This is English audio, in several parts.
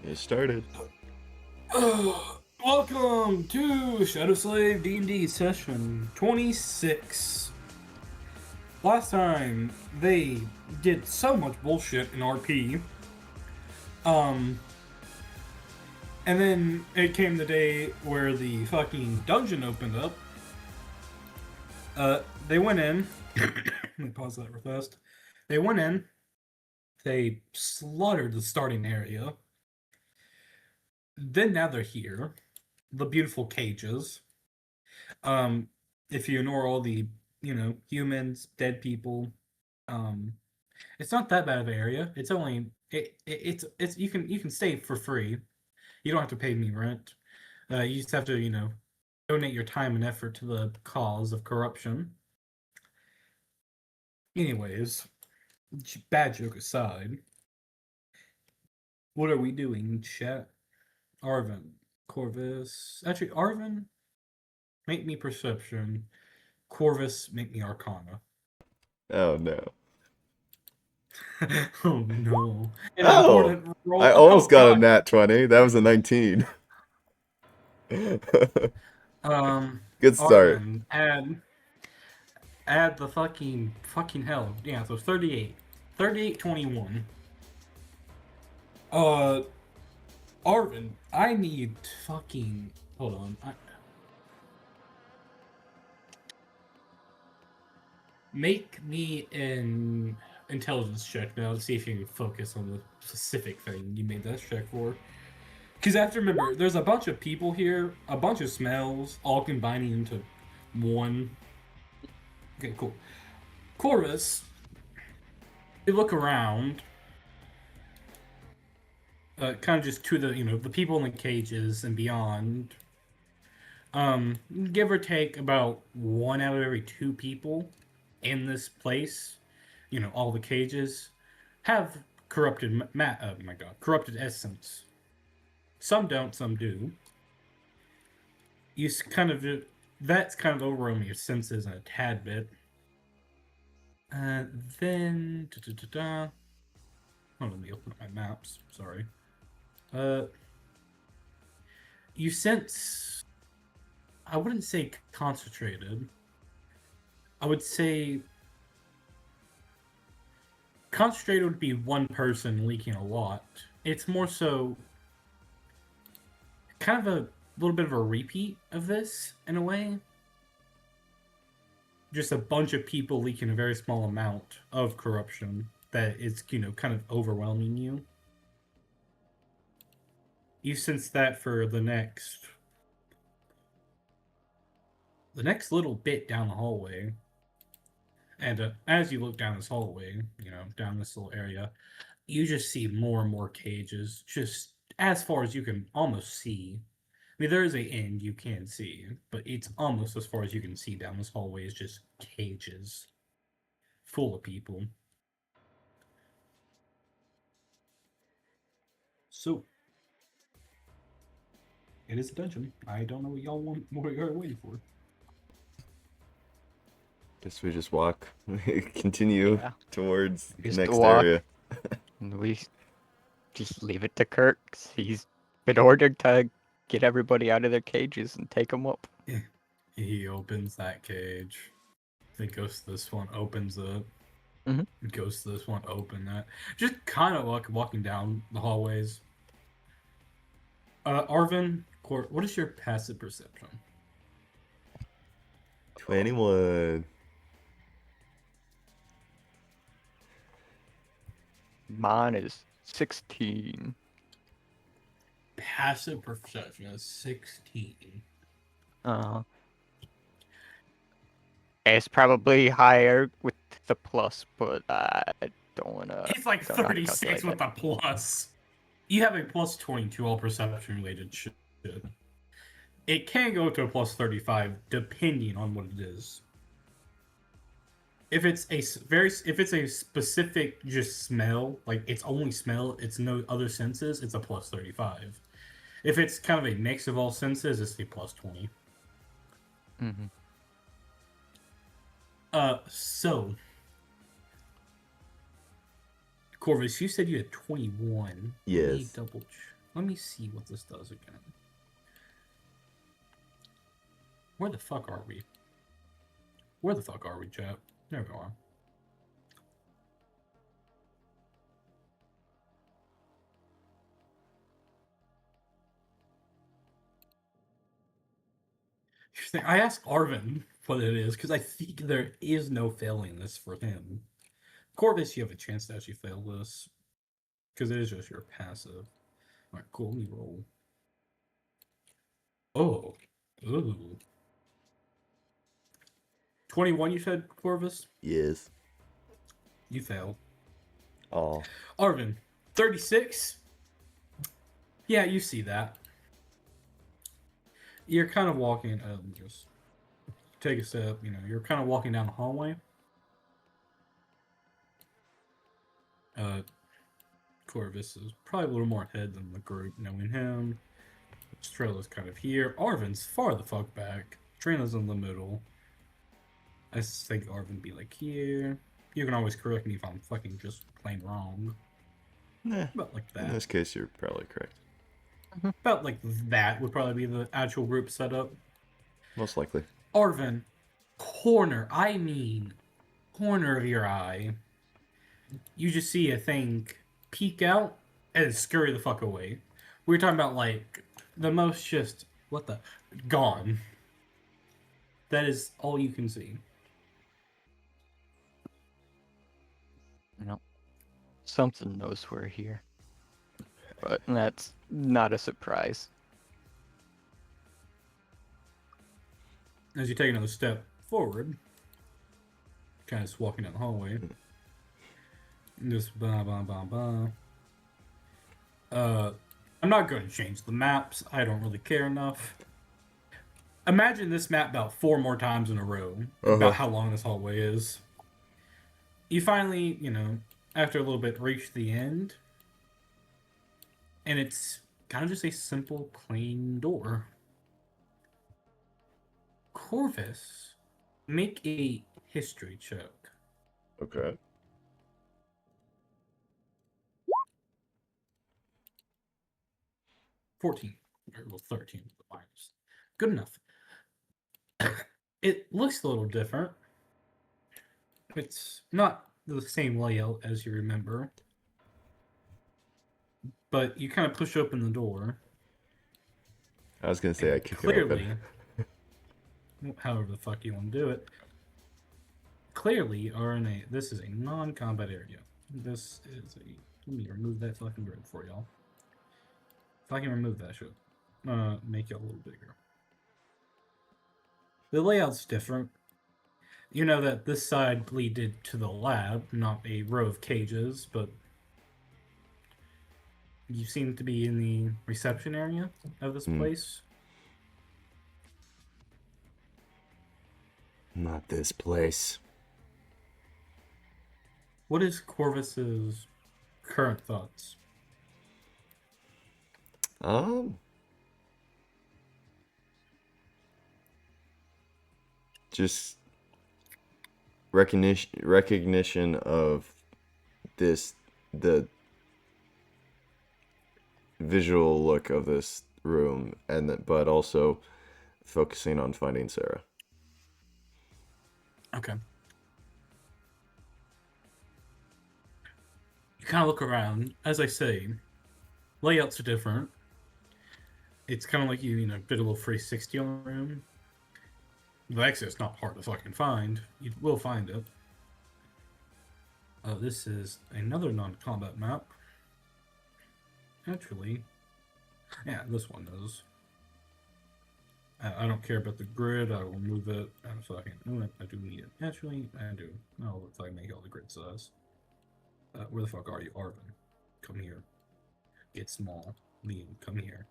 It started. Welcome to Shadow Slave D&D session 26. Last time they did so much bullshit in RP. Um and then it came the day where the fucking dungeon opened up. They went in. Let me pause that real fast. They went in. They slaughtered the starting area. Then now they're here. The beautiful cages. Um, if you ignore all the, humans, dead people, um, it's not that bad of an area. It's only it's you can stay for free. You don't have to pay me rent. You just have to donate your time and effort to the cause of corruption. Anyways, bad joke aside, what are we doing, chat? Arvin, Corvus. Actually, Arvin, make me perception. Corvus, make me Arcana. Oh no. Oh no. An Oh! important role. I Oh almost got a god. nat 20. That was a 19. Um Good start. Arvin, add the fucking hell. Yeah, so 38. 3821. Uh Arvin, I need fucking hold on. Make me an intelligence check now to see if you can focus on the specific thing you made that check for. Because I have to remember, there's a bunch of people here, a bunch of smells, all combining into one. Okay, cool. Chorus, you look around, kind of just to the people in the cages and beyond. Give or take about one out of every two people in this place, all the cages, have corrupted oh my god, corrupted essence. Some don't, some do. You kind of that's kind of overwhelming your senses a tad bit. Then hold on, let me open up my maps. Sorry. Uh, you sense. I wouldn't say concentrated. I would say concentrated would be one person leaking a lot. It's more so kind of a little bit of a repeat of this in a way. Just a bunch of people leaking a very small amount of corruption that is, kind of overwhelming you. You sense that for the next little bit down the hallway. And as you look down this hallway, down this little area, you just see more and more cages, just as far as you can almost see. I mean, there is a end you can see, but it's almost as far as you can see down this hallway is just cages full of people. So, it is a dungeon. I don't know what y'all want, what you're waiting for. Guess we just walk. Continue Yeah. towards the Just next walk. area. And we just leave it to Kirk. He's been ordered to get everybody out of their cages and take them up. He opens that cage. The ghost of this one opens it. Mhm. Ghost of this one open that. Just kind of like walking down the hallways. Arvin, what is your passive perception? 21. Mine is 16. Passive perception is 16. Uh, it's probably higher with the plus, but I don't wanna. It's like don't know how to 36 calculate with that. a plus. You have a plus 22 all perception related shit. It can go to a plus 35 depending on what it is. If it's a specific just smell, like it's only smell, it's no other senses, it's a plus 35. If it's kind of a mix of all senses, it's a plus 20. Mm-hmm. So Corvus, you said you had 21. Let me Yes. double Let me see what this does again. Where the fuck are we? Where the fuck are we, chat? There we are. I asked Arvin what it is because I think there is no failing this for him. Corvus, you have a chance to actually fail this because it is just your passive. All right, cool. Let me roll. Oh, ooh. 21, you said, Corvus? Yes. You failed. Oh. Arvin, 36? Yeah, you see that. You're kind of walking, just take a step, you're kind of walking down the hallway. Corvus is probably a little more ahead than the group, knowing him. Strella's kind of here. Arvin's far the fuck back. Trina's in the middle. I think Arvin be like here. You can always correct me if I'm fucking just plain wrong. Nah. About like In that. this case, you're probably correct. About like that would probably be the actual group setup. Most likely. Arvin, corner of your eye. You just see a thing peek out and scurry the fuck away. We were talking about like the most just what the gone. That is all you can see. Something knows we're here. But that's not a surprise. As you take another step forward, kind of just walking down the hallway. Just blah blah blah blah. I'm not going to change the maps. I don't really care enough. Imagine this map about 4 more times in a row. About how long this hallway is. You finally, after a little bit, reach the end. And it's kind of just a simple, plain door. Corvus, make a history check. Okay. $14. Well, 13 with the minus. Good enough. It looks a little different. It's not the same layout as you remember. But you kind of push open the door. I was gonna say I kick it Clearly, open. however the fuck you want to do it. Clearly, this is a non-combat area. This is a... Let me remove that fucking grid for y'all. If I can remove that, should make it a little bigger. The layout's different. You know that this side leaded to the lab, not a row of cages, but you seem to be in the reception area of this place. Not this place. What is Corvus's current thoughts? Just recognition of the visual look of this room, but also focusing on finding Sarah. Okay. You kind of look around. As I say, layouts are different. It's kind of like you did a little 360 on the room. The exit's not hard to fucking find. You will find it. This is another non-combat map. Actually, yeah, this one does. I don't care about the grid. I will move it. So I can. I do need it. Actually, I do. No, if I make all the grid size. Where the fuck are you, Arvin? Come here. Get small. Liam, come here.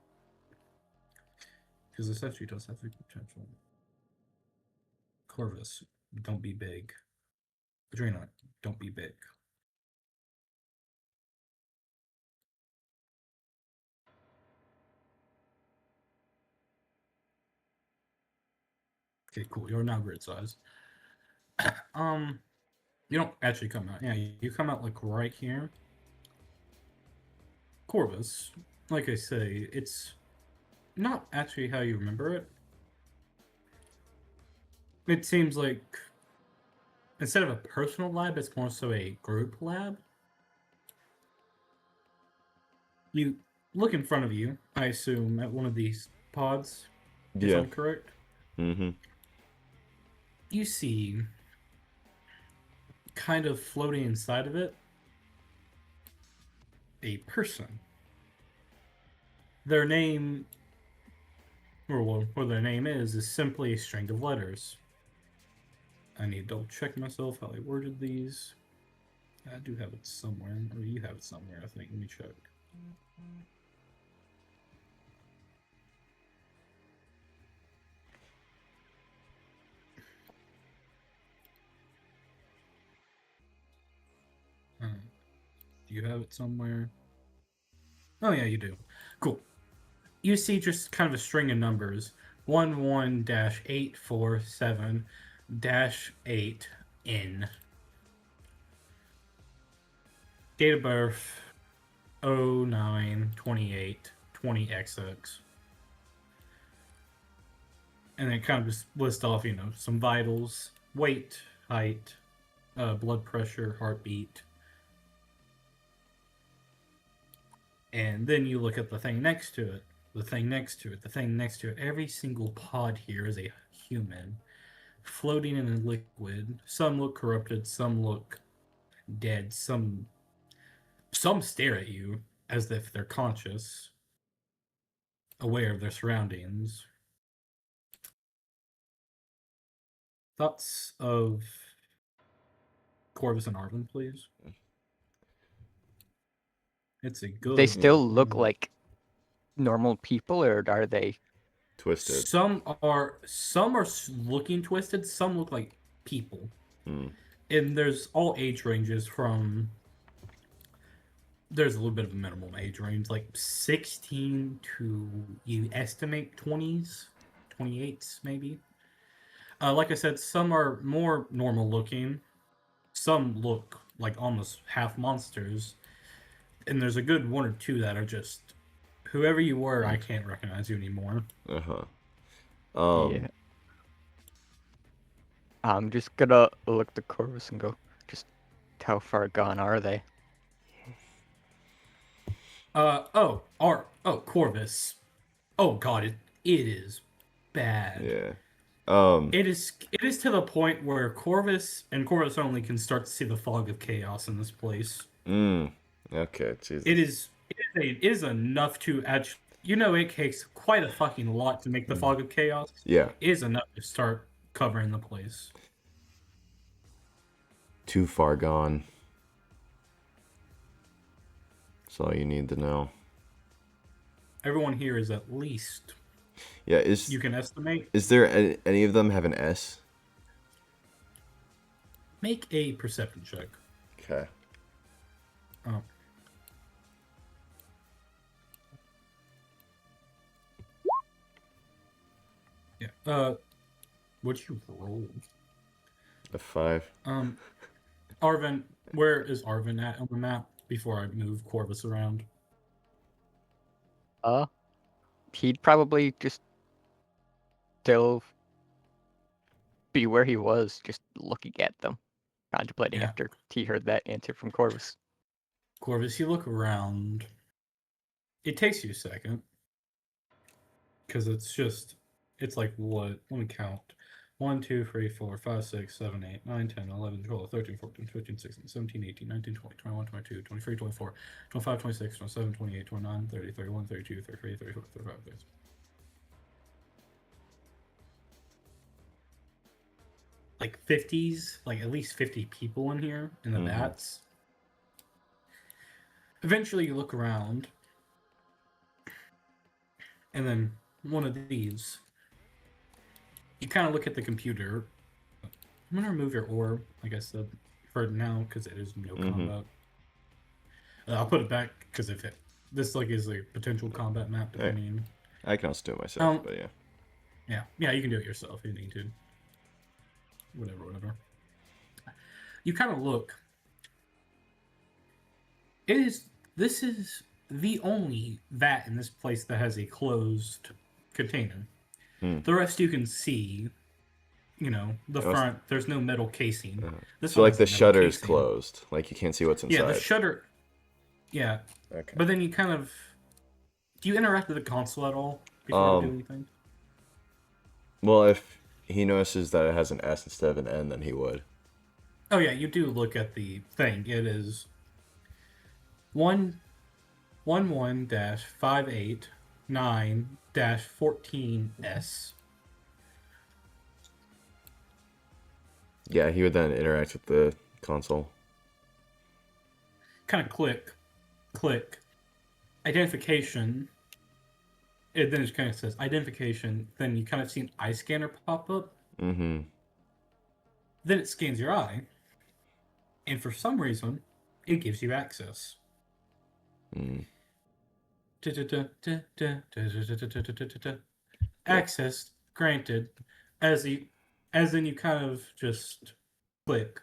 Because this actually does have the potential. Corvus, don't be big. Adrena, don't be big. Okay, cool. You're now grid size. You don't actually come out. Yeah, you come out like right here. Corvus, like I say, it's not actually how you remember it. It seems like instead of a personal lab, it's more so a group lab. You look in front of you, I assume, at one of these pods, if Yeah. I'm correct. Mm-hmm. You see, kind of floating inside of it, a person. Their name, or what their name is simply a string of letters. I need to double check myself how I worded these. I do have it somewhere, or you have it somewhere, I think. Let me check. Do you have it somewhere? Oh, yeah, you do. Cool. You see just kind of a string of numbers 11-847-8N. Date of birth 09/28/20XX. And then kind of just list off, some vitals, weight, height, blood pressure, heartbeat. And then you look at the thing next to it, the thing next to it, the thing next to it. Every single pod here is a human floating in a liquid. Some look corrupted, some look dead, some stare at you as if they're conscious, aware of their surroundings. Thoughts of Corvus and Arvin, please? It's a They good. still look like normal people, or are they? Twisted. Some are looking twisted. Some look like people, Mm. and there's all age ranges from. There's a little bit of a minimum age range, like 16 to you estimate 20s, 28s maybe. Like I said, some are more normal looking. Some look like almost half monsters, and there's a good one or two that are just whoever you were. I can't recognize you anymore. Uh-huh. Yeah. I'm just gonna look the Corvus and go, just how far gone are they? Corvus. Oh God, it is bad. Yeah. It is to the point where Corvus and Corvus only can start to see the fog of chaos in this place. Okay, Jesus. It is enough to actually, it takes quite a fucking lot to make the fog of chaos. Yeah. It is enough to start covering the place. Too far gone. That's all you need to know. Everyone here is at least, Yeah, you can estimate. is there any of them have an S? Make a perception check. Okay. Oh. Yeah. What'd you roll? A 5. Arvin, where is Arvin at on the map before I move Corvus around? He'd probably just still be where he was, just looking at them, contemplating Yeah. after he heard that answer from Corvus. Corvus, you look around. It takes you a second. Because it's like what? Let me count. 1, 2, 3, 4, 5, 6, 7, 8, 9, 10, 11, 12, 13, 14, 15, 16, 17, 18, 19, 20, 21, 22, 23, 24, 25, 26, 27, 28, 29, 30, 31, 32, 33, 34, 35, 36. Like 50s, like at least 50 people in here in the vats. Eventually you look around, and then one of these, you kind of look at the computer. I'm going to remove your orb, like I said, for now, because it is no combat. I'll put it back, because if this is a potential combat map, depending. I can also do it myself, but yeah. Yeah, you can do it yourself if you need to. Whatever. You kind of look. This is the only vat in this place that has a closed container. Hmm. The rest you can see. The It must- front. There's no metal casing. This So one like has a the metal shutter is casing. closed, like you can't see what's Yeah, the inside. shutter. Yeah, Okay. but then you kind of. Do you interact with the console at all before you do Um. anything? Well, if he notices that it has an S instead of an N, then he would. Oh yeah, you do look at the thing. It is 111-589-14S. Yeah, he would then interact with the console. Kind of click, identification. It then it kind of says identification. Then you kind of see an eye scanner pop up. Mm-hmm. Then it scans your eye, and for some reason, it gives you access. Mm. Access granted. As then you kind of just click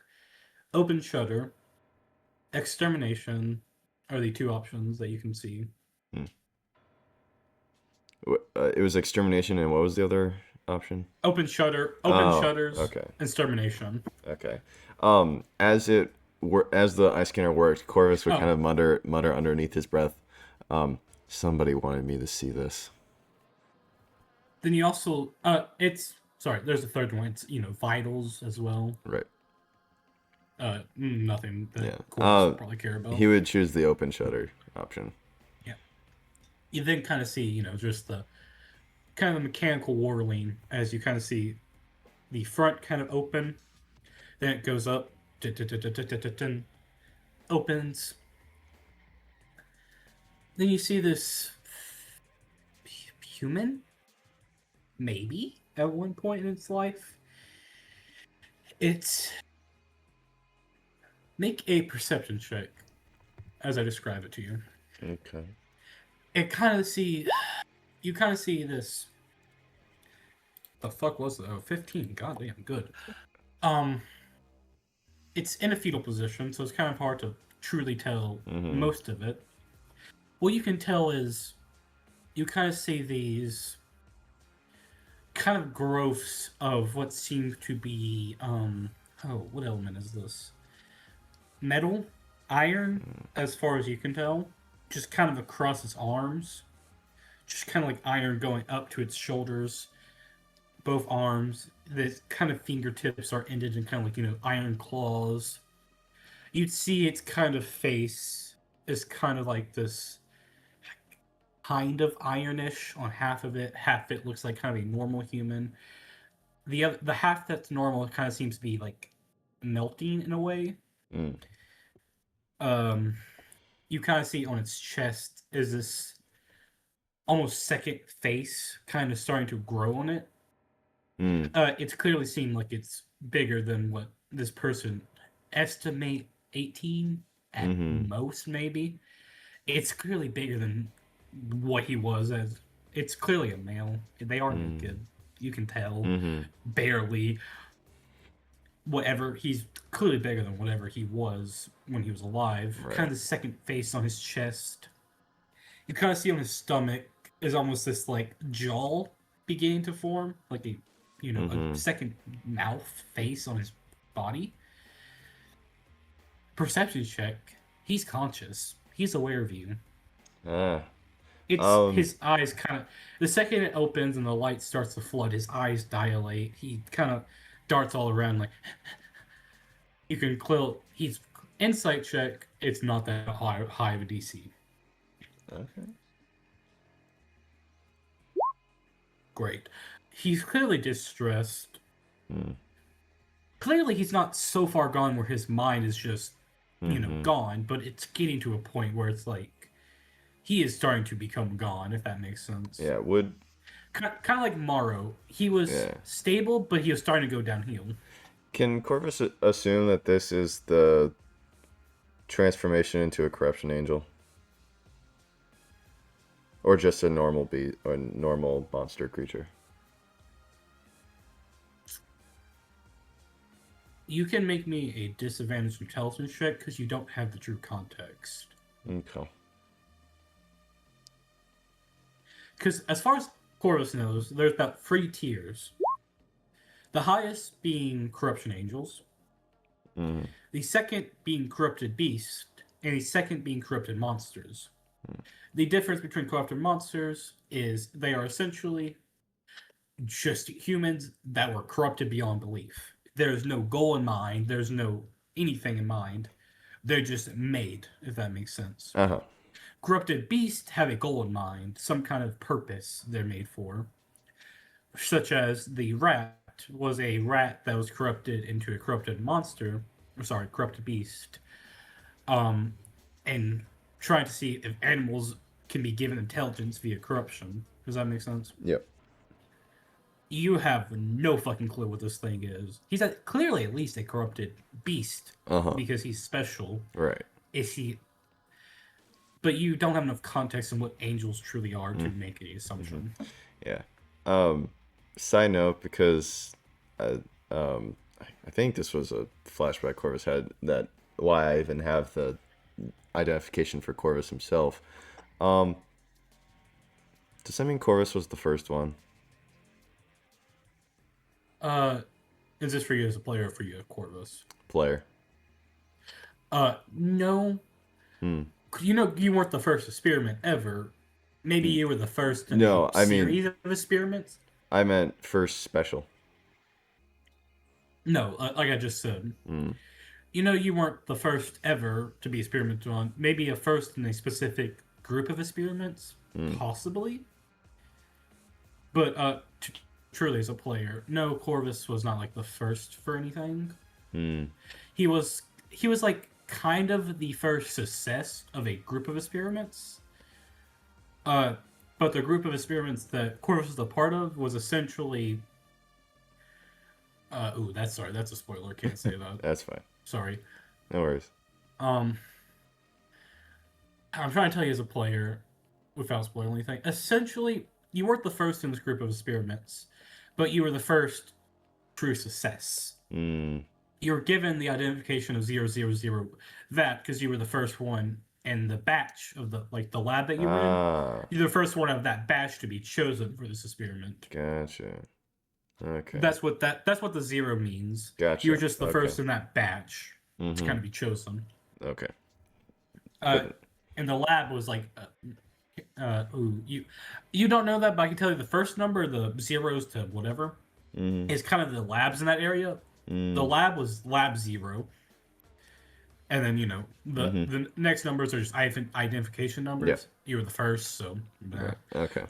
open shutter. Extermination are the two options that you can see. It was extermination, and what was the other option? Open shutter, open Oh, shutters, okay. extermination. Okay. As the eye scanner worked, Corvus would Oh. kind of mutter underneath his breath. Somebody wanted me to see this. Then you also there's a third one. It's vitals as well. Right. Nothing that Yeah. Corvus would probably care about. He would choose the open shutter option. Yeah. You then kind of see just the kind of the mechanical whirling as you kind of see the front kind of open, then it goes up, opens. Then you see this human, maybe at one point in its life. Make a perception check as I describe it to you. Okay. You kind of see this. The fuck was it? Oh, 15. Goddamn, good. It's in a fetal position, so it's kind of hard to truly tell most of it. What you can tell is you kind of see these kind of growths of what seems to be what element is this? Metal, iron, as far as you can tell, just kind of across its arms, just kind of like iron going up to its shoulders, both arms. The kind of fingertips are ended in kind of like iron claws. You'd see its kind of face is kind of like this kind of ironish on half of it. Half it looks like kind of a normal human. The half that's normal kind of seems to be like melting in a way. Mm. You kind of see on its chest is this almost second face kind of starting to grow on it. Mm. It's clearly seemed like it's bigger than what this person estimate 18 at most, maybe. It's clearly bigger than what he was as. It's clearly a male. They are naked. You can tell. Barely. Whatever. He's clearly bigger than whatever he was when he was alive. Right. Kind of the second face on his chest. You kind of see on his stomach is almost this like jaw beginning to form. Like a a second mouth face on his body. Perception check. He's conscious. He's aware of you. It's his eyes kind of. The second it opens and the light starts to flood, his eyes dilate. He kind of darts all around like. You can clearly. He's insight check. It's not that high of a DC. Okay. Great. He's clearly distressed. Clearly, he's not so far gone where his mind is just, gone. But it's getting to a point where it's like he is starting to become gone. If that makes sense. Yeah. Kind of like Morrow. He was stable, but he was starting to go downhill. Can Corvus assume that this is the transformation into a corruption angel? Or just a normal or normal monster creature? You can make me a disadvantage intelligence check because you don't have the true context. Okay. because as far as Corvus knows, there's about 3 tiers. The highest being corruption angels, Mm. the second being corrupted beast, and the second being corrupted monsters. The difference between corrupted monsters is they are essentially just humans that were corrupted beyond belief. There's no goal in mind. There's no anything in mind. They're just made, if that makes sense. Uh-huh. Corrupted beasts have a goal in mind, some kind of purpose they're made for. Such as the rat was a rat that was corrupted into a corrupted monster, corrupted beast, and trying to see if animals can be given intelligence via corruption. Does that make sense? Yep. You have no fucking clue what this thing is. He's clearly at least a corrupted beast because he's special. Right. Is he? But you don't have enough context on what angels truly are to make an assumption. Yeah. Side note, because I think this was a flashback Corvus had, that why I even have the identification for Corvus himself. Does that mean Corvus was the first one? Is this for you as a player or for you, Corvus? Player. No. You know, you weren't the first experiment ever. Maybe you were the first in a series of experiments. I meant first special. No, like I just said. You know, you weren't the first ever to be experimented on. Maybe a first in a specific group of experiments, possibly. But truly, as a player, no, Corvus was not like the first for anything. He was like kind of the first success of a group of experiments. But the group of experiments that Corvus was a part of was essentially. That's a spoiler. Can't say that. That's fine. Sorry. No worries. I'm trying to tell you as a player, without spoiling anything. Essentially, you weren't the first in this group of experiments, but you were the first true success. You were given the identification of 000 that because you were the first one in the batch of the lab that you were in. You're the first one of that batch to be chosen for this experiment. Gotcha. Okay. That's what the 0 means. Gotcha. You were just the first in that batch to kind of be chosen. Okay. And the lab was like, you don't know that, but I can tell you the first number, the zeros to whatever, is kind of the labs in that area. The lab was lab 0. And then, you know, the next numbers are just identification numbers. Yeah. You were the first, so. Yeah. Okay.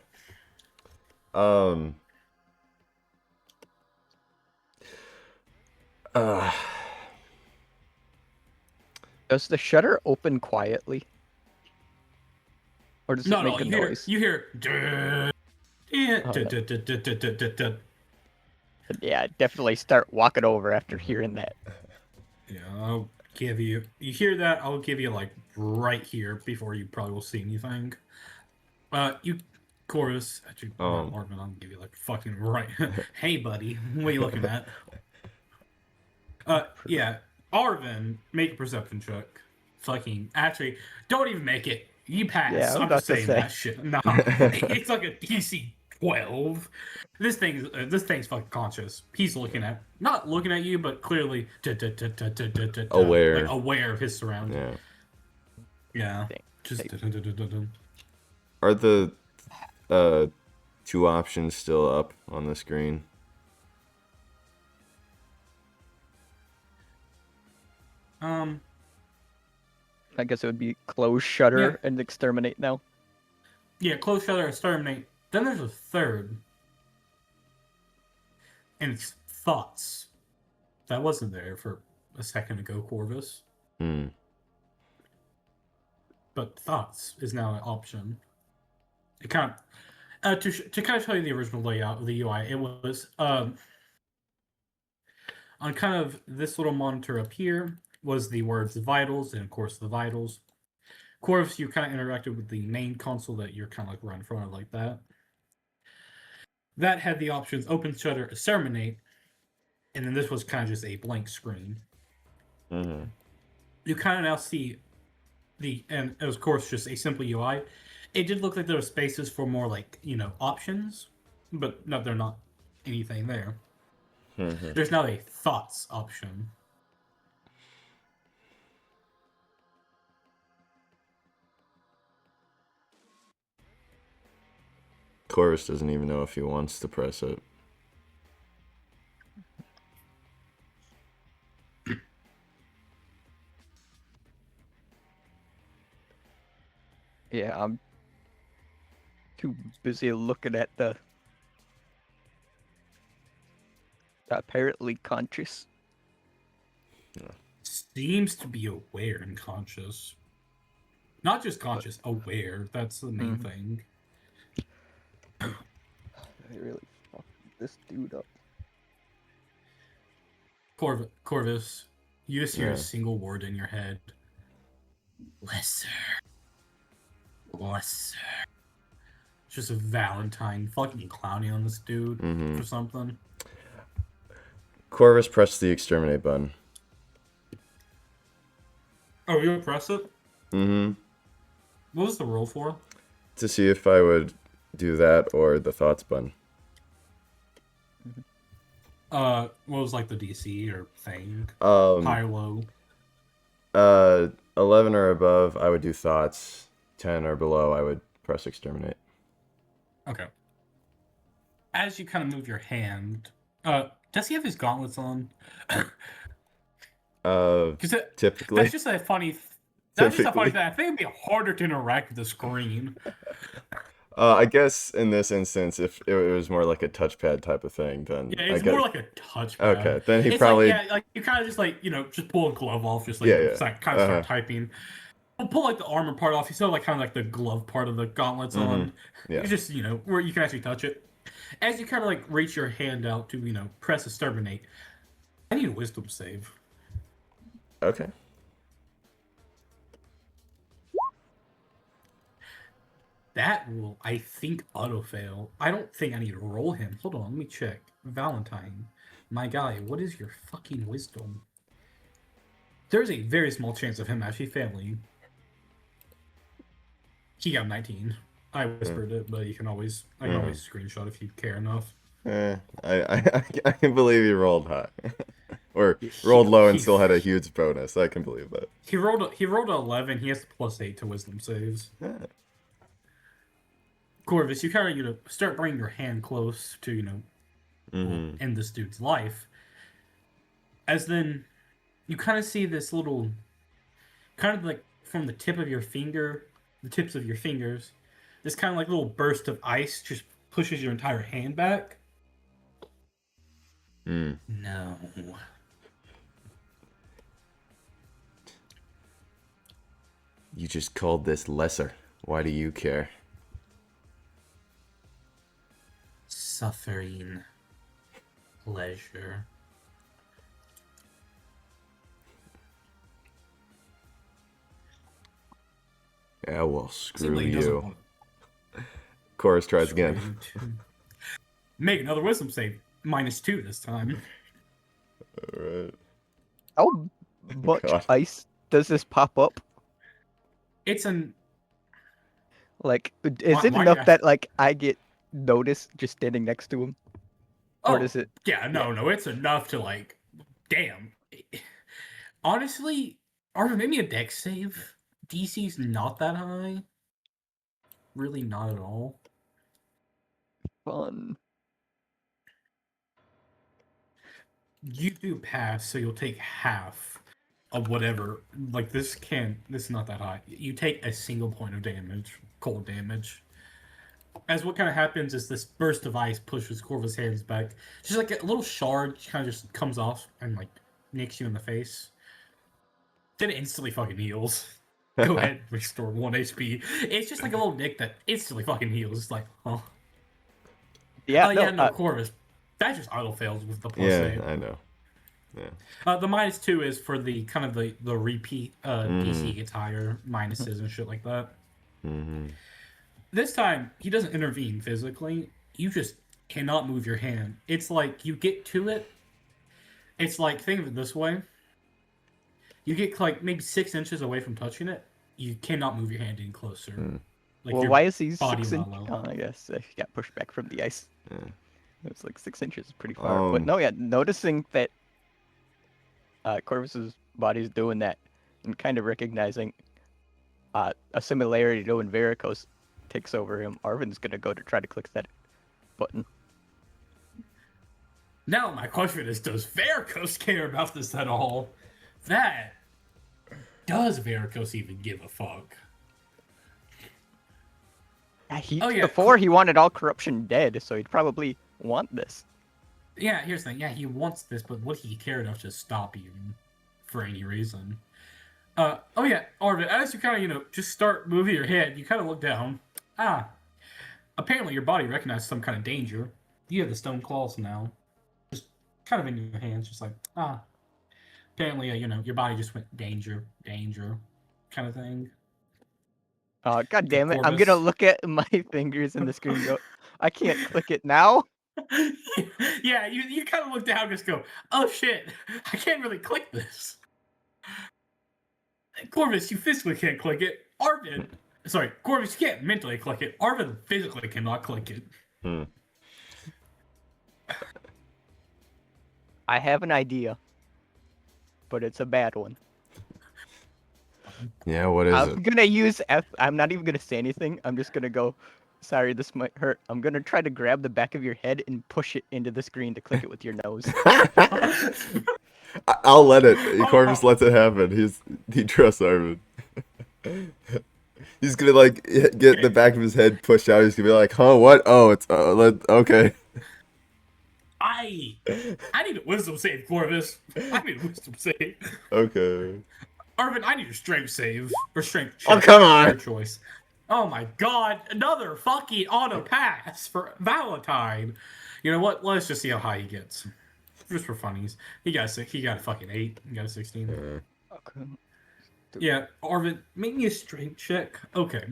Does the shutter open quietly? Or does it make a noise? You hear. Yeah, definitely start walking over after hearing that. Yeah, I'll give you. You hear that? I'll give you like right here before you probably will see anything. You, Chorus. Actually, Arvin, I'll give you like fucking right. Hey, buddy, what are you looking at? Yeah, Arvin, make a perception check. Fucking, actually, don't even make it. You pass. Yeah, I'm just saying that shit. Nah, it's like a DC 12. This thing's fucking conscious. He's not looking at you, but clearly aware, like aware of his surroundings. Yeah. Just. Are the 2 options still up on the screen? I guess it would be close shutter and exterminate now. Yeah, close shutter, exterminate. Then there's a third. And it's thoughts. That wasn't there for a second ago, Corvus. But thoughts is now an option. It kind of to kind of tell you the original layout of the UI, it was on kind of this little monitor up here was the words vitals, and of course the vitals. Corvus, you kind of interacted with the main console that you're kind of like right in front of like that. That had the options open shutter, exterminate, and then this was kind of just a blank screen. You kind of now see and of course just a simple UI. It did look like there were spaces for more, like, options, but no, they're not anything there. There's now a thoughts option. Corvus doesn't even know if he wants to press it. Yeah, I'm too busy looking at the apparently conscious. Seems to be aware and conscious. Not just conscious, aware. That's the main thing. I really fucked this dude up. Corvus, you just hear Yeah. a single word in your head. Lesser. Lesser. It's just a Valentine fucking clowning on this dude for something. Corvus pressed the exterminate button. Oh, you press it? Mm-hmm. What was the roll for? To see if I would do that or the thoughts button. What was like the DC or thing? High or low? 11 or above, I would do thoughts. 10 or below, I would press exterminate. Okay. As you kind of move your hand, does he have his gauntlets on? Typically. That's just a funny. That's just a funny Typically. thing. I think it'd be harder to interact with the screen. I guess in this instance, if it was more like a touchpad type of thing, then Yeah, it's I more guess... like a touchpad. Okay, then he It's probably... like you kind of just just pull a glove off, just like Yeah. kind of start typing. Pull like the armor part off. You still like kind of like the glove part of the gauntlets on. Yeah. It's just where you can actually touch it. As you kind of like reach your hand out to press exterminate. I need a wisdom save. Okay. That will, I think, auto-fail. I don't think I need to roll him. Hold on, let me check. Valentine, my guy, what is your fucking wisdom? There's a very small chance of him actually failing. He got 19. I whispered it, but I can always screenshot if you care enough. I can believe he rolled high. Or rolled low and still had a huge bonus. I can believe that. He rolled an 11. He has +8 to wisdom saves. Yeah. Corvus, you kind of start bringing your hand close to end this dude's life. As then you kind of see this little, kind of like from the tips of your fingers, this kind of like little burst of ice just pushes your entire hand back. No. You just called this lesser. Why do you care? Suffering. Pleasure. Yeah, well, screw Seemingly doesn't you. want Chorus tries again. Make another wisdom save. -2 this time. Alright. How much God. ice does this pop up? It's an... Like, is it why enough you that, like, I get noticed just standing next to him? Or does it... Yeah, no, it's enough to, like... Damn. Honestly, Arvin, maybe a dex save. DC's not that high. Really not at all. Fun. You do pass, so you'll take half of whatever. Like, this is not that high. You take a single point of damage, cold damage. As what kind of happens is this burst of ice pushes Corvus' hands back. Just like a little shard kind of just comes off and, like, nicks you in the face. Then it instantly fucking heals. Go ahead, restore 1 HP. It's just like a little nick that instantly fucking heals. It's like, oh. Yeah, Corvus. That just auto fails with the +8. Yeah, I know. Yeah. The -2 is for the kind of the repeat DC gets higher, minuses and shit like that. This time, he doesn't intervene physically. You just cannot move your hand. It's like you get to it. It's like, think of it this way. You get like maybe 6 inches away from touching it. You cannot move your hand any closer. Like Well, your why is he body 6 inch? level. Oh, I guess he got pushed back from the ice. Yeah. It's like 6 inches, pretty far. But Um, no, yeah, noticing that Corvus's body's doing that, and kind of recognizing a similarity to when Varicose takes over him, Arvin's gonna go to try to click that button. Now my question is, does Varicose care about this at all? Does Varicose even give a fuck? Yeah, Oh, yeah, before he wanted all corruption dead, so he'd probably want this. Yeah, here's the thing. Yeah, he wants this, but would he care enough to stop you for any reason? Oh yeah, Arvin, as you kind of, just start moving your head, you kind of look down. Apparently your body recognized some kind of danger. You have the stone claws now. Just kind of in your hands, just like, apparently, your body just went danger, danger, kind of thing. God damn it! I'm Corvus. gonna look at my fingers in the screen. And go, I can't click it now. Yeah, you kind of look down and just go, oh shit, I can't really click this. Corvus, you physically can't click it. Corvus, you can't mentally click it. Arvin physically cannot click it. I have an idea, but it's a bad one. yeah, what is I'm it? gonna use F. I'm not even gonna say anything. I'm just gonna go. Sorry, this might hurt. I'm gonna try to grab the back of your head and push it into the screen to click it with your nose. I'll let it. Corvus lets it happen. He trusts Arvin. He's gonna like get the back of his head pushed out. He's gonna be like, "Huh? What? Oh, it's okay." I need a wisdom save, Corvus. I need a wisdom save. Okay. Arvin, I need a strength save. Or strength check. Oh, come on. Your choice. Oh my god, another fucking auto pass for Valentine. You know what? Let's just see how high he gets. Just for funnies. He got a fucking 8. He got a 16. Okay. Yeah, Arvin, make me a strength check. Okay.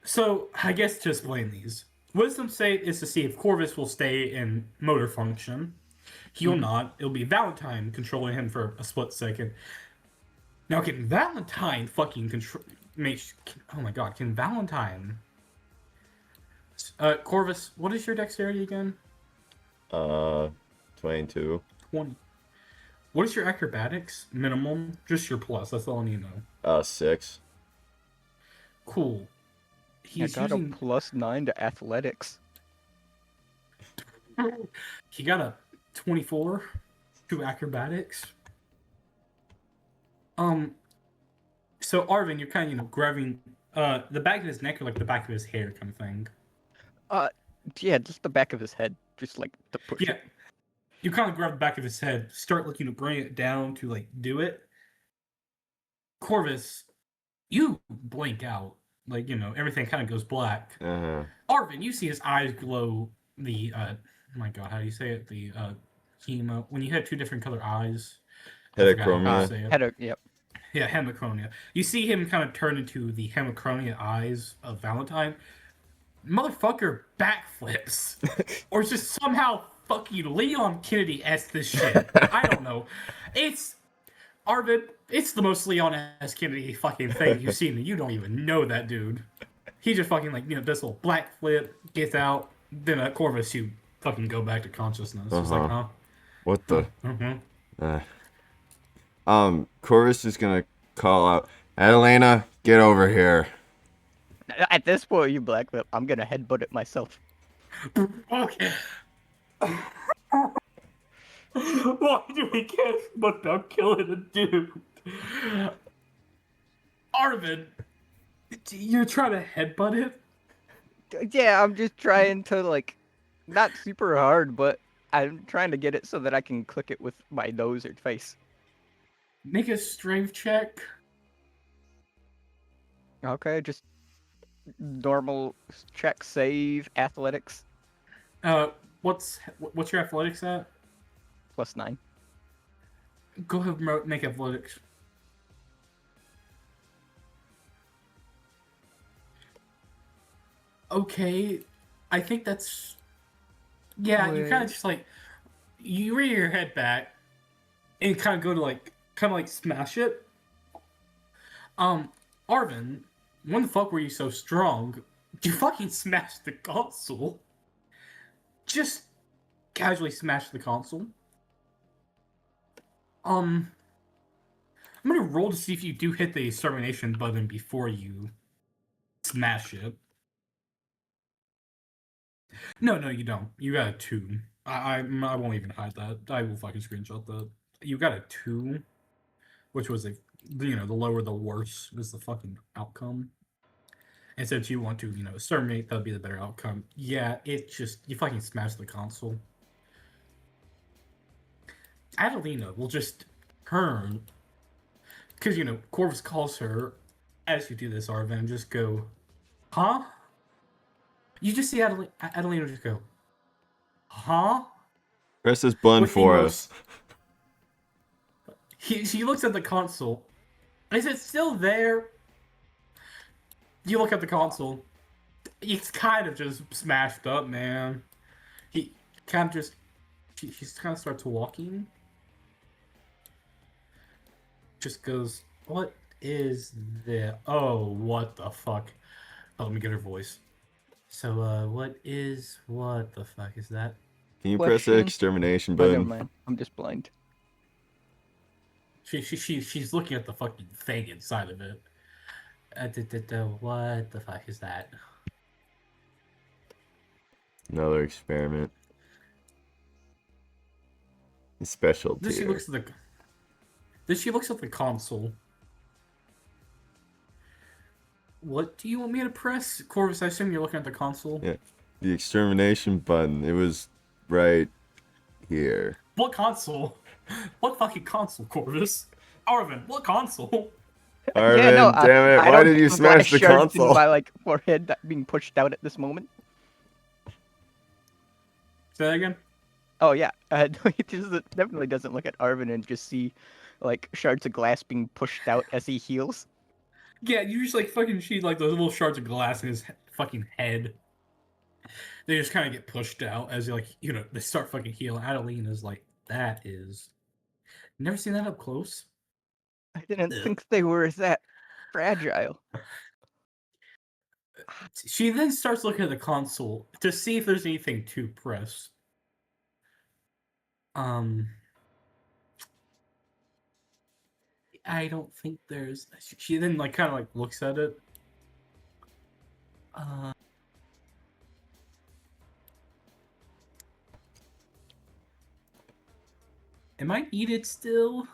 So, I guess to explain these. Wisdom save is to see if Corvus will stay in motor function. He will not. It'll be Valentine controlling him for a split second. Now, can Valentine fucking control... Oh my god, can Valentine... Corvus, what is your dexterity again? 22. 20. What is your acrobatics minimum? Just your plus, that's all I need to know. 6. Cool. I got a +9 to athletics. He got a 24 to acrobatics. So Arvin, you're kind of, grabbing the back of his neck or like the back of his hair kind of thing. Yeah, just the back of his head, just like the push. Yeah. You kind of grab the back of his head, start looking to bring it down to like do it. Corvus, you blink out. Like, everything kind of goes black. Arvin, you see his eyes glow the, oh my god, how do you say it? The, chemo. When you had two different color eyes. Heterochromia. Yep. Yeah, hemicronia. You see him kind of turn into the hemicronia eyes of Valentine. Motherfucker backflips. Or just somehow fucking Leon Kennedy-esque this shit. I don't know. It's... Arvin, it's the most Leon S. Kennedy fucking thing you've seen, and you don't even know that dude. He just fucking, does a little black flip, gets out, then Corvus, you fucking go back to consciousness. It's like, huh? What the? Mm-hmm. Corvus is gonna call out, Adelina, get over here. At this point, you black flip. I'm gonna headbutt it myself. Okay. Why do we care about killing a dude? Arvin, you're trying to headbutt it? Yeah, I'm just trying to, not super hard, but I'm trying to get it so that I can click it with my nose or face. Make a strength check. Okay, just normal check, save, athletics. What's your athletics at? +9. Go ahead and make athletics. Okay, I think that's... Yeah, you kind of just you rear your head back and kind of go to smash it. Arvin, when the fuck were you so strong? You fucking smashed the console. Just casually smashed the console. I'm gonna roll to see if you do hit the extermination button before you smash it. No, you don't. You got a 2. I won't even hide that. I will fucking screenshot that. You got a 2, which was the lower the worse is the fucking outcome. And since you want to, exterminate, that'll be the better outcome. Yeah, it just, you fucking smashed the console. Adelina will just turn, because, Corvus calls her, as you do this, Arvin, just go, huh? You just see Adelina just go, huh? Press this button With the for us. She looks at the console. Is it still there? You look at the console. It's kind of just smashed up, man. He kind of just... She kind of starts walking. Just goes, what is this? Oh, what the fuck? Oh, let me get her voice. So, what the fuck is that? Can you press the Question? extermination Oh, never button? mind. I'm just blind. She's looking at the fucking thing inside of it. What the fuck is that? Another experiment. Special Then she tier. looks at the console. What do you want me to press? Corvus, I assume you're looking at the console. Yeah. The extermination button. It was right here. What console? What fucking console, Corvus? Arvin, what console? Arvin, Yeah, no, damn it! I Why don't did you have black smash the shards in console? my like forehead being pushed out at this moment. Say that again? Oh yeah, definitely doesn't look at Arvin and just see like shards of glass being pushed out as he heals. Yeah, you just like fucking see like those little shards of glass in his fucking head. They just kind of get pushed out as they start fucking healing. Adelina's like, that is. Never seen that up close. I didn't Ugh. think they were that fragile. She then starts looking at the console to see if there's anything to press. I don't think there's. She then kind of looks at it. Am I needed still?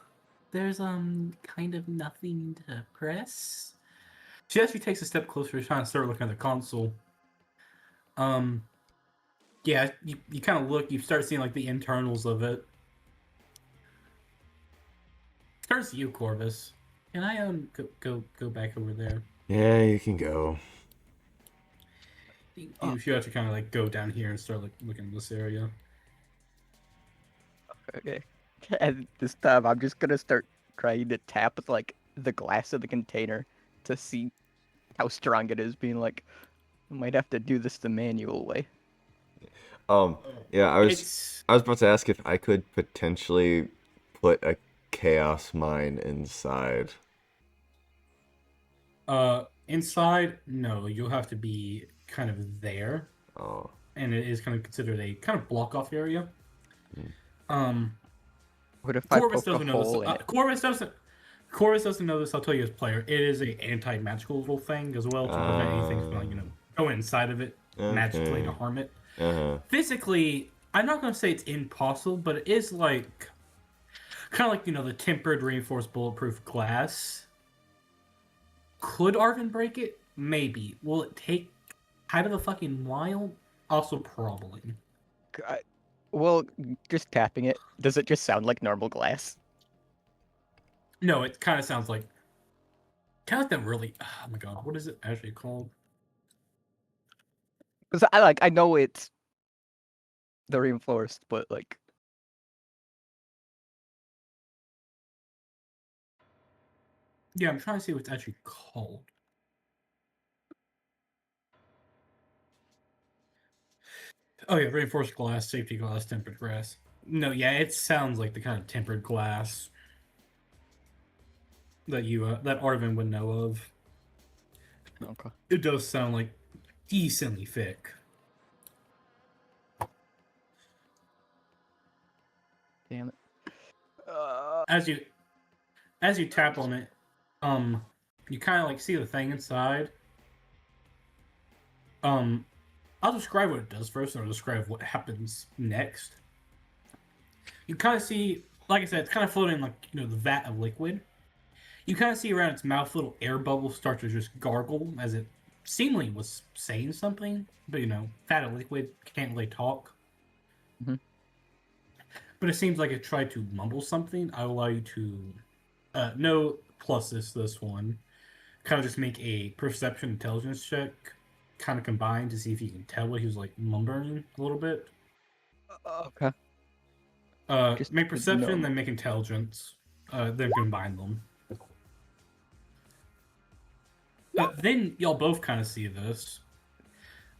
There's kind of nothing to press. She actually takes a step closer, trying to start looking at the console. Yeah, you kind of look. You start seeing the internals of it. Turns to you, Corvus. Can I go back over there? Yeah, you can go. You should actually kind of go down here and start looking at this area. Okay. And this time I'm just gonna start trying to tap with the glass of the container to see how strong it is, being like, I might have to do this the manual way. Yeah, I was about to ask if I could potentially put a chaos mine inside. Inside, no, you'll have to be kind of there. Oh. And it is kind of considered a kind of block off area. What if I Corvus poke doesn't a know hole this. in it? Corvus doesn't know this. I'll tell you as player. It is a anti-magical little thing as well to prevent anything from going inside of it magically to harm it. Physically, I'm not going to say it's impossible, but it is kind of the tempered reinforced bulletproof glass. Could Arvin break it? Maybe. Will it take kind of a fucking while? Also, probably. Well, just tapping it, does it just sound like normal glass? No, it kind of sounds like that really. Oh my god, what is it actually called? Because I know it's the reinforced, but Yeah, I'm trying to see what it's actually called. Oh yeah, reinforced glass, safety glass, tempered glass. No, yeah, it sounds like the kind of tempered glass that that Arvin would know of. Okay. It does sound like decently thick. Damn it. As you tap on it, you kind of like see the thing inside. I'll describe what it does first, and I'll describe what happens next. You kind of see, like I said, it's kind of floating like the vat of liquid. You kind of see around its mouth little air bubbles start to just gargle as it seemingly was saying something, but vat of liquid can't really talk. Mm-hmm. But it seems like it tried to mumble something. I will allow you to no pluses this one. Kind of just make a perception intelligence check, kind of combined to see if you can tell what he was like mumbling a little bit. Okay. Just Make good to know. perception, then make intelligence, then combine them. Then y'all both kind of see this.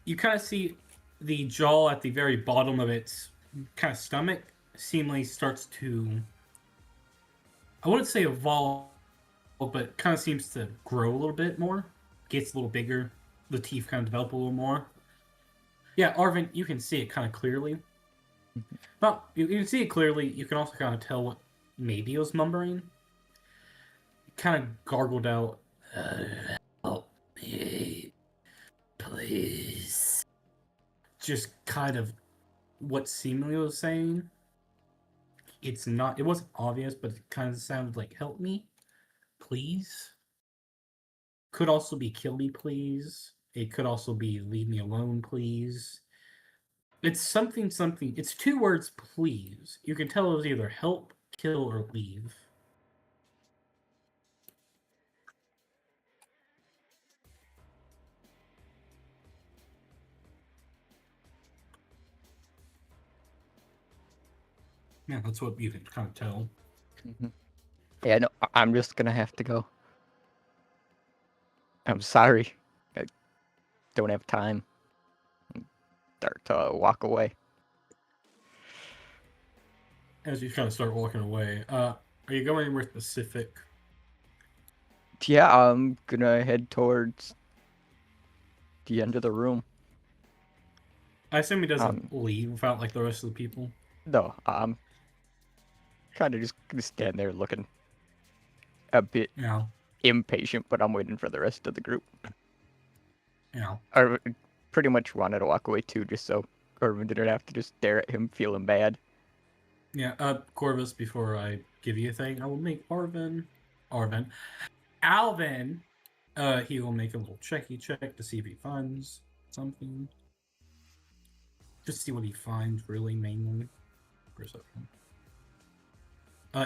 You kind of see the jaw at the very bottom of its kind of stomach seemingly starts to, I wouldn't say evolve, but kind of seems to grow a little bit more. Gets a little bigger. The teeth kind of develop a little more. Yeah, Arvin, you can see it kind of clearly. Well, you can see it clearly. You can also kind of tell what maybe it was mumbling. It kind of gargled out, help me, please. Just kind of what seemingly was saying. It wasn't obvious, but it kind of sounded like, help me, please. Could also be kill me, please. It could also be leave me alone, please. It's something. It's two words, please. You can tell it was either help, kill, or leave. Yeah, that's what you can kind of tell. Mm-hmm. Yeah, no, I'm just gonna have to go. I'm sorry. I don't have time. Start to walk away. As you kind of start walking away, are you going anywhere specific? Yeah, I'm gonna head towards the end of the room. I assume he doesn't leave without like the rest of the people. No, I'm kind of just gonna stand there looking a bit Yeah, impatient, but I'm waiting for the rest of the group. yeah, I pretty much wanted to walk away too, just so Arvin didn't have to just stare at him feeling bad. yeah. Corvus, before I give you a thing, I will make Alvin. He will make a little checky check to see if he finds something. Just see what he finds, really, mainly. Perception.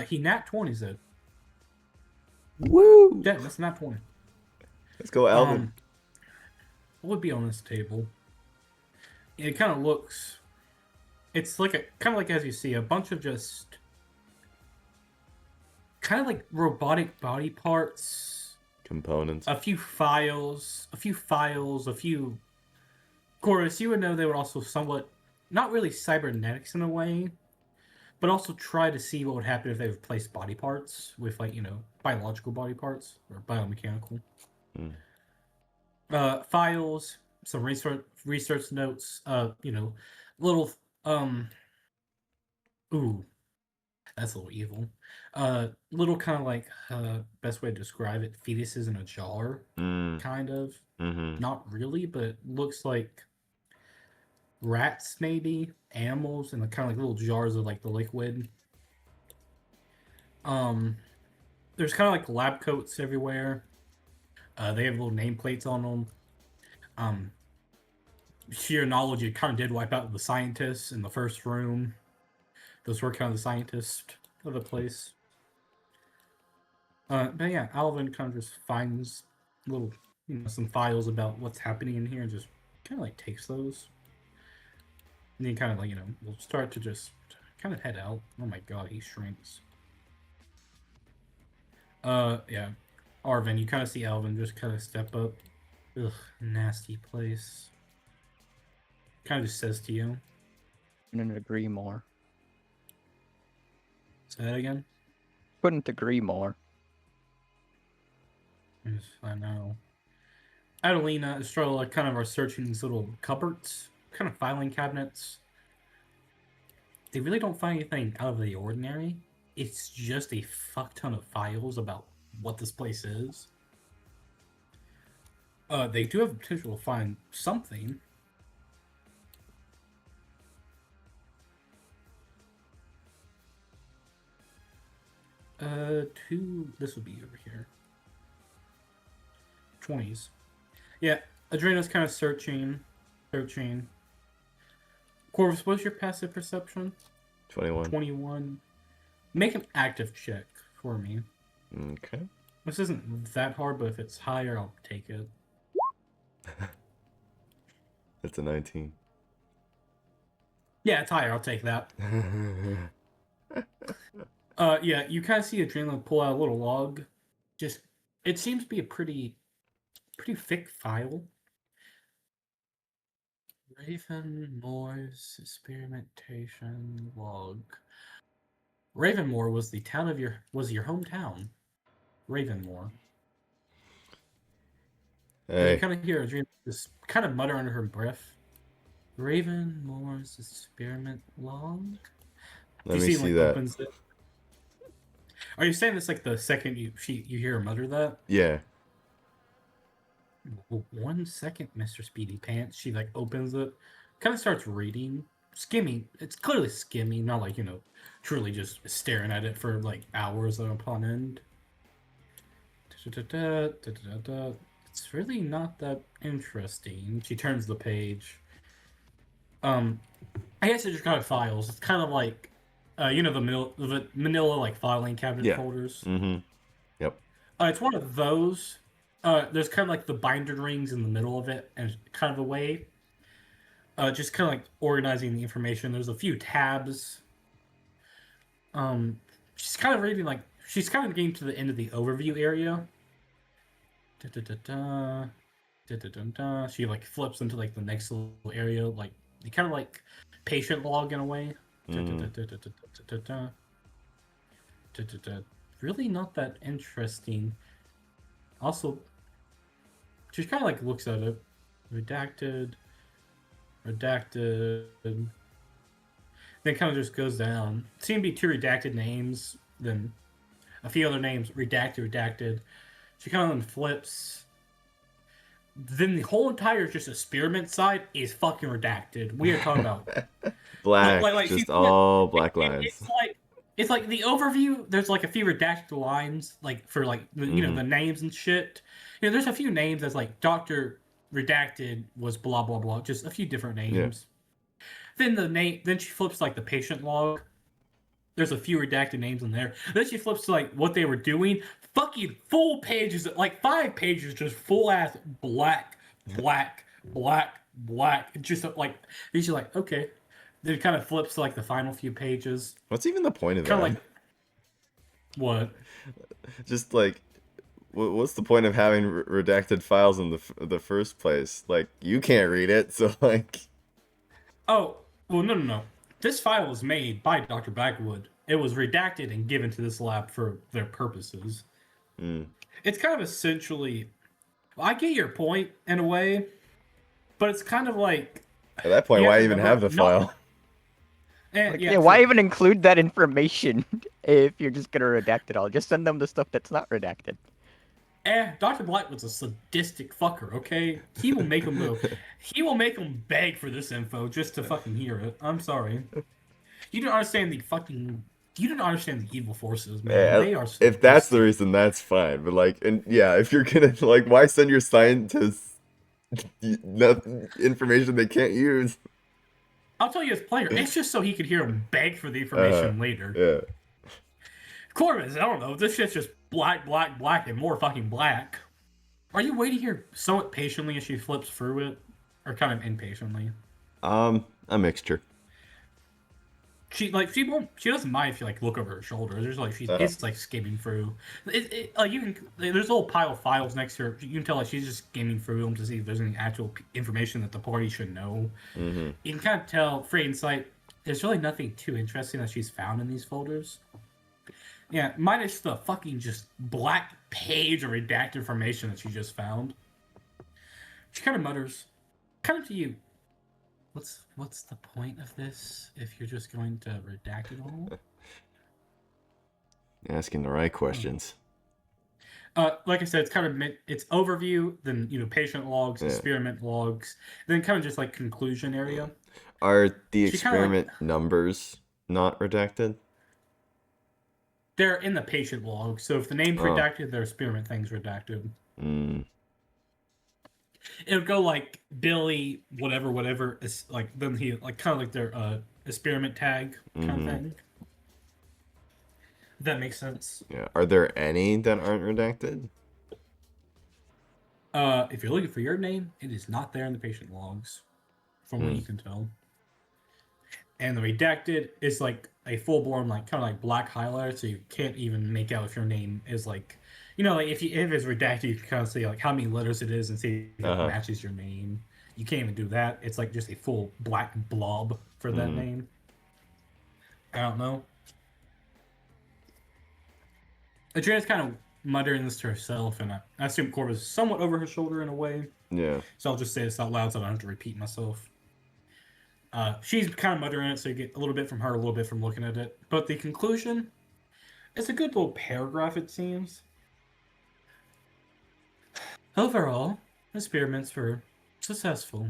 He nat 20's it. Woo! Yeah, that's nat 20. Let's go, Alvin. What would be on this table? It kind of looks. It's like as you see, a bunch of just kind of like robotic body parts, Components. a few files. Chorus, you would know they were also somewhat, not really cybernetics in a way, but also try to see what would happen if they replaced body parts with biological body parts or biomechanical. Files, some research notes, little ooh, that's a little evil. Little kind of like best way to describe it, fetuses in a jar, kind of. Mm-hmm. Not really, but it looks like rats, maybe animals, in the kind of like little jars of like the liquid. There's kind of like lab coats everywhere. They have little nameplates on them. Sheer knowledge, it kind of did wipe out the scientists in the first room. Those were kind of the scientists of the place. But yeah, Alvin kind of just finds little, some files about what's happening in here and just kind of like takes those. And then kind of like, will start to just kind of head out. Oh my god, he shrinks. Yeah. Arvin, you kind of see Alvin just kind of step up. Ugh, nasty place. Kind of just says to you. Couldn't agree more. Say that again? Couldn't agree more. Yes, I know. Adelina, Estrella kind of are searching these little cupboards, kind of filing cabinets. They really don't find anything out of the ordinary. It's just a fuck ton of files about what this place is. They do have the potential to find something. This would be over here. 20s. Yeah, Adrena's kind of searching. Corvus, what's your passive perception? 21. 21. Make an active check for me. Okay. This isn't that hard, but if it's higher, I'll take it. That's a 19. Yeah, it's higher. I'll take that. Yeah, you kind of see Adrenaline pull out a little log. Just, it seems to be a pretty thick file. Ravenmore's experimentation log. Ravenmore was the town of your hometown. Ravenmore. And you Hey. kind of hear Adrian just kind of mutter under her breath. Ravenmore's experiment log. Let me see that. Opens it. Are you saying this like the second you hear her mutter that? Yeah. 1 second, Mr. Speedy Pants. She like opens it, kind of starts reading, skimming. It's clearly skimming, not like, truly just staring at it for like hours upon end. It's really not that interesting. She turns the page. I guess it just got files. It's kind of like, the manila like filing cabinet folders. Mm-hmm. Yep. It's one of those. There's kind of like the binder rings in the middle of it, and kind of a way. Just kind of like organizing the information. There's a few tabs. She's kind of reading she's kind of getting to the end of the overview area. She like flips into like the next little area, like kind of like patient log in a way. Really not that interesting. Also, she kind of like looks at it. Redacted. Then kind of just goes down. Seem to be 2 redacted names, then a few other names. Redacted. She kind of then flips. Then the whole entire just experiment side is fucking redacted. We are talking about black, just all black lines. It's like the overview. There's like a few redacted lines, like for like the names and shit. There's a few names that's like Dr. Redacted was blah blah blah, just a few different names. Yeah. Then she flips like the patient log. There's a few redacted names in there. Then she flips to like what they were doing. Fucking full pages, like 5 pages, just full ass black. Just like these are like okay. Then it kind of flips to like the final few pages. What's even the point of that? Kind of like what? Just like, what's the point of having redacted files in the first place? Like, you can't read it, so like. Oh well, no. This file was made by Dr. Blackwood. It was redacted and given to this lab for their purposes. It's kind of essentially. Well, I get your point in a way, but it's kind of like. At that point, why even have the file? Why even include that information if you're just gonna redact it all? Just send them the stuff that's not redacted. Dr. Blackwood's a sadistic fucker, okay? He will make them beg for this info just to fucking hear it. I'm sorry. You don't understand the evil forces, man. Yeah, they are if that's the reason, that's fine. But like, and yeah, if you're gonna like, why send your scientists information they can't use? I'll tell you as player, it's just so he could hear him beg for the information later. Yeah. Corvus, I don't know. This shit's just black, and more fucking black. Are you waiting here somewhat patiently as she flips through it? Or kind of impatiently? A mixture. She doesn't mind if you like look over her shoulder. There's like it's like skimming through. There's a little pile of files next to her. You can tell like she's just skimming through them to see if there's any actual information that the party should know. You can kind of tell for insight. There's really nothing too interesting that she's found in these folders. Yeah, minus the fucking just black page of redacted information that she just found. She kind of mutters, kind of to you. What's the point of this if you're just going to redact it all? Asking the right questions. Like I said, it's kind of it's overview, then patient logs, Yeah. experiment logs, then kind of just like conclusion area. Are the She kind of experiment numbers not redacted? they're in the patient log, so if the name's Oh. redacted, their experiment thing's redacted. Mm. It would go like Billy, whatever. Is like then he like kind of like their experiment tag kind of thing. If that makes sense. Yeah. Are there any that aren't redacted? If you're looking for your name, it is not there in the patient logs, from what you can tell. And the redacted is like a full blown like kind of like black highlighter, so you can't even make out if your name is like, like if it's redacted, you can kind of see like how many letters it is and see if it matches your name. You can't even do that. It's like just a full black blob for that name. I don't know. Adriana's kind of muttering this to herself, and I assume Corvus is somewhat over her shoulder in a way. Yeah. So I'll just say this out loud so I don't have to repeat myself. She's kind of muttering it, so you get a little bit from her, a little bit from looking at it. But the conclusion, it's a good little paragraph, it seems. Overall, experiments were successful.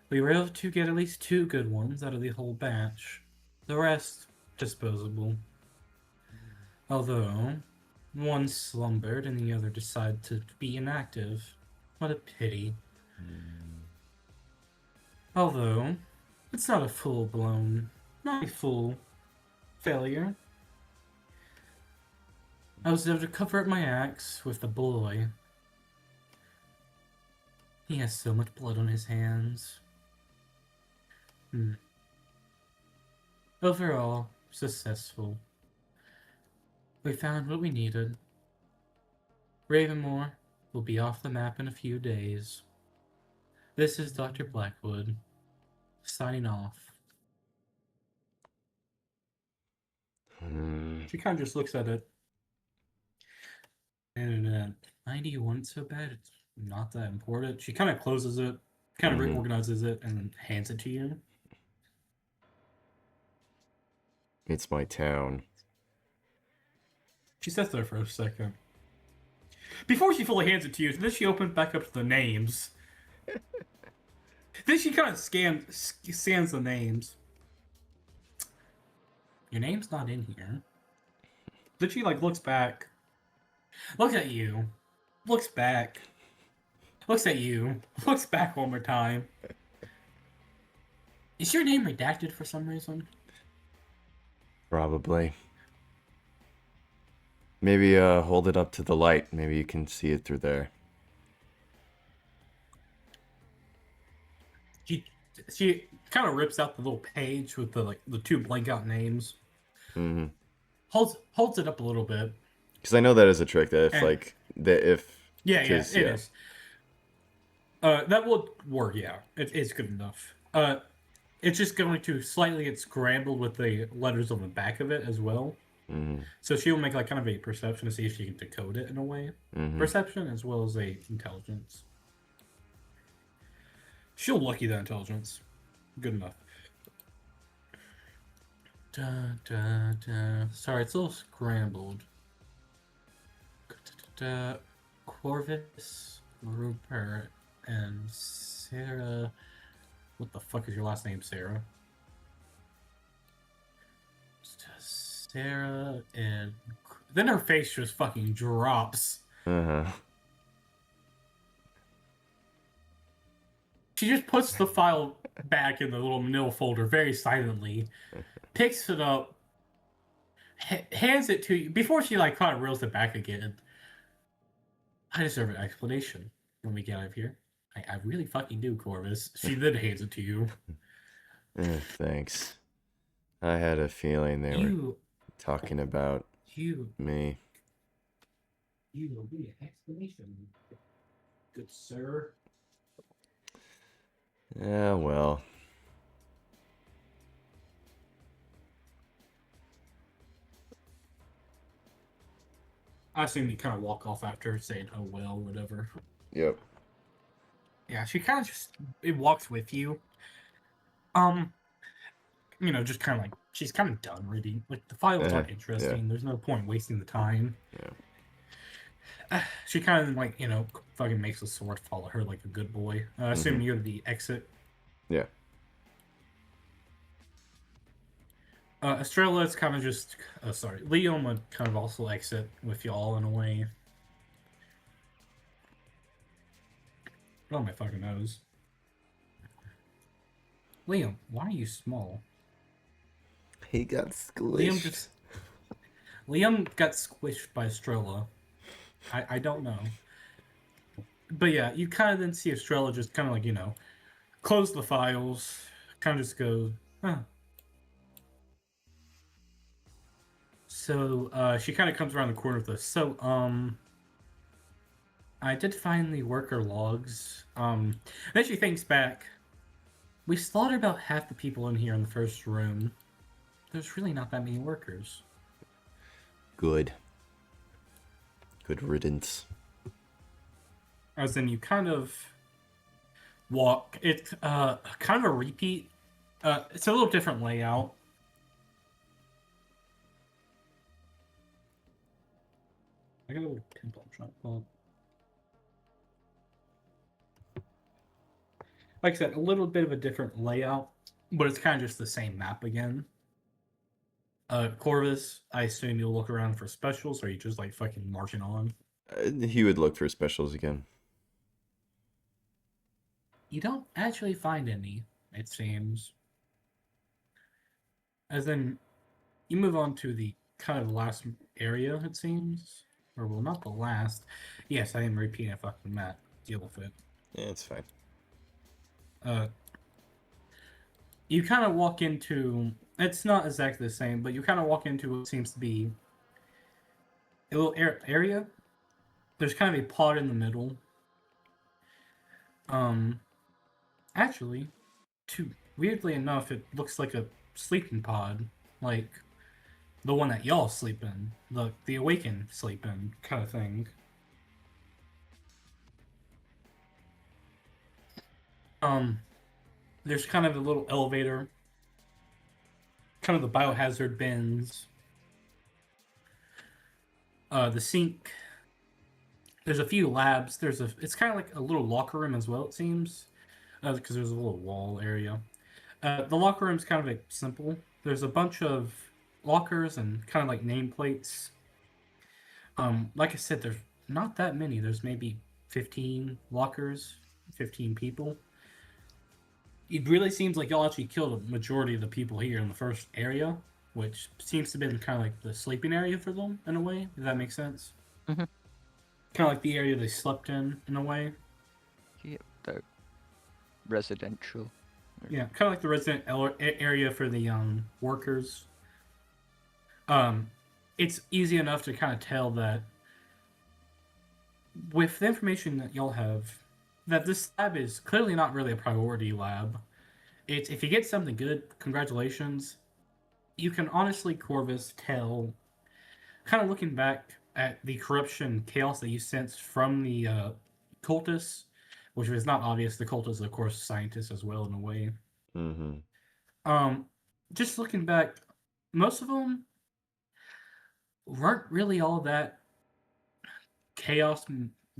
We were able to get at least 2 good ones out of the whole batch. The rest, disposable. Although, one slumbered and the other decided to be inactive. What a pity. Although, it's not a not a full failure. I was able to cover up my axe with the boy. He has so much blood on his hands. Overall, successful. We found what we needed. Ravenmore will be off the map in a few days. This is Dr. Blackwood, signing off. She kind of just looks at it. And 91 so bad, it's not that important. She kind of closes it, kind of reorganizes it, and then hands it to you. It's my town. She sits there for a second. Before she fully hands it to you, then she opens back up to the names. Then she kind of scans the names. Your name's not in here. Then she looks back. Looks at you. Looks back. Looks at you. Looks back one more time. Is your name redacted for some reason? Probably. Maybe hold it up to the light. Maybe you can see it through there. She kind of rips out the little page with the 2 blank out names. Holds it up a little bit. Because I know that is a trick. That if it is. That will work. Yeah, it's good enough. It's just going to slightly get scrambled with the letters on the back of it as well. So she'll make kind of a perception to see if she can decode it in a way. Perception as well as a intelligence. She'll lucky that intelligence. Good enough. Sorry, it's a little scrambled. Corvus, Rupert, and Sarah. What the fuck is your last name, Sarah? Sarah and then her face just fucking drops. She just puts the file back in the little manila folder very silently, picks it up, hands it to you before she kind of reels it back again. I deserve an explanation when we get out of here. I really fucking do, Corvus. She then hands it to you. Thanks. I had a feeling they were talking about me. You will be an explanation, good sir. Yeah, well. I assume you kind of walk off after saying, oh well, whatever. Yep. Yeah, she kind of it walks with you. Just kind of like she's kind of done reading. Like the files aren't Yeah. interesting. There's no point wasting the time. Yeah. She kind of like fucking makes the sword follow her like a good boy. Assuming you go to the exit. Yeah. Estrella is kind of just. Sorry, Liam would kind of also exit with y'all in a way. Oh my fucking nose. Liam, why are you small? He got Liam squished. just. Liam got squished by Estrella. I don't know. But yeah, you kind of then see Estrella just kind of like, close the files, kind of just go, huh. So she kind of comes around the corner with this. So, I did find the worker logs. Then she thinks back. We slaughtered about half the people in here in the first room. There's really not that many workers. Good. Good riddance. As in, you kind of walk. It's kind of a repeat. It's a little different layout. I got a little pimple I'm trying to pull up. Like I said, a little bit of a different layout, but it's kind of just the same map again. Corvus, I assume you'll look around for specials, or you just like fucking marching on. He would look for specials again. You don't actually find any, it seems. As in, you move on to the kind of last area, it seems. Or, well, not the last. Yes, I am repeating a fucking map. Deal with it. Yeah, it's fine. You kind of walk into. It's not exactly the same, but you kind of walk into what seems to be a little area. There's kind of a pod in the middle. Actually, weirdly enough, it looks like a sleeping pod, like the one that y'all sleep in, the awakened sleep in kind of thing. There's kind of a little elevator, kind of the biohazard bins, the sink. There's a few labs. It's kind of like a little locker room as well. It seems, because there's a little wall area. The locker room's kind of like simple. There's a bunch of lockers and kind of like nameplates. Like I said, there's not that many. There's maybe 15 lockers, 15 people. It really seems like y'all actually killed a majority of the people here in the first area, which seems to have been kind of like the sleeping area for them in a way. Does that make sense? Mm-hmm. Kind of like the area they slept in a way. Yeah, the residential. Yeah, kind of like the resident area for the workers. It's easy enough to kind of tell that with the information that y'all have, that this lab is clearly not really a priority lab. It's if you get something good, congratulations. You can honestly, Corvus, tell, kind of looking back at the corruption chaos that you sensed from the cultists, which was not obvious. The cultists, of course, scientists as well in a way. Mm-hmm. Just looking back, most of them weren't really all that chaos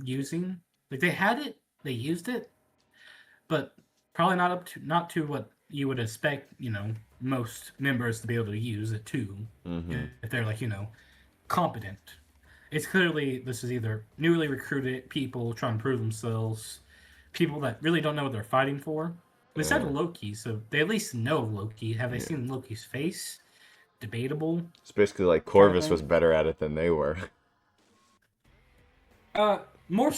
using. Like they had it, they used it, but probably not to what you would expect. Most members to be able to use it too, if they're like competent. It's clearly this is either newly recruited people trying to prove themselves, people that really don't know what they're fighting for. They said Loki, so they at least know Loki. Have they seen Loki's face? Debatable. It's basically like Corvus was better at it than they were. More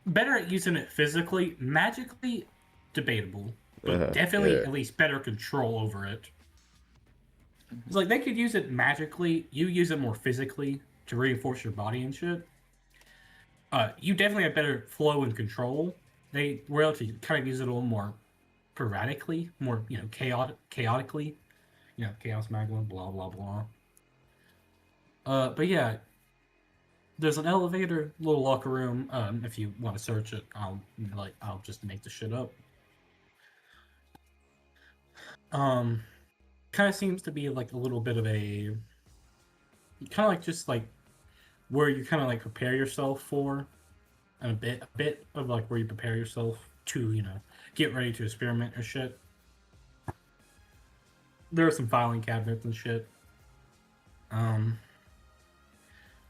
better at using it physically, magically, debatable, but definitely at least better control over it. It's like they could use it magically. You use it more physically to reinforce your body and shit. You definitely have better flow and control. They were able to kind of use it a little more sporadically, more chaotically. Chaos magma, blah blah blah. But yeah, there's an elevator, little locker room. If you want to search it, I'll just make the shit up. Kind of seems to be like a little bit of a, kind of like just like where you kind of like prepare yourself for, and a bit of like where you prepare yourself to, get ready to experiment or shit. There are some filing cabinets and shit.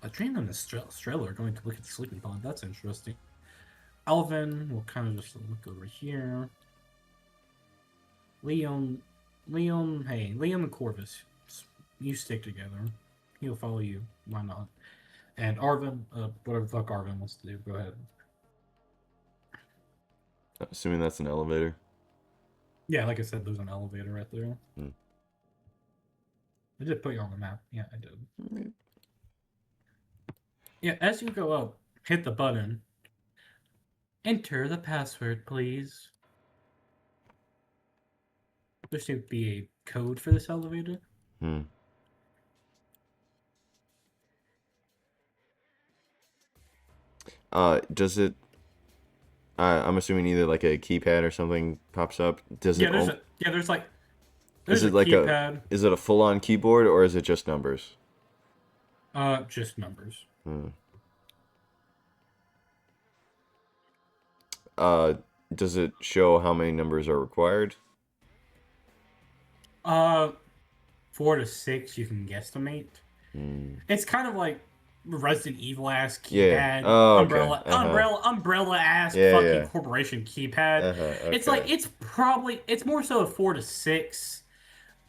Adrian and Estrella are going to look at the sleeping pod. That's interesting. Alvin will kind of just look over here. Leon, and Corvus, you stick together. He'll follow you. Why not? And Arvin, whatever the fuck Arvin wants to do, go ahead. Assuming that's an elevator. Yeah, like I said, there's an elevator right there. Hmm. I did put you on the map. Yeah, I did. Yeah, as you go up, hit the button. Enter the password, please. There should be a code for this elevator. Does it? I'm assuming either like a keypad or something pops up. Does Yeah, it? there's like. Is There's it a like keypad. Is it a full-on keyboard or is it just numbers? Just numbers. Does it show how many numbers are required? 4 to 6 you can guesstimate. It's kind of like Resident Evil ass keypad, Yeah. Oh, okay. umbrella ass Yeah, fucking yeah. corporation keypad. Okay. It's like it's more so a 4 to 6,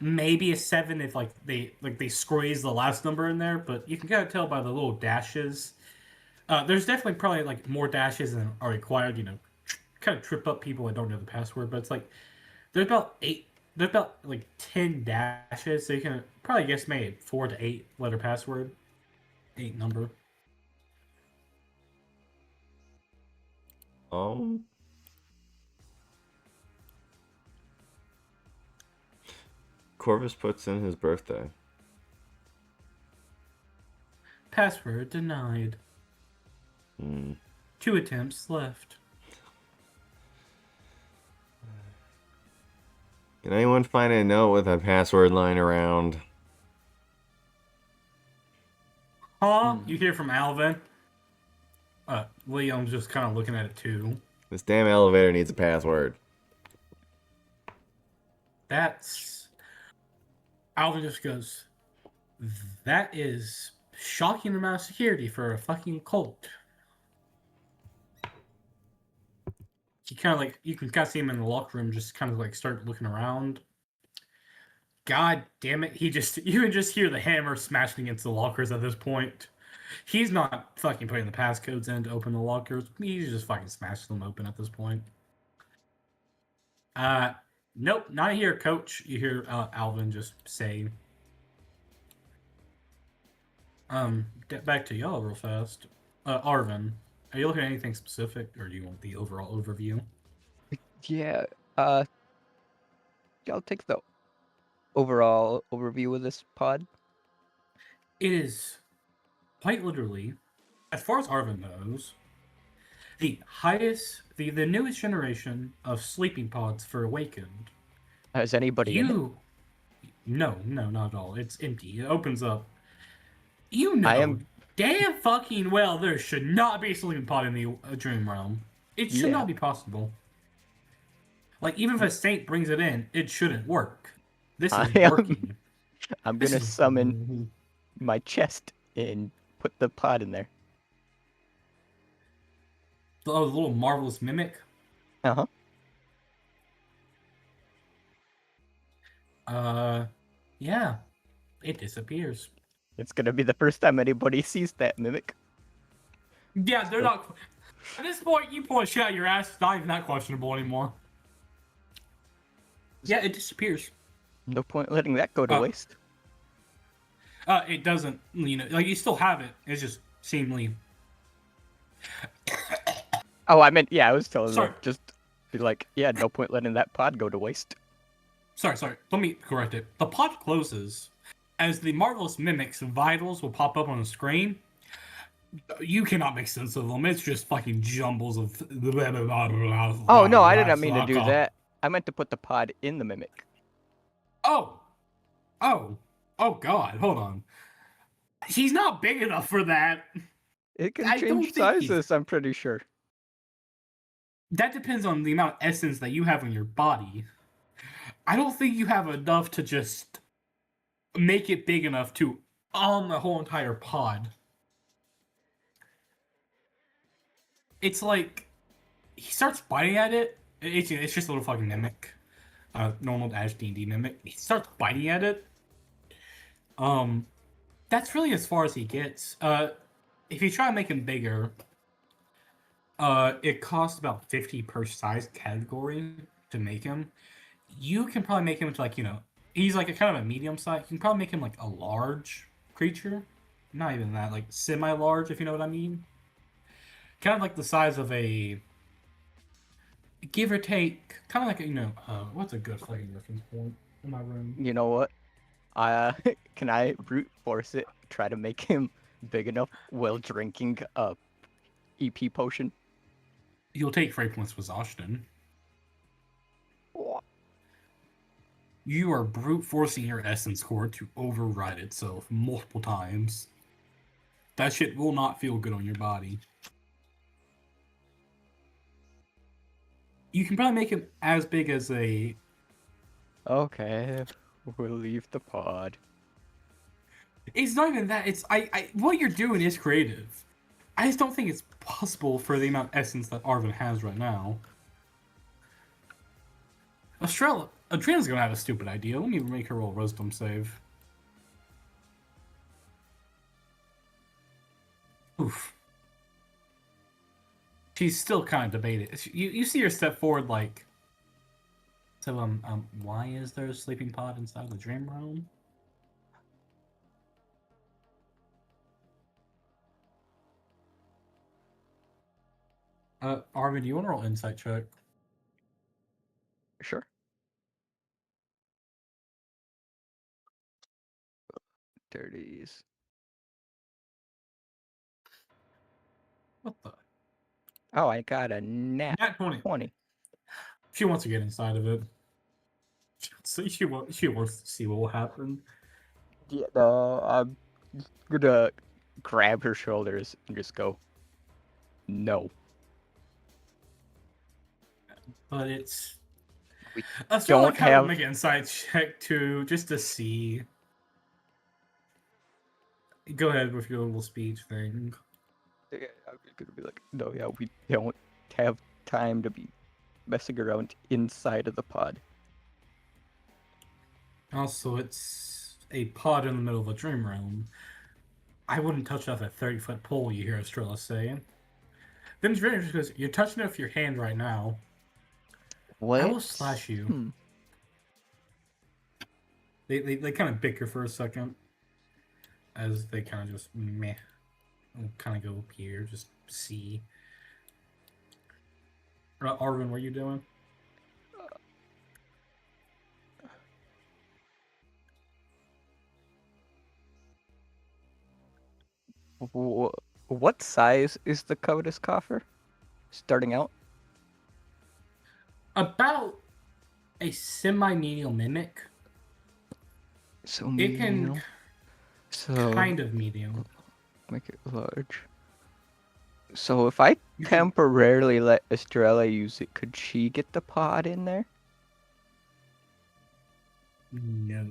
maybe a 7 if they squeeze the last number in there, but you can kind of tell by the little dashes. There's definitely probably like more dashes than are required, kind of trip up people that don't know the password, but it's like there's about like 10 dashes, so you can probably guess maybe 4 to 8 letter password. 8 number. Corvus puts in his birthday. Password denied. 2 attempts left. Can anyone find a note with a password lying around? Huh? You hear from Alvin? Leon's just kind of looking at it too. This damn elevator needs a password. Alvin just goes, that is shocking amount of security for a fucking cult. You can kind of see him in the locker room, just kind of like start looking around. God damn it! You can just hear the hammer smashing against the lockers at this point. He's not fucking putting the passcodes in to open the lockers. He's just fucking smashing them open at this point. Nope, not here, Coach. You hear Alvin just say. Back to y'all real fast. Arvin, are you looking at anything specific, or do you want the overall overview? Yeah, I'll take the overall overview of this pod. It is quite literally, as far as Arvin knows, the newest generation of sleeping pods for Awakened. Has anybody in it? No, not at all. It's empty. It opens up. Damn fucking well there should not be a sleeping pod in the Dream Realm. It should not be possible. Like, even if a saint brings it in, it shouldn't work. This is working. I'm gonna summon my chest and put the pod in there. The little marvelous mimic? Uh-huh. Yeah. It disappears. It's gonna be the first time anybody sees that mimic. Yeah, they're not... At this point, you pull a shit out of your ass, it's not even that questionable anymore. Yeah, it disappears. No point letting that go to waste. It doesn't, you still have it. It's just seemingly... Oh, I meant, I was telling them, just be like, no point letting that pod go to waste. Sorry. Let me correct it. The pod closes as the Marvelous Mimic's vitals will pop up on the screen. You cannot make sense of them. It's just fucking jumbles of. Oh no, I didn't mean to do that. I meant to put the pod in the mimic. Oh, oh God! Hold on. He's not big enough for that. It can I don't change think he's. sizes, I'm pretty sure. That depends on the amount of essence that you have in your body. I don't think you have enough to just make it big enough to on the whole entire pod. It's like he starts biting at it. It's just a little fucking mimic, normal Ash D&D mimic. He starts biting at it. That's really as far as he gets. If you try to make him bigger, it costs about 50 per size category to make him. You can probably make him into like, he's like a kind of a medium size. You can probably make him like a large creature. Not even that, like semi-large, if you know what I mean. Kind of like the size of a, give or take, kind of like what's a good fucking reference point in my room? You know what? Can I brute force it? Try to make him big enough while drinking a EP potion. You'll take fate points with exhaustion. You are brute forcing your essence core to override itself multiple times. That shit will not feel good on your body. You can probably make him as big as a. Okay, we'll leave the pod. It's not even that. It's what you're doing is creative. I just don't think it's possible for the amount of essence that Arvin has right now. Adriana's gonna have a stupid idea. Let me make her roll a wisdom save. Oof. She's still kind of debating. You see her step forward like. So why is there a sleeping pod inside the dream realm? Arvin, do you want to roll insight check? Sure. 30s. What the? Oh, I got a nat 20. She wants to get inside of it. So she wants to see what will happen. Yeah, no, I'm gonna grab her shoulders and just go, no. But it's. We Don't don't have. make an insight check too, just to see. Go ahead with your little speech thing. I'm gonna be like, no, yeah, we don't have time to be messing around inside of the pod. Also, it's a pod in the middle of a dream realm. I wouldn't touch off a 30-foot pole, you hear Estrella say. Then it's very interesting because you're touching it with your hand right now. What? I will slash you. They kind of bicker for a second. As they kind of just meh. I'll kind of go up here, just see. Arvin, what are you doing? What size is the covetous coffer starting out? About a semi-medial mimic. So It medium. can So kind of medium. make it large. So if I temporarily let Estrella use it, could she get the pod in there? No.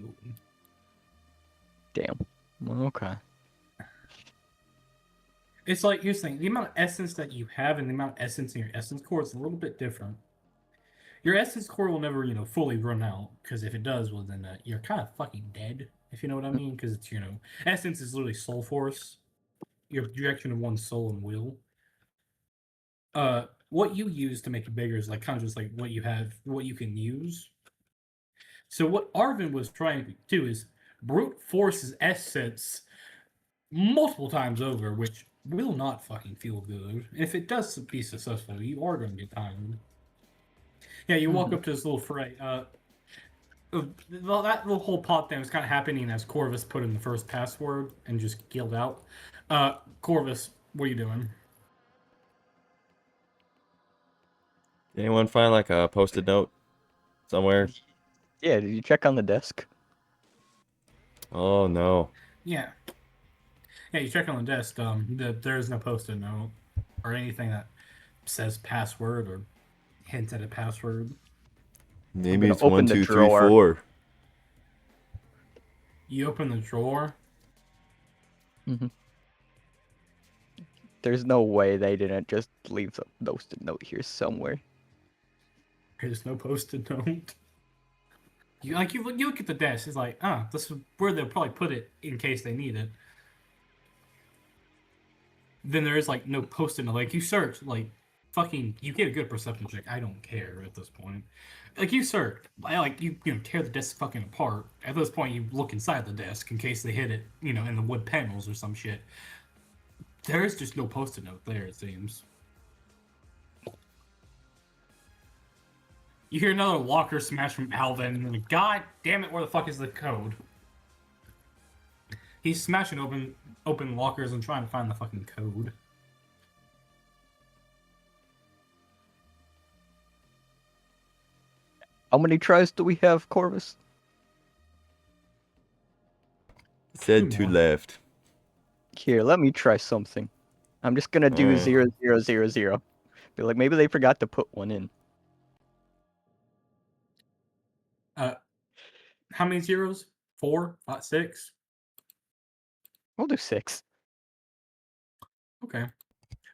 Damn. Okay. It's like, here's the thing. The amount of essence that you have and the amount of essence in your essence core is a little bit different. Your essence core will never, fully run out. Because if it does, well, then you're kind of fucking dead. If you know what I mean. Because it's, essence is literally soul force. Your direction of one's soul and will. What you use to make it bigger is like kind of just like what you have, what you can use. So what Arvin was trying to do is brute force his essence multiple times over, which will not fucking feel good. If it does be successful, you are going to get tired. Yeah, you walk up to this little fray. That little whole pot thing was kind of happening as Corvus put in the first password and just killed out. Corvus, What are you doing? Anyone find like a post-it note somewhere? Yeah, did you check on the desk? Oh no. Yeah. Yeah, you check on the desk. There is no post-it note or anything that says password or hints at a password. I'm Maybe gonna it's one, open the two, three, drawer. four. You open the drawer. hmm There's no way they didn't just leave a post-it note here somewhere. There's no post-it note. You look at the desk. It's like, this is where they'll probably put it in case they need it. Then there is like no post-it note. Like you search, like fucking, you get a good perception check. I don't care at this point. Like you search, like you tear the desk fucking apart. At this point, you look inside the desk in case they hit it, in the wood panels or some shit. There is just no post-it note there. It seems. You hear another locker smash from Alvin, and then, God damn it, where the fuck is the code? He's smashing open lockers and trying to find the fucking code. How many tries do we have, Corvus? It said Two two more. left. Here, let me try something. I'm just gonna do Alright. 0000. Be like, maybe they forgot to put one in. How many zeros? 4? 5, 6? We'll do 6. Okay.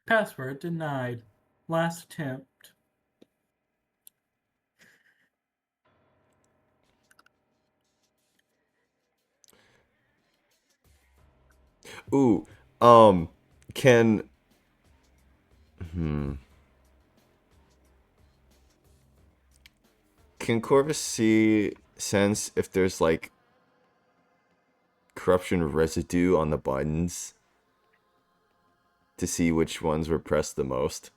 Password denied. Last attempt. Ooh. Can hmm. Can Corvus sense if there's like corruption residue on the buttons to see which ones were pressed the most?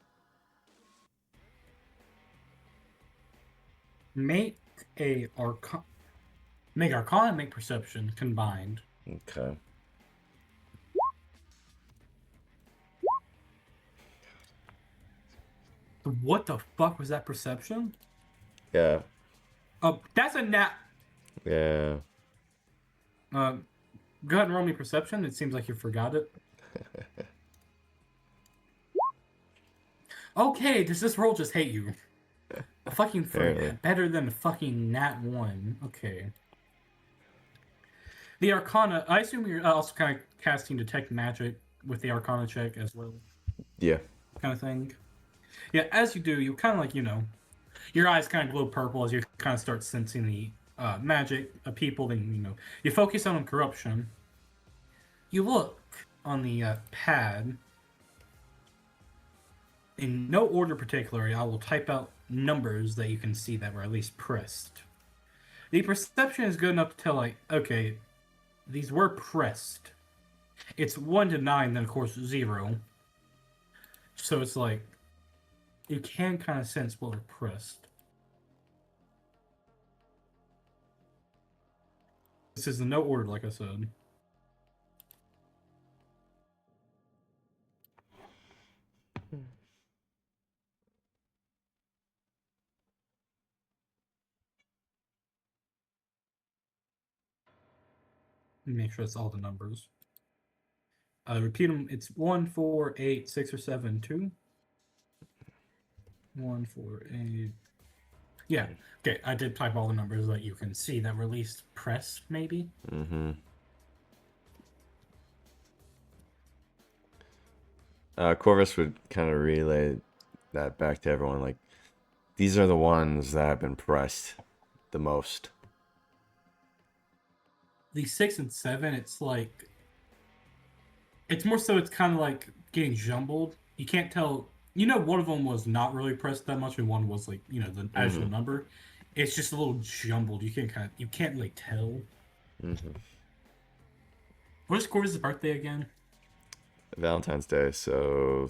Make make Arcana and make Perception combined. Okay. What the fuck was that Perception? Yeah. Oh, that's a nat. Yeah. Go ahead and roll me Perception. It seems like you forgot it. Okay, does this roll just hate you? A fucking Apparently. better than a fucking nat 1. Okay. The Arcana, I assume you're also kind of casting Detect Magic with the Arcana check as well, Yeah. kind of thing. Yeah, as you do, you kind of like, your eyes kind of glow purple as you kind of start sensing the magic of people. Then, you focus on corruption. You look on the pad. In no order particularly, I will type out numbers that you can see that were at least pressed. The perception is good enough to tell, like, okay, these were pressed. It's 1 to 9, then of course 0. So it's like, you can kind of sense what were pressed. This is in no order, like I said. Make sure it's all the numbers. Repeat them. It's 1, 4, 8, 6, or 7, 2. 1, 4, 8. Yeah. Okay, I did type all the numbers that you can see that were at least pressed, maybe. Mm-hmm. Corvus would kind of relay that back to everyone. Like, these are the ones that have been pressed the most. The 6 and 7, it's like, it's more so it's kind of like getting jumbled. You can't tell. One of them was not really pressed that much, and one was like, the actual number. It's just a little jumbled. You can't really tell. Mm-hmm. What is Corvus' birthday again? Valentine's Day, so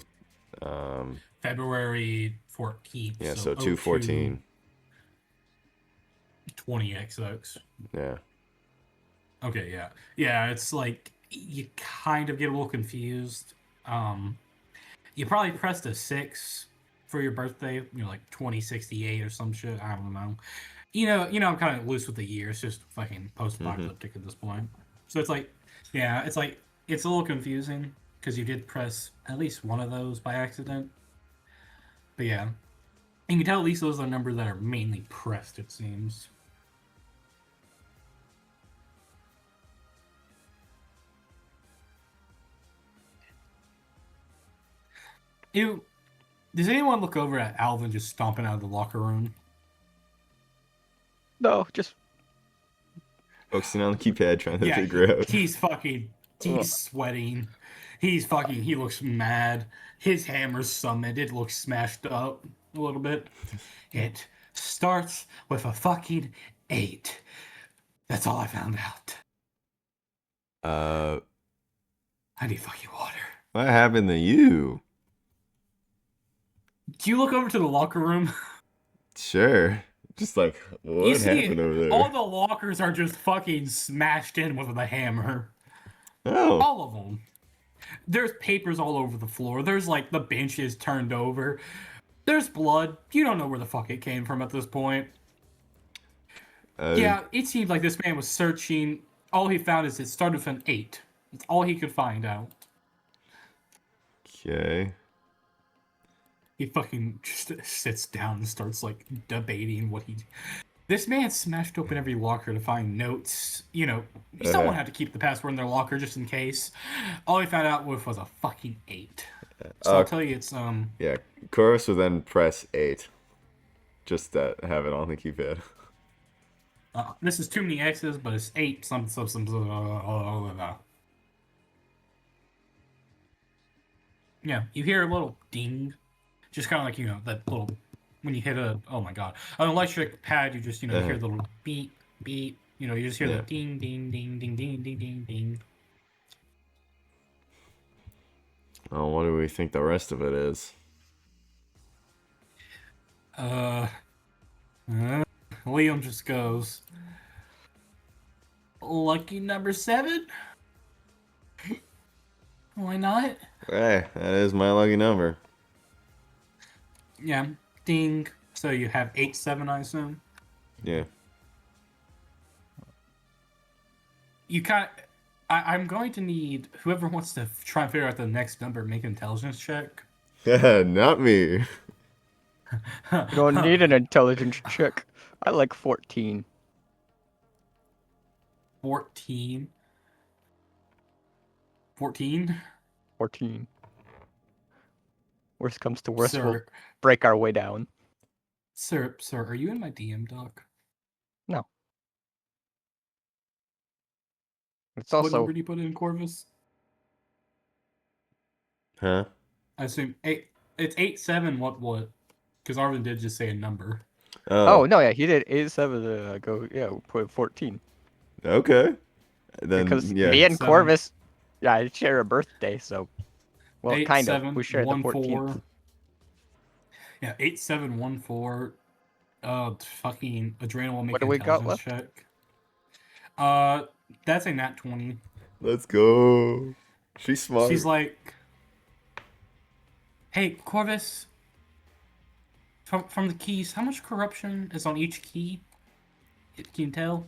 February 14th. yeah, so 2/14. 20XX. Yeah. Okay, yeah. Yeah, it's like you kind of get a little confused. You probably pressed a 6 for your birthday. You know, like 2068 or some shit. I don't know. I'm kind of loose with the year. It's just fucking Mm-hmm. post-apocalyptic at this point. So it's like, yeah, it's a little confusing because you did press at least one of those by accident. But yeah, and you can tell at least those are numbers that are mainly pressed. It seems. Ew. Does anyone look over at Alvin just stomping out of the locker room? No, just Focusing on the keypad, trying to Yeah, figure out. he's sweating. He looks mad. His hammer's summoned. It looks smashed up a little bit. It starts with a fucking 8. That's all I found out. Uh, I need fucking water. what happened to you? Do you look over to the locker room? Sure. Just like, You what see happened over all there? the lockers are just fucking smashed in with a hammer. Oh, All of them. There's papers all over the floor. There's like the benches turned over. There's blood. You don't know where the fuck it came from at this point. uh, Yeah, it seemed like this man was searching. All he found is it started with an 8. That's all he could find out. okay. He fucking just sits down and starts like debating what he. This man smashed open every locker to find notes. Someone had to keep the password in their locker just in case. All he found out with was a fucking 8. So I'll Uh, tell you, it's yeah. Corvus will then press 8. Just to have it on the keypad. this is too many X's, but it's 8 some. Yeah, you hear a little ding, just kind of like that little when you hit oh my god, an electric pad. You just you hear the little beep beep. You just hear the Yeah. ding ding ding ding ding ding ding ding. Oh, what do we think the rest of it is? Uh, Liam just goes, lucky number 7. Why not? Hey, that is my lucky number. Yeah, ding. So you have 8-7, I assume. Yeah. You kind of. I'm going to need whoever wants to try and figure out the next number, make an intelligence check. Not me. you don't need an intelligence check. I like 14. 14. 14? 14. Worst comes to worst, we'll Sir, break our way down. sir, are you in my DM doc? No. It's What also number do you put in, Corvus? Huh? I assume 8. It's 8-7. What? Because Arvin did just say a number. oh Oh, no, yeah, he did 87 ago. Yeah, we put 14 okay. Then, because yeah. me and 7. Corvus, yeah, share a birthday, so well, Eight kind of. seven We share the one 14th. 4. Yeah, 8714. Fucking Adrenal will make What do an we got intelligence left? check. That's a nat 20. Let's go. She's smart. She's like, hey, Corvus, from the keys, how much corruption is on each key? Can you tell?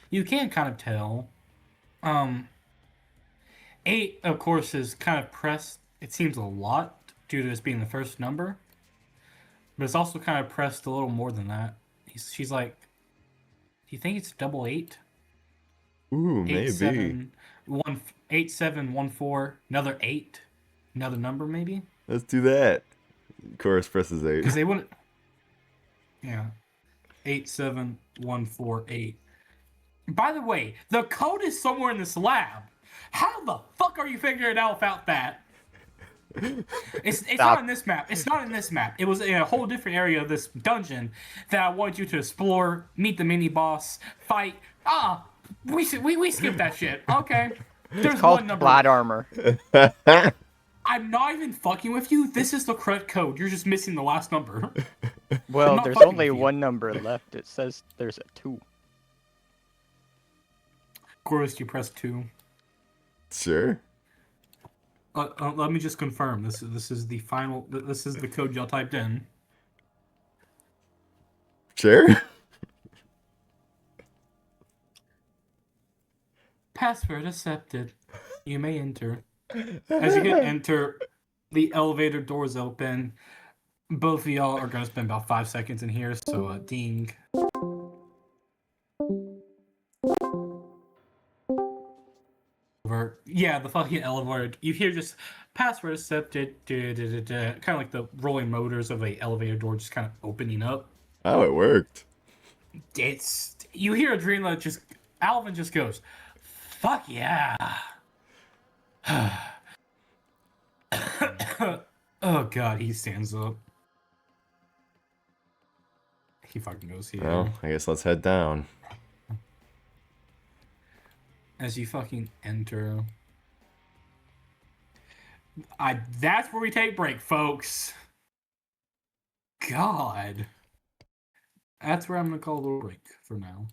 You can kind of tell. 8, of course, is kind of pressed. It seems a lot due to this being the first number, but it's also kind of pressed a little more than that. She's like, do you think it's double 8? Ooh, 8 maybe. 7 1 8 7 1 4. Another 8. Another number maybe. Let's do that. Chorus presses 8. Because they wouldn't. Yeah. 87148. By the way, the code is somewhere in this lab. How the fuck are you figuring out about that? It's not in this map. It's not in this map. It was in a whole different area of this dungeon that I wanted you to explore, meet the mini boss, fight. We skipped that shit. Okay. There's It's called one number. plot armor. I'm not even fucking with you. This is the correct code. You're just missing the last number. Well, not there's fucking only with you. one number left. It says there's a 2. Gross, you press 2. Sure. Let me just confirm. This is the final. This is the code y'all typed in. Sure. Password accepted. You may enter. As you hit enter, the elevator doors open. Both of y'all are gonna spend about 5 seconds in here. So, ding. Yeah, the fucking elevator. You hear just password accepted. Kind of like the rolling motors of a elevator door just kind of opening up. Oh, it worked. It's you hear Adrena just Alvin just goes, "Fuck yeah." Oh god, he stands up. He fucking goes here. Well, I guess let's head down. As you fucking enter. That's where we take break, folks. God. That's where I'm gonna call the break for now.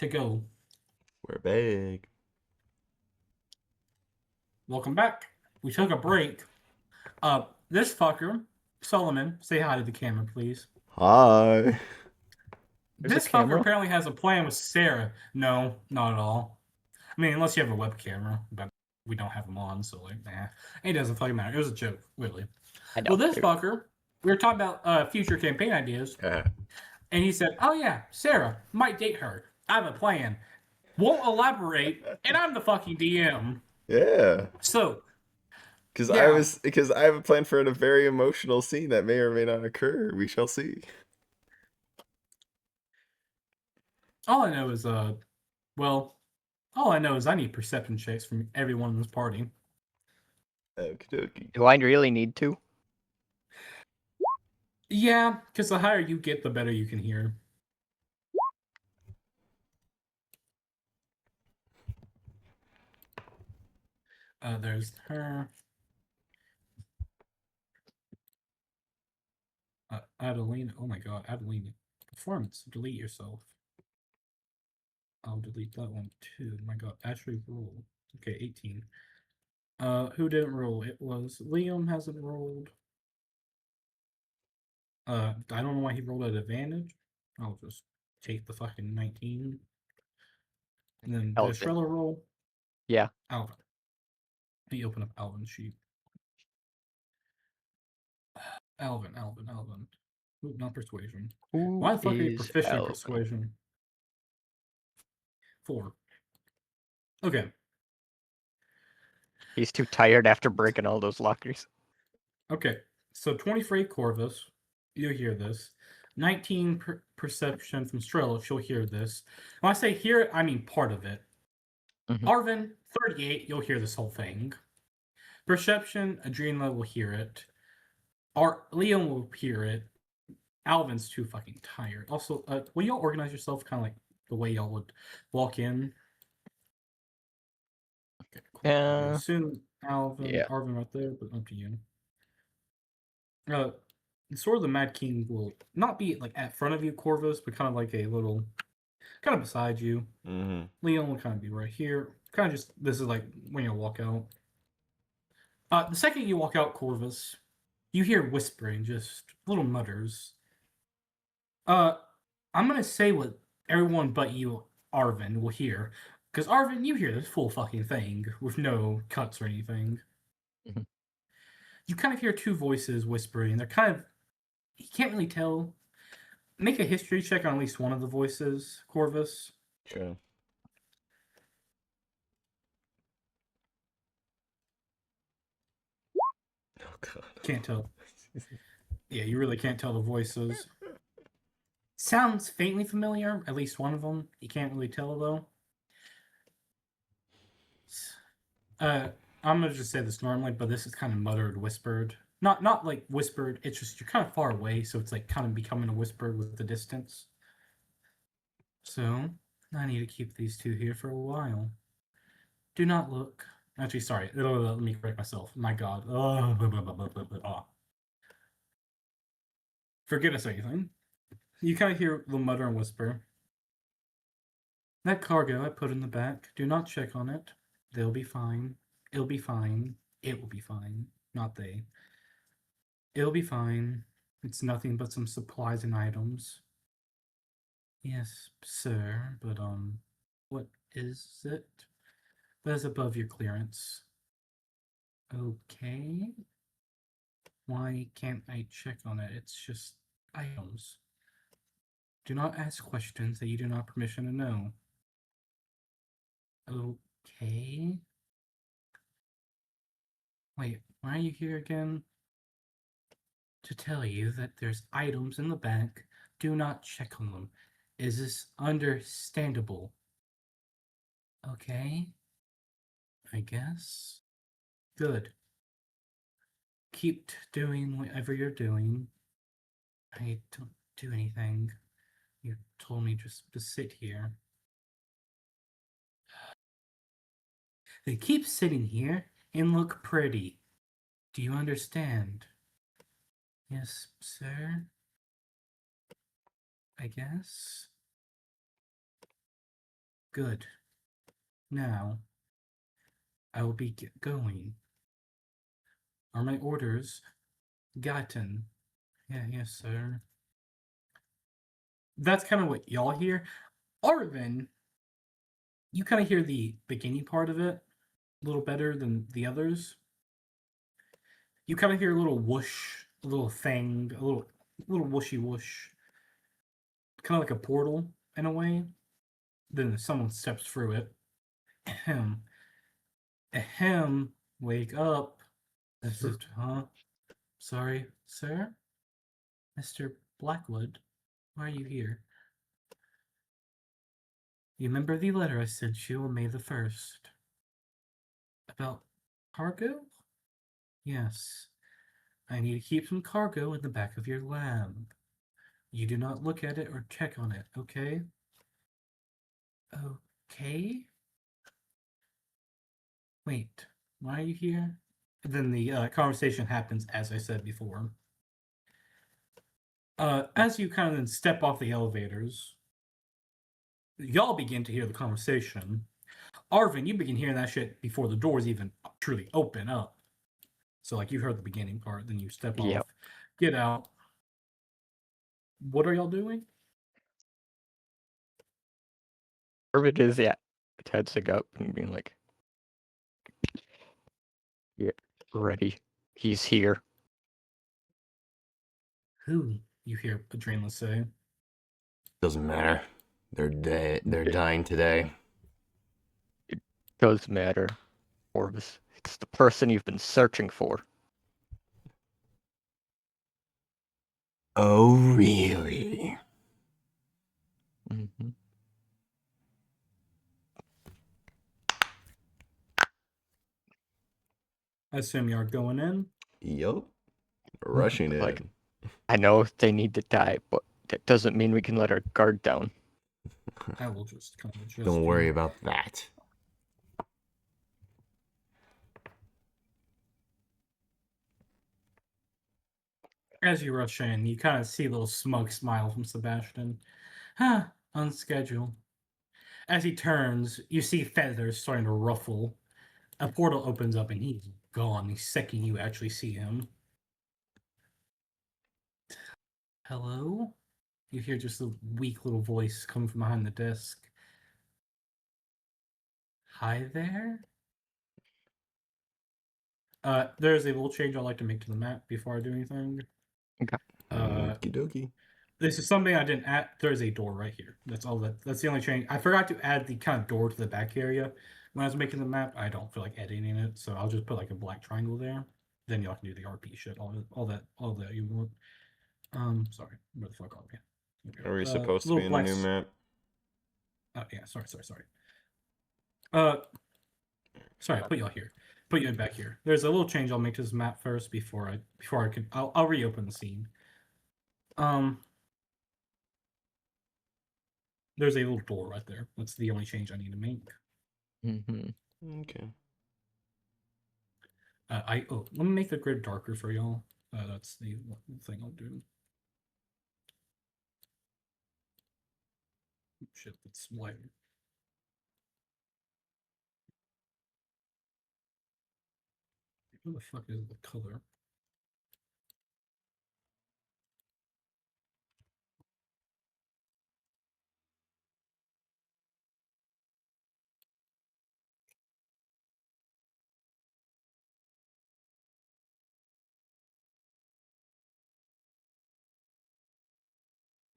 to go. We're back. Welcome back. We took a break. This fucker, Solomon, say hi to the camera, please. Hi. There's a This fucker camera? apparently has a plan with Sarah. No, not at all. I mean, unless you have a web camera, but we don't have them on, so like, nah. It doesn't fucking matter. It was a joke, really. I know. Well, this fucker, we were talking about future campaign ideas, and he said, "Oh yeah, Sarah might date her. I have a plan. Won't elaborate, and I'm the fucking DM." Yeah. So, Because yeah, I have a plan for a very emotional scene that may or may not occur. We shall see. all I know is well, all I know is I need perception checks from everyone in this party. Okie dokie. Do I really need to? Yeah, because the higher you get, the better you can hear. There's her. Adelina. Oh my god, Adelina. Performance. Delete yourself. I'll delete that one too. My god, actually roll. Okay, 18. Who didn't roll? It was Liam hasn't rolled. I don't know why he rolled at advantage. I'll just take the fucking 19. And then did Elvin. Estrella roll? Yeah. Alvin. Let me open up Alvin's sheet. Alvin. Ooh, not persuasion. Who Why the fuck are you is proficient in Elvin? persuasion? 4. Okay. He's too tired after breaking all those lockers. Okay. So 20 for Corvus. You'll hear this. 19 perception from Strela. She'll hear this. When I say hear it, I mean part of it. Mhm. Arvin, 38. You'll hear this whole thing. Perception, Adrena will hear it. Liam will hear it. Alvin's too fucking tired. Also, will y'all organize yourself kind of like the way y'all would walk in? Okay, cool. Yeah. Soon, Alvin, Yeah. Arvin right there, but up to you. Sort of the Mad King will not be like at front of you, Corvus, but kind of like a little, kind of beside you. Mm-hmm. Leon will kind of be right here. Kind of just, this is like when you walk out. The second you walk out, Corvus, you hear whispering, just little mutters. I'm gonna say what everyone but you, Arvin, will hear. Because Arvin, you hear this full fucking thing with no cuts or anything. Mhm. You kind of hear two voices whispering. They're kind of, you can't really tell. Make a history check on at least one of the voices, Corvus. Sure. Oh god. Can't tell. Yeah, you really can't tell the voices. Sounds faintly familiar, at least one of them. You can't really tell though. I'm gonna just say this normally, but this is kind of muttered, whispered. Not like whispered. It's just you're kind of far away, so it's like kind of becoming a whisper with the distance. So I need to keep these two here for a while. Do not look. Actually, sorry. Let me correct myself. My God. Oh, blah, blah, blah, blah, blah, blah. Forget us anything. You kind of hear the mutter and whisper. That cargo I put in the back. Do not check on it. They'll be fine. It'll be fine. It will be fine. Not they. It'll be fine. It's nothing but some supplies and items. Yes, sir, but what is it? That is above your clearance. Okay. Why can't I check on it? It's just items. Do not ask questions that you do not have permission to know. Okay. Wait, why are you here again? To tell you that there's items in the back. Do not check on them. Is this understandable? Okay. I guess. Good. Keep doing whatever you're doing. I don't do anything. You told me just to sit here. They keep sitting here and look pretty. Do you understand? Yes, sir. I guess. Good. Now, I will be going. Are my orders gotten? Yeah, yes, sir. That's kind of what y'all hear. Arvin, you kind of hear the beginning part of it a little better than the others. You kind of hear a little whoosh, a little thing, a little whooshy whoosh, kind of like a portal in a way. Then someone steps through it. Ahem. Ahem. Wake up. This is, huh? Sorry, sir? Mr. Blackwood, why are you here? You remember the letter I sent you on May the 1st? About cargo? Yes. I need to keep some cargo in the back of your lab. You do not look at it or check on it, okay? Okay? Wait, why are you here? And then the conversation happens as I said before. As you kind of step off the elevators, y'all begin to hear the conversation. Arvin, you begin hearing that shit before the doors even truly open up. So, like, you heard the beginning part, then you step off, get out. What are y'all doing? Arvin is tensing up and being like, "Yeah, ready. He's here." Who? You hear Adrenalin say. Doesn't matter. They're dying today. Does matter, Corvus. It's the person you've been searching for. Oh, really? Mm-hmm. I assume you are going in. Yup. Rushing Like, in. I know they need to die, but that doesn't mean we can let our guard down. I will just kind of adjust. Don't worry about that. As you rush in, you kind of see a little smug smile from Sebastian. On schedule. As he turns, you see feathers starting to ruffle. A portal opens up and he's gone the second you actually see him. Hello? You hear just a weak little voice coming from behind the desk. Hi there? There's a little change I'd like to make to the map before I do anything. Okay. Okie dokie. This is something I didn't add. There's a door right here. That's all that's the only change. I forgot to add the kind of door to the back area when I was making the map. I don't feel like editing it, so I'll just put like a black triangle there. Then y'all can do the RP shit, all that you want. Sorry, where the fuck are we? Okay. Are we supposed to be in a new map? Oh yeah, sorry. Sorry, I put y'all here. Put you in back here. There's a little change I'll make to this map first before I can. I'll reopen the scene. There's a little door right there. That's the only change I need to make. Mm-hmm. Okay. Let me make the grid darker for y'all. That's the thing I'll do. Shit, that's lighter. Where the fuck is the color?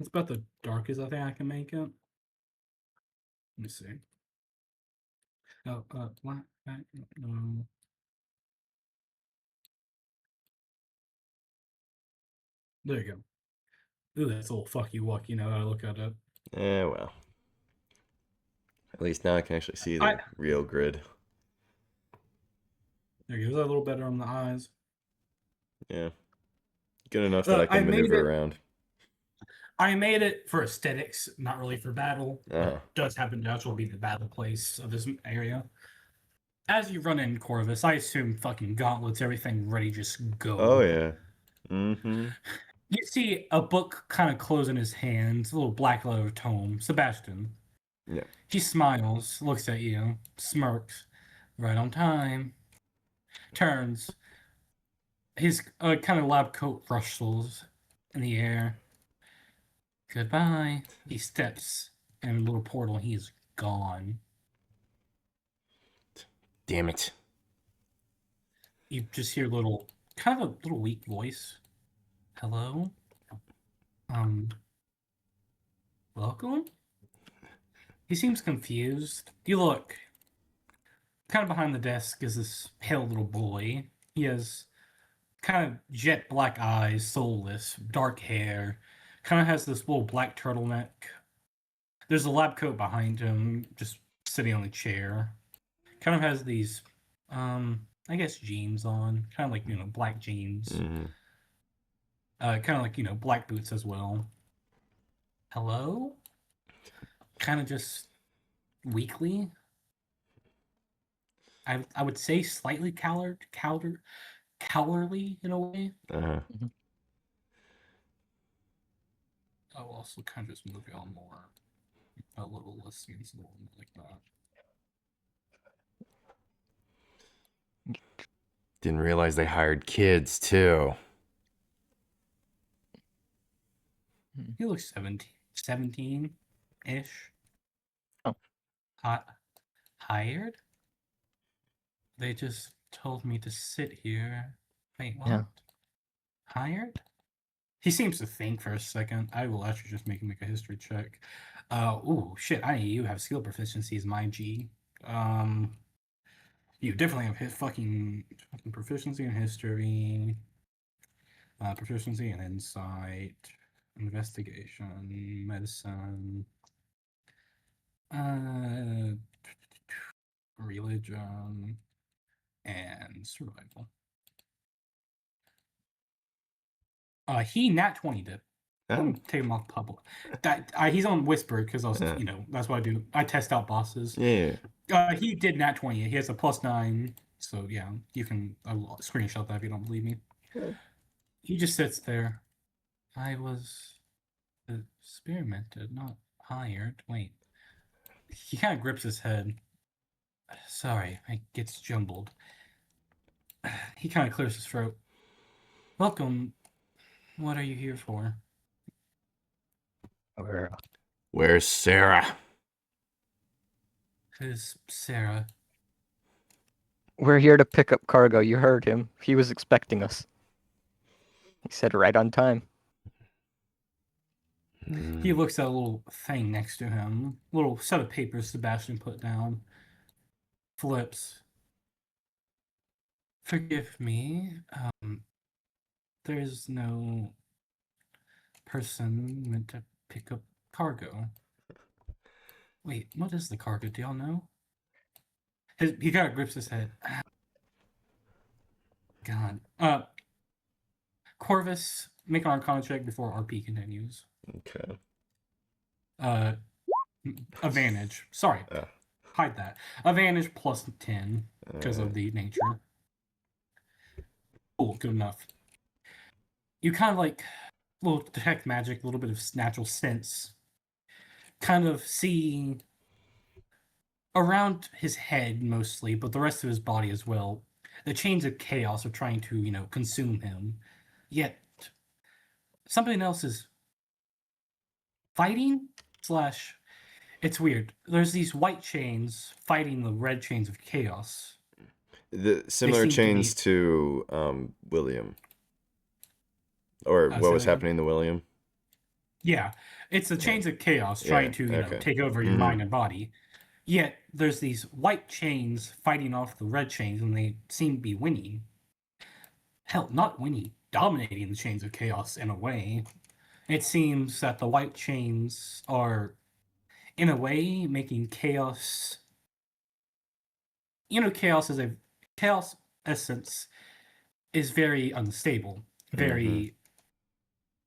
It's about the darkest I think I can make it. Let me see. Oh, black, no. There you go. Ooh, that's a little fucky wucky now that I look at it. Well. At least now I can actually see the real grid. There you go. Is that a little better on the eyes? Yeah. Good enough that I can maneuver around. I made it for aesthetics, not really for battle. Uh-huh. It does happen to actually be the battle place of this area. As you run in Corvus, I assume fucking gauntlets, everything ready, just go. Oh, yeah. Mm-hmm. You see a book kind of close in his hands, a little black leather tome. Sebastian, Yeah. He smiles, looks at you, smirks, right on time, turns. His kind of lab coat rustles in the air. Goodbye. He steps in a little portal and he's gone. Damn it. You just hear kind of a little weak voice. Hello? Welcome? He seems confused. You look. Kind of behind the desk is this pale little boy. He has kind of jet black eyes, soulless, dark hair. Kind of has this little black turtleneck. There's a lab coat behind him, just sitting on the chair. Kind of has these, I guess jeans on. Kind of like, black jeans. Mm-hmm. Kind of like, black boots as well. Hello? Kind of just weakly. I would say slightly cowardly in a way. Uh-huh. I'll also kind of just move y'all more a little less scenes, a little like that. Didn't realize they hired kids too. He looks 17-ish. Oh. Hired? They just told me to sit here. Wait, what? Yeah. Hired? He seems to think for a second. I will actually just make him make a history check. Ooh, shit, you have skill proficiencies, my G. You definitely have fucking proficiency in history, proficiency in insight, investigation, medicine, religion, and survival. He nat 20'd it. Oh. Take him off public. That he's on Whisper because I was, Yeah. that's what I do. I test out bosses. Yeah. He did nat 20. He has a +9. So yeah, you can screenshot that if you don't believe me. Yeah. He just sits there. I was experimented, not hired. Wait. He kind of grips his head. Sorry, it gets jumbled. He kind of clears his throat. Welcome. What are you here for? Where's Sarah? Who's Sarah? We're here to pick up cargo. You heard him. He was expecting us. He said right on time. He looks at a little thing next to him. Little set of papers Sebastian put down. Flips. Forgive me. There's no person meant to pick up cargo. Wait, what is the cargo? Do y'all know? He kind of grips his head. God. Corvus, make an Arcana check before RP continues. Okay. Advantage. Sorry. Hide that. Advantage +10 because of the nature. Cool, good enough. You kind of like little detect magic, a little bit of natural sense. Kind of see around his head mostly, but the rest of his body as well. The chains of chaos are trying to, consume him. Yet something else is fighting / it's weird. There's these white chains fighting the red chains of chaos. The similar chains to William. Or what was happening to William? Yeah. It's the chains of chaos trying to, take over your mind and body. Yet there's these white chains fighting off the red chains, and they seem to be winning. Hell, not winning, dominating the chains of chaos in a way. It seems that the white chains are, in a way, making chaos. Chaos essence is very unstable. Very.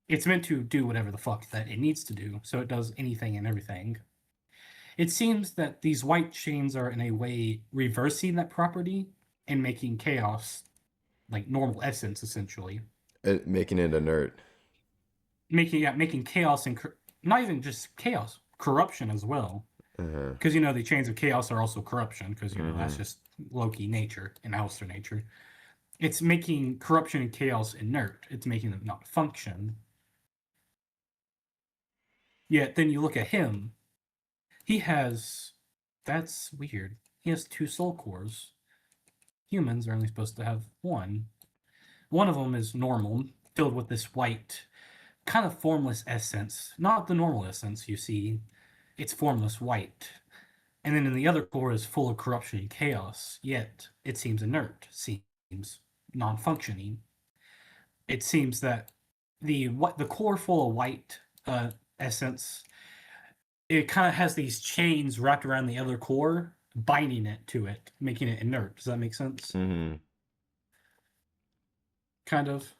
It's meant to do whatever the fuck that it needs to do, so it does anything and everything. It seems that these white chains are, in a way, reversing that property and making chaos like normal essence, essentially. Making it inert. Making chaos and not even just chaos, corruption as well. Uh-huh. Because, the chains of chaos are also corruption, because, that's just low-key nature and Alistair nature. It's making corruption and chaos inert. It's making them not function. Yet, then you look at him. He has... That's weird. He has 2 soul cores. Humans are only supposed to have 1. One of them is normal, filled with this white, kind of formless essence. Not the normal essence you see. It's formless white. And then in the other core is full of corruption and chaos, yet it seems inert, seems non-functioning. It seems that the core full of white essence, it kind of has these chains wrapped around the other core, binding it to it, making it inert. Does that make sense? Mm-hmm. Kind of.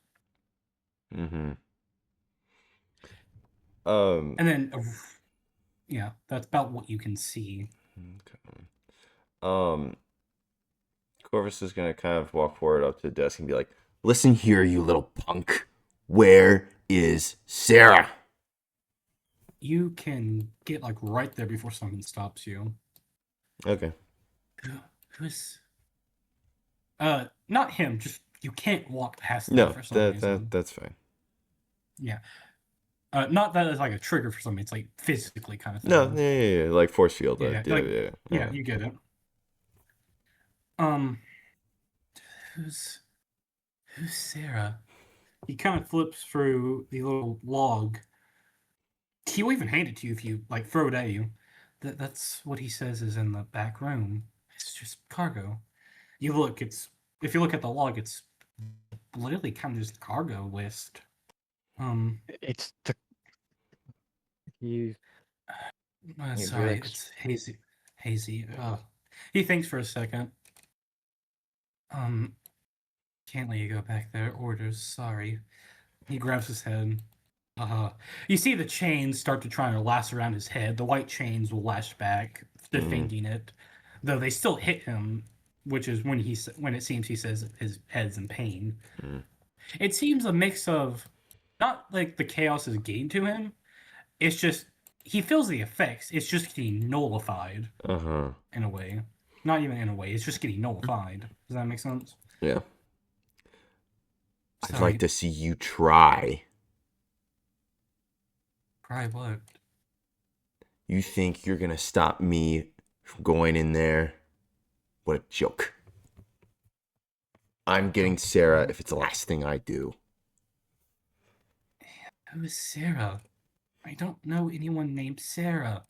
Mm-hmm. And then, yeah, that's about what you can see. Okay. Corvus is gonna kind of walk forward up to the desk and be like, "Listen here, you little punk. Where is Sarah?" You can get like right there before someone stops you. Okay. Who's not him, just you can't walk past that No, for some reason. that's fine. Yeah. Not that it's like a trigger for something, it's like physically kind of thing. No, yeah, like force field. Yeah, Yeah, like, yeah, yeah, you get it. Who's Sarah? He kind of flips through the little log. He'll even hand it to you if you like throw it at you. That's what he says is in the back room. It's just cargo. You look, if you look at the log, it's literally kind of just cargo list. It's the you. Sorry, Bricks. it's hazy. Hazy. He thinks for a second. Can't let you go back there. Orders. Sorry. He grabs his head. You see the chains start to try to lash around his head. The white chains will lash back, defending it, though they still hit him. Which is when it seems he says his head's in pain. It seems a mix of not like the chaos is gained to him. It's just he feels the effects. It's just getting nullified in a way. Not even in a way. It's just getting nullified. Does that make sense? Yeah. Sorry. I'd like to see you try. Try what? You think you're gonna stop me from going in there? What a joke. I'm getting Sarah if it's the last thing I do. Who is Sarah? I don't know anyone named Sarah.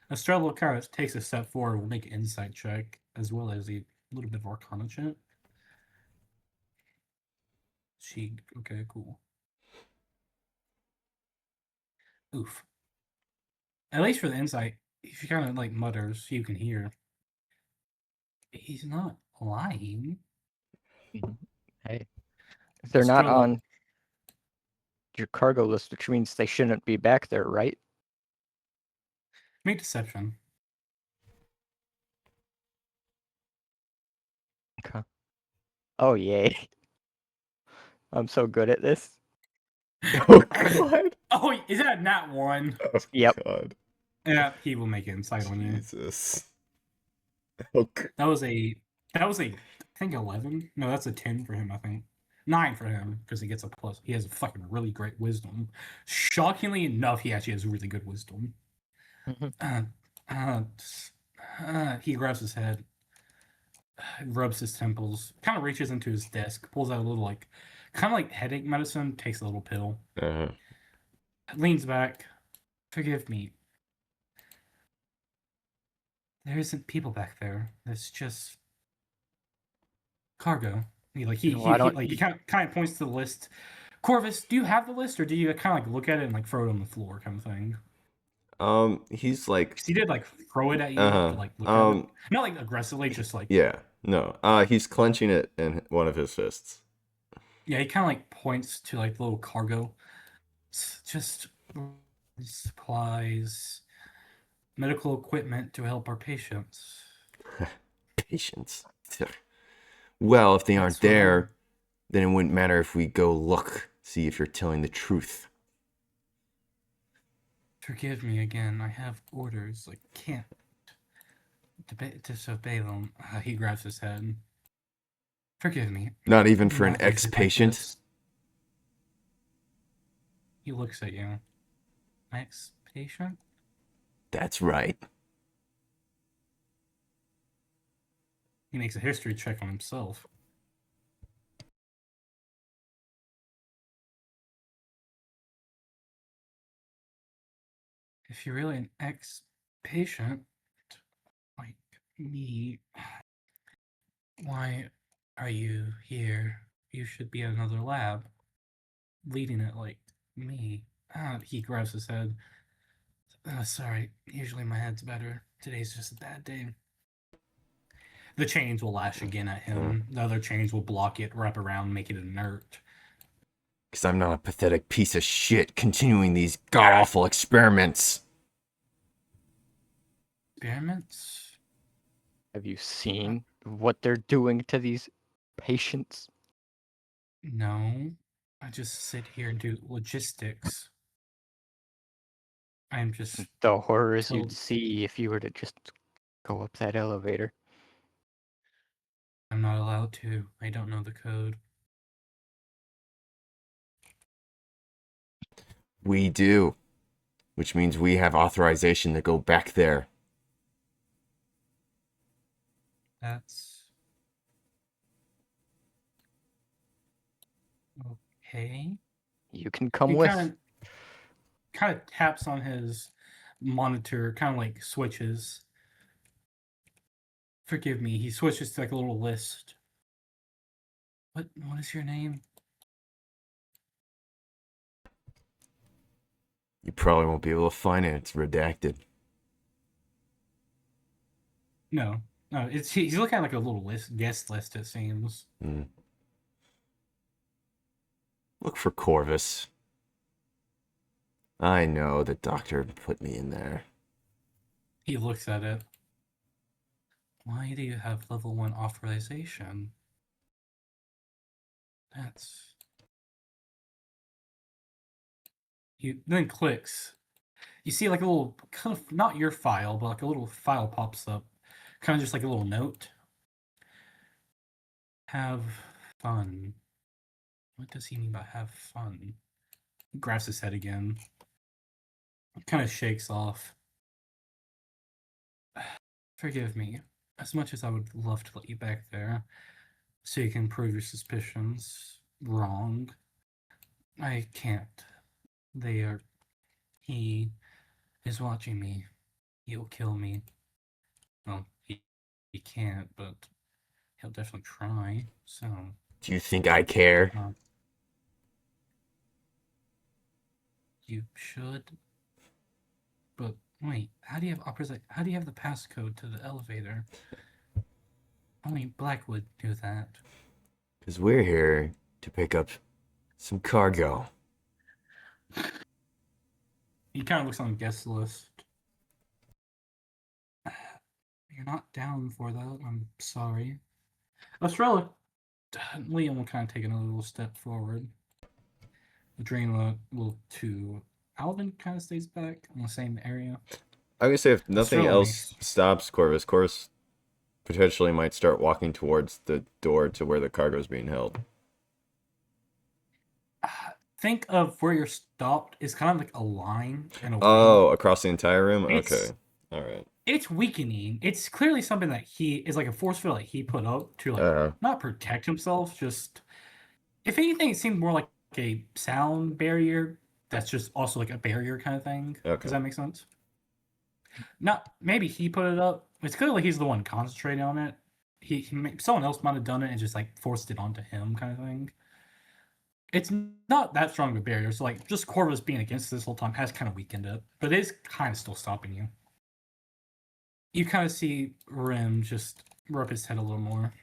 Estrella Carrot takes a step forward, will make an insight check, as well as a little bit of Arcana check. Okay, cool. Oof. At least for the insight, if you kind of like mutters, you can hear. He's not lying. Hey, they're not on your cargo list, which means they shouldn't be back there, right? Make deception. Okay. Oh yay! I'm so good at this. Oh God. Oh, is that not one? Oh, Yep. God. Yeah, he will make insight on you. Jesus. Okay. That was a, I think 11. No, that's a 10 for him. I think 9 for him because he gets a plus. He has a fucking really great wisdom. Shockingly enough, he actually has really good wisdom. He grabs his head, rubs his temples, kind of reaches into his desk, pulls out a little kind of like headache medicine, takes a little pill, leans back. Forgive me. There isn't people back there. It's just cargo. He kind of points to the list. Corvus, do you have the list, or do you kind of like look at it and like throw it on the floor, kind of thing? He's like, 'Cause he did like throw it at you to like look at it, not like aggressively, just like yeah, no. He's clenching it in one of his fists. yeah. He kind of like points to like the little cargo. It's just supplies, medical equipment to help our patients. Patients. Well, if they aren't That's what there, then it wouldn't matter if we go look, see if you're telling the truth. Forgive me again. I have orders. I can't disobey them. He grabs his head. Forgive me. Not even I'm for an not usually like ex-patient? this. He looks at you. Ex-patient? That's right. He makes a history check on himself. If you're really an ex-patient like me, why are you here? You should be at another lab, leading it like me. He grabs his head. Sorry, usually my head's better. Today's just a bad day. The chains will lash again at him. The other chains will block it, wrap around, make it inert. Because I'm not a pathetic piece of shit continuing these god-awful experiments. Experiments? Have you seen what they're doing to these patients? No. I just sit here and do logistics. I'm just The horrors so you'd see if you were to just go up that elevator. I'm not allowed to. I don't know the code. We do. Which means we have authorization to go back there. That's okay. You can come He with. kind of taps on his monitor, kind of like switches. Forgive me. He switches to like a little list. What is your name? You probably won't be able to find it. It's redacted. No. No, he's looking at like a little guest list, it seems. Look for Corvus. I know the doctor put me in there. He looks at it. Why do you have level 1 authorization? That's... He then clicks. You see like a little, kind of, not your file, but like a little file pops up. Kind of just like a little note. Have fun. What does he mean by have fun? He grabs his head again. Kind of shakes off. Forgive me. As much as I would love to let you back there, so you can prove your suspicions wrong, I can't. He is watching me. He will kill me. Well, he can't, but he'll definitely try, so... Do you think I care? You should. But wait, how do you have the passcode to the elevator? Only Blackwood knew that. Because we're here to pick up some cargo. He kind of looks on the guest list. You're not down for that. I'm sorry. Estrella. Liam will kind of take another little step forward. Adrena will too. Alvin kind of stays back in the same area. I would say if nothing Estrella else stops Corvus, Corvus potentially might start walking towards the door to where the cargo is being held. Think of where you're stopped is kind of like a line and a Oh, across the entire room? It's- Okay. All right. It's weakening. It's clearly something that he is like a force field that he put up to like not protect himself, just if anything, it seemed more like a sound barrier that's just also like a barrier kind of thing. Okay. Does that make sense? Not maybe he put it up. It's clearly he's the one concentrating on it. Someone else might have done it and just like forced it onto him, kind of thing. It's not that strong of a barrier, so like just Corvus being against this whole time has kind of weakened it, but it is kind of still stopping you. You kind of see Rim just rub his head a little more.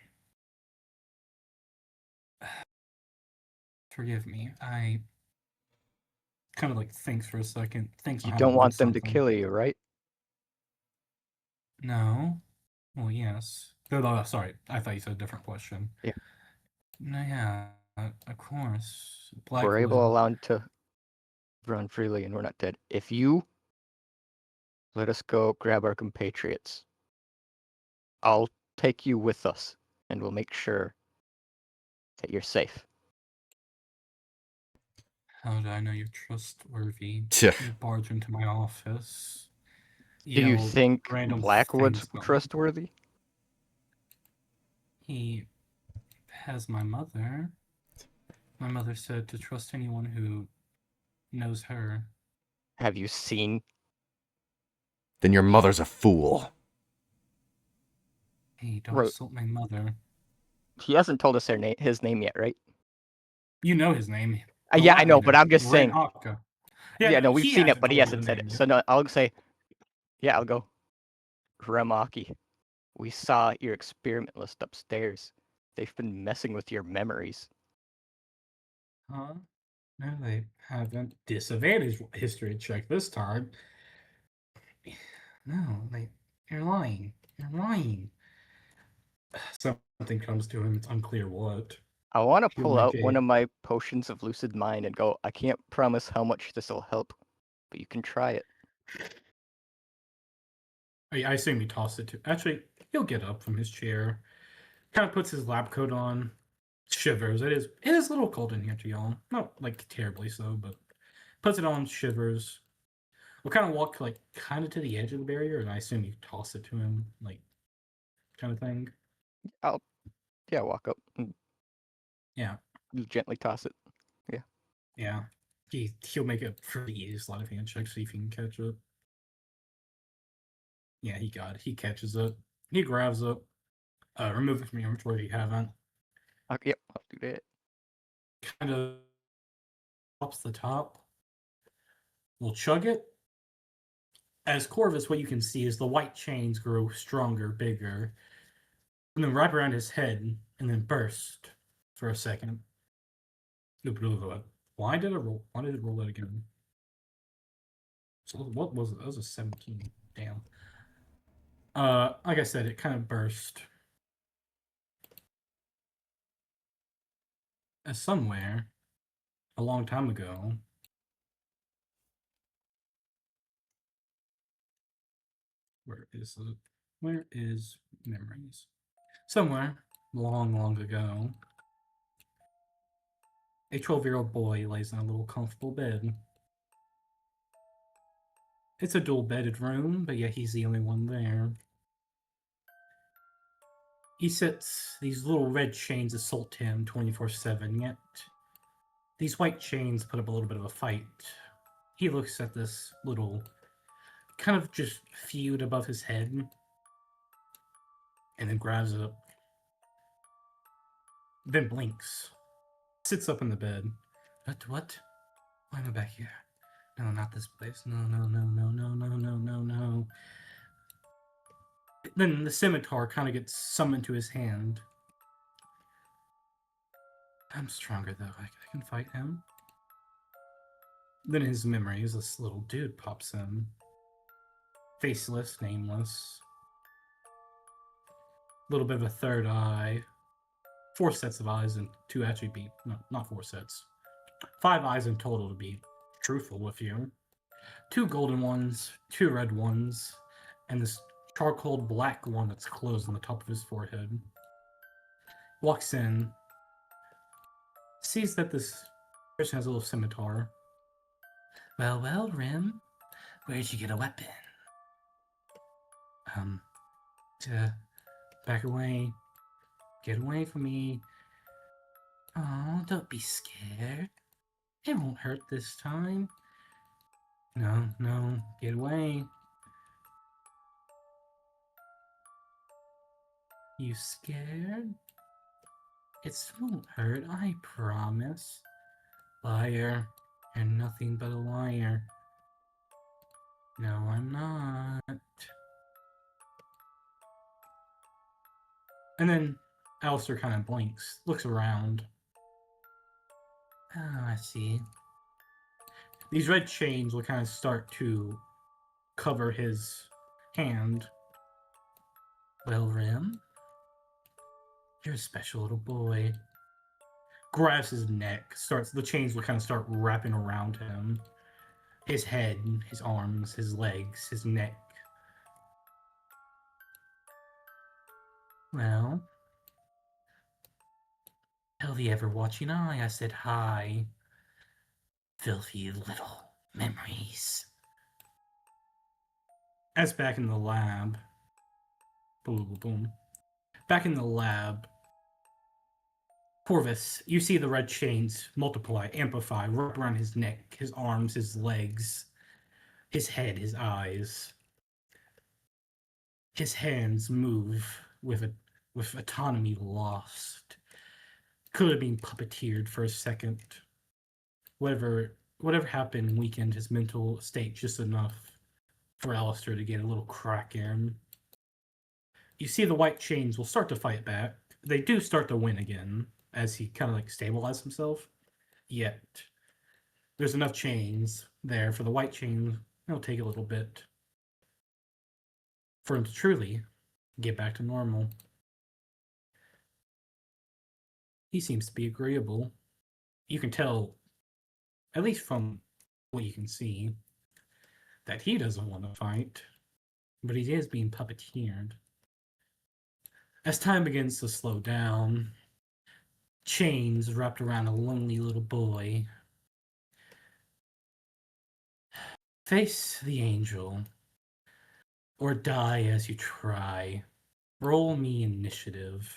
Forgive me. I kind of like thinks for a second. Thinks You don't want them to kill you, right? No. Well, yes. No, sorry. I thought you said a different question. Yeah. No, yeah. Of course. We're able allowed to run freely and we're not dead. If you Let us go grab our compatriots. I'll take you with us, and we'll make sure that you're safe. How do I know you're trustworthy? Yeah. You barge into my office. Do you Yell think random Blackwood's things about me. trustworthy? He has my mother. My mother said to trust anyone who knows her. Have you seen? Then your mother's a fool. Hey, don't Ro- insult my mother. He hasn't told us his name yet, right? You know his name. Yeah, I know, but I'm just saying. Haka. Yeah, no, we've he seen it, hasn't but he told you the hasn't said it. name So yet. no, I'll say, yeah, I'll go. Remaki, we saw your experiment list upstairs. They've been messing with your memories. Huh? No, they haven't. Disadvantage history check this time. No, you're lying. You're lying. Something comes to him. It's unclear what. I want to He'll pull make out one a. of my potions of lucid mind and go, I can't promise how much this will help, but you can try it. I assume he tossed it to. Actually, he'll get up from his chair, kind of puts his lab coat on, shivers. It is a little cold in here to y'all. Not like terribly so, but puts it on, shivers. We'll kind of walk like kind of to the edge of the barrier, and I assume you toss it to him, like kind of thing. Walk up and Yeah, gently toss it. yeah. He'll make a pretty easy sleight of hand check, see if he can catch it. Yeah, he catches it. He grabs it. Remove it from your inventory if you haven't. Yep, I'll do that. Kind of pops the top. We'll chug it. As Corvus, what you can see is the white chains grow stronger, bigger, and then wrap around his head, and then burst for a second. Why did it roll? Why did it roll that again? So what was it? That was a 17. Damn. Like I said, it kind of burst. As somewhere, a long time ago, where is it? Where is memories? Somewhere, long, long ago, a 12-year-old boy lays in a little comfortable bed. It's a dual-bedded room, but yet he's the only one there. He sits, these little red chains assault him 24/7, yet these white chains put up a little bit of a fight. He looks at this little, kind of just feud above his head, and then grabs it, then blinks. Sits up in the bed. What? Why am I back here? No, not this place. No. Then the scimitar kind of gets summoned to his hand. I'm stronger, though. I can fight him. Then in his memories, this little dude pops in. Faceless, nameless. A little bit of a third eye. 4 sets of eyes and 2 actually be... No, not 4 sets. 5 eyes in total to be truthful with you. 2 golden ones, 2 red ones, and this charcoal black one that's closed on the top of his forehead. Walks in, sees that this person has a little scimitar. Well, Rim, where'd you get a weapon? Back away. Get away from me. Oh, don't be scared. It won't hurt this time. No, get away. You scared? It won't hurt, I promise. Liar. You're nothing but a liar. No, I'm not. And then Alistair kind of blinks, looks around. Oh, I see. These red chains will kind of start to cover his hand. Well, Rim, you're a special little boy. Grabs his neck, the chains will kind of start wrapping around him. His head, his arms, his legs, his neck. Well, tell the ever-watching eye I said hi. Filthy little memories. As back in the lab. Boom, boom, boom. Back in the lab, Corvus, you see the red chains multiply, amplify, wrap around his neck, his arms, his legs, his head, his eyes. His hands move with autonomy lost. Could have been puppeteered for a second. Whatever happened weakened his mental state just enough for Alistair to get a little crack in. You see the white chains will start to fight back. They do start to win again as he kind of like stabilizes himself. Yet there's enough chains there for the white chain. It'll take a little bit for him to truly get back to normal. He seems to be agreeable. You can tell, at least from what you can see, that he doesn't want to fight, but he is being puppeteered. As time begins to slow down, chains wrapped around a lonely little boy. Face the angel, or die as you try. Roll me initiative.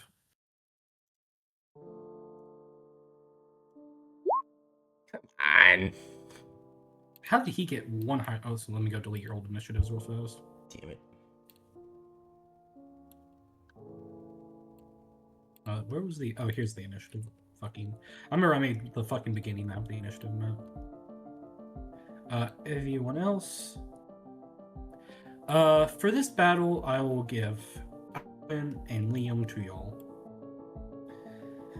And How did he get one high? Oh, so let me go delete your old initiatives real fast. damn it. Where was the? Oh, here's the initiative. Fucking. I remember I made the fucking beginning map the initiative map. Everyone else. For this battle, I will give Arvin and Liam to y'all.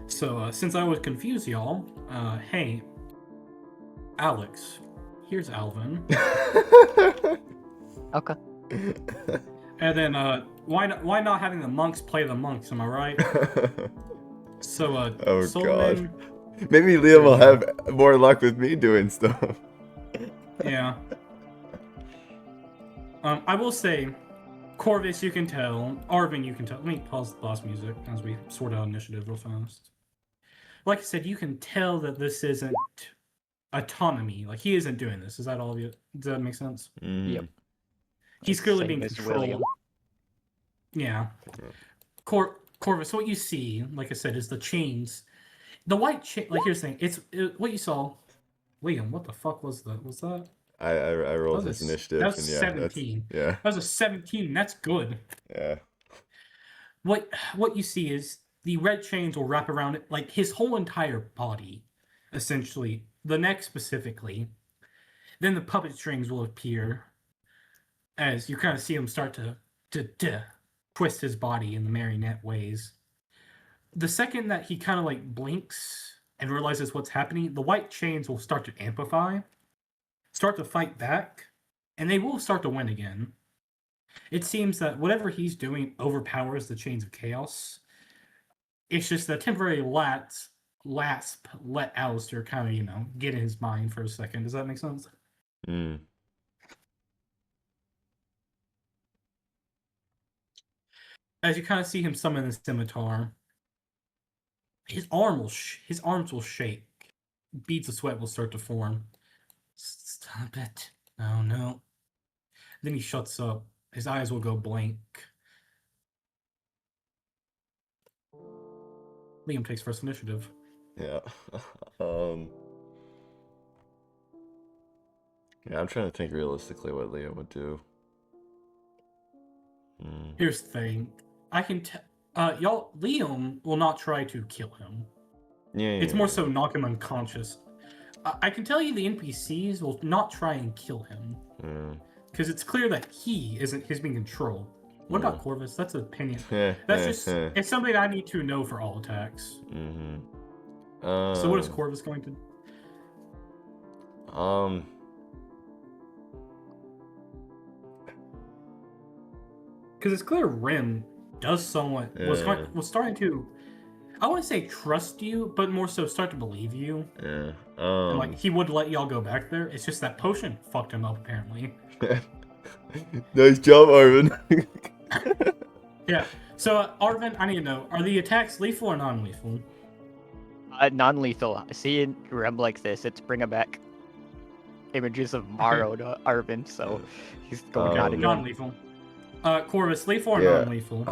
So, since I would confuse y'all, hey, Alex, here's Alvin. Okay. And then, why not having the monks play the monks? Am I right? So, Oh, Solomon, God. Maybe Liam will have more luck with me doing stuff. yeah. I will say, Corvus, you can tell. Arvin, you can tell. Let me pause the boss music as we sort out initiative real fast. Like I said, you can tell that this isn't autonomy. Like, he isn't doing this. Is that all of you? Does that make sense? Yep. He's clearly Same being as controlled. William. Yeah. Corvus, what you see, like I said, is the chains. The white chain. Like, here's the thing. What you saw. William, what the fuck was that? Was that? I rolled That his was, initiative, that was and yeah, 17. yeah, That was a 17. That's good. yeah. What you see is the red chains will wrap around it, like his whole entire body, essentially. The neck specifically. Then the puppet strings will appear as you kind of see him start to twist his body in the marionette ways. The second that he kind of like blinks and realizes what's happening, the white chains will start to amplify, start to fight back, and they will start to win again. It seems that whatever he's doing overpowers the chains of chaos. It's just the temporary lasp let Alistair kind of, get in his mind for a second. Does that make sense? Mm. As you kind of see him summon the scimitar, his arms will shake. Beads of sweat will start to form. Stop it. Oh no. Then he shuts up. His eyes will go blank. Liam takes first initiative. Yeah. um. Yeah, I'm trying to think realistically what Liam would do. Here's the thing. I can tell. Liam will not try to kill him. Yeah. It's more so knock him unconscious. I can tell you the NPCs will not try and kill him. Because it's clear that he's being controlled. What about Corvus? That's an opinion. That's just it's something I need to know for all attacks. So what is Corvus going to? Because it's clear Rim does somewhat was starting to. I wouldn't say trust you, but more so start to believe you. Yeah. And like he would let y'all go back there. It's just that potion fucked him up apparently. Nice job, Arvin. Yeah. So Arvin, I need to know: are the attacks lethal or non-lethal? Non-lethal. Seeing Rem like this, it's bringing back images of Morrow to Arvin, so he's going Okay, out again. Non-lethal. Corvus, lethal or Yeah. non-lethal?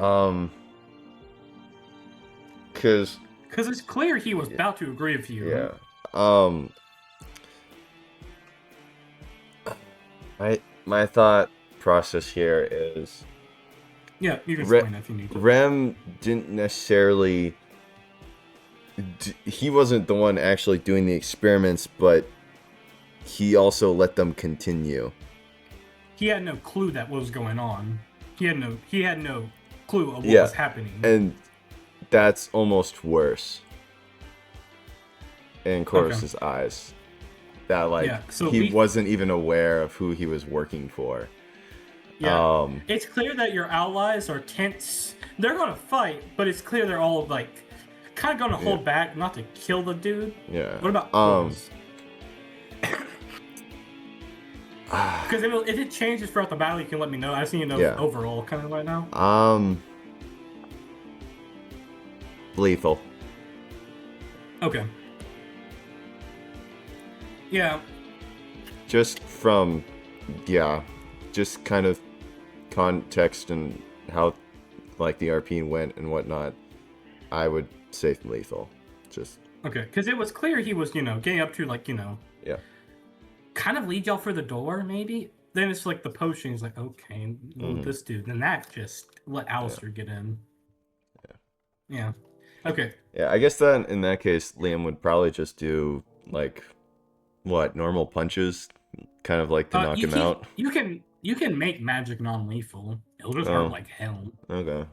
Cause Because it's clear he was about to agree with you. yeah. My thought process here is Yeah, you can explain that if you need to. Rem didn't necessarily. He wasn't the one actually doing the experiments, but he also let them continue. He had no clue that was going on. He had no clue of what Yeah, was happening. And that's almost worse in Corvus's eyes. That he wasn't even aware of who he was working for. Yeah, it's clear that your allies are tense. They're gonna fight, but it's clear they're all like kind of gonna hold back, not to kill the dude. Yeah. What about Corvus? Because if it changes throughout the battle, you can let me know. I just need to know overall kind of right now. Lethal. Okay. Yeah. Just from, just kind of context and how, like, the RP went and whatnot, I would say lethal. Just. Okay, because it was clear he was, getting up to, like, Yeah. kind of lead y'all for the door, maybe? Then it's like the potion. He's like, okay, this dude. Then that just let Alistair get in. Yeah. Okay. Yeah, I guess then in that case, Liam would probably just do, like, normal punches, kind of like to knock him out. You can make magic non-lethal. It'll just hurt like hell. Okay.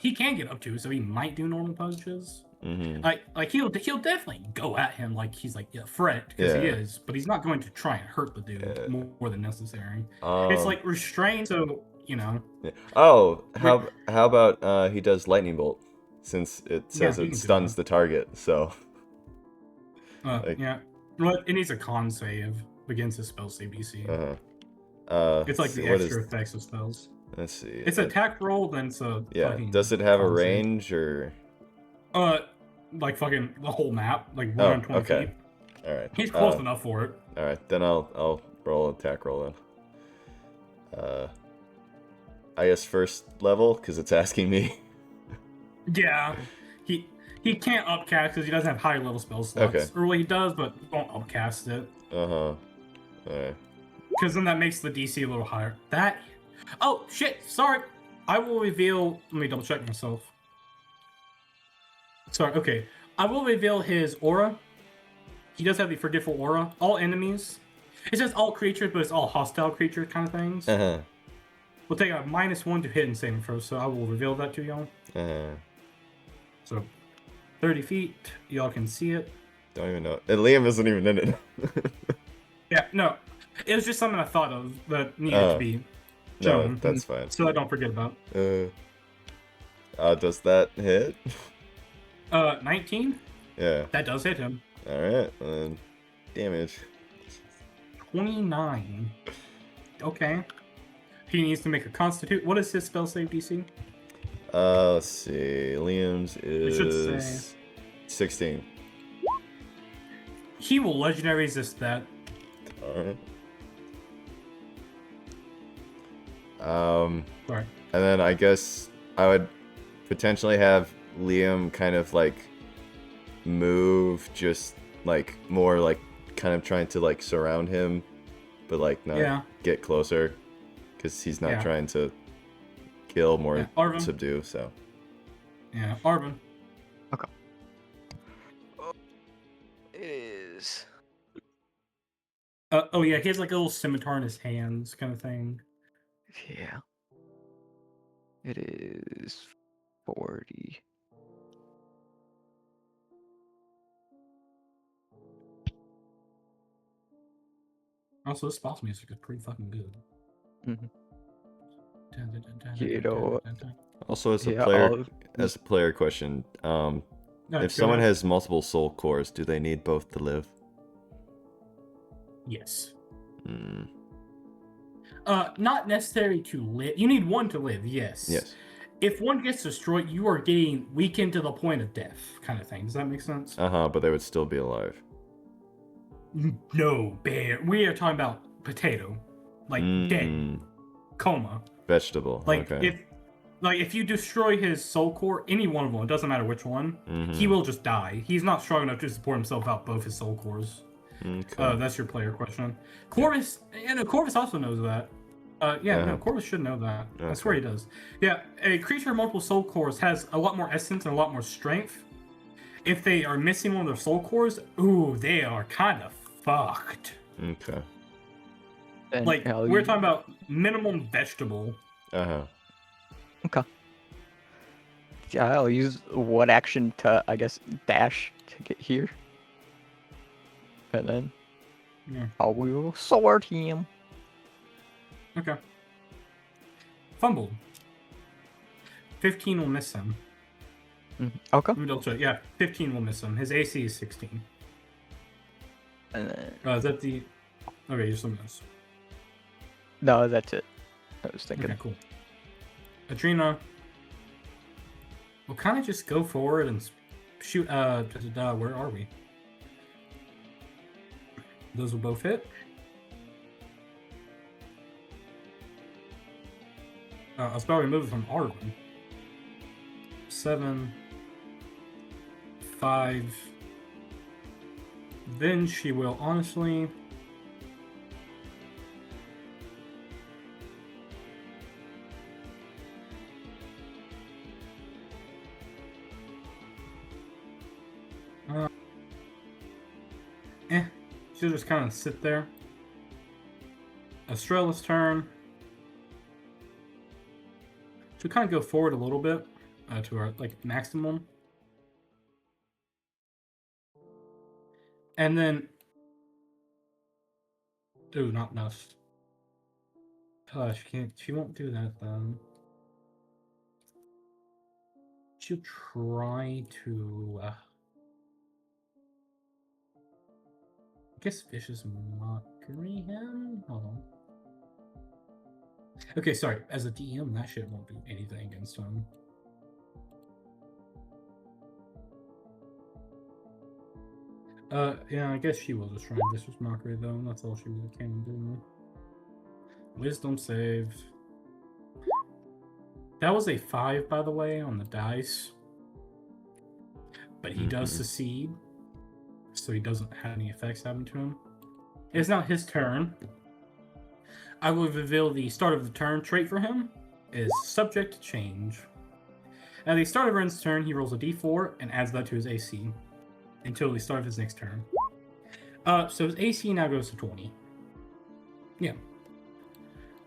He can get up to, so he might do normal punches. Mm-hmm. Like he'll definitely go at him like he's like Fred because he is, but he's not going to try and hurt the dude more than necessary. It's like restrained, so Yeah. Oh, how about he does lightning bolt, since it says it stuns the target. So. Yeah. Well, it needs a con save against his spell save DC. It's like the extra effects of spells. Let's see. It's an attack roll, then it's a Does it have a range or? Like fucking the whole map, like 120 feet. All right. He's close enough for it. All right, then I'll roll attack roll in. I guess first level because it's asking me. Yeah, he can't upcast because he doesn't have high level spell slots. Okay. Or well, he does, but won't upcast it. Alright. Because then that makes the DC a little higher. Oh shit! Sorry, I will reveal. Let me double check myself. Sorry. Okay, I will reveal his aura. He does have the forgetful aura. All enemies. It's just all creatures, but it's all hostile creature kind of things. We'll take a -1 to hit and saving throw, so I will reveal that to y'all. So, 30 feet, y'all can see it. Don't even know. And Liam isn't even in it. Yeah, no. It was just something I thought of that needed to be shown. No, that's fine. So I don't forget about. Does that hit? 19? Yeah. That does hit him. Alright, damage. 29. Okay. He needs to make a constitute. What is his spell save DC? Let's see. Liam's is should say 16. He will legendary resist that. Alright. Sorry. And then I guess I would potentially have Liam kind of like move, just like more like kind of trying to like surround him, but like not get closer, because he's not trying to kill, more subdue. So yeah, Arvin. Okay. It is. Oh yeah, he has like a little scimitar in his hands, kind of thing. Yeah. It is 40. Also, this boss music is pretty fucking good. Mm-hmm. Dun, dun, dun, dun, You dun, know, dun, dun, dun. also as a player question, No, If go someone ahead. has multiple soul cores, do they need both to live? Yes. Hmm. Not necessary to live. You need one to live, yes. Yes. If one gets destroyed, you are getting weakened to the point of death, kind of thing. Does that make sense? But they would still be alive. No, bear. We are talking about potato, like dead, Mm. coma. Vegetable. Like Okay. if you destroy his soul core, any one of them, it doesn't matter which one, he will just die. He's not strong enough to support himself out both his soul cores. Okay. That's your player question. Corvus, Corvus also knows that. Corvus should know that. I swear he does. Yeah, a creature with multiple soul cores has a lot more essence and a lot more strength. If they are missing one of their soul cores, ooh, they are kind of fucked. Okay. Then Like, we're talking about minimum vegetable. Okay. Yeah, I'll use one action to, I guess, dash to get here. And then I will sword him. Okay. Fumbled. 15 will miss him. Okay. Let me double check. Yeah, 15 will miss him. His AC is 16. And then... Is that the... Okay, just something else. No, that's it. I was thinking. Okay, cool. Adrena will kind of just go forward and shoot... where are we? Those will both hit. I'll spell remove from Arvin. 7, 5. Then she will honestly... she'll just kind of sit there. Estrella's turn. She'll kind of go forward a little bit to our maximum. And then... Ooh, not enough. She won't do that then. She'll try to... I guess Vicious Mockery him? Hold on. Okay, sorry. As a DM, that shit won't do anything against him. Yeah, I guess she will just try Vicious Mockery though. That's all she really can do. Wisdom save. That was a 5, by the way, on the dice. But he does succeed. So he doesn't have any effects happen to him. It's now his turn. I will reveal the start of the turn trait for him is subject to change. At the start of Ren's turn, he rolls a d4 and adds that to his AC until the start of his next turn. So his AC now goes to 20. Yeah.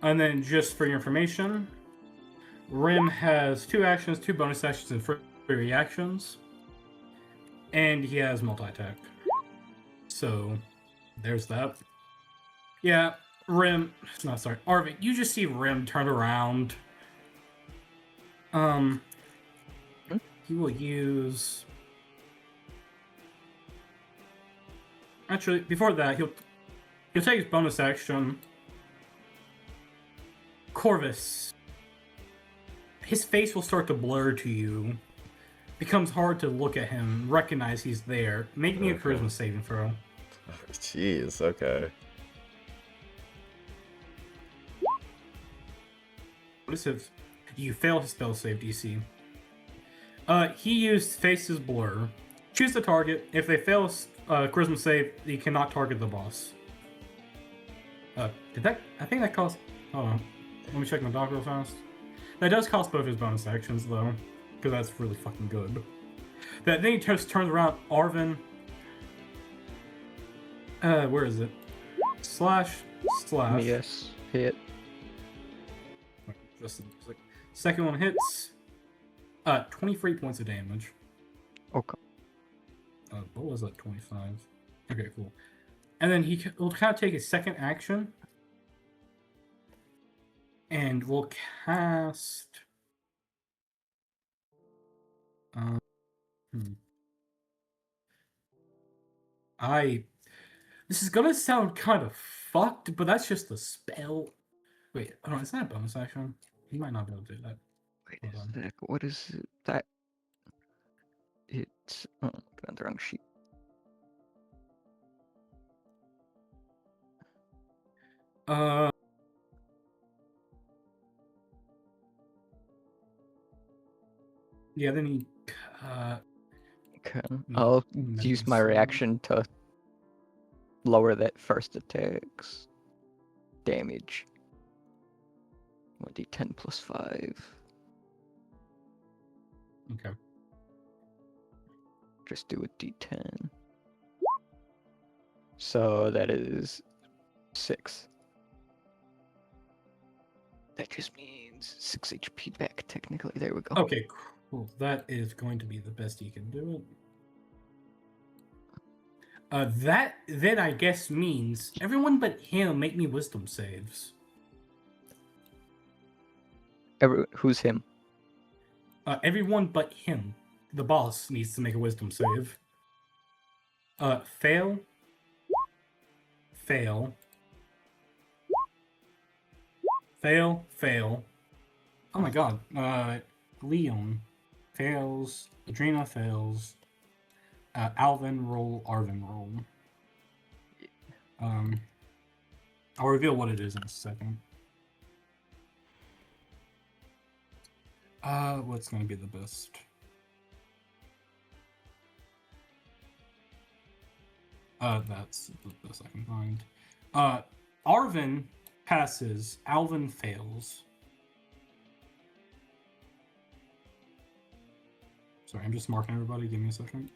And then just for your information, Rim has 2 actions, 2 bonus actions, and 3 reactions. And he has multi-attack. So, there's that. Yeah, Arvin, you just see Rim turn around. He will use... Actually, before that, he'll take his bonus action. Corvus. His face will start to blur to you. Becomes hard to look at him, recognize he's there. Make me a charisma saving throw. Jeez, okay. What is his? You fail his spell save DC. He used face's blur. Choose the target. If they fail charisma save, you cannot target the boss. Did that? I think that cost. Hold on. Let me check my doc real fast. That does cost both his bonus actions though, because that's really fucking good. Then he just turns around. Arvin. Where is it? Slash. Yes, hit. Just like, second one hits. 23 points of damage. Okay. What was that? 25. Okay, cool. And then he will kind of take his second action. And we'll cast... This is gonna sound kind of fucked, but that's just the spell. Wait, hold on, is that a bonus action? You might not be able to do that. Wait Hold on. a sec. What is it? That? It's got on the wrong sheet. Yeah, then he Okay. Mm, I'll that use makes my sense. reaction to lower that first attack's damage. 1d10 plus 5. Okay. Just do a d10. So that is 6. That just means 6 HP back, technically. There we go. Okay, cool. That is going to be the best you can do it. That then I guess means everyone but him make me wisdom saves. Who's him? Everyone but him. The boss needs to make a wisdom save. Fail. Fail. Fail. Fail. Oh my god. Leon fails. Adrena fails. Alvin roll. Arvin roll. I'll reveal what it is in a second. What's gonna be the best? That's the best I can find. Arvin passes. Alvin fails. Sorry, I'm just marking everybody. Give me a second.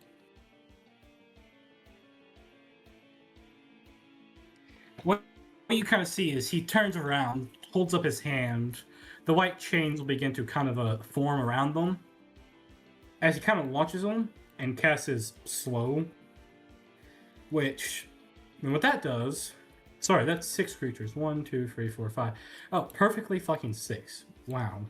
What you kind of see is he turns around, holds up his hand. The white chains will begin to kind of form around them. As he kind of launches them and casts his slow, which, and what that does, sorry, that's 6 creatures. 1, 2, 3, 4, 5. Oh, perfectly fucking 6. Wow.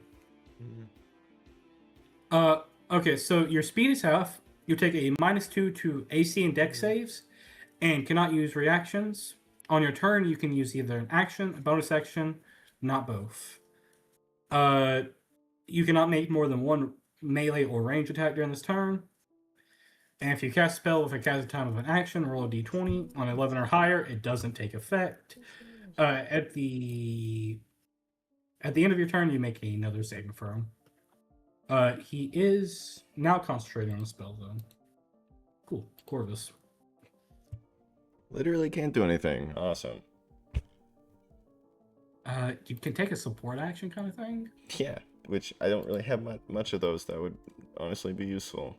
Okay, so your speed is half. You take a -2 to AC and Dex saves, and cannot use reactions. On your turn, you can use either an action, a bonus action, not both. You cannot make more than one melee or range attack during this turn. And if you cast a spell with a cast time of an action, roll a d20. On 11 or higher, it doesn't take effect. At the end of your turn, you make another saving throw. He is now concentrating on the spell, though. Cool. Corvus. Literally can't do anything. Awesome. You can take a support action kind of thing. Yeah, which I don't really have much of those that would honestly be useful.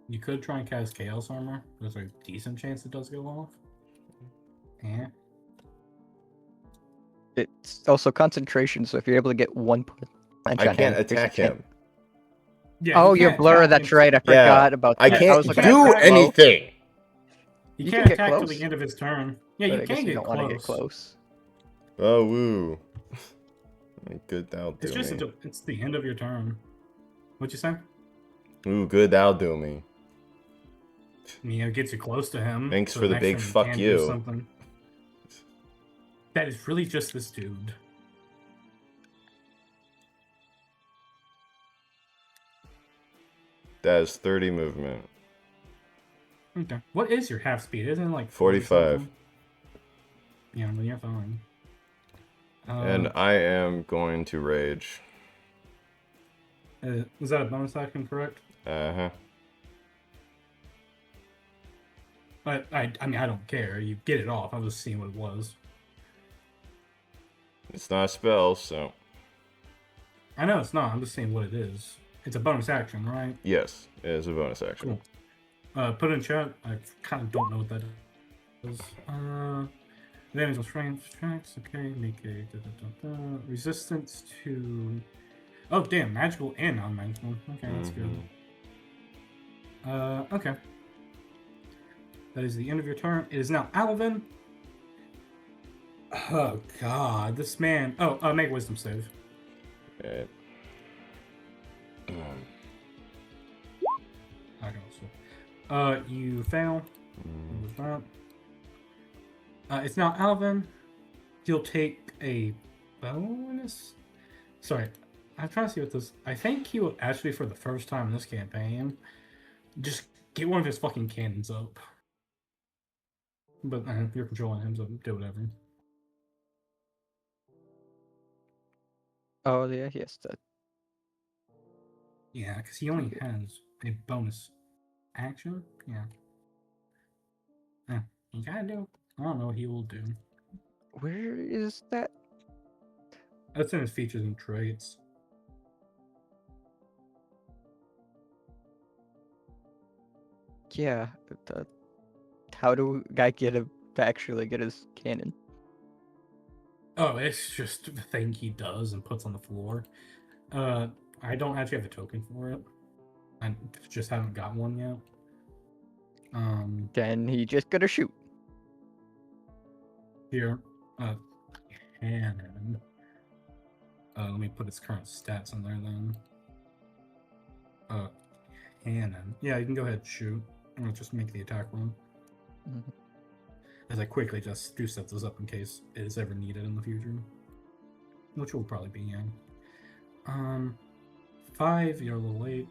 You could try and cast Chaos Armor. There's a decent chance it does go off. Yeah. It's also concentration, so if you're able to get one punch I on can't him, attack him. Yeah. Oh, you you're can't blur. attack That's him. right. I forgot about I that. can't was looking do at Flo, anything. You You can't can get attack till close. the end of his turn. Yeah, but you I guess can you get don't close. want to get close. Oh, woo. Good, that'll do It's just me. it's the end of your turn. What'd you say? Ooh, good, that'll do me. It gets you close to him. Thanks so for the next big turn fuck can do you. something. That is really just this dude. That is 30 movement. Okay. What is your half speed? Isn't it like 45. 40-something? Yeah, well, you're fine. And I am going to rage. Was that a bonus action, correct? Uh-huh. But I mean, I don't care. You get it off. I was just seeing what it was. It's not a spell, so... I know it's not. I'm just seeing what it is. It's a bonus action, right? Yes, it is a bonus action. Cool. Put it in chat. I kind of don't know what that is. Damage on strength checks. Okay, make a resistance to. Oh damn! Magical and non-magical. Okay, that's good. Okay. That is the end of your turn. It is now Alvin. Oh god, this man. Oh, make a wisdom save. Okay. I can also. You fail. Mm, With that. It's now Alvin. He'll take a bonus. Sorry, I'm trying to see what this. I think he will actually, for the first time in this campaign, just get one of his fucking cannons up. But you're controlling him, so do whatever. Oh yeah, yes. Yeah, because he only has a bonus action. Yeah. You gotta do. I don't know what he will do. Where is that? That's in his features and traits. Yeah. How do guy get to actually get his cannon? Oh, it's just the thing he does and puts on the floor. I don't actually have a token for it. I just haven't got one yet. Then he just gonna shoot. Here, cannon. Let me put his current stats in there then. Cannon. Yeah, you can go ahead and shoot. I'll just make the attack roll. Mhm. As I quickly just do set those up in case it is ever needed in the future. Which will probably be, yeah. 5, you're a little late.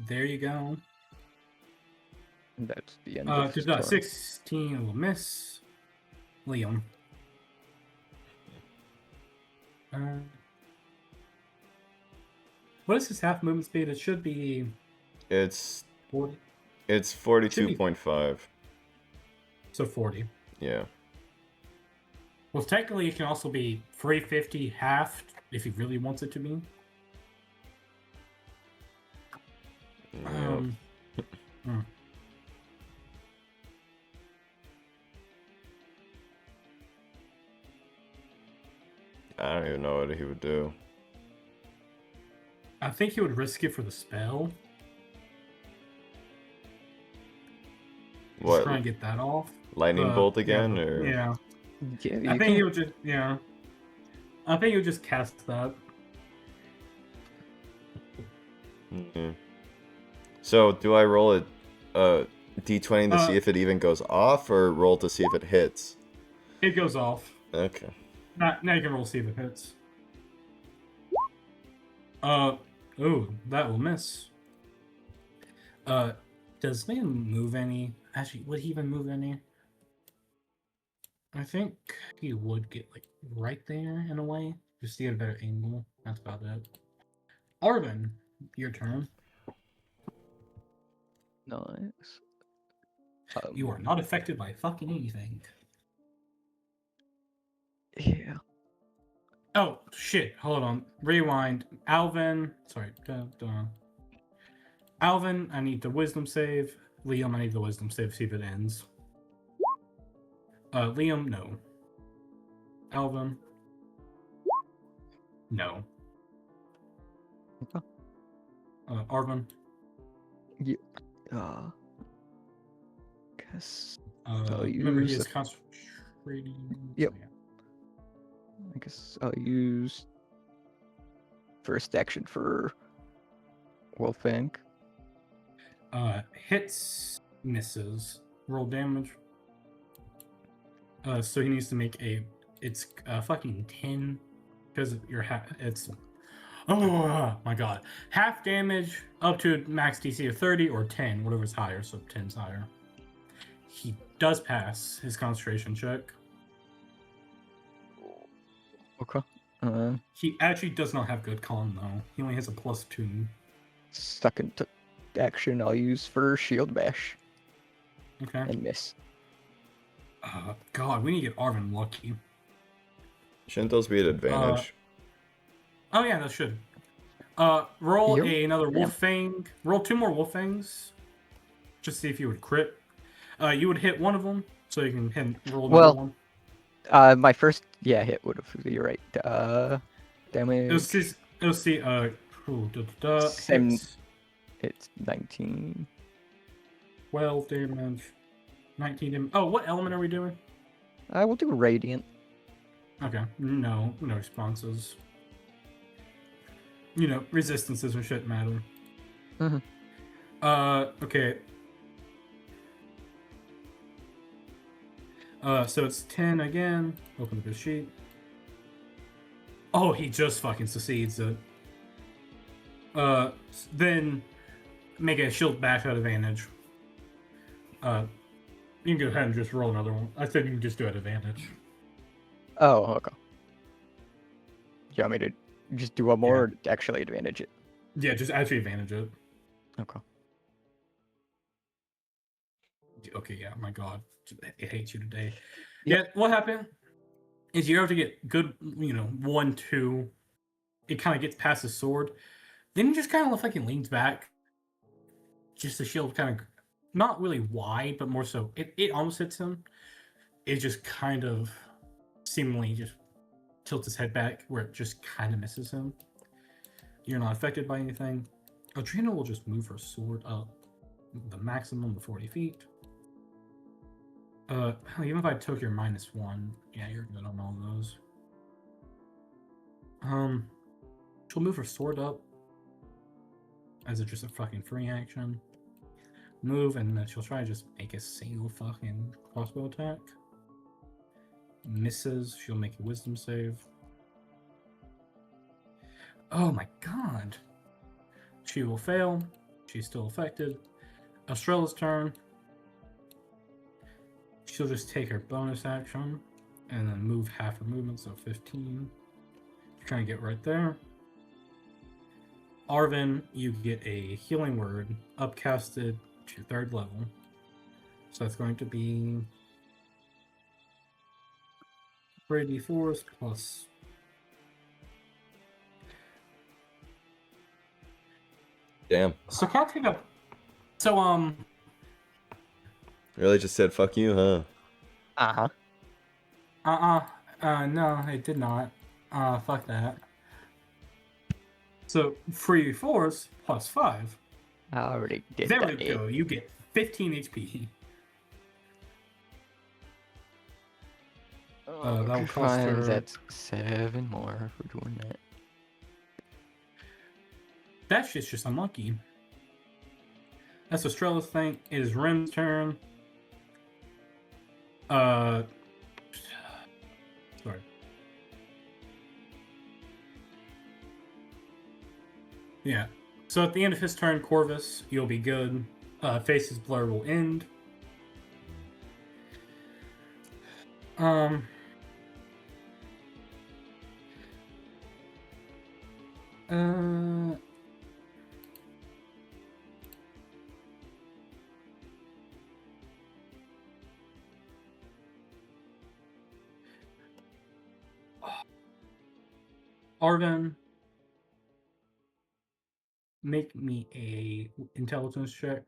There you go. That's the end of his Did turn. 16 will miss. Liam. What is his half movement speed? It should be It's 40. it's 42.5. So 40. Yeah. Well, technically, it can also be 350 half if he really wants it to be. Yeah. I don't even know what he would do. I think he would risk it for the spell. What? Just try and get that off. Lightning bolt again, or Yeah. Yeah, I you think he can. would just I think he would just cast that. Mhm. So do I roll a d20 to see if it even goes off, or roll to see if it hits? It goes off. Okay. Now you can roll see if it hits. Ooh, that will miss. Does Liam move any? Actually, would he even move any? I think he would get like right there in a way, just to get a better angle. That's about it. Arvin, your turn. Nice. You are not affected by fucking anything. Yeah. Oh shit! Hold on. Rewind. Alvin. Sorry. Alvin, I need the wisdom save. Liam, I need the wisdom save. See if it ends. Liam, no. Alvin, no. Okay. Arvin. Yeah. Guess I'll Remember, he use. is concentrating. Yep. So yeah. I guess I'll use first action for Wolfang. Hits, misses. Roll damage. So he needs to make a. It's fucking 10 because your it's. Oh my god! Half damage up to max DC of 30 or 10, whatever's higher. So 10's higher. He does pass his concentration check. Okay. He actually does not have good con though. He only has a +2. Second action I'll use for Shield Bash Okay. and miss. God, we need to get Arvin lucky. Shouldn't those be at advantage? Oh yeah, that should. Roll Yep. another Yeah. Wolf Fang. Roll 2 more Wolf Fangs. Just see if you would crit. You would hit one of them, so you can roll another one. My first hit would have. You're right. Damage. It'll see. Same. Hits. It's 19. 12 damage. 19 damage. Oh, what element are we doing? I will do Radiant. Okay. No responses. Resistances and shit matter. Mm-hmm. Okay. So it's 10 again. Open up his sheet. Oh, he just fucking succeeds it. Then make a shield bash at advantage. You can go ahead and just roll another one. I said you can just do it at advantage. Oh, okay. You want me to just do one more Yeah. or actually advantage it? Yeah, just actually advantage it. Okay. Okay, yeah, my god. It hates you today. Yep. Yeah, what happened is you're able to get good, 1, 2. It kind of gets past his sword. Then he just kind of looks like he leans back. Just the shield kind of, not really wide, but more so, it almost hits him. It just kind of seemingly just tilts his head back where it just kind of misses him. You're not affected by anything. Adrena will just move her sword up the maximum of 40 feet. Even if I took your -1, yeah, you're good on all those. She'll move her sword up as just a fucking free action. Move, and then she'll try to just make a single fucking crossbow attack. Misses, she'll make a wisdom save. Oh my god. She will fail. She's still affected. Estrella's turn. She'll just take her bonus action and then move half her movement, so 15. Trying to get right there. Arvin, you get a healing word upcasted to 3rd level. So that's going to be 3d4s plus. Damn. So can I take a. So, Really just said fuck you, huh? no, it did not. Fuck that. So 3d4s plus 5. I already did There that. we go. You get 15 HP. Oh, That'll cost her. That's 7 more for doing that. That shit's just unlucky. That's Estrella's thing. It is Ren's turn. Sorry. Yeah. So at the end of his turn, Corvus, you'll be good. Face's Blur will end. Arvin, make me a intelligence check.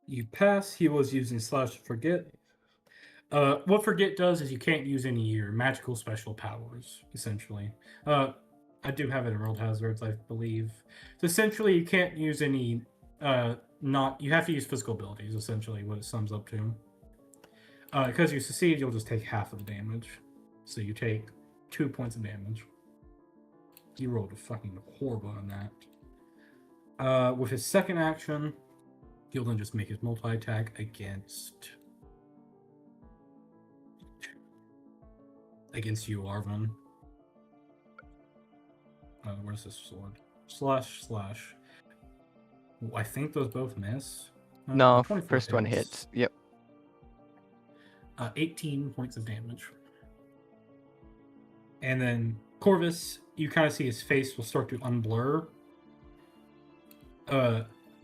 You pass. He was using slash forget. What forget does is you can't use any of your magical special powers, essentially. I do have it in World Hazards, I believe. So essentially, you can't use any. You have to use physical abilities. Essentially, what it sums up to. Because you succeed, you'll just take half of the damage. So you take 2 points of damage. You rolled a fucking horrible on that. With his second action, he'll then just make his multi-attack against you, Arvin. Where's this sword? Slash. I think those both miss. No, 24 first one hits. Yep. 18 points of damage. And then Corvus, you kind of see his face will start to unblur.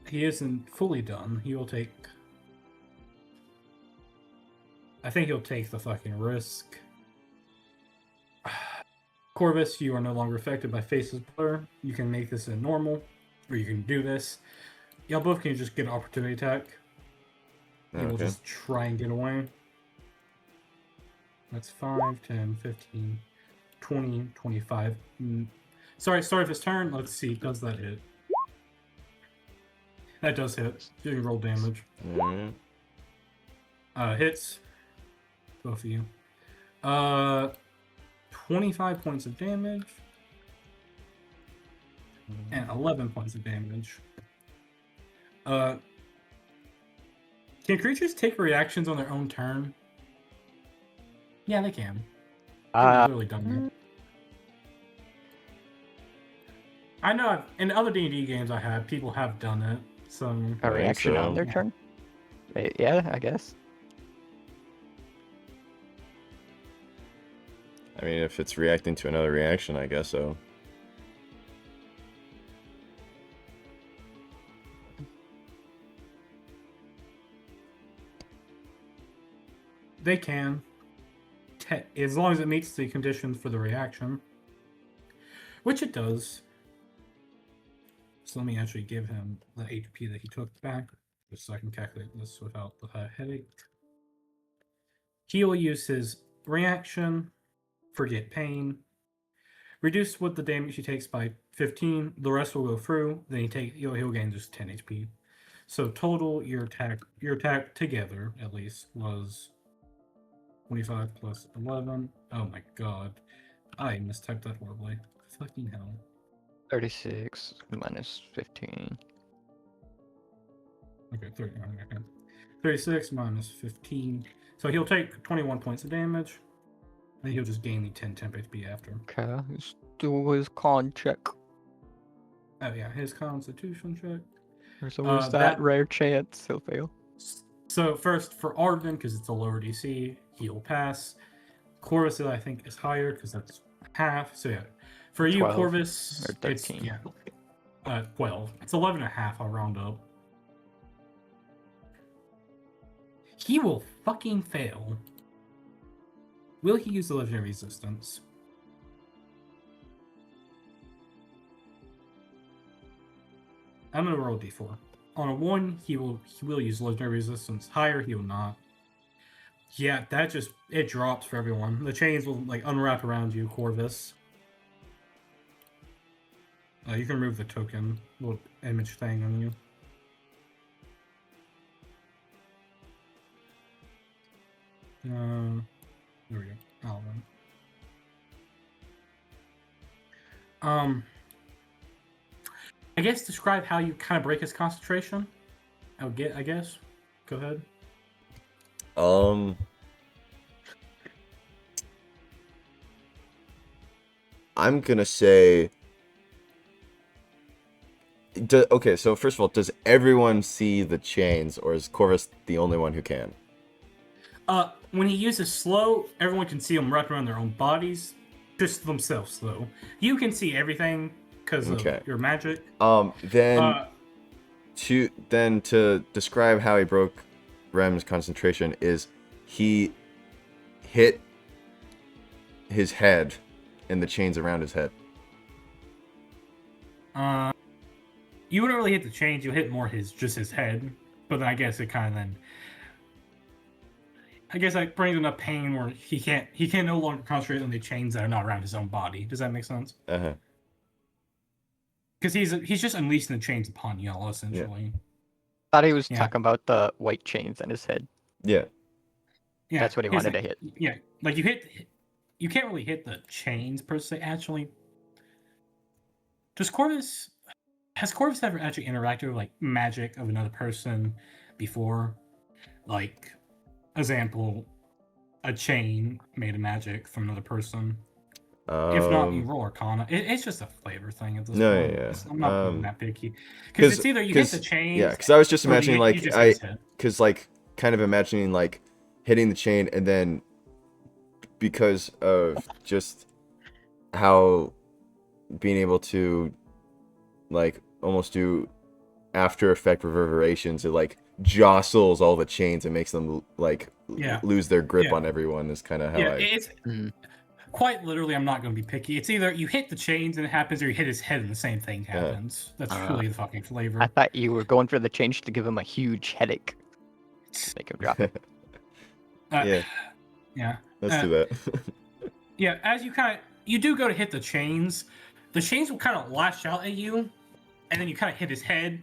He isn't fully done. He will take. I think he'll take the fucking risk. Corvus, you are no longer affected by Face's Blur. You can make this a normal, or you can do this. Y'all both can just get an opportunity attack. He will just try and get away. That's 5, 10, 15, 20, 25. Sorry, start of his turn. Let's see. Does that hit? That does hit. You can roll damage. Mm. Hits. Both of you. 25 points of damage. And 11 points of damage. Can creatures take reactions on their own turn? Yeah, they can. They've literally done that. I know in other D&D games people have done it. So A reaction on their Yeah. turn? Yeah, I guess. I mean, if it's reacting to another reaction, I guess so. they can, as long as it meets the conditions for the reaction, which it does. So let me actually give him the HP that he took back, just so I can calculate this without the headache. He will use his reaction, forget pain, reduce what the damage he takes by 15. The rest will go through. Then he'll gain just 10 HP. So total your attack together at least was 25 plus 11. Oh my god, I mistyped that horribly. Fucking hell. 36 minus 15. Okay, 36 minus 15. So he'll take 21 points of damage. And he'll just gain the 10 temp HP after. Okay, let's do his con check. Oh yeah, his constitution check. There's always that rare chance he'll fail. So first for Arvin, because it's a lower DC, he'll pass. Corvus, I think, is higher because that's half. So yeah, for you, 12 Corvus, or 13. It's 12. It's 11 and a half. I'll round up. He will fucking fail. Will he use the legendary resistance? I'm gonna roll d4. On a 1, he will use legendary resistance. Higher, he will not. Yeah, it drops for everyone. The chains will unwrap around you, Corvus. You can remove the token, little image thing on you. There we go. Alvin. I guess describe how you kind of break his concentration. I guess. Go ahead. I'm gonna say. Okay, so first of all, does everyone see the chains, or is Corvus the only one who can? When he uses slow, everyone can see them wrapped around their own bodies, just themselves though. You can see everything because of your magic. Then to describe how he broke Rem's concentration is he hit his head and the chains around his head. You wouldn't really hit the chains. You hit more just his head, but then I guess it kind of then. I guess that brings enough pain where he can't no longer concentrate on the chains that are not around his own body. Does that make sense? Because he's just unleashing the chains upon y'all essentially. Yeah. Thought he was talking about the white chains on his head. Yeah. Yeah. That's what he wanted to hit. Yeah, you can't really hit the chains per se. Actually, has Corvus ever actually interacted with magic of another person before? Example, a chain made of magic from another person. If not, you roll Arcana. It's just a flavor thing at this point. Yeah. I'm not being that picky. Because it's either you hit the chains. Yeah, because I was just imagining kind of imagining hitting the chain and then because of just how being able to almost do after effect reverberations, it jostles all the chains and makes them lose their grip on everyone is kind of how it's quite literally. I'm not going to be picky. It's either you hit the chains and it happens, or you hit his head and the same thing happens. That's truly the fucking flavor. I thought you were going for the change to give him a huge headache, make him drop it. Yeah. Let's do that. Yeah, as you do go to hit the chains will kind of lash out at you, and then you kind of hit his head.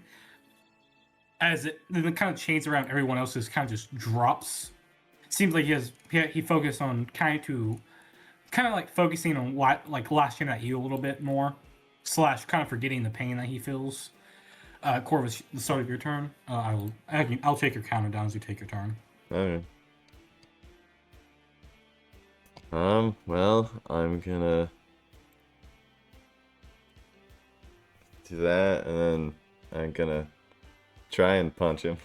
as it the kind of chains around everyone else's kind of just drops. Seems like he focused on kind of like focusing on what like lashing at you a little bit more, / kind of forgetting the pain that he feels. Corvus, the start of your turn. I'll take your counter down as you take your turn. Okay. Well, I'm gonna do that, and then I'm gonna try and punch him.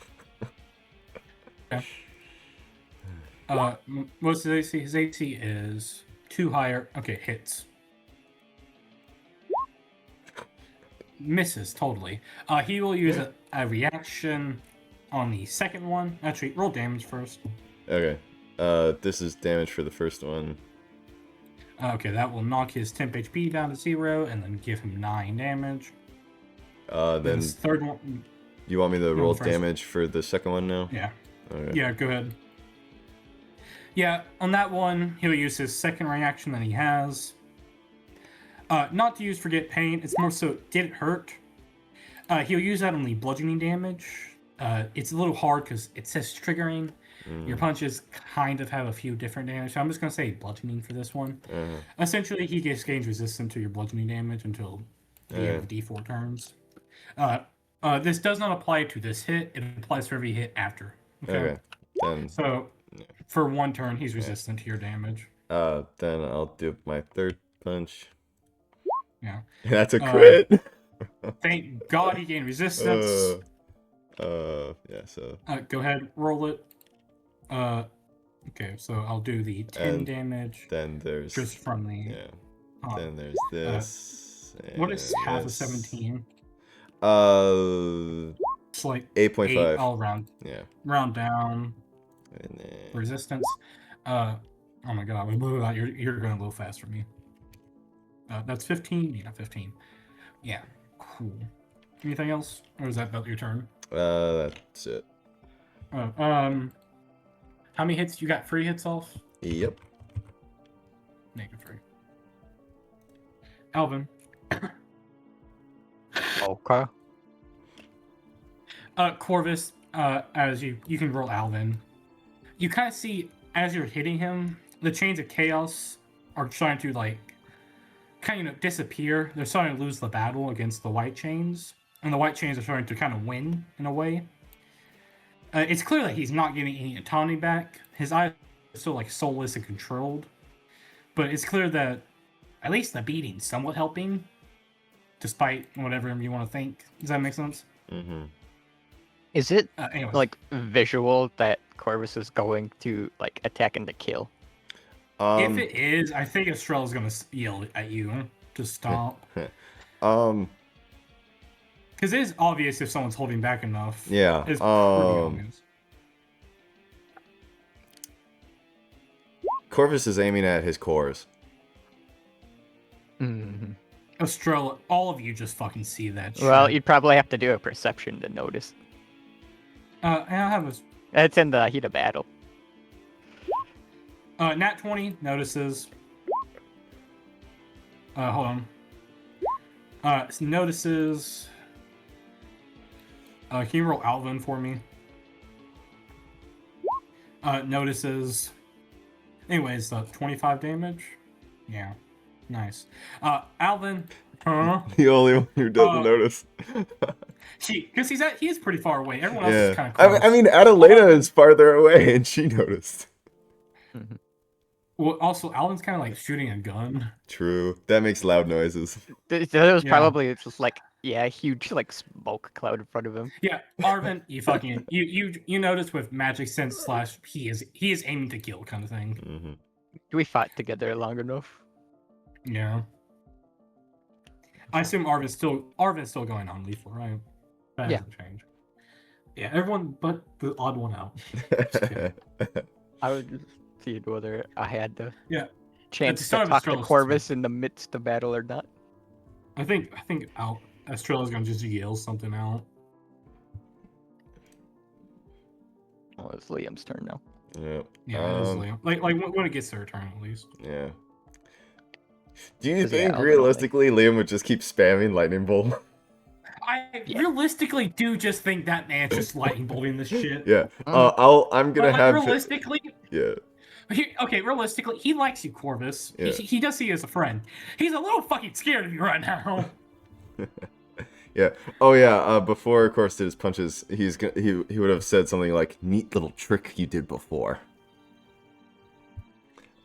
Okay. What's his AC? His AC is 2 higher. Okay, hits. Misses totally. He will use a reaction on the second one. Actually, roll damage first. Okay. This is damage for the first one. Okay, that will knock his temp HP down to 0 and then give him 9 damage. Then his third one. you want me to roll first. damage for the second one now? Yeah. Okay. Yeah, go ahead. Yeah, on that one, he'll use his second reaction that he has. Not to use Forget Pain, it's more so, did it hurt? He'll use that on the bludgeoning damage. It's a little hard because it says triggering. Your punches kind of have a few different damage, so I'm just going to say bludgeoning for this one. Essentially, he just gains resistance to your bludgeoning damage until the end of the D4 turns. This does not apply to this hit, it applies for every hit after. Okay. Then, So, for 1 turn, he's resistant to your damage. then I'll do my third punch. Yeah. That's a crit. Thank God he gained resistance. Yeah. So. Go ahead, roll it. Okay, so I'll do the 10 damage. Then there's just from the. Yeah. Then there's this. What is half of 17? It's like 8.5. All round. Yeah. Round down. And then... Resistance. Oh my God, you're going a little fast for me. That's 15. Yeah, 15. Yeah, cool. Anything else, or is that about your turn? That's it. How many hits you got? 3 hits off? Yep. -3. Alvin. Okay. Corvus, as you can roll Alvin. You kind of see as you're hitting him, the chains of chaos are trying to like kind of disappear. They're starting to lose the battle against the white chains, and the white chains are starting to kind of win in a way. It's clear that he's not getting any autonomy back. His eyes are still like soulless and controlled, but it's clear that at least the beating's somewhat helping, despite whatever you want to think. Does that make sense? Mm-hmm. Is it Anyway. like visual that Corvus is going to like attack and to kill? If it is, I think Estrella's gonna yell at you to stop. Because it is obvious if someone's holding back enough. Yeah. It's pretty obvious. Corvus is aiming at his cores. Mm-hmm. Estrella, all of you just fucking see that shit. Well, you'd probably have to do a perception to notice. I have It's in the heat of battle. Nat 20 notices. Hold on. Notices. Can you roll Alvin for me? Notices. Anyways, 25 damage. Yeah, nice. Alvin. Huh? The only one who doesn't notice. Because he is pretty far away. Everyone else is kind of close. I mean, Adelena is farther away, and she noticed. Well, also, Alvin's kind of like shooting a gun. True. That makes loud noises. There was probably just like a huge like smoke cloud in front of him. Yeah, Arvin, you fucking you notice with magic sense / he is aiming to kill kind of thing. Mm-hmm. We fought together long enough. Yeah. I assume Arvin's still going on lethal, right? That hasn't changed. Yeah, everyone but the odd one out. I would just see whether I had the chance to start of talk to Estrella's Corvus in the midst of battle or not. I think Estrella's gonna just yell something out. Oh, it's Liam's turn now. Yeah, it is Liam. Like when it gets to her turn at least. Yeah. Do you think Alvin realistically Liam would just keep spamming lightning bolt? I Yeah. realistically do just think that man's just lightning bolting this shit. Yeah. I'm gonna Like, have. realistically, Yeah. realistically, he likes you, Corvus. Yeah. He does see you as a friend. He's a little fucking scared of you right now. Yeah. Oh yeah. Before Corvus did his punches, he would have said something like, "Neat little trick you did before."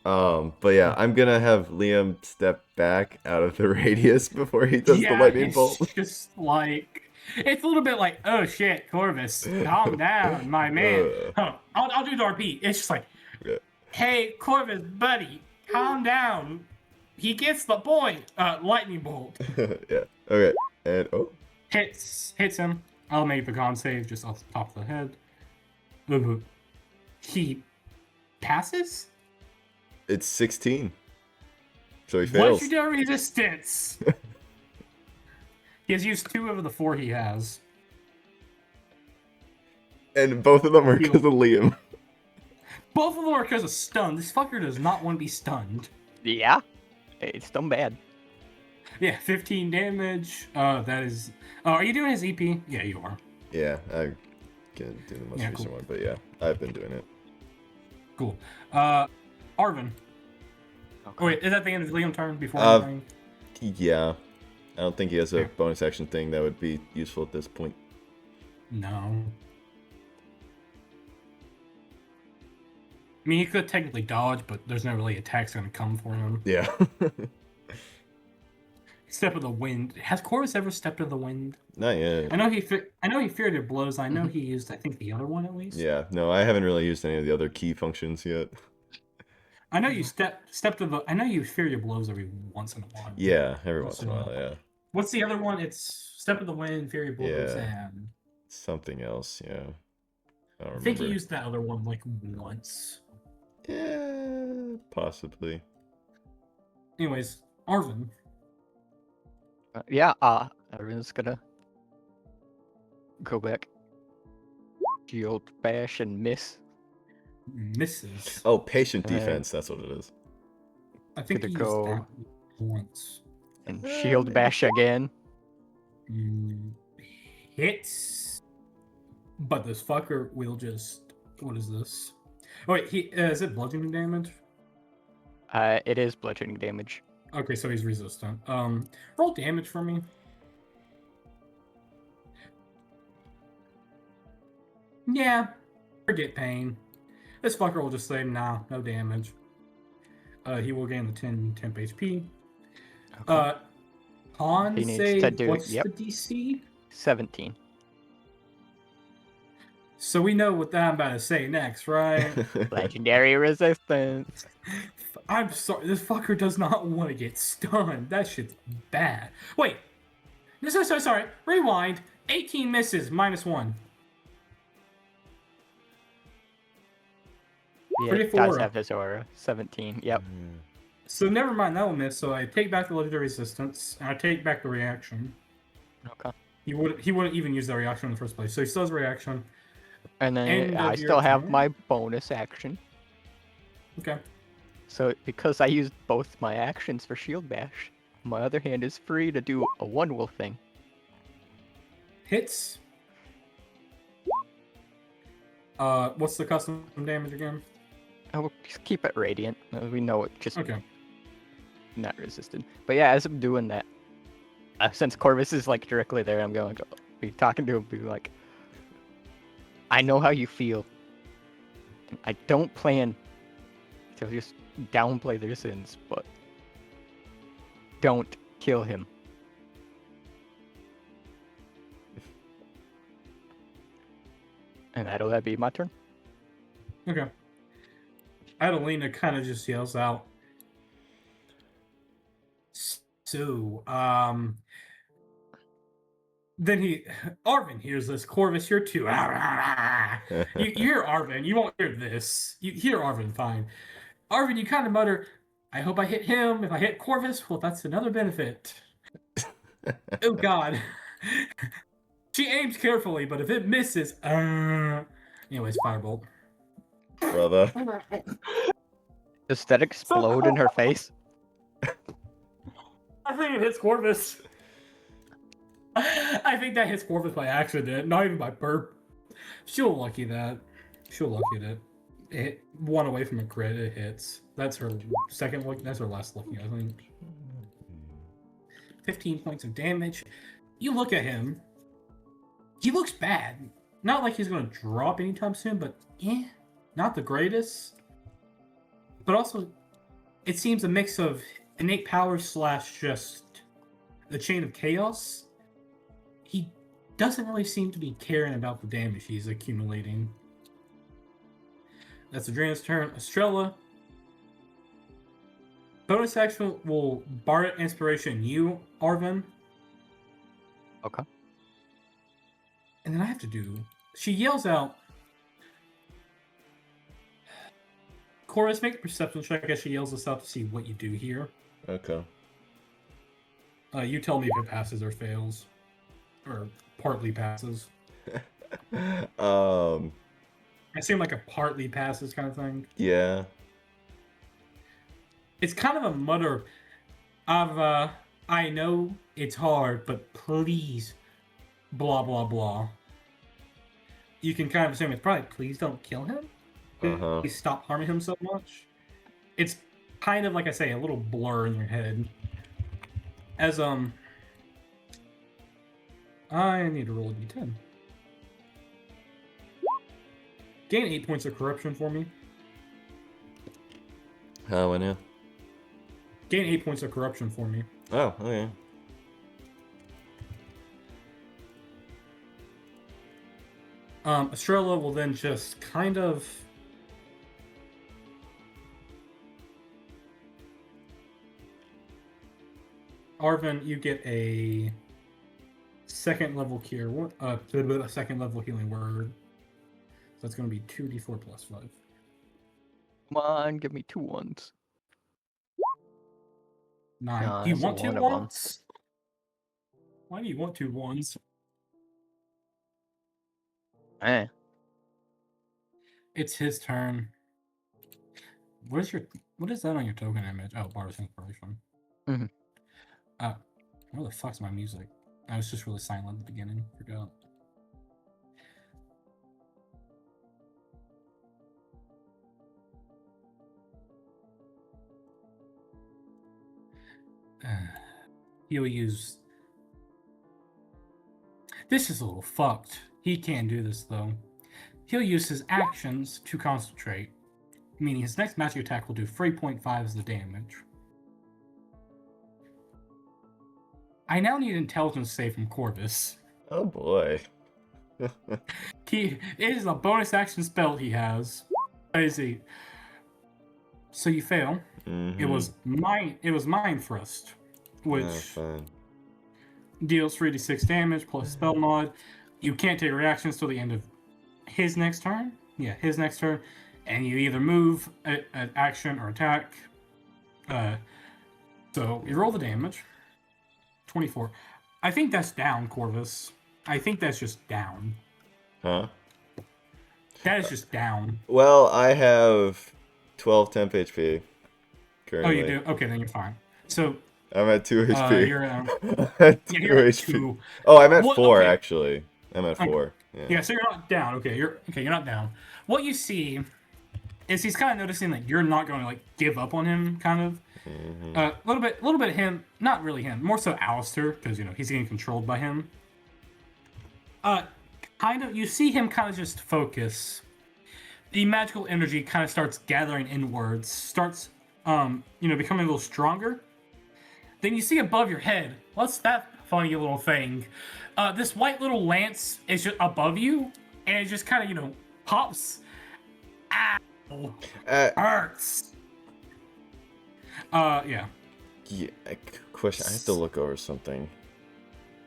But yeah, I'm gonna have Liam step back out of the radius before he does the lightning bolt. It's just like it's a little bit like, oh shit, Corvus, calm down, my man. I'll do the RP. It's just like, Yeah. hey, Corvus, buddy, calm down. He gets the point. Lightning bolt Yeah. Okay. And hits him. I'll make the con save just off the top of the head. He passes. it's 16. So he fails. Legendary resistance. He has used 2 of the 4 he has. And both of them are because of Liam. Both of them are because of stun. This fucker does not want to be stunned. Yeah. It's done bad. Yeah, 15 damage. That is. Are you doing his EP? Yeah, you are. Yeah, I'm gonna do the most recent one, but yeah, I've been doing it. Cool. Arvin. Okay. Oh, wait, is that the end of Liam's turn before anything? Yeah. I don't think he has a bonus action thing that would be useful at this point. No. I mean, he could technically dodge, but there's no really attacks going to come for him. Yeah. Step of the wind. Has Corvus ever stepped of the wind? Not yet. I know he feared your blows. I know he used, I think, the other one at least. Yeah, no, I haven't really used any of the other key functions yet. I know you stepped of the. I know you fear your blows every once in a while. Yeah, every once in a while, yeah. What's the other one? It's step of the wind, fear your blows, and something else, yeah. I think he used that other one like once. Yeah, possibly. Anyways, Arvin. Everyone's gonna go back. Shield bash and miss. Misses. Oh, patient defense, that's what it is. I think he used that once. And shield bash again. Hits. But this fucker will just. What is this? Oh, wait, is it bludgeoning damage? It is bludgeoning damage. Okay, so he's resistant. Roll damage for me. Yeah, forget pain. This fucker will just say, nah, no damage. He will gain the 10 temp HP. Okay. Con He needs save, to do- what's yep. the DC? 17. So we know what I'm about to say next, right? Legendary resistance. I'm sorry, this fucker does not want to get stunned. That shit's bad. Wait. So sorry. Rewind. 18 misses, -1. Yeah, it does have this aura. 17, yep. So never mind, that will miss. So I take back the legendary resistance, and I take back the reaction. Okay. He wouldn't even use that reaction in the first place. So he still has reaction. And then End I of your still have turn. my bonus action. Okay. So because I used both my actions for shield bash, my other hand is free to do a one will thing. Hits. What's the custom damage again? I will just keep it radiant. We know it just Okay. not resisted. But yeah, as I'm doing that, since Corvus is like directly there, I'm going to be talking to him, be like, I know how you feel. I don't plan to just downplay their sins, but don't kill him. And that'll be my turn. Okay. Adelina kind of just yells out. So, then Arvin hears this. Corvus, you're too. You hear Arvin. You won't hear this. You hear Arvin fine. Arvin, you kind of mutter, I hope I hit him. If I hit Corvus, well, that's another benefit. Oh, God. She aims carefully, but if it misses, anyways, firebolt. Brother. Does that explode in her face? I think it hits Corvus. I think that hits Corvus by accident, not even by burp. She'll lucky that. She'll lucky that. It one away from a crit, it hits. That's her second lucky. That's her last lucky, I think. 15 points of damage. You look at him. He looks bad. Not like he's going to drop anytime soon, but not the greatest. But also, it seems a mix of innate power / just the chain of chaos. He doesn't really seem to be caring about the damage he's accumulating. That's Adriana's turn. Estrella. Bonus action will Bardic Inspiration you, Arvin. Okay. And then I have to do... She yells out... Chorus, make a perception check as she yells this out to see what you do here. Okay. You tell me if it passes or fails. Or partly passes. I seem like a partly passes kind of thing. Yeah. It's kind of a mutter of, I know it's hard, but please, blah, blah, blah. You can kind of assume it's probably, please don't kill him. Please stop harming him so much. It's kind of, like I say, a little blur in your head. As, I need to roll a d10. Gain 8 points of corruption for me. How now? Gain 8 points of corruption for me. Oh, okay. Estrella will then just kind of... Arvin, you get a second level cure. Second level healing word. So that's going to be 2d4 plus 5. Come on, give me 2 ones. 9. No, Do you that's a want 2 one of 'em. ones? Why do you want 2 ones? Eh. It's his turn. What is that on your token image? Oh, Bardic Inspiration. Mhm. Where the fuck's my music? I was just really silent at the beginning. Forgot. He'll use... This is a little fucked. He can't do this, though. He'll use his actions to concentrate, meaning his next magic attack will do 3.5 as the damage. I now need intelligence save from Corvus. Oh boy. It is a bonus action spell he has. Crazy. So you fail. Mm-hmm. It was Mind Thrust, which Fine. deals 3d6 damage plus spell mod. You can't take reactions till the end of his next turn. Yeah, his next turn. And you either move, an action, or attack. So you roll the damage. 24. I think that's down, Corvus. I think that's just down. Huh? That is just down. Well, I have 12 temp HP. Currently. Oh, you do? Okay, then you're fine. So I'm at 2 HP. you're I'm at 2 you're at HP. 2. Oh, I'm at 4 okay. actually. I'm at 4. Yeah. Yeah, so you're not down. Okay, you're not down. What you see is he's kind of noticing that you're not going to like give up on him, kind of. Mm-hmm. A little bit of him, not really him, more so Alistair, because he's getting controlled by him. Kind of, you see him kind of just focus. The magical energy kind of starts gathering inwards, starts, becoming a little stronger. Then you see above your head, what's that funny little thing? This white little lance is just above you, and it just kind of, pops. Ow! Hurts! Yeah. Yeah. Question. I have to look over something.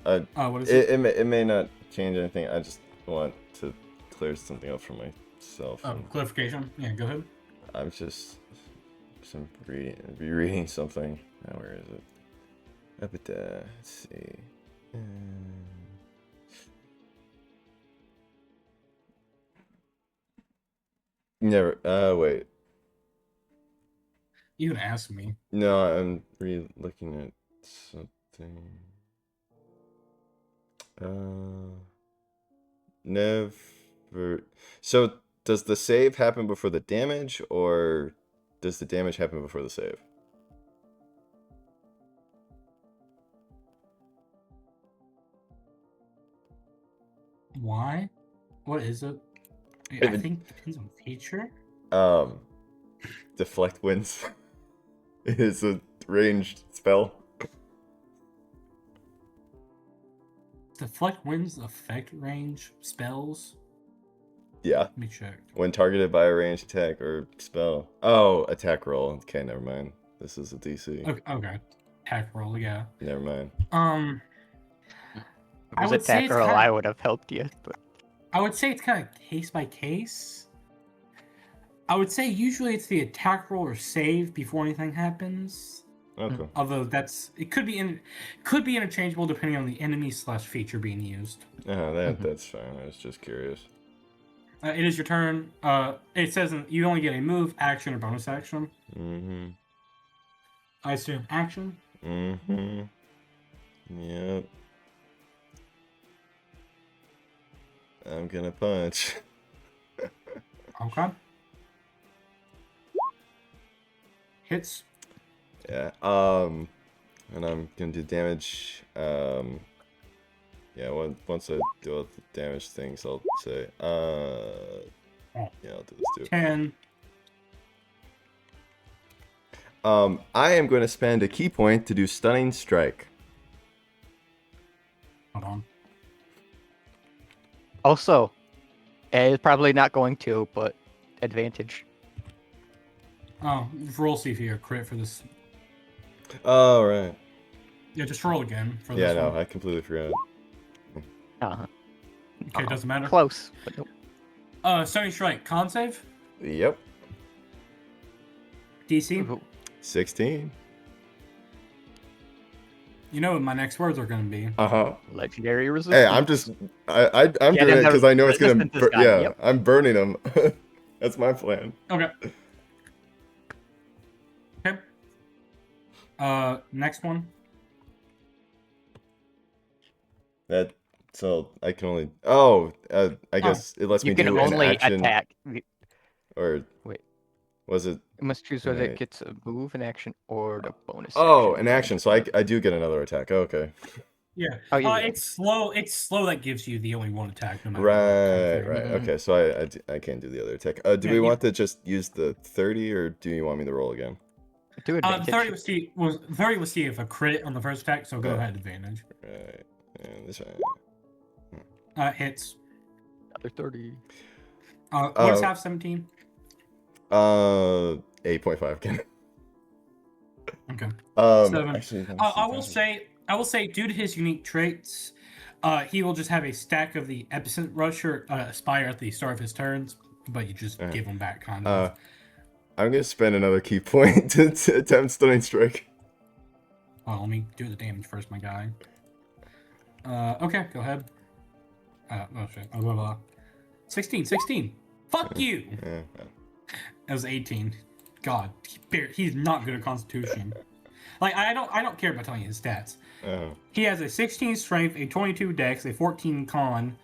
What is it? It may not change anything. I just want to clear something up for myself. Clarification? Yeah, go ahead. I'm just rereading something. Now, where is it? Up at the, let's see. Never. Wait. You can ask me. No, I'm looking at something. Never. So does the save happen before the damage, or does the damage happen before the save? Why? What is it? If I it- think it depends on feature. Um, deflect winds. It is a ranged spell. Deflect winds affect range spells. Yeah. Let me check. When targeted by a ranged attack or spell. Oh, attack roll. Okay, never mind. This is a DC. Okay. Attack roll, yeah. Never mind. If it I was would say attack it's roll, kinda- I would have helped you, but I would say it's kind of case by case. I would say usually it's the attack roll or save before anything happens. Okay. Although it could be interchangeable depending on the enemy / feature being used. That's fine. I was just curious. It is your turn. It says you only get a move, action, or bonus action. Mm-hmm. I assume action. Mm-hmm. Yep. I'm gonna punch. Okay. Hits. Yeah. And I'm gonna do damage. Yeah. Once I do all the damage things, I'll say. Yeah, I'll do this too. 10. I am going to spend a key point to do stunning strike. Hold on. also, it's probably not going to, but advantage. Oh, roll see if you get a crit for this. Oh, right. Yeah, just roll again for Yeah, this no, one. I completely forgot. Uh-huh. Okay, doesn't matter. Close, but nope. Stunning strike. Con save. Yep. DC. Ooh, 16. You know what my next words are going to be. Uh-huh. legendary resistance. Hey, I'm just... I'm Yeah, doing then it because the I know it's going to... resistance is gone, Yeah, yep. I'm burning them. That's my plan. Okay. Okay. Next one. So I can only... Oh, I guess it lets You me can do an only action... attack. Or... Wait. Was it... You must choose whether Right. it gets a move, an action, or the bonus Oh, action. an action. So I do get another attack. Okay. Yeah. Oh, you do. It's slow. It's slow that gives you the only one attack, no matter Right, what. kind of thing. right. Mhm. Okay, so I can't do the other attack. Do Yeah, we you- want to just use the 30, or do you want me to roll again? Do The advantage. 30 was see if a crit on the first attack, so go Yeah. ahead, advantage. Right. And this one. Hits. Another 30. What's half 17? 8.5 again. Okay. Um, 7. actually, I will say, due to his unique traits, he will just have a stack of the Epicent Rusher Aspire at the start of his turns, but you just give them back, kind of. I'm gonna spend another key point to attempt stunning strike. Well, let me do the damage first, my guy. Okay, go ahead. Oh shit. Blah, blah, blah. 16. Fuck you! Yeah. That was 18. God, he's not good at Constitution. Like, I don't care about telling you his stats. Oh. He has a 16 strength, a 22 dex, a 14 con,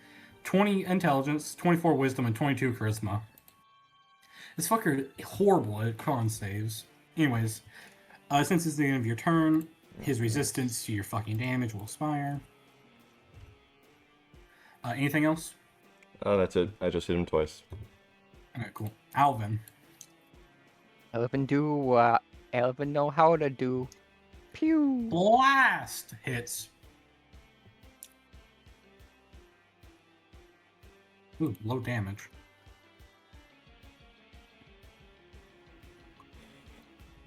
20 intelligence, 24 wisdom, and 22 charisma. This fucker is horrible at con saves. Anyways, since it's the end of your turn, his resistance to your fucking damage will expire. Anything else? Oh, that's it. I just hit him twice. Okay, cool. Alvin. Alvin know how to do. Pew. Blast hits. Ooh, low damage.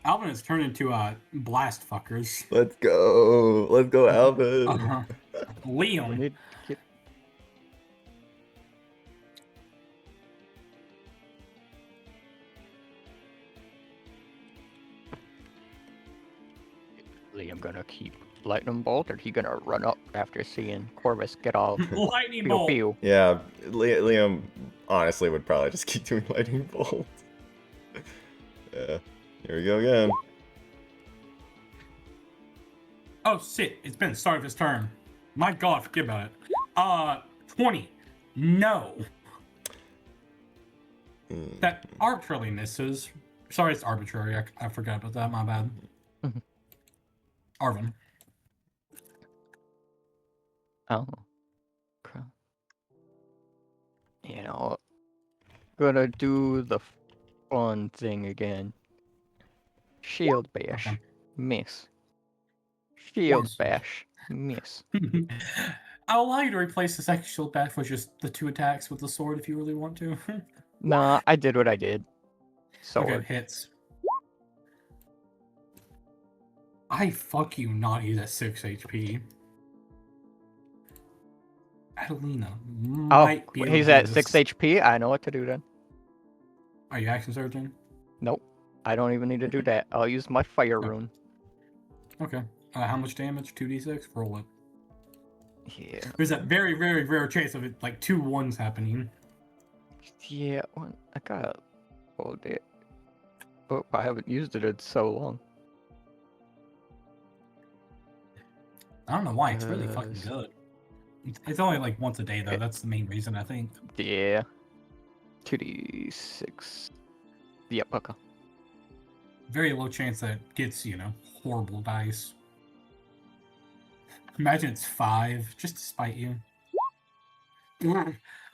Alvin has turned into blast fuckers. Let's go, Alvin. Uh-huh. Liam. Need get Liam gonna keep lightning bolt, or he gonna run up after seeing Corvus get all Lightning pew bolt. pew? Yeah, Liam honestly would probably just keep doing lightning bolt. Yeah, here we go again. Oh shit! It's been the start of his turn. My God, forget about it. 20. No. That arbitrarily misses. Sorry, it's arbitrary. I forgot about that. My bad. Arvin. Oh, crap. You know, gonna do the fun thing again. Shield bash, Okay. miss. Shield Miss. bash, miss. I'll allow you to replace the second shield bash with just the 2 attacks with the sword if you really want to. Nah, I did what I did. Sword. Okay, hits. I fuck you not, he's at 6 HP. Adelina Oh, might be able he's to do at 6 this. HP? I know what to do then. Are you action surging? Nope. I don't even need to do that. I'll use my fire rune. Okay. How much damage? 2d6? Roll it. Yeah. There's that very, very rare chance of it, like 2 1s happening. Yeah, I got hold it. Oh, I haven't used it in so long. I don't know why, it's really fucking good. It's only like once a day, though. That's the main reason, I think. Yeah. 2d6. Yep, okay. Very low chance that it gets, horrible dice. Imagine it's 5, just to spite you.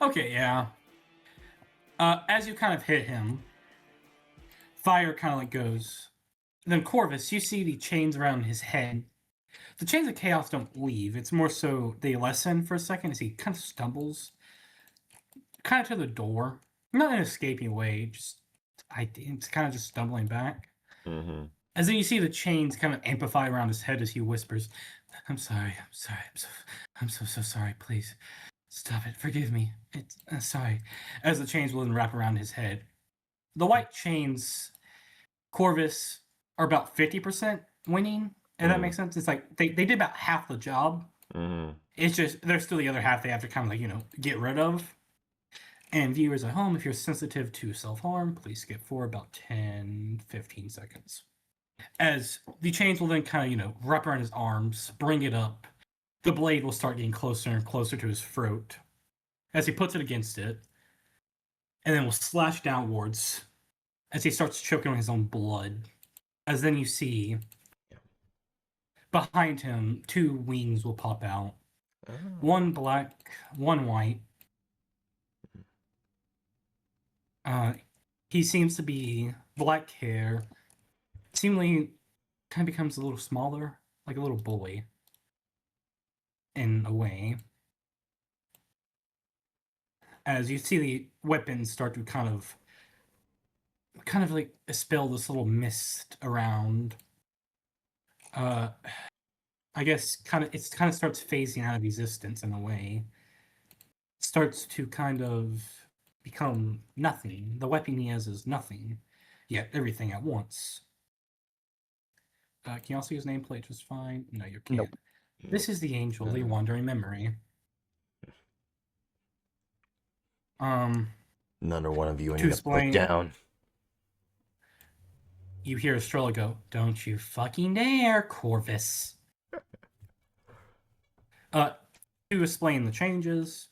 Okay, yeah. As you kind of hit him, fire kind of like goes. Then Corvus, you see the chains around his head. The chains of chaos don't leave. It's more so they lessen for a second as he kind of stumbles, kind of to the door. Not in an escaping way, it's kind of just stumbling back. Mm-hmm. As then you see the chains kind of amplify around his head as he whispers, I'm sorry, I'm so sorry, please. Stop it, forgive me. It's sorry. As the chains will then wrap around his head. The white chains, Corvus, are about 50% winning. If that makes sense. It's like they did about half the job. Mm-hmm. It's just there's still the other half they have to kind of like, get rid of. And viewers at home, if you're sensitive to self-harm, please skip for about 10, 15 seconds. As the chains will then kind of, wrap around his arms, bring it up. The blade will start getting closer and closer to his throat as he puts it against it, and then will slash downwards as he starts choking on his own blood. As then you see behind him, 2 wings will pop out. Oh. 1 black, 1 white. He seems to be black hair. Seemingly kind of becomes a little smaller, like a little bully. In a way. As you see the weapons start to kind of like expel this little mist around. I guess it kind of starts phasing out of existence in a way. It starts to kind of become nothing. The weapon he has is nothing, yet everything at once. Can you all see his nameplate just fine? No, you can't. Nope. This is the angel, the wandering memory. None or one of you To need to explain- put down. You hear Estrella go, "Don't you fucking dare, Corvus." To explain the changes,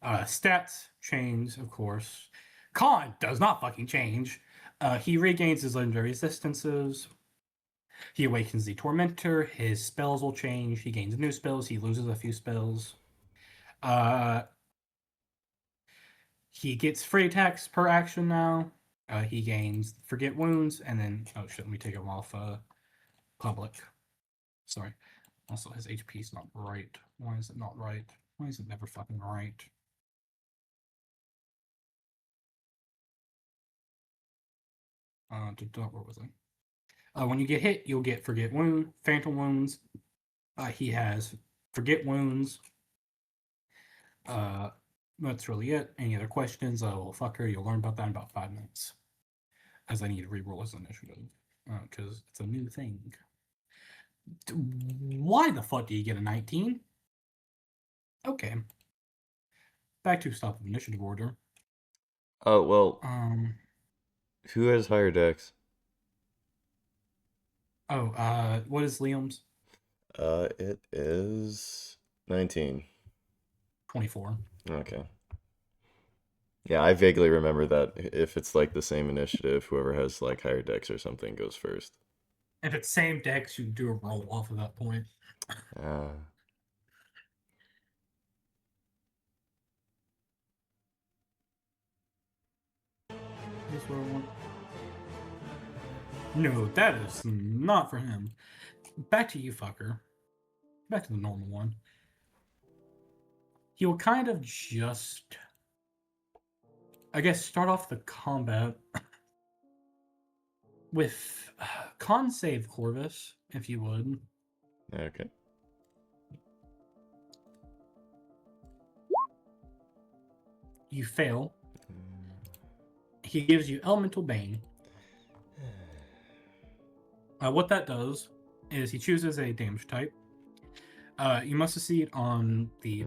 stats change, of course. Con does not fucking change. He regains his legendary resistances. He awakens the Tormentor. His spells will change. He gains new spells. He loses a few spells. He gets free attacks per action now. He gains Forget Wounds, and then oh shit, let me take him off public. Sorry. Also, his HP is not right. Why is it not right? Why is it never fucking right? Where was I? When you get hit, you'll get Forget Wound, Phantom Wounds. He has Forget Wounds. That's really it. Any other questions? Well, fucker, you'll learn about that in about 5 minutes. As I need to reroll his initiative. Because it's a new thing. Why the fuck do you get a 19? Okay. Back to top of initiative order. Oh, well, who has higher dex? What is Liam's? It is 19. 24. Okay. Yeah, I vaguely remember that if it's like the same initiative, whoever has like higher decks or something goes first. If it's same decks, you do a roll off of that point. Uh, That's what I want. No, that is not for him. Back to you, fucker. Back to the normal one. He will kind of just, I guess, start off the combat with con save Corvus, if you would. okay. You fail. He gives you Elemental Bane. What that does is he chooses a damage type. You must succeed on the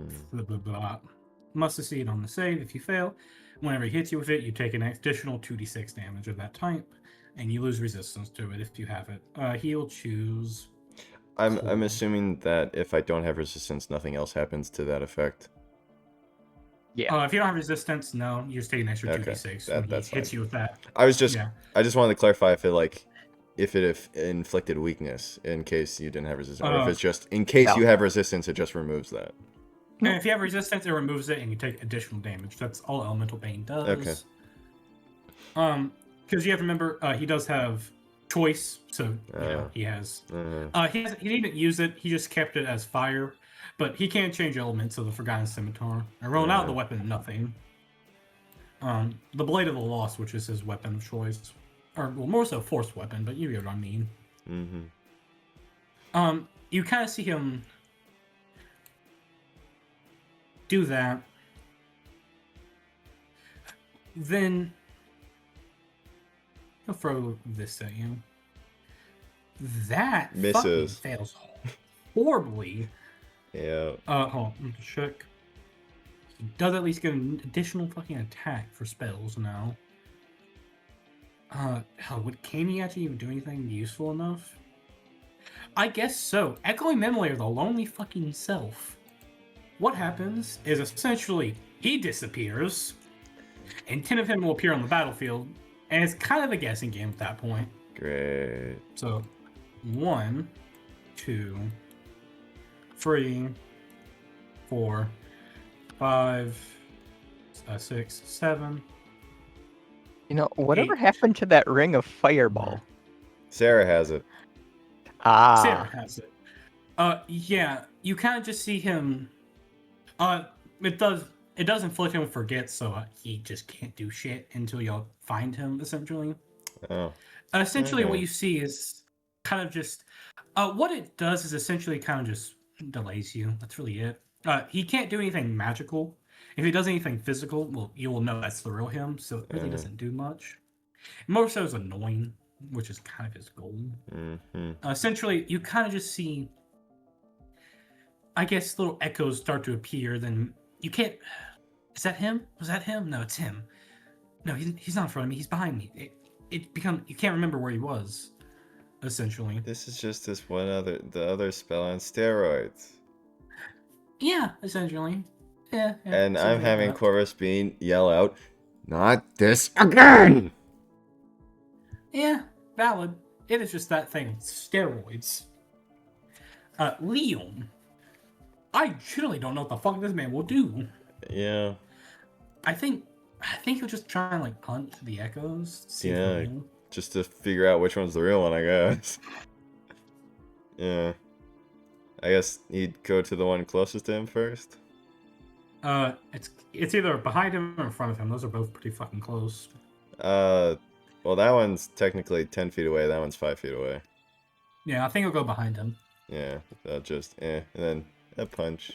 must succeed on the save. If you fail, whenever he hits you with it, you take an additional 2d6 damage of that type, and you lose resistance to it if you have it. He'll choose. I'm assuming that if I don't have resistance, nothing else happens to that effect. Yeah. If you don't have resistance, no, you just take an extra Okay, 2d6 when he that's hits fine. you with that. I just wanted to clarify if it inflicted weakness in case you didn't have resistance, or if it's just in case you have resistance, it just removes that. And if you have resistance, it removes it, and you take additional damage. That's all Elemental Bane does. Okay. Because you have to remember, he does have choice, so he has. He didn't use it. He just kept it as fire, but he can change elements of the Forgotten Scimitar. I rolled out the weapon, nothing. The Blade of the Lost, which is his weapon of choice, or well, more so force weapon, but you get what I mean. You kind of see him do that. Then he'll throw this at you. That misses. Fucking fails horribly. Yeah. Hold on, let me check. He does at least get an additional fucking attack for spells now. Can he actually even do anything useful enough? I guess so. Echoing Memory of the Lonely Fucking Self. What happens is essentially he disappears, and 10 of him will appear on the battlefield, and it's kind of a guessing game at that point. Great. So, 1, 2, 3, 4, 5, 6, 7. You know, whatever happened to that ring of fireball? Sarah has it. Sarah has it. Yeah, you kind of just see him. It does inflict him with forget, so he just can't do shit until y'all find him. Essentially. Oh. Essentially, what you see is kind of just. What it does is essentially kind of just delays you. That's really it. He can't do anything magical. If he does anything physical, well, you will know that's the real him. So it really doesn't do much. More so is annoying, which is kind of his goal. Essentially, you kind of just see, I guess, little echoes start to appear. Then you can't. Is that him? Was that him? No, it's him. No, he's not in front of me. He's behind me. You can't remember where he was. Essentially, this is just the other spell on steroids. Yeah, essentially. Yeah. And I'm having Corvus Bean yell out, "Not this again!" Yeah, valid. It is just that thing. Steroids. Liam. I generally don't know what the fuck this man will do. Yeah. I think he'll just try and hunt the echoes. Just to figure out which one's the real one, I guess. Yeah. I guess he'd go to the one closest to him first. It's either behind him or in front of him. Those are both pretty fucking close. Well, that one's technically 10 feet away. That one's 5 feet away. Yeah, I think he'll go behind him. Yeah, and then a punch.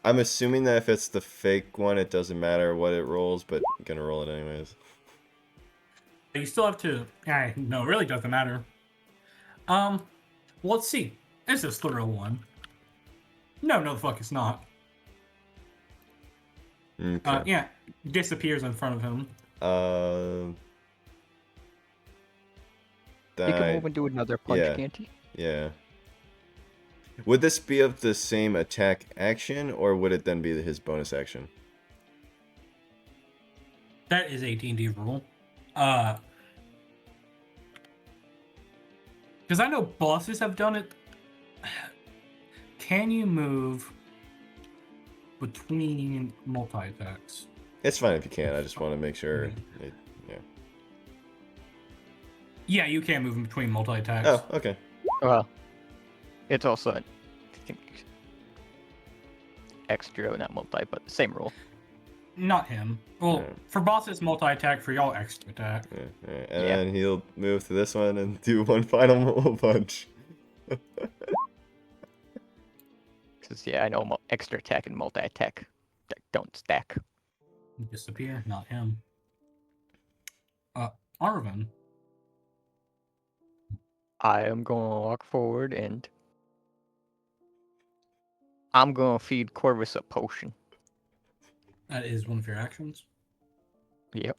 I'm assuming that if it's the fake one, it doesn't matter what it rolls, but I'm gonna roll it anyways. You still have to. No, it really doesn't matter. Well, let's see. Is this the real one? No, the fuck it's not. Okay. Yeah, disappears in front of him. He can move and do another punch, can't he? Yeah. Would this be of the same attack action, or would it then be his bonus action? That is AT&D rule. Because I know bosses have done it. Can you move between multi-attacks? It's fine if you can. I just want to make sure. Yeah. Yeah, you can move in between multi-attacks. Oh, okay. Well, it's also, I think, extra, not multi, but the same rule. Not him. Well, Yeah. for bosses, multi-attack. For y'all, extra attack. Yeah, and Yeah. then he'll move to this one and do one final punch. Because, yeah, I know extra attack and multi attack don't stack. Disappear. Not him. Arvin. I am going to walk forward and I'm going to feed Corvus a potion. That is one of your actions. Yep.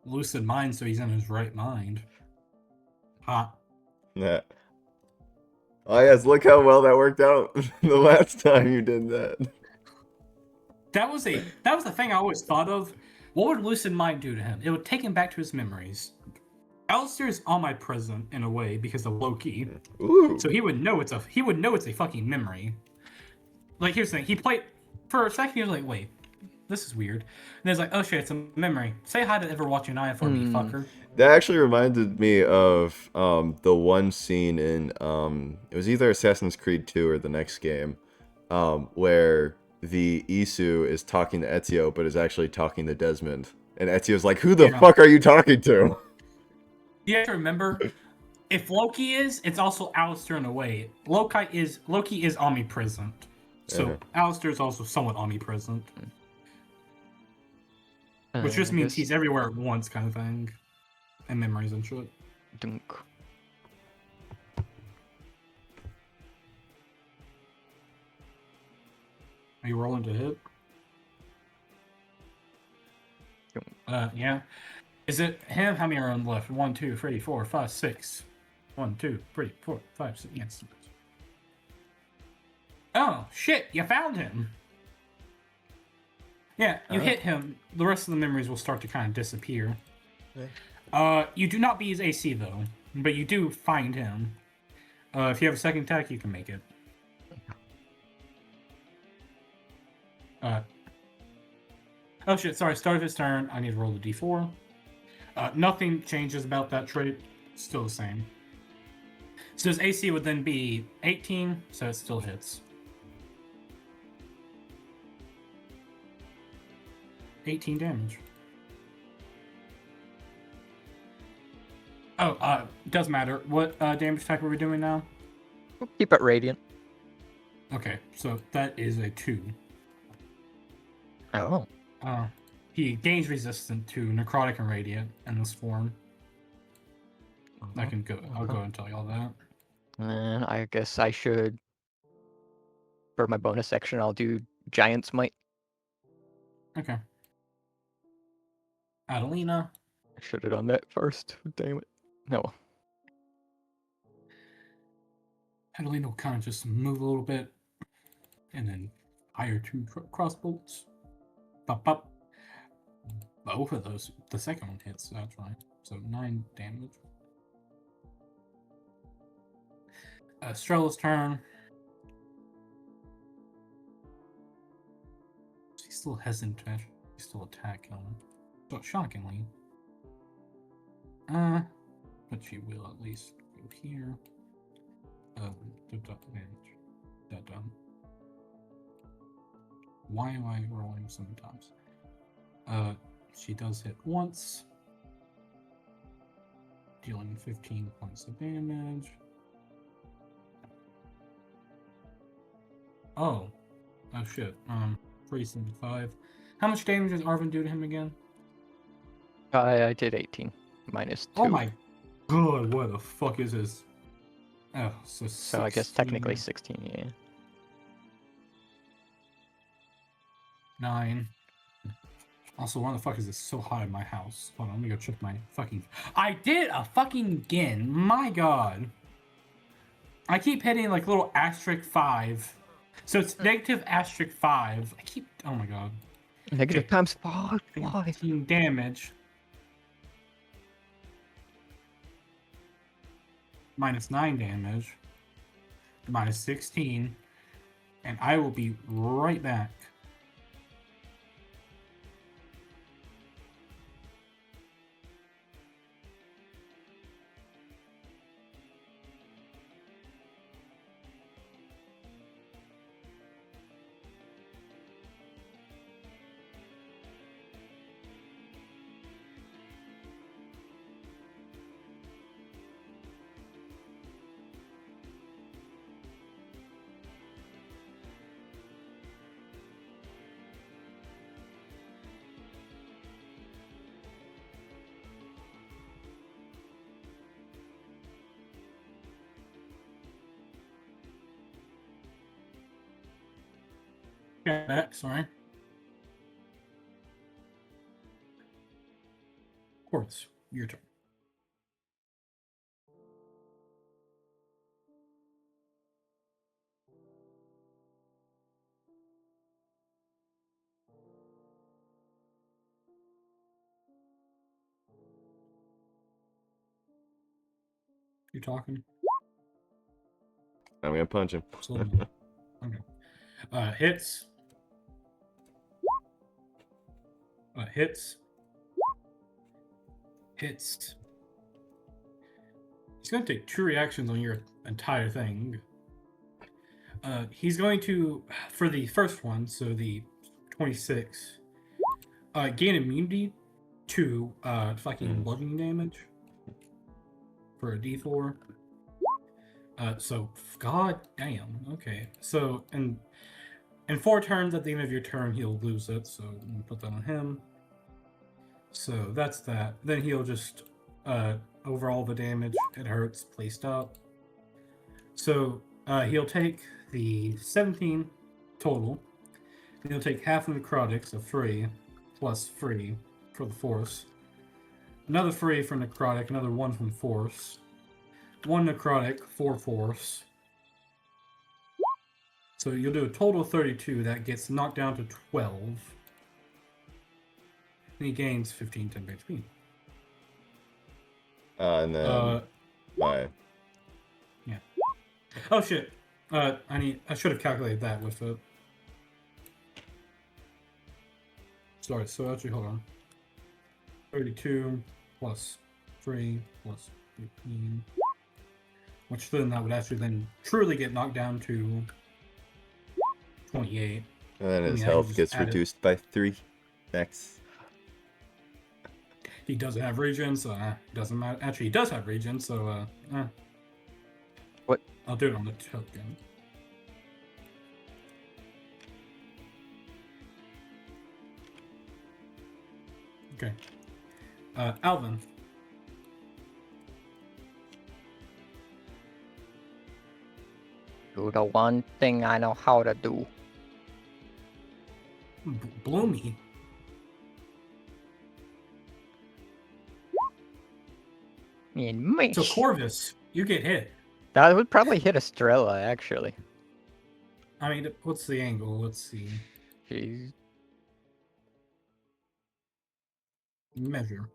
Lucid mind, so he's in his right mind. Hot. Yeah. Oh yes, look how well that worked out the last time you did that. That was the thing I always thought of. What would lucid mind do to him? It would take him back to his memories. Alistair's omnipresent in a way because of Loki. Ooh. So he would know it's a fucking memory. Like here's the thing, he played for a second, he was like, wait, this is weird. And it's like, oh shit, it's a memory. Say hi to ever watching Eye for me, fucker. That actually reminded me of the one scene in it was either Assassin's Creed 2 or the next game, where the Isu is talking to Ezio but is actually talking to Desmond. And Ezio's like, who the fuck are you talking to? You have to remember, if Loki is, it's also Alistair in a way. Loki is omnipresent. So Alistair is also somewhat omnipresent. Which just means he's everywhere at once kind of thing. And memories and shit. Dunk. Are you rolling to hit? Yeah. Is it him? How many are on the left? 1, 2, 3, 4, 5, 6. 1, 2, 3, 4, 5, 6. Yes. Oh, shit. You found him. Yeah, you hit him. The rest of the memories will start to kind of disappear. You do not beat his AC, though. But you do find him. If you have a second attack, you can make it. Oh shit, sorry, start of his turn. I need to roll the d4. Nothing changes about that trait. Still the same. So his AC would then be 18, so it still hits. 18 damage. Oh, does matter. What damage type are we doing now? Keep it radiant. Okay, so that is a 2. Oh. He gains resistance to necrotic and radiant in this form. I can go. I'll go and tell you all that. And I guess I should, for my bonus action, I'll do Giant's Might. Okay. Adelina. I should have done that first. Damn it. No. Adelina will kind of just move a little bit, and then fire 2 crossbolts. Pop, pop. Both of those. The second one hits, that's right. So 9 damage. Strella's turn. She's still hesitant to actually still attack him. So shockingly. But she will at least go here. That done. Why am I rolling sometimes? She does hit once. Dealing 15 points of damage. Oh shit. 375. How much damage does Arvin do to him again? I did 18. Minus 2. Oh my god, what the fuck is this? Oh, So I guess technically 16, yeah. 9. Also, why the fuck is this so high in my house? Hold on, let me go check my fucking... I did a fucking again! My god! I keep hitting like little asterisk 5. So it's negative asterisk 5. I keep. Oh my god. Negative Okay. times 5. 15 damage. Minus 9 damage. Minus 16. And I will be right back. Back, sorry. Corvus, your turn. You talking? I'm gonna punch him. Absolutely. Okay. Hits. Hits. Hits. He's going to take 2 reactions on your entire thing. He's going to, for the first one, so the 26, gain immunity to fucking bludgeoning damage for a d4. So, god damn. Okay. So, in 4 turns at the end of your turn, he'll lose it. So, I'm going to put that on him. So, that's that. Then he'll just, over all the damage, it hurts, placed up. So, he'll take the 17 total. And he'll take half of necrotic, so 3, plus 3 for the force. Another 3 for necrotic, another 1 from force. 1 necrotic, 4 force. So you'll do a total of 32. That gets knocked down to 12. And he gains 15 temp HP. And then my Yeah. Oh shit. I should have calculated that with it. Sorry, so actually hold on. 32 plus 3 plus 15. Which then that would actually then truly get knocked down to 28. and then his I health just gets added- reduced by 3. Max. He doesn't have regen, so doesn't matter. Actually, he does have regen, so What? I'll do it on the token. Okay. Alvin. Do the one thing I know how to do. Bloomy. And me. So Corvus, you get hit. That would probably hit Estrella, actually. I mean, what's the angle? Let's see. Jeez. Measure.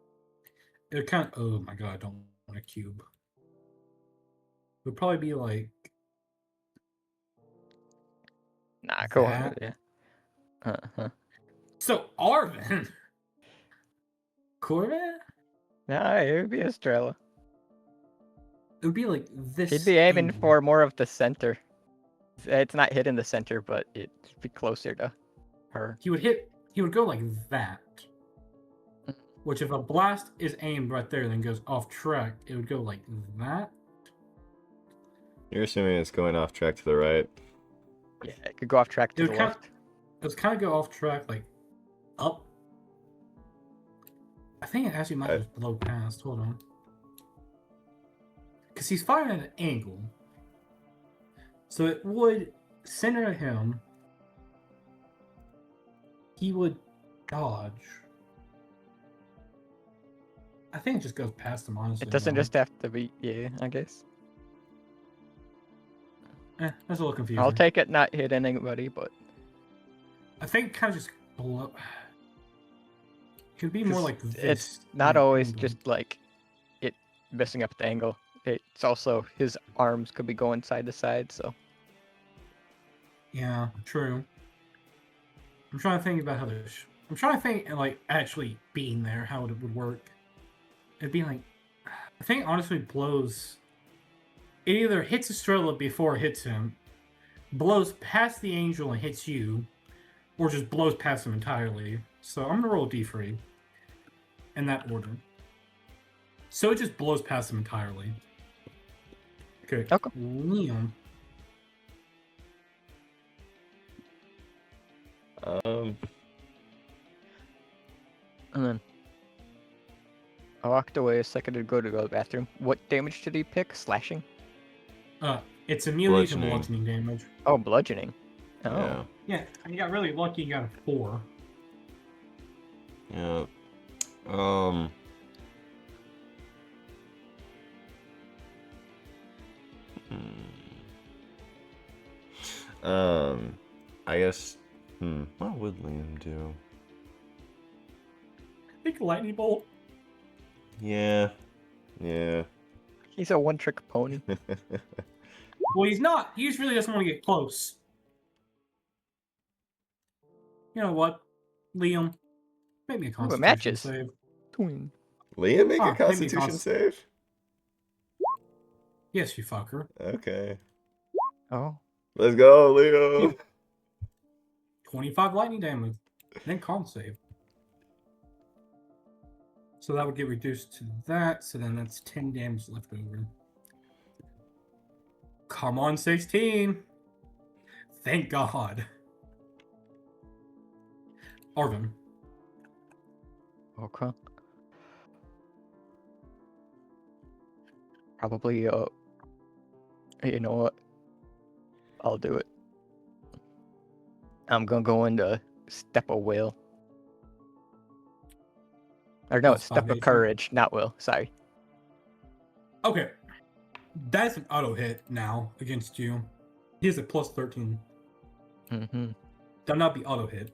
It kind of. Oh my god, I don't want a cube. It would probably be like. Nah, go on. That. Yeah. Uh-huh. So Arvin. Corvus? Nah, it would be Estrella. It would be like this. He'd be aiming angle. for more of the center. It's not hitting the center, but it'd be closer to her. He would go like that. Which if a blast is aimed right there then goes off track, it would go like that. You're assuming it's going off track to the right. Yeah, it could go off track to It the would kind left. of kind of go off track like up. I think it actually might just blow past. Hold on. Because he's firing at an angle. So it would center at him. He would dodge. I think it just goes past him, honestly. It doesn't though. just have to be, yeah, I guess. That's a little confusing. I'll take it not hit anybody, but I think kind of just below. Could be more 'cause like this. it's not like, always angle. just like it messing up the angle. It's also his arms could be going side to side, so Yeah, true. I'm trying to think about how this. I'm trying to think like actually being there, how it would work. It'd be like, I think honestly blows. It either hits Estrella before it hits him, blows past the angel and hits you, or just blows past him entirely. So I'm gonna roll a d3 in that order. So it just blows past him entirely. Okay. Okay. Liam. and then I walked away a second to go to the bathroom. What damage did he pick? Slashing? It's immune to Bludgeoning. bludgeoning damage. Oh, bludgeoning. Oh. Yeah. Yeah, you got really lucky. You got a 4. Yeah. I guess. What would Liam do? I think lightning bolt. Yeah. Yeah. He's a one-trick pony. Well, he's not. He just really doesn't want to get close. You know what, Liam? Make me a Constitution matches. save. Twin. Liam make a Maybe Constitution save? Yes, you fucker. Okay. Oh. Let's go, Leo. 25 lightning damage. Then con save. So that would get reduced to that. So then that's 10 damage left over. Come on, 16. Thank God. Arvin. Okay. Probably, you know what? I'll do it. I'm gonna go into Step of Will. Or no, Plus Step 5 of AC. Courage, not Will. Sorry. Okay. That's an auto hit now against you. He has a plus 13. Mm-hmm. That'll not be auto hit.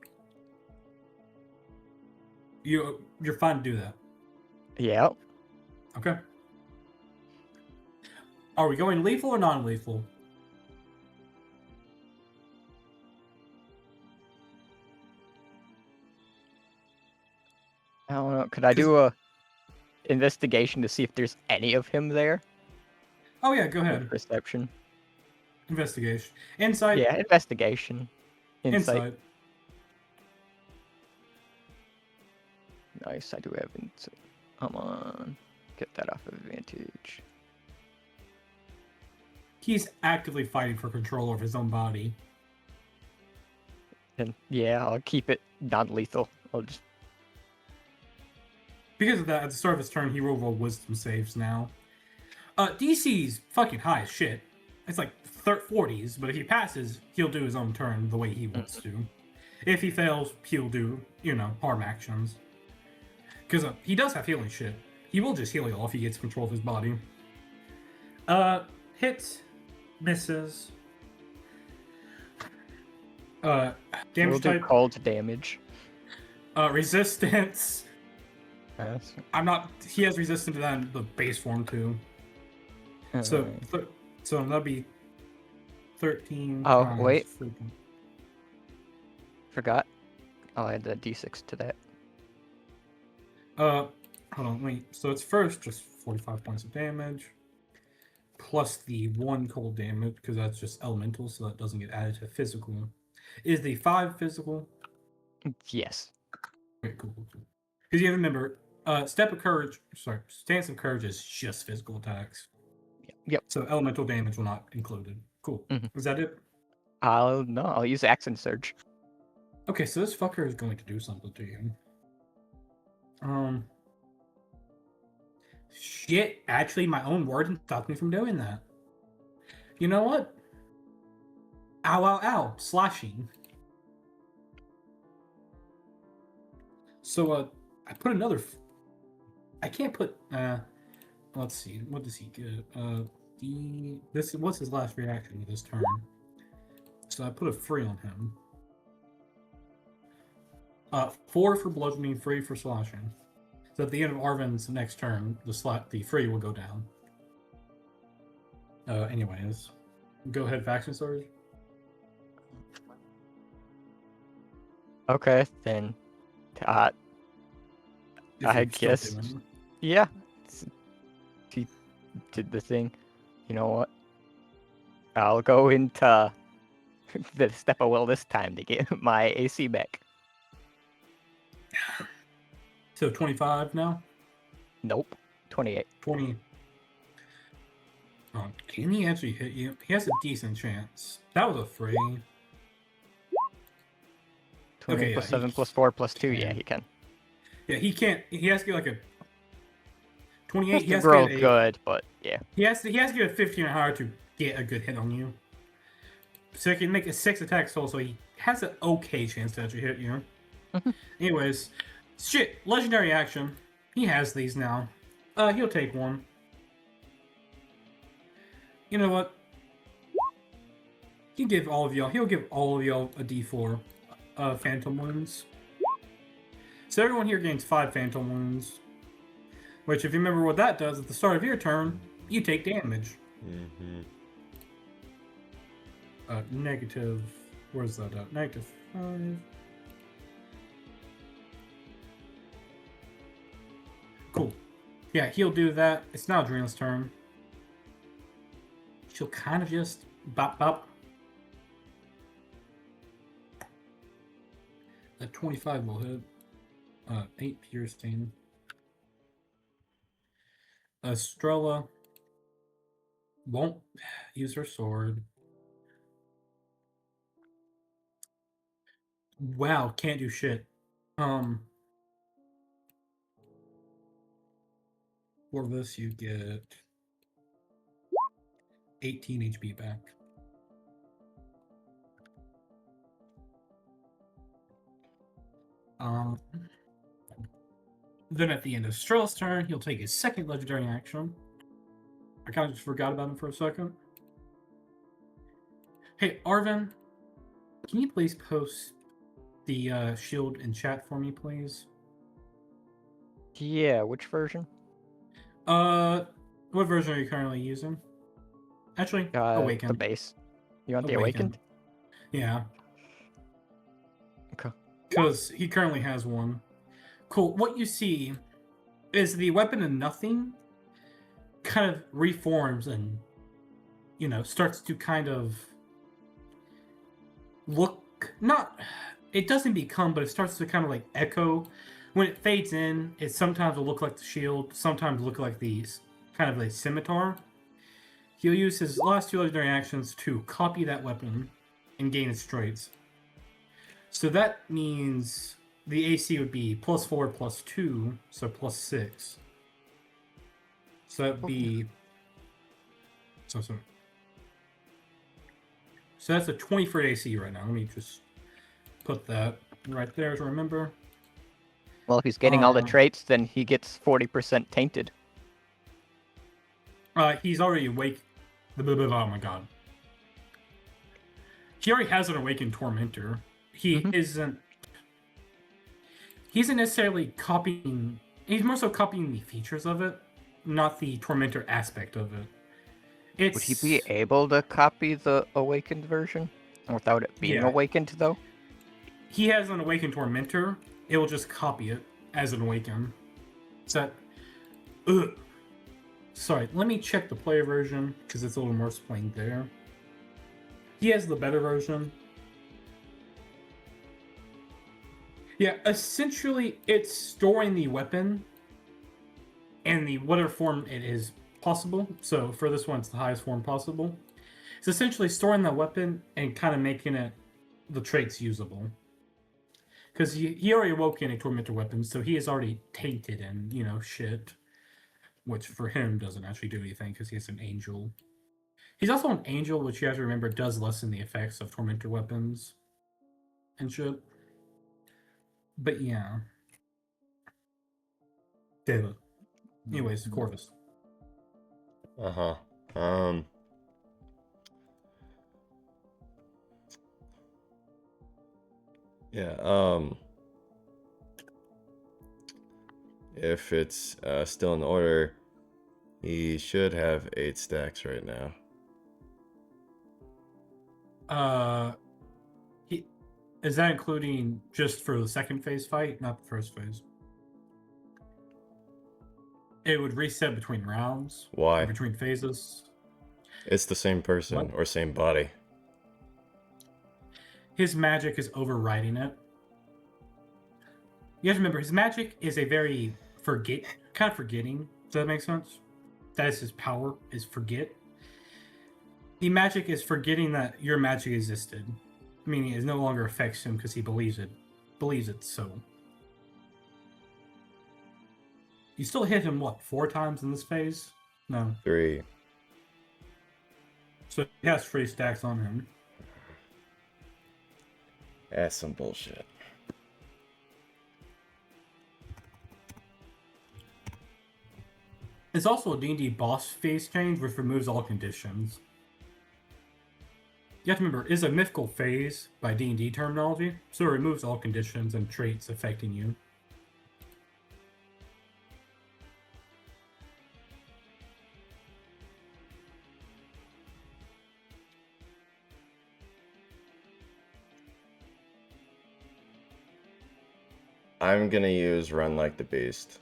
You're fine to do that. Yeah. Okay. Are we going lethal or non-lethal? I don't know. Could I do a investigation to see if there's any of him there? Oh yeah, go ahead. Perception. Investigation. Insight. Yeah, investigation. Insight. Insight. Nice, I do have insight. Come on. Get that off of advantage. He's actively fighting for control of his own body. And yeah, I'll keep it non-lethal. I'll just Because of that, at the start of his turn, he will roll wisdom saves now. DC's fucking high as shit. It's like 40s, but if he passes, he'll do his own turn the way he wants to. If he fails, he'll do, harm actions. Because he does have healing shit. He will just heal you all if he gets control of his body. Hits, misses. Damage we'll do type, cold damage. resistance. Yes. He has resistance to that in the base form too. So that'd be 13. Oh, times wait. 13. Forgot. I'll add the d6 to that. Hold on, wait. So it's first just 45 points of damage, plus the 1 cold damage, because that's just elemental, so that doesn't get added to physical. Is the 5 physical? Yes. Okay, cool. Because you have to remember, Stance of Courage is just physical attacks. Yep. So elemental damage will not included. Cool. Mhm. Is that it? I'll use Accent Surge. Okay, so this fucker is going to do something to you. Shit, actually, my own word stopped me from doing that. You know what? Ow, ow, ow. Slashing. So, I put another... I can't put... let's see. What does he get? What's his last reaction to this turn? So I put a free on him. 4 for bludgeoning, 3 for slashing. So at the end of Arvin's next turn, the free will go down. Anyways, go ahead, faction storage. Okay, then. I guess. Yeah. He did the thing. You know what? I'll go into the step of will this time to get my AC back. So 25 now? Nope. 28. 20. Oh, can he actually hit you? He has a decent chance. That was a 3. 20 Okay, plus yeah, 7 plus 4 plus 2. Yeah, he can. Yeah, he can't. He has to get like a 28. He He has to to roll get a, good, but yeah. He has to get a 15 or higher to get a good hit on you. So he can make a 6 attack total, so he has an okay chance to actually hit you. Anyways, shit, legendary action. He has these now. He'll take one. You know what? He'll give all of y'all a D4 phantom wounds. So everyone here gains 5 phantom wounds. Which, if you remember what that does at the start of your turn, you take damage. Mm-hmm. Negative. Where's that at? -5. Cool. Yeah, he'll do that. It's now Adrena's turn. She'll kind of just bop bop. That 25 will hit. 8 piercing. Estrella won't use her sword. Wow, can't do shit. For this, you get 18 HP back. Then at the end of Estrella's turn, he'll take his second legendary action. I kind of just forgot about him for a second. Hey, Arvin, can you please post the shield in chat for me, please? Yeah, which version? What version are you currently using? Actually, Awakened. The base. You want the Awakened? Yeah. Okay. Because he currently has one. Cool. What you see is the weapon of nothing kind of reforms and, starts to kind of look, not, it doesn't become, but it starts to kind of like echo. When it fades in, it sometimes will look like the shield, sometimes look like these kind of a scimitar. He'll use his last 2 legendary actions to copy that weapon and gain its traits. So that means the AC would be +4 +2, so +6. So that'd be... So that's a 20 for AC right now. Let me just put that right there to remember. Well, if he's getting all the traits, then he gets 40% tainted. He's already awake. Oh my god. He already has an awakened tormentor. He isn't necessarily copying. He's more so copying the features of it, not the tormentor aspect of it. Would he be able to copy the awakened version without it being awakened, though? He has an awakened tormentor. It will just copy it as an awaken. So that... Sorry, let me check the player version, because it's a little more explained there. He has the better version. Yeah, essentially, it's storing the weapon in the whatever form it is possible. So for this one, it's the highest form possible. It's essentially storing that weapon and kind of making it the traits usable. Because he already awoke in a tormentor weapon, so he is already tainted and, shit. Which for him doesn't actually do anything because he has an angel. He's also an angel, which you have to remember does lessen the effects of tormentor weapons and shit. But yeah. Anyways, Corvus. Uh-huh. Um. Yeah. If it's still in order, he should have 8 stacks right now. Is that including just for the second phase fight, not the first phase? It would reset between rounds. Why? Or between phases. It's the same person What? or same body. His magic is overriding it. You have to remember, his magic is a very kind of forgetting. Does that make sense? That is his power, is forget. The magic is forgetting that your magic existed. Meaning it no longer affects him because he believes it. Believes it so. You still hit him, what, 4 times in this phase? No. 3. So he has 3 stacks on him. That's some bullshit. It's also a D&D boss phase change, which removes all conditions. You have to remember, it's a mythical phase by D&D terminology, so it removes all conditions and traits affecting you. I'm gonna use Run Like the Beast.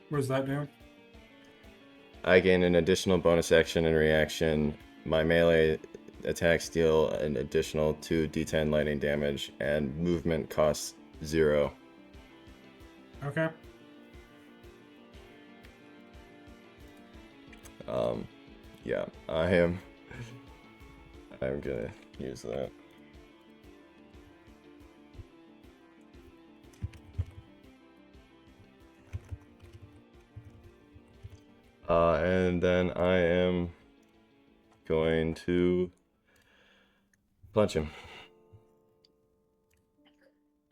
What does that do? I gain an additional bonus action and reaction. My melee attacks deal an additional 2d10 lightning damage, and movement costs 0. Okay. Yeah, I'm gonna use that. And then I am going to punch him.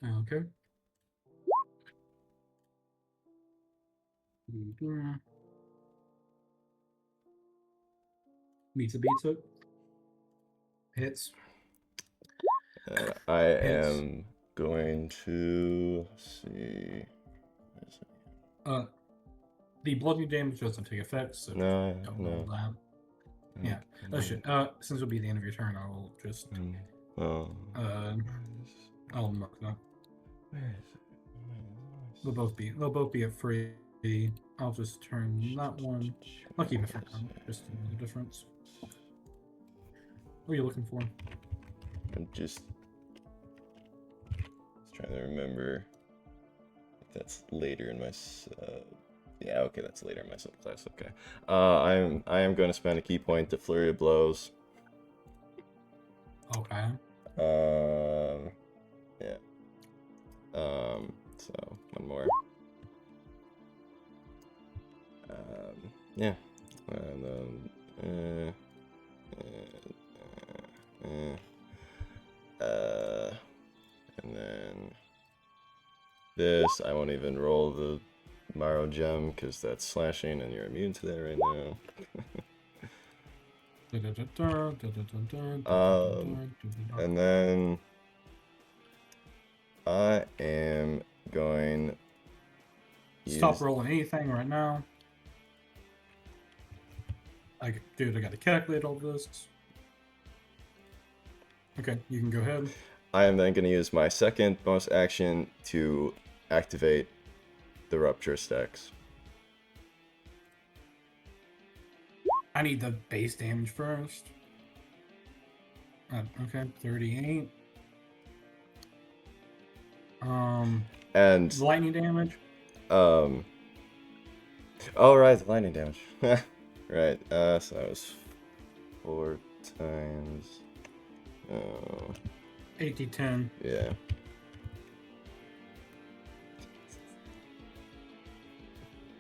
Okay. Meets a beats it. Hits. I am going to see. The bludgeoning damage doesn't take effect, so No. roll that. Yeah. Oh shit. Since it'll be the end of your turn, I will just I'll mark that. They'll both be at free. I'll just turn that one. I'll keep it for now, just to know the difference. What are you looking for? I'm just trying to remember if that's later in my yeah, okay, that's later in my subclass. Okay. I am going to spend a key point to Flurry of Blows. Okay. Yeah. So one more. Yeah. And then and then this, I won't even roll the Marrow Gem because that's slashing and you're immune to that right now. And then I am going. Stop rolling anything right now. Dude, I got to calculate all this. Okay, you can go ahead. I am then going to use my second bonus action to activate the Rupture stacks. I need the base damage first. Okay, 38. And lightning damage. Oh right, the lightning damage. Right. So that was 4 times. 8d10. Yeah.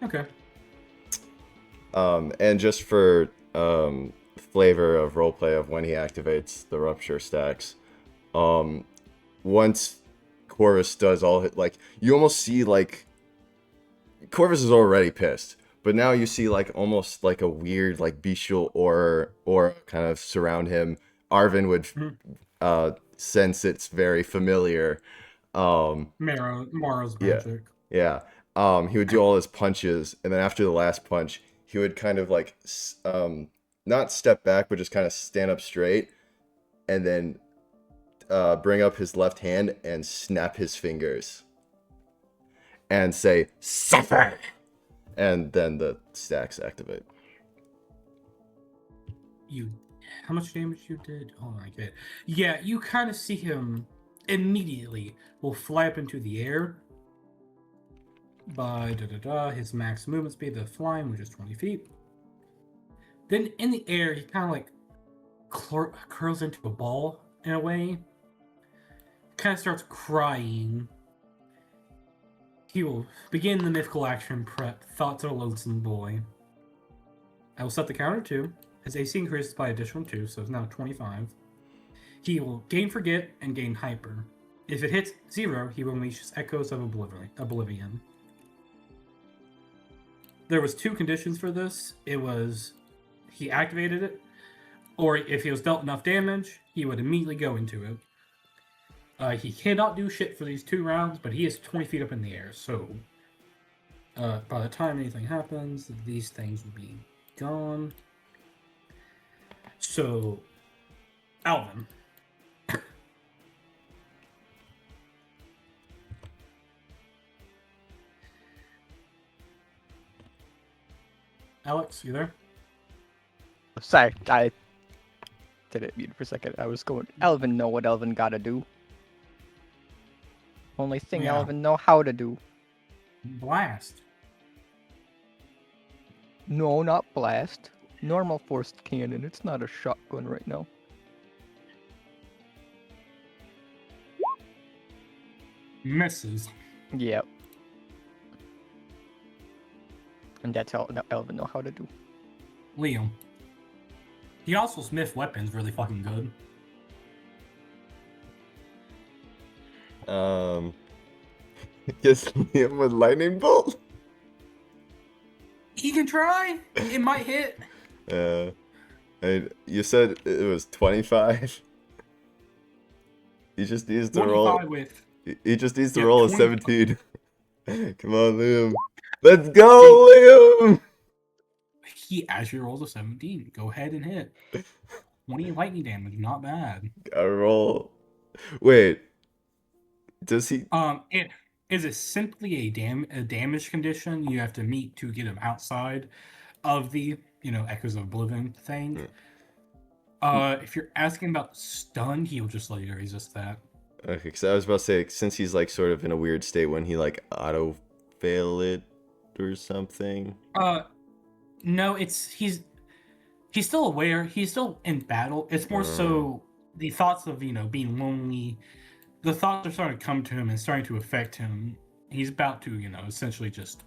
Okay. And just for flavor of roleplay of when he activates the Rupture stacks, once Corvus does all his, like, you almost see like Corvus is already pissed, But now you see like almost like a weird like bestial or kind of surround him. Arvin would Mhm. sense it's very familiar. Mara's Yeah, magic. yeah. He would do all his punches, and then after the last punch, he would kind of like not step back, but just kind of stand up straight, and then bring up his left hand and snap his fingers, and say "Suffer," and then the stacks activate. You, how much damage you did? Oh my god. Yeah, you kind of see him immediately will fly up into the air by his max movement speed, the flying, which is 20 feet. Then in the air, he kind of like curls into a ball in a way. Kind of starts crying. He will begin the mythical action prep. Thoughts of a lonesome boy. I will set the counter to. His AC increases by additional 2, so it's now 25. He will gain Forget and gain Hyper. If it hits 0, he will unleash his Echoes of Oblivion. There was 2 conditions for this. It was he activated it, or if he was dealt enough damage, he would immediately go into it. He cannot do shit for these 2 rounds, but he is 20 feet up in the air, so by the time anything happens, these things will be gone. So, Alvin. Alex, you there? Sorry, I didn't mute for a second. I was going. Elvin know what Elvin gotta do. Only thing Yeah. Elvin know how to do. Blast. No, not blast. Normal forced cannon. It's not a shotgun right now. Misses. Yep. And that's all Elvin know how to do. Liam. He also smith weapons really fucking good. Just him with lightning bolt. He can try. It might hit. You said it was 25. He just needs to roll. 25 with. He just needs to Yeah, roll a 25. 17. Come on, Liam. Let's go, Liam. He actually rolls a 17. Go ahead and hit. 20 lightning damage. Not bad. Gotta roll. Wait. Does he? It is simply a damage condition you have to meet to get him outside of the Echoes of Oblivion thing. If you're asking about stun, he'll just let you resist that. Okay, because I was about to say, since he's like sort of in a weird state when he like auto fail it or something. No, he's still aware. He's still in battle. It's more so the thoughts of being lonely. The thoughts are starting to come to him and starting to affect him. He's about to essentially just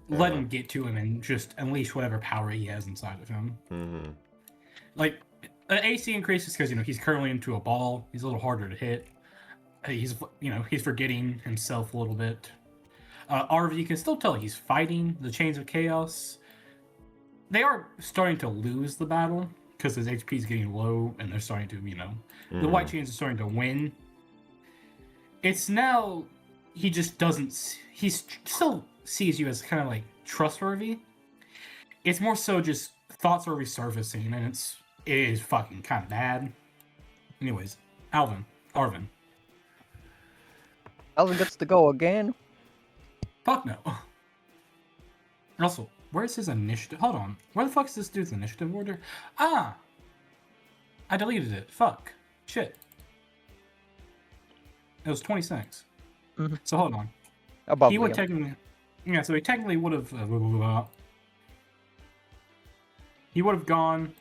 let him get to him and just unleash whatever power he has inside of him. Mm-hmm. Like the AC increases because he's curling into a ball. He's a little harder to hit. He's he's forgetting himself a little bit. Arvin, you can still tell he's fighting the chains of chaos. They are starting to lose the battle because his HP is getting low, and they're starting to the white chains are starting to win. It's now he just doesn't. He still sees you as kind of like trustworthy. It's more so just thoughts are resurfacing, and it is fucking kind of bad. Anyways, Arvin. Elvin gets to go again. Fuck no. Russell, where's his initiative? Hold on. Where the fuck is this dude's initiative order? Ah! I deleted it. Fuck. Shit. It was 26. Mm-hmm. So hold on. Above He would Liam. technically... Yeah, so he technically would have... he would have gone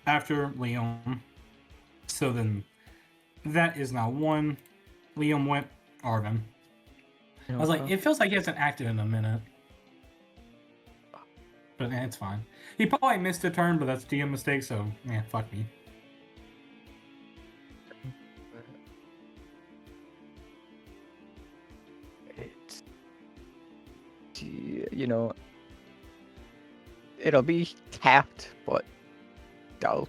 after Liam. So then that is now 1. Liam went Arvin. I was like, it feels like he hasn't acted in a minute. But it's fine. He probably missed a turn, but that's DM mistake, so fuck me. It's, It'll be tapped, but I'll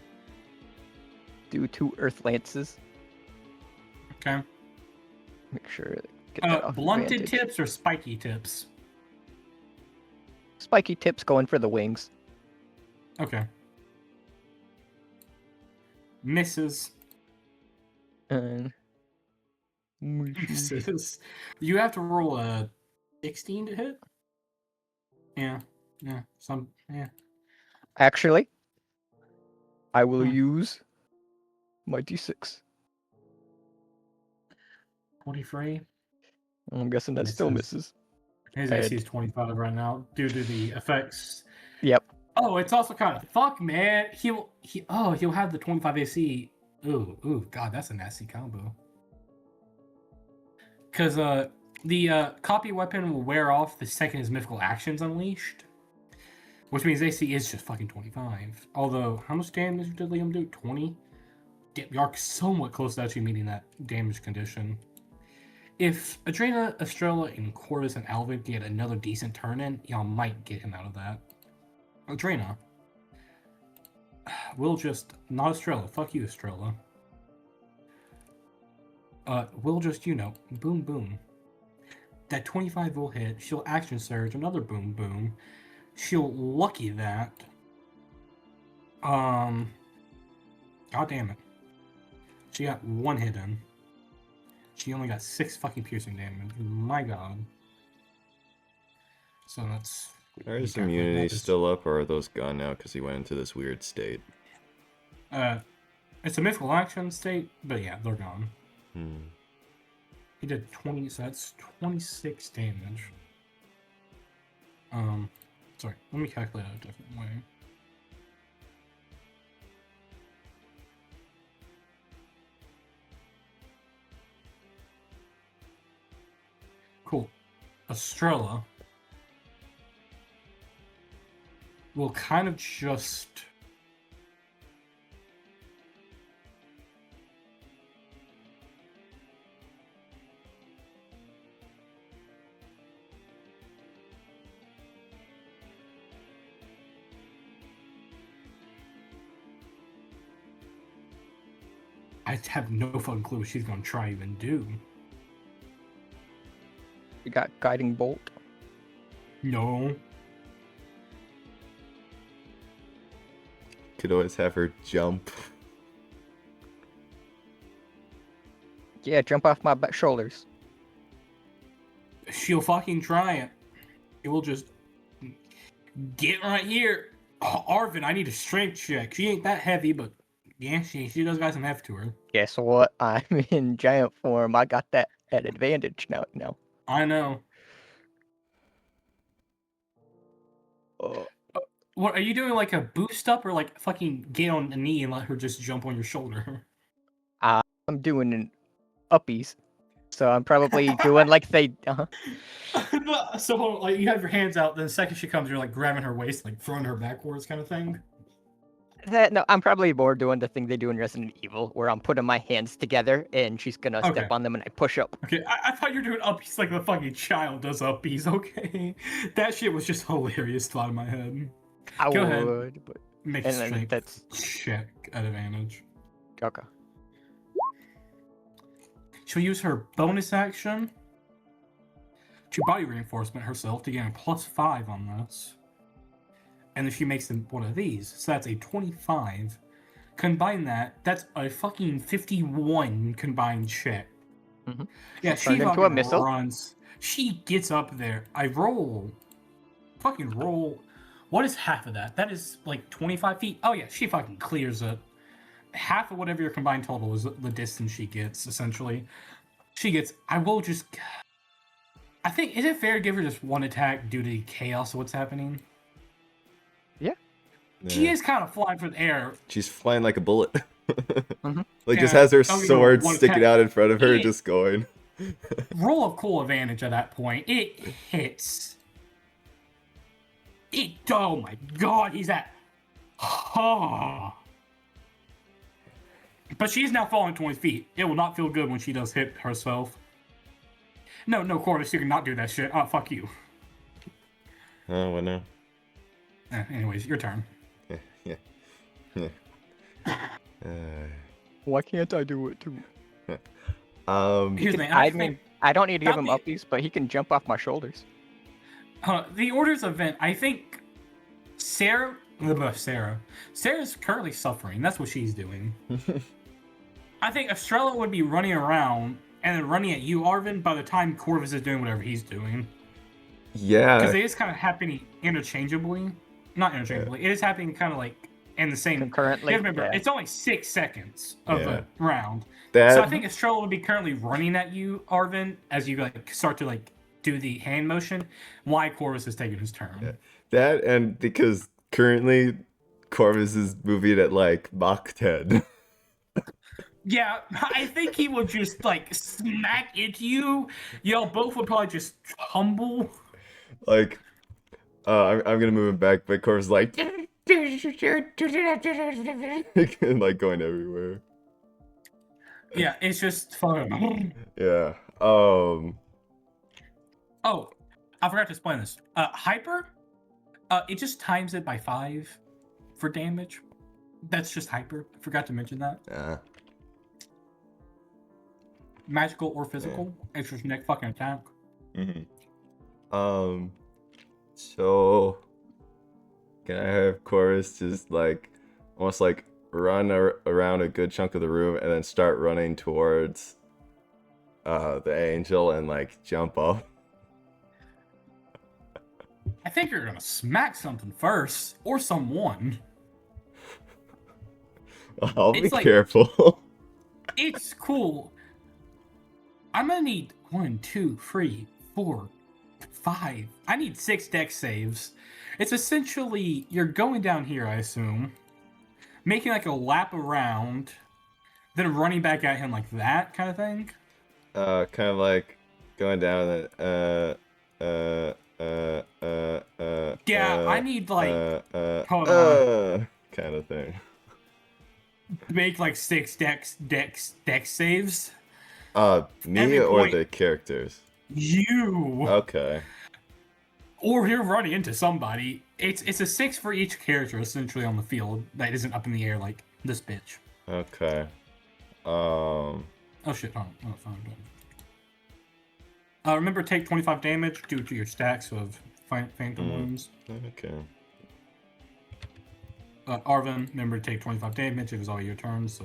do 2 Earth Lances. Okay. Make sure to get that off Blunted advantage. tips or spiky tips? Spiky tips going for the wings. Okay. Misses. And Misses. You have to roll a 16 to hit? Yeah. Yeah. actually, I will Hmm. use my D6. 23. I'm guessing that still misses. His AC is 25 right now due to the effects. Yep. Oh, it's also kind of fuck, man. He'll have the 25 AC. Ooh, god, that's a nasty combo. Because the copy weapon will wear off the second his mythical action's unleashed, which means AC is just fucking 25. Although, how much damage did Liam do? 20. Damn, you're somewhat close to actually meeting that damage condition. If Adrena, Estrella, and Corvus and Arvin get another decent turn in, y'all might get him out of that. Adrena. We'll just... Not Estrella. Fuck you, Estrella. We'll just, boom, boom. That 25 will hit. She'll action surge. Another boom, boom. She'll lucky that. God damn it. She got 1 hit in. She only got 6 fucking piercing damage. My god. So that's... Are his immunities still up, or are those gone now because he went into this weird state? It's a mythical action state, but yeah, they're gone. Hmm. He did 20, so that's 26 damage. Sorry, let me calculate it a different way. Cool. Estrella will kind of just... I have no fucking clue what she's gonna try even do. You got Guiding Bolt. No. Could always have her jump. Yeah, jump off my shoulders. She'll fucking try it. It will just get right here. Oh, Arvin, I need a strength check. She ain't that heavy, but yeah, she does got some heft to her. Guess what? I'm in giant form. I got that at advantage now. I know. What are you doing? Like a boost up, or like fucking get on a knee and let her just jump on your shoulder? I'm doing an uppies, so I'm probably doing like they. So like you have your hands out. Then the second she comes, you're like grabbing her waist, like throwing her backwards, kind of thing. No, I'm probably more doing the thing they do in Resident Evil, where I'm putting my hands together and she's gonna step on them and I push up. Okay, I thought you were doing uppies like the fucking child does uppies. Okay, that shit was just hilarious. Thought in my head. Go ahead. But Make and strength that's check at advantage. okay. She'll use her bonus action to body reinforcement herself to gain a +5 on this. And if she makes them one of these, so that's a 25. Combine that, that's a fucking 51 combined check. Mm-hmm. Yeah, she fucking into a missile. runs. She gets up there. I roll. Fucking roll. What is half of that? That is like 25 feet. Oh yeah, she fucking clears it. Half of whatever your combined total is the distance she gets, essentially. She gets... I will just... I think... Is it fair to give her just one attack due to the chaos of what's happening? Yeah. She is kind of flying through the air. She's flying like a bullet. Mm-hmm. Like just has her Don't sword one sticking attack. out in front of her, just going. Roll of cool advantage at that point. It hits. Oh my god, he's at... But she's now falling 20 feet. It will not feel good when she does hit herself. No, Corvus, you cannot do that shit. Oh, fuck you. Oh, what now? Anyways, your turn. Yeah. Yeah. Why can't I do it too? Here's the thing. I mean, I don't need to give him Not uppies, but he can jump off my shoulders. the Order's event, I think Sarah's currently suffering. That's what she's doing. I think Estrella would be running around and then running at you, Arvin, by the time Corvus is doing whatever he's doing. Yeah. Because it is kind of happening interchangeably. Not interchangeably. It is happening kind of like in the same... Concurrently. Remember, it's only 6 seconds of a round. That... So I think Estrella would be currently running at you, Arvin, as you like start to like do the hand motion. Why Corvus is taking his turn. Yeah. That, and because currently Corvus is moving at like Mach 10. Yeah, I think he would just like smack into you. Y'all both would probably just humble. Like, I'm gonna move him back, but Corvus is like, and like going everywhere. Yeah, it's just fun. Yeah. Oh, I forgot to explain this. Hyper, it just times it by 5 for damage. That's just hyper. I forgot to mention that. Yeah. Magical or physical, extra neck fucking attack. So can I have Corvus just like almost like run around a good chunk of the room and then start running towards the angel and like jump up? I think you're gonna smack something first, or someone. I'll be like, careful. It's cool. I'm gonna need 1, 2, 3, 4, 5. I need 6 dex saves. It's essentially you're going down here, I assume, making like a lap around, then running back at him like that kind of thing. Kind of like going down Yeah, I need like hold on, kind of thing. Make like 6 dex saves. Me Every or point- the characters? You. Okay. Or you're running into somebody. It's a 6 for each character essentially on the field that isn't up in the air like this bitch. Okay. Oh shit! Oh, fine. Remember, take 25 damage due to your stacks of phantom wounds. Okay. Arvin, remember to take 25 damage. It was all your turn, so.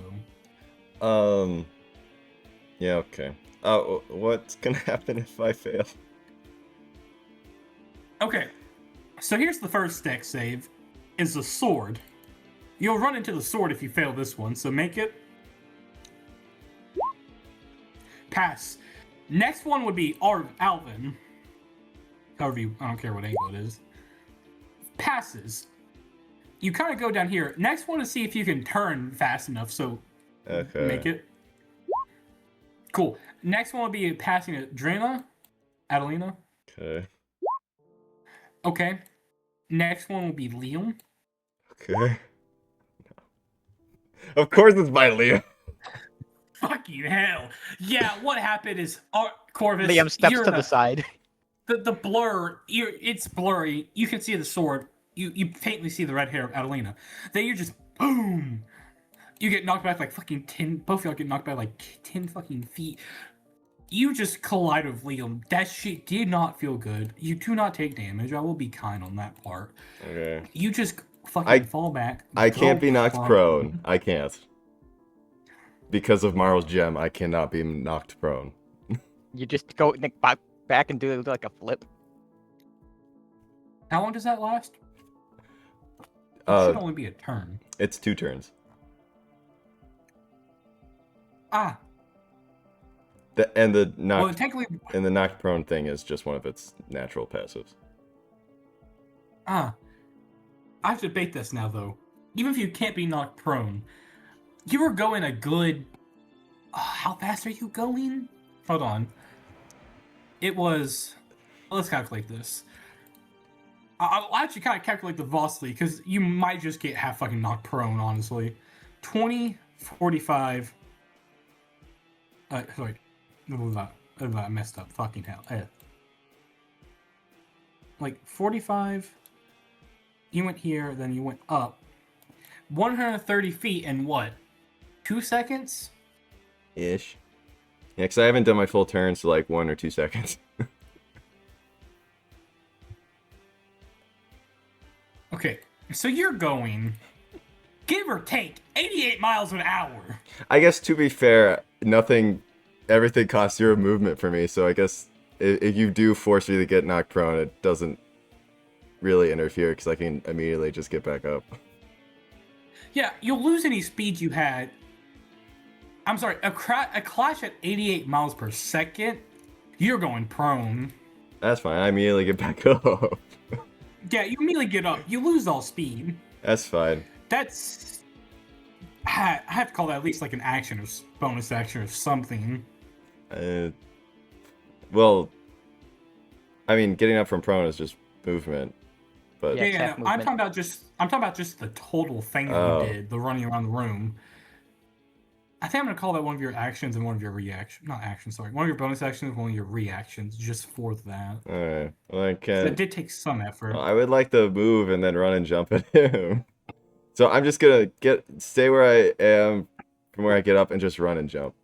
Yeah. Okay. What's gonna happen if I fail? Okay. So here's the first dex save. Is the sword. You'll run into the sword if you fail this one. So make it. Pass. Next one would be Alvin. However you, I don't care what angle it is. Passes. You kind of go down here. Next one to see if you can turn fast enough. So Okay. make it. Cool. Next one will be passing at Adelina. Okay. Okay. Next one will be Liam. Okay. Of course it's by Liam. Fucking hell. Yeah, what happened is Corvus. Liam steps you're to the side. The blur, it's blurry. You can see the sword. You faintly see the red hair of Adelina. Then you're just boom. You get knocked back like fucking 10. Both of y'all get knocked back like 10 fucking feet. You just collide with Liam. That shit did not feel good. You do not take damage. I will be kind on that part. Okay. You just fucking fall back. I can't be knocked prone. I can't. Because of Marl's gem, I cannot be knocked prone. You just go back and do like a flip. How long does that last? It should only be a turn. It's 2 turns. Ah. The knocked prone thing is just one of its natural passives. I have to debate this now, though. Even if you can't be knocked prone, you were going a good... how fast are you going? Hold on. It was... Let's calculate this. I'll actually kind of calculate the velocity, because you might just get half fucking knocked prone, honestly. 20, 45... sorry. I messed up. Fucking hell. Like, 45... You went here, then you went up. 130 feet in what? 2 seconds? Ish. Yeah, because I haven't done my full turn, so like 1 or 2 seconds. Okay, so you're going, give or take, 88 miles an hour. I guess to be fair, everything costs 0 movement for me, so I guess if you do force me to get knocked prone, it doesn't really interfere because I can immediately just get back up. Yeah, you'll lose any speed you had. I'm sorry, a clash at 88 miles per second, you're going prone. That's fine, I immediately get back up. Yeah, you immediately get up. You lose all speed. That's fine. That's... I have to call that at least like an action or bonus action or something. Well, I mean, getting up from prone is just movement, but Yeah, half I'm movement. talking about just the total thing that you did, the running around the room. I think I'm gonna call that one of your actions and one of your reactions. Not actions, sorry. One of your bonus actions and one of your reactions, just for that. alright. Well, I So can. it did take some effort. Well, I would like to move and then run and jump at him. So I'm just gonna stay where I am from where I get up and just run and jump.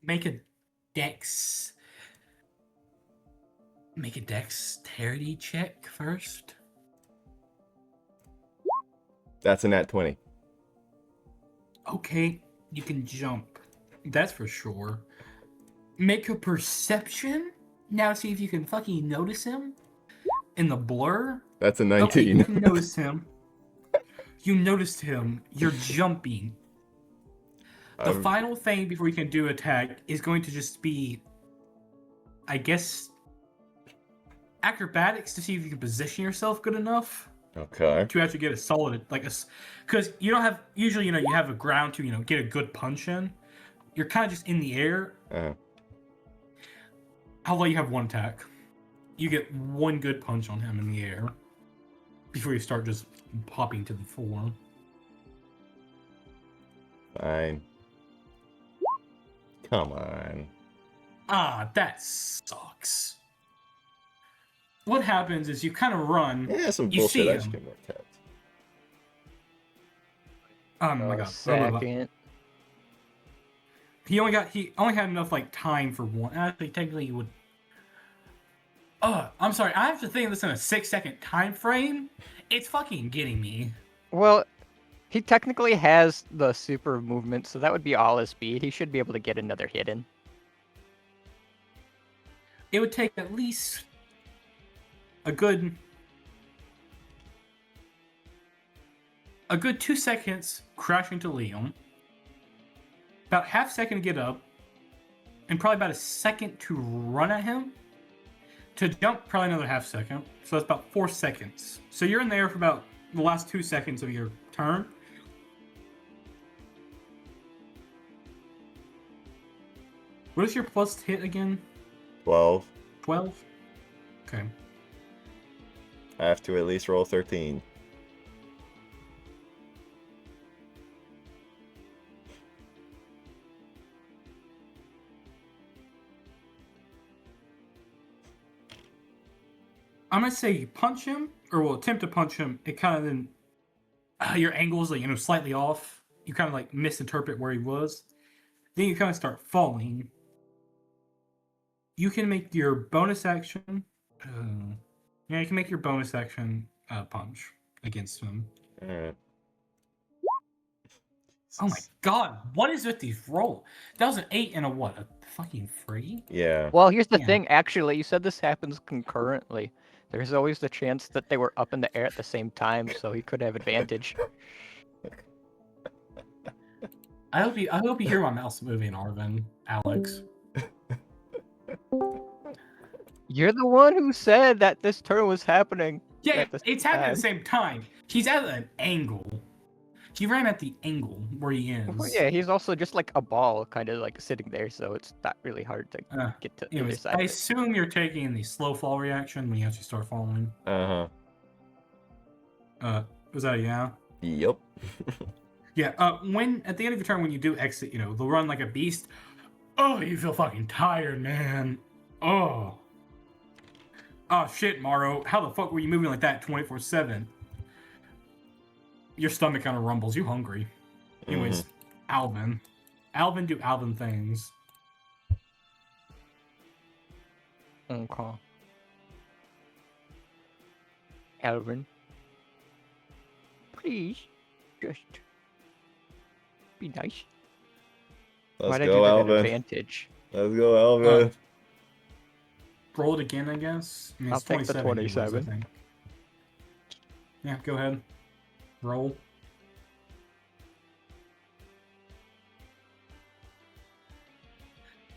Make a dexterity check first. That's a nat 20. Okay, you can jump. That's for sure. Make a perception. Now see if you can fucking notice him in the blur. That's a Okay, 19. you can notice him. You noticed him. You're jumping. The final thing before you can do attack is going to just be, I guess, acrobatics to see if you can position yourself good enough Okay. to actually get a solid, because you don't have, usually, you have a ground to, get a good punch in. You're kind of just in the air. How about you have one attack? You get one good punch on him in the air before you start just popping to the floor. Fine. Come on. Ah, that sucks. What happens is you kind of run. Yeah, some You bullshit. see I just him. get more tapped. Oh my god. Second. He only had enough time for one. Actually, technically, you would. I'm sorry. I have to think of this in a 6-second time frame. It's fucking getting me. Well, he technically has the super movement, so that would be all his speed. He should be able to get another hit in. It would take at least a good 2 seconds crashing to Liam. About half second to get up, and probably about a second to run at him. To jump, probably another half second. So that's about 4 seconds. So you're in there for about the last 2 seconds of your turn. What is your plus hit again? 12. 12? Okay. I have to at least roll 13. I'm gonna say you punch him, or will attempt to punch him. It kind of then your angle is slightly off. You kind of misinterpret where he was. Then you kind of start falling. You can make your bonus action. Yeah, you can make your bonus action punch against him. Alright. Oh my god, what is with these rolls? That was an 8 and a what? A fucking 3? Yeah. Well, here's the Yeah. thing. Actually, you said this happens concurrently. There's always the chance that they were up in the air at the same time, so he could have advantage. I hope you hear my mouse moving, Arvin, Alex. You're the one who said that this turn was happening. Yeah, at the it's same happening at the time. same time. He's at an angle. He ran at the angle where he is. Well, yeah, he's also just like a ball, kind of sitting there, so it's not really hard to get to the other Anyways, side. I of it. assume you're taking the slow fall reaction when you actually start falling. Was that a yeah? Yep. Yeah. When at the end of your turn, when you do exit, they'll run like a beast. Oh, you feel fucking tired, man. Oh. Oh shit, Morrow. How the fuck were you moving like that 24/7? Your stomach kind of rumbles. You hungry? Anyways, Alvin. Alvin do Alvin things. Okay. Arvin, please, just be nice. Let's Why did go, you get an Alvin. advantage? Let's go, Alvin. Roll it again, I guess. I mean, I'll it's take the 27 anyways, 27. I think. Yeah, go ahead. Roll.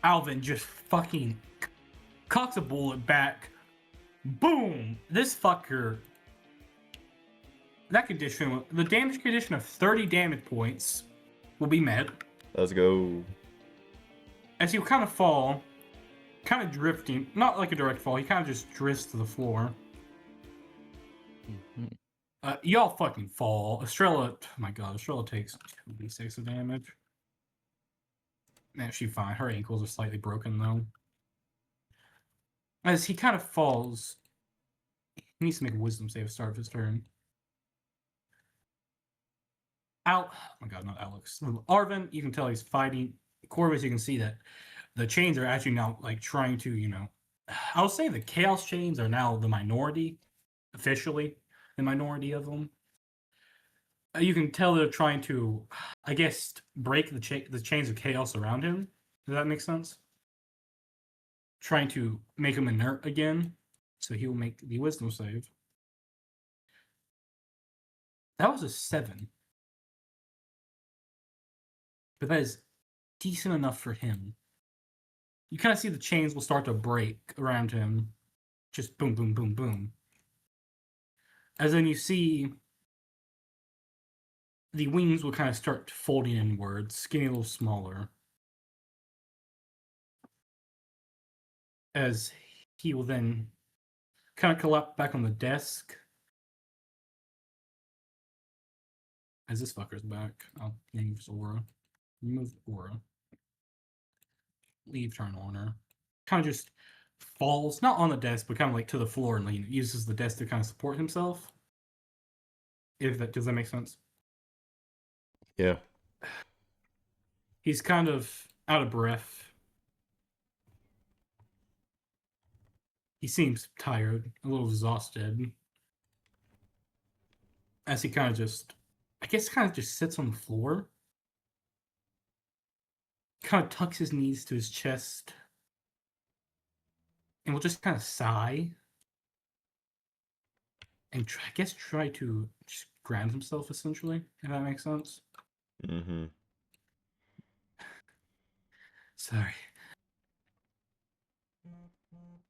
Alvin just fucking cocks a bullet back. Boom! This fucker. That condition, the damage condition of 30 damage points will be met. Let's go. As you kind of fall, kind of drifting, not like a direct fall, he kind of just drifts to the floor. Y'all fucking fall. Estrella, oh my god, Estrella takes 2d6 of damage. She's fine. Her ankles are slightly broken though. As he kind of falls, he needs to make a wisdom save to start of his turn. Oh my god, not Alex. Arvin, you can tell he's fighting. Corvus, you can see that the chains are actually now like trying to, you know, I'll say the chaos chains are now the minority, officially, the minority of them. You can tell they're trying to, I guess, break the chains of chaos around him. Does that make sense? Trying to make him inert again, so he will make the wisdom save. That was a 7. But that is decent enough for him. You kind of see the chains will start to break around him. Just boom, boom, boom, boom. As then you see the wings will kind of start folding inwards, getting a little smaller. As he will then kind of collapse back on the desk. As this fucker's back, I'll remove Aura. Remove Aura. Leave turn order. Kind of just falls, not on the desk, but kind of like to the floor and like, uses the desk to kind of support himself. Does that make sense? Yeah. He's kind of out of breath. He seems tired, a little exhausted. As he kind of just, I guess, kind of just sits on the floor. Kind of tucks his knees to his chest. And will just kind of sigh. And I guess try to just ground himself, essentially, if that makes sense. Mm-hmm. Sorry.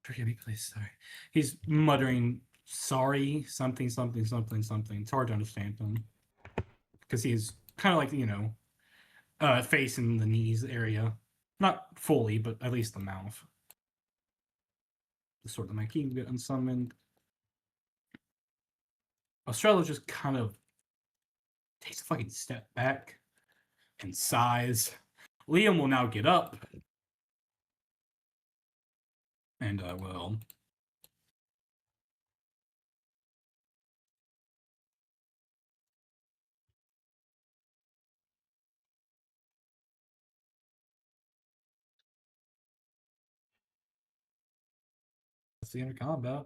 Forgive me, please. Sorry. He's muttering, sorry, something, something, something, something. It's hard to understand him. Because he's kind of like, you know, facing the knees area. Not fully, but at least the mouth. The sword of my king get unsummoned. Australia just kind of takes a fucking step back and sighs. Liam will now get up. And will that's the end of combat.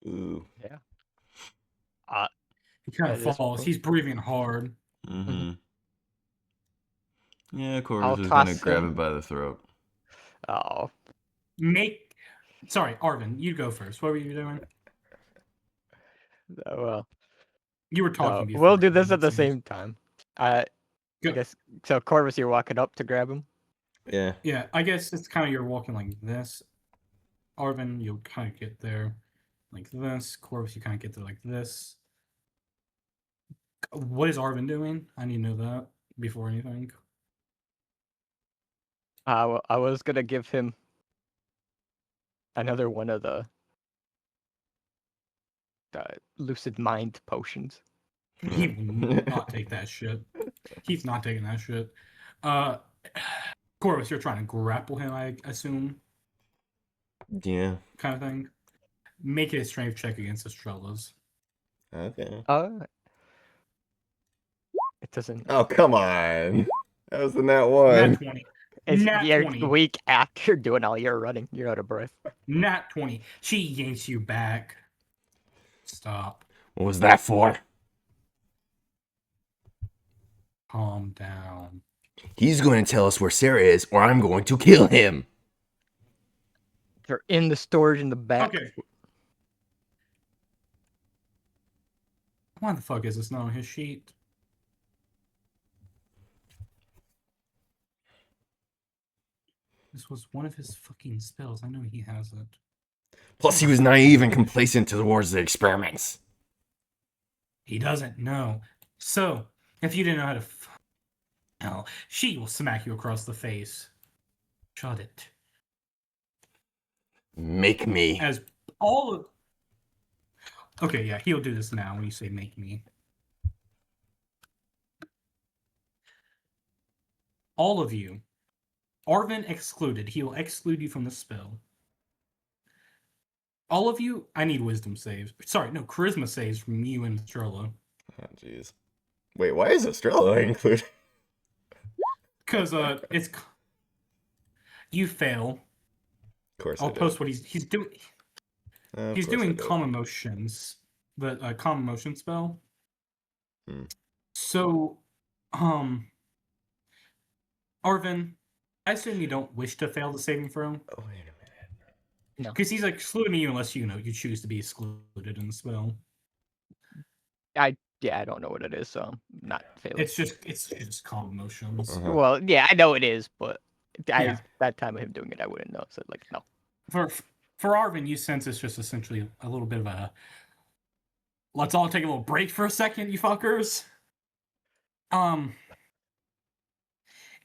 Ooh. Yeah. He kind of At this falls. point- He's breathing hard. Mm-hmm. Yeah, I'll Corvus is gonna toss grab him. him by the throat. Oh, Sorry, Arvin, you go first. What were you doing? well, You were talking before. we'll do this it at the seems. same time. I Go. guess so. Corvus, you're walking up to grab him. Yeah. Yeah, I guess it's kind of you're walking like this. Arvin, you'll kind of get there like this. Corvus, you kind of get there like this. What is Arvin doing? I need to know that before anything. I was gonna give him another one of the lucid mind potions. He will not take that shit. He's not taking that shit. Corvus, you're trying to grapple him, I assume. Yeah. kind of thing. Make it a strength check against Estrella's. Okay. It doesn't. Oh, come on. That was in that Nat one. 20. It's Nat you're 20. weak after doing all your running. You're out of breath. Nat 20. She yanks you back. Stop. What was that for? Calm down. He's going to tell us where Sarah is, or I'm going to kill him. They're in the storage in the back. Okay. Why the fuck is this not on his sheet? This was one of his fucking spells. I know he has it. Plus, he was naive and complacent towards the experiments. He doesn't know. So, if you didn't know how to hell, she will smack you across the face. Shut it. Make me. As all of... Okay, yeah, he'll do this now when you say make me. All of you. Arvin excluded. He will exclude you from the spell. All of you, I need wisdom saves. Sorry, no, charisma saves from you and Estrella. Oh, jeez. Wait, why is Estrella included? Because it's... You fail. Of course I'll I did. post what he's doing. Of He's course I doing did. calm emotions. The calm emotion spell. Hmm. So, Arvin, I assume you don't wish to fail the saving throw? Oh, wait a minute. No. Because he's excluding you unless you choose to be excluded in the spell. I don't know what it is, so I'm not failing. It's just calm emotions. Uh-huh. Well, yeah, I know it is, but Yeah. that time of him doing it, I wouldn't know. So like, no. For Arvin, you sense it's just essentially a little bit of a let's all take a little break for a second, you fuckers.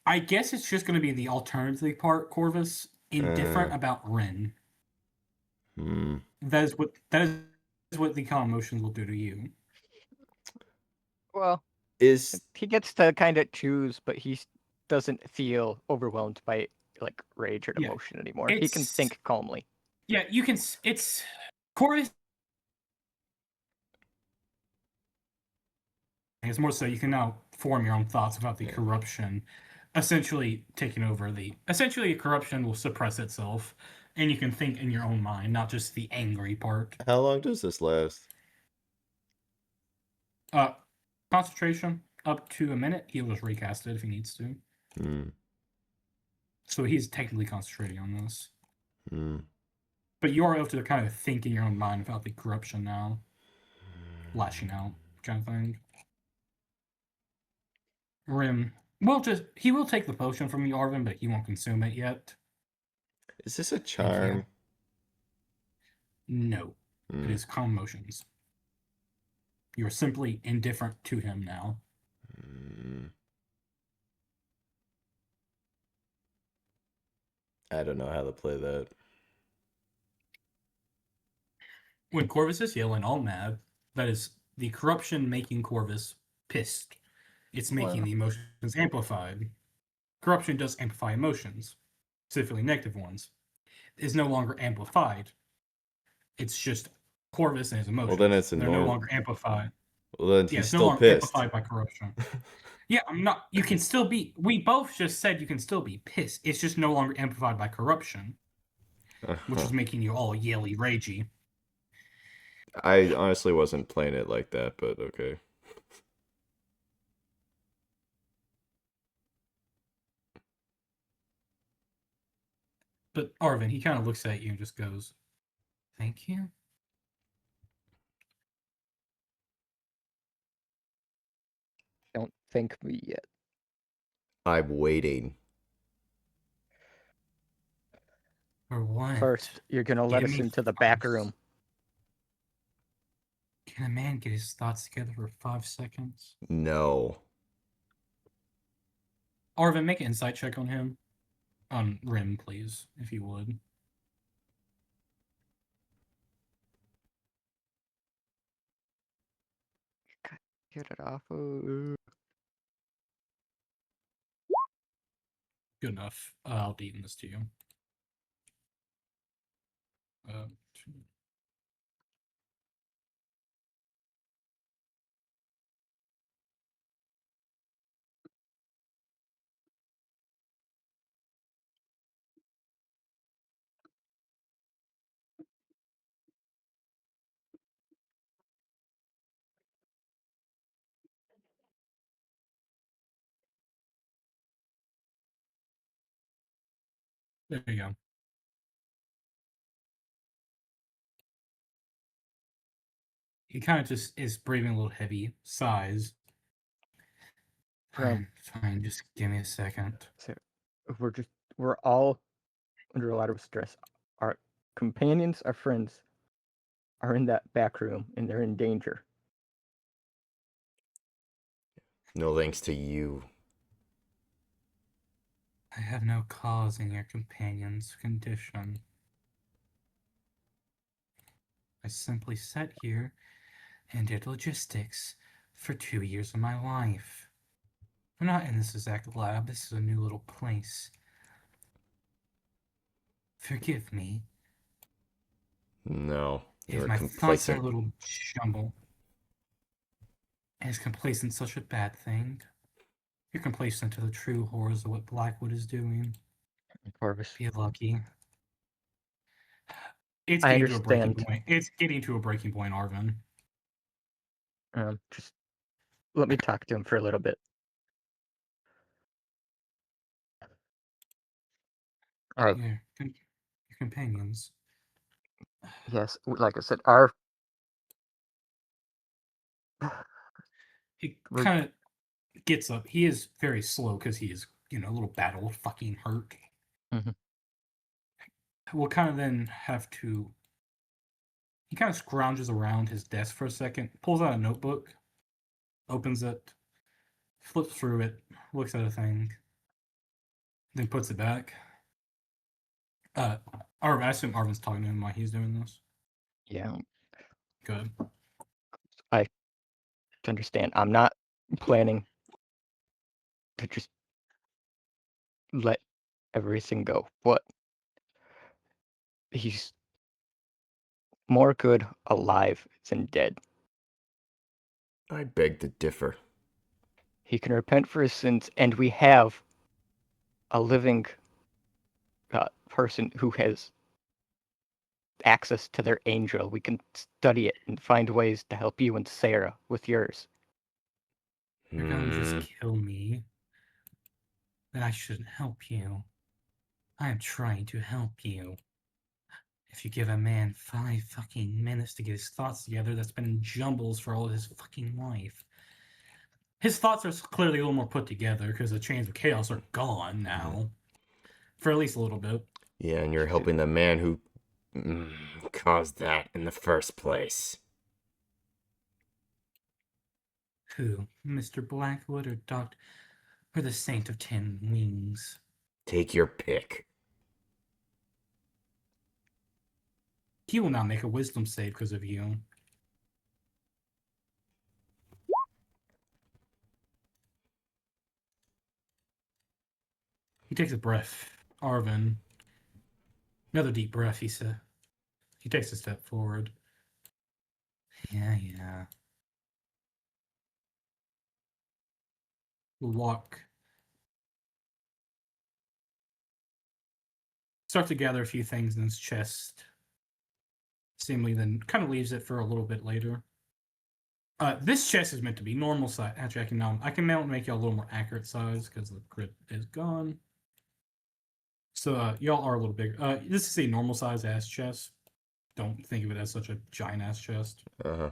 I guess it's just going to be the alternative part, Corvus, indifferent about Ren. Hmm. That is what the calm emotions will do to you. Well, Is he gets to kind of choose, but he doesn't feel overwhelmed by like rage or Yeah, emotion anymore. He can think calmly. Yeah, you can. It's Corvus. It's more so you can now form your own thoughts about the corruption, essentially taking over the. Essentially, corruption will suppress itself, and you can think in your own mind, not just the angry part. how long does this last? Concentration up to a minute. He'll just recast it if he needs to. Hmm. So he's technically concentrating on this. Hmm. But you are able to kind of think in your own mind about the corruption now, lashing out, kind of thing. Rim he will take the potion from you, Arvin, but he won't consume it yet. Is this a charm? No, Hmm. it is calm emotions. You are simply indifferent to him now. Hmm. I don't know how to play that. When Corvus is yelling all mad, that is the corruption making Corvus pissed. It's making the emotions amplified. Corruption does amplify emotions, specifically negative ones. It is no longer amplified. It's just Corvus and his emotions. Well, then it's a They're no longer amplified. Well, then Yeah, he's it's no still longer pissed. amplified by corruption. Yeah, I'm not. You can still be. We both just said you can still be pissed. It's just no longer amplified by corruption, which is making you all yelly, ragey. I honestly wasn't playing it like that, but okay. But Arvin, he kind of looks at you and just goes, "Thank you." Don't thank me yet. I'm waiting. For what? First, you're gonna let Give us me into the back first. room. Can a man get his thoughts together for 5 seconds? No. Arvin, make an insight check on him. On Rim, please, if you would. Get it off. Good enough. I'll deem this to you. Uh, there you go. He kind of just is breathing a little heavy, sighs. Friend, Fine, just give me a second. so we're all under a lot of stress. Our companions, our friends, are in that back room and they're in danger. No thanks to you. I have no cause in your companion's condition. I simply sat here and did logistics for 2 years of my life. We're not in this exact lab, this is a new little place. Forgive me No, if you're my thoughts are a complacent. little jumbled. Is complacent such a bad thing? You're complacent to the true horrors of what Blackwood is doing. Corvus, Be lucky. It's I getting to a breaking understand. point. It's getting to a breaking point, Arvin. Just let me talk to him for a little bit. All right. Your companions. Yes, like I said, our He we're kind of gets up. He is very slow because he is, a little battle fucking hurt. Mhm. We'll kind of then have to. He kind of scrounges around his desk for a second, pulls out a notebook, opens it, flips through it, looks at a thing, then puts it back. Arvin, I assume Arvin's talking to him while he's doing this. Yeah, Good. I understand. I'm not planning to just let everything go, but he's more good alive than dead. I beg to differ. He can repent for his sins, and we have a living person who has access to their angel. We can study it and find ways to help you and Sarah with yours. You're gonna just Hmm. kill me. Then I shouldn't help you. I am trying to help you. If you give a man 5 fucking minutes to get his thoughts together, that's been in jumbles for all of his fucking life. His thoughts are clearly a little more put together because the chains of chaos are gone now. For at least a little bit. Yeah, and you're helping the man who caused that in the first place. Who? Mr. Blackwood or Dr. or the Saint of Ten Wings? Take your pick. He will not make a wisdom save because of you. He takes a breath. Arvin. Another deep breath, he said. He takes a step forward. Yeah. We'll walk. Start to gather a few things in his chest. Seemingly then kind of leaves it for a little bit later. This chest is meant to be normal size. Actually, I can now make you a little more accurate size because the grid is gone. So y'all are a little bigger. This is a normal size ass chest. Don't think of it as such a giant ass chest. Uh-huh.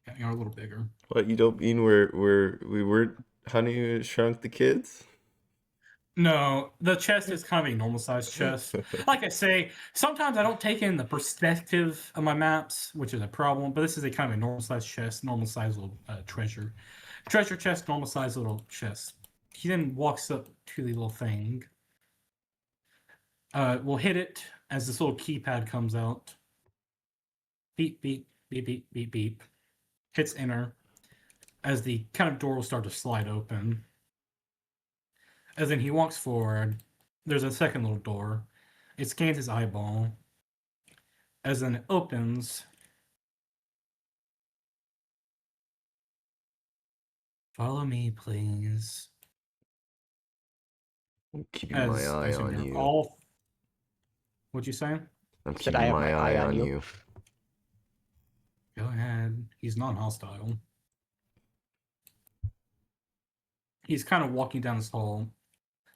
Yeah, you're a little bigger. What, you don't mean we weren't Honey Shrunk the Kids? No, the chest is kind of a normal size chest. Like I say, sometimes I don't take in the perspective of my maps, which is a problem. But this is a kind of a normal size chest, normal size little treasure chest, normal size little chest. He then walks up to the little thing. We'll hit it as this little keypad comes out. Beep beep beep beep beep beep. Hits enter as the kind of door will start to slide open. As then he walks forward. There's a second little door. It scans his eyeball. As then it opens. Follow me, please. I'm keeping my As I eye assume on they're you. all. What'd you say? I'm Said I keeping have my eye on you. Go ahead. He's non-hostile. He's kind of walking down this hall.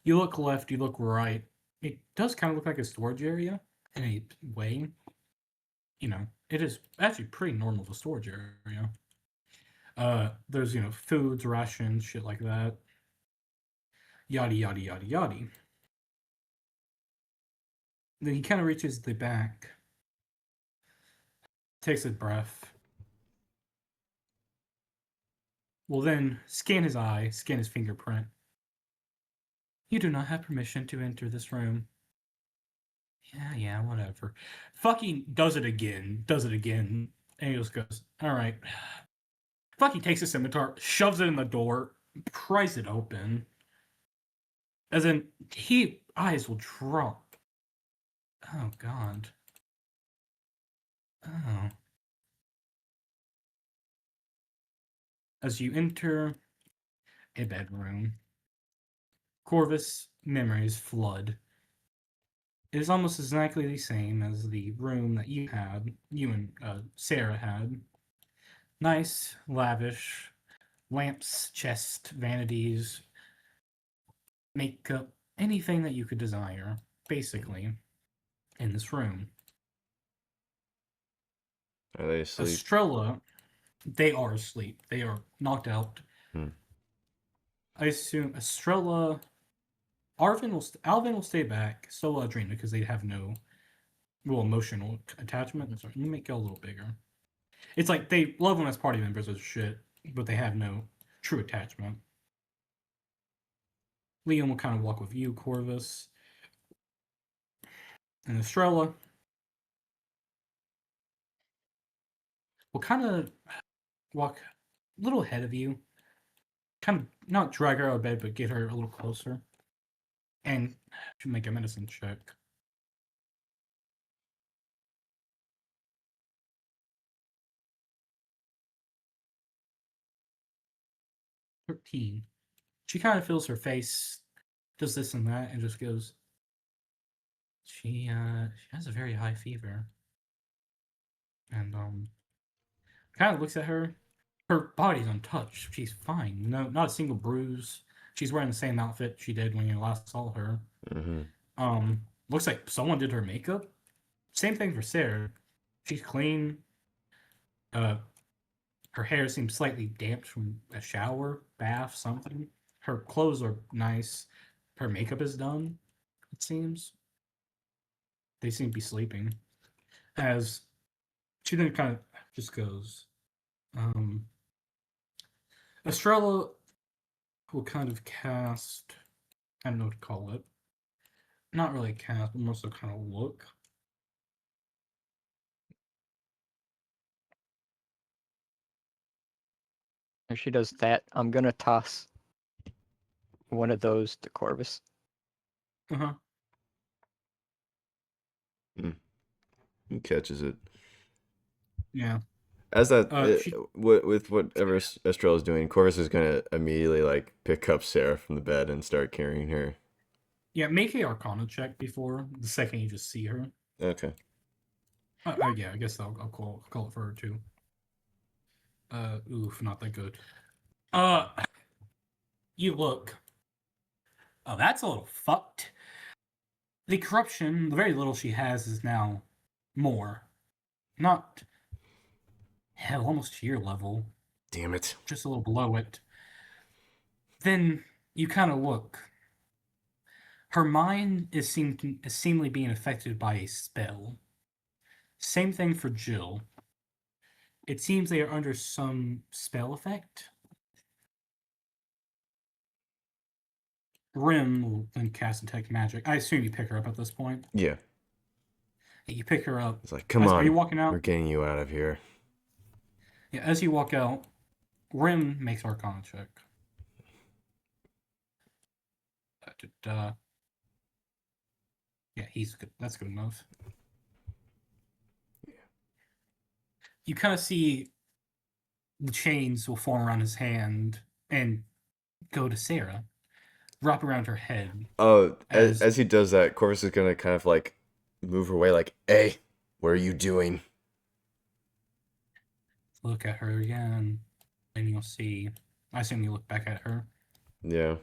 You look left, you look right. It does kind of look like a storage area in a way. You know, it is actually pretty normal for storage area. There's, foods, rations, shit like that. Yada, yada, yada, yada. Then he kind of reaches the back, takes a breath. Will then scan his eye, scan his fingerprint. You do not have permission to enter this room. Yeah, whatever. Fucking does it again. And he just goes, alright. Fucking takes a scimitar, shoves it in the door, pries it open. As in, eyes will drop. Oh, God. Oh. As you enter a bedroom, Corvus memories flood. It is almost exactly the same as the room that you and Sarah had. Nice, lavish, lamps, chest, vanities, makeup, anything that you could desire, basically, in this room. Are they asleep? Estrella, they are asleep. They are knocked out. I assume Estrella, Alvin will stay back. So will Adrena because they have no real emotional attachment. Sorry, let me make it a little bigger. It's like they love them as party members as shit, but they have no true attachment. Liam will kind of walk with you, Corvus. And Estrella will kind of walk a little ahead of you. Kind of not drag her out of bed, but get her a little closer. And she'll make a medicine check. 13. She kind of feels her face, does this and that, and just goes, she has a very high fever. And kind of looks at her. Her body's untouched. She's fine. No, not a single bruise. She's wearing the same outfit she did when you last saw her. Looks like someone did her makeup. Same thing for Sarah. She's clean. Her hair seems slightly damped from a shower, bath, something. Her clothes are nice. Her makeup is done, it seems. They seem to be sleeping. As she then kind of just goes, Estrella will kind of cast, I don't know what to call it. Not really cast, but more so kind of look. If she does that, I'm gonna toss one of those to Corvus. Uh-huh. He catches it. Yeah. As that, She with whatever Estrella's doing, Corvus is gonna immediately like pick up Sarah from the bed and start carrying her. Yeah, make a Arcana check before the second you just see her. Okay. Yeah, I guess I'll call it for her too. Oof, not that good. You look. Oh, that's a little fucked. The corruption, the very little she has, is now more. Not, hell, almost to your level. Damn it. Just a little below it. Then you kind of look. Her mind is seemingly being affected by a spell. Same thing for Jill. It seems they are under some spell effect. Rim will then cast Detect Magic. I assume you pick her up at this point. Yeah. You pick her up. It's like, come on. Are you walking out? We're getting you out of here. Yeah, as you walk out, Rim makes Arcana check. Yeah, he's good. That's good enough. You kind of see the chains will form around his hand and go to Sarah, wrap around her head. Oh, As as he does that, Corvus is gonna kind of like move away, like, "Hey, what are you doing?" look at her again, and you'll see. I assume you look back at her. Yeah.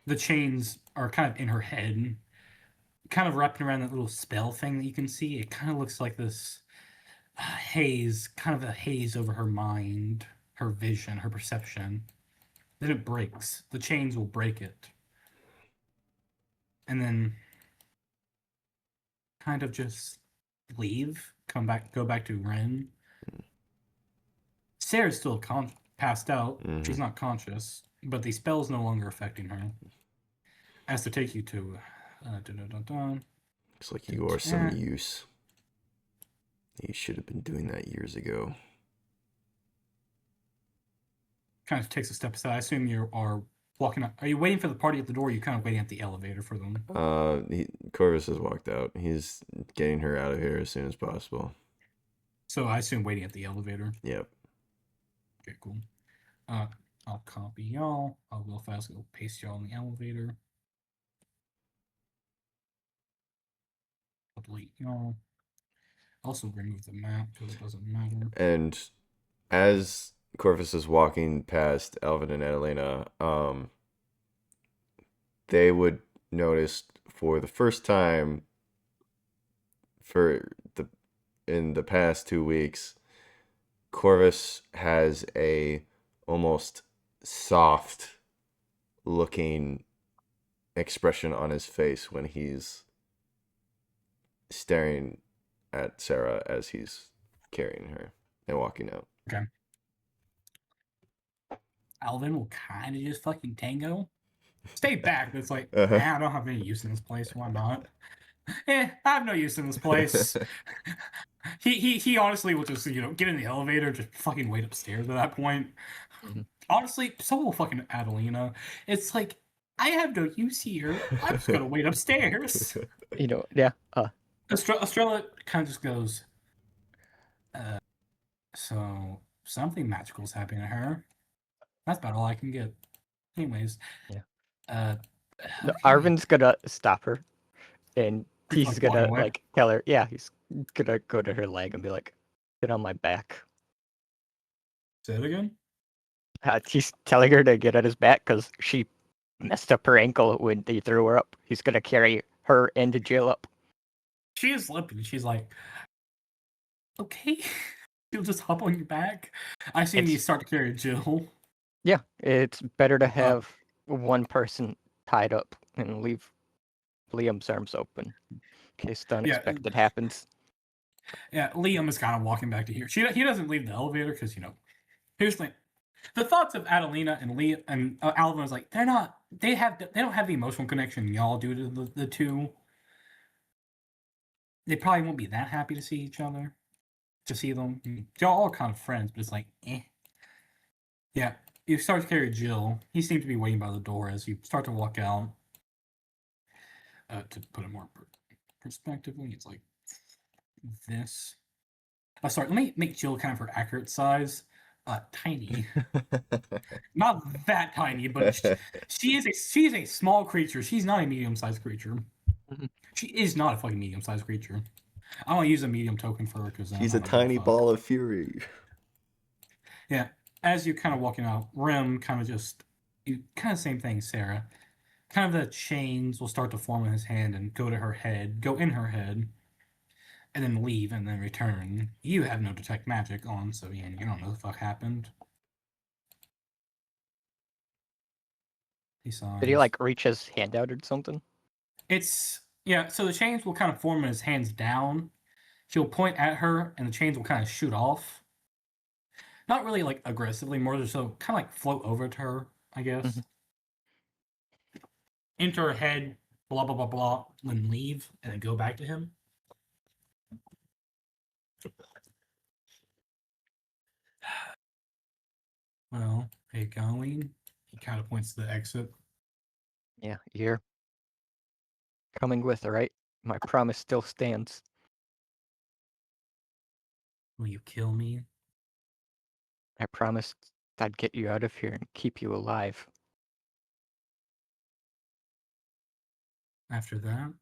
The chains are kind of in her head, kind of wrapping around that little spell thing that you can see. It kind of looks like this haze, kind of a haze over her mind, her vision, her perception. Then it breaks. The chains will break it. And then kind of just leave, go back to Ren. Sarah's still passed out. Mhm. She's not conscious, but the spell's no longer affecting her. As to take you to Looks like you are some use. You should have been doing that years ago. kind of takes a step aside. I assume you are walking up. Are you waiting for the party at the door? Or are you kind of waiting at the elevator for them? Corvus has walked out. He's getting her out of here as soon as possible. So I assume waiting at the elevator. Yep. Okay, cool. I'll copy y'all. I'll go fast. Go paste y'all in the elevator. I'll delete y'all. Also remove the map because it doesn't matter. And as Corvus is walking past Alvin and Adelina, they would notice for the first time in the past 2 weeks, Corvus has a almost soft looking expression on his face when he's staring at Sarah as he's carrying her and walking out. Okay. Alvin will kind of just fucking tango. Stay back. It's like, I don't have any use in this place. Why not? I have no use in this place. he honestly will just, get in the elevator, just fucking wait upstairs at that point. Mhm. Honestly, so will fucking Adelina. It's like, I have no use here. I'm just gonna wait upstairs. Yeah. Estrella kind of just goes, so something magical is happening to her. That's about all I can get. Anyways, Yeah. No, okay. Arvin's gonna stop her, and He's, he's walking gonna away. tell her. Yeah, he's gonna go to her leg and be like, "Get on my back." Say it again. He's telling her to get on his back because she messed up her ankle when they threw her up. He's gonna carry her and Jill up. She is limping. She's like, okay. She'll just hop on your back. I see you start to carry Jill. Yeah, it's better to have one person tied up and leave Liam's arms open in case the unexpected happens. Yeah, Liam is kind of walking back to here. He doesn't leave the elevator because here's the thing. The thoughts of Adelina and Liam and Alvin is like they don't have the emotional connection y'all do to the two. They probably won't be that happy to see each other, to see them. Y'all are kind of friends, but it's like, eh. Yeah, you start to carry Jill. He seems to be waiting by the door as you start to walk out. To put it more perspectively, it's like this. Sorry, let me make Jill kind of her accurate size. Tiny. Not that tiny, but she's a small creature. She's not a medium-sized creature. She is not a fucking medium-sized creature. I don't use a medium token for her because She's a tiny ball of fury. Yeah, as you're kind of walking out, Rim kind of same thing, Sarah. Kind of the chains will start to form in his hand and go in her head, and then leave and then return. You have no detect magic on, so yeah, you don't know what the fuck happened. He sighs. Did he reach his hand out or something? So the chains will kind of form in his hands down. He'll point at her, and the chains will kind of shoot off. Not really aggressively, more so kind of float over to her, I guess. Mm-hmm. Into her head, blah blah blah blah, then leave, and then go back to him. Well, are you going? He kind of points to the exit. Yeah, you're coming with her, right? My promise still stands. Will you kill me? I promised I'd get you out of here and keep you alive. After that?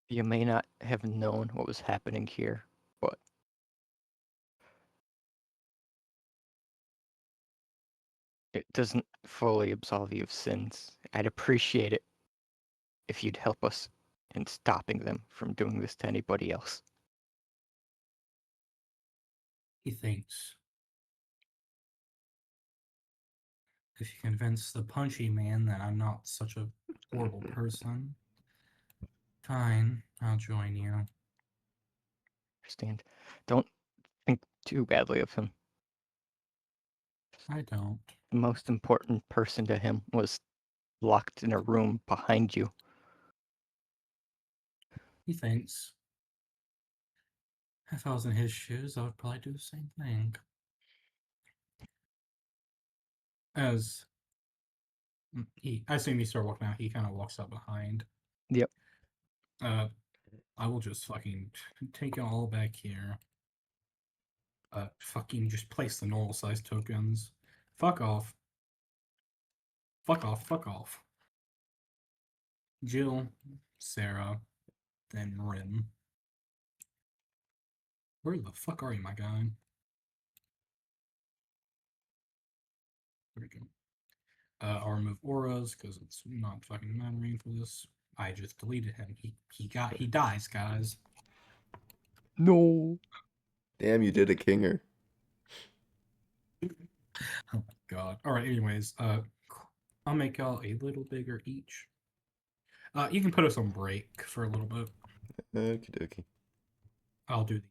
You may not have known what was happening here, but it doesn't fully absolve you of sins. I'd appreciate it if you'd help us in stopping them from doing this to anybody else. He thinks. If you convince the punchy man that I'm not such a horrible person, fine, I'll join you. Understand? Don't think too badly of him. I don't. The most important person to him was locked in a room behind you. He thinks. If I was in his shoes, I would probably do the same thing. As I assume you start walking out, he kind of walks up behind. Yep. I will just fucking take it all back here. Fucking just place the normal size tokens. Fuck off. Fuck off, fuck off. Jill, Sarah, then Rin. Where the fuck are you, my guy? There we go. I'll remove auras because it's not fucking mattering for this. I just deleted him. He dies, guys. No. Damn, you did a kinger. Oh my god. Alright, anyways, I'll make y'all a little bigger each. You can put us on break for a little bit. Okie dokie. I'll do the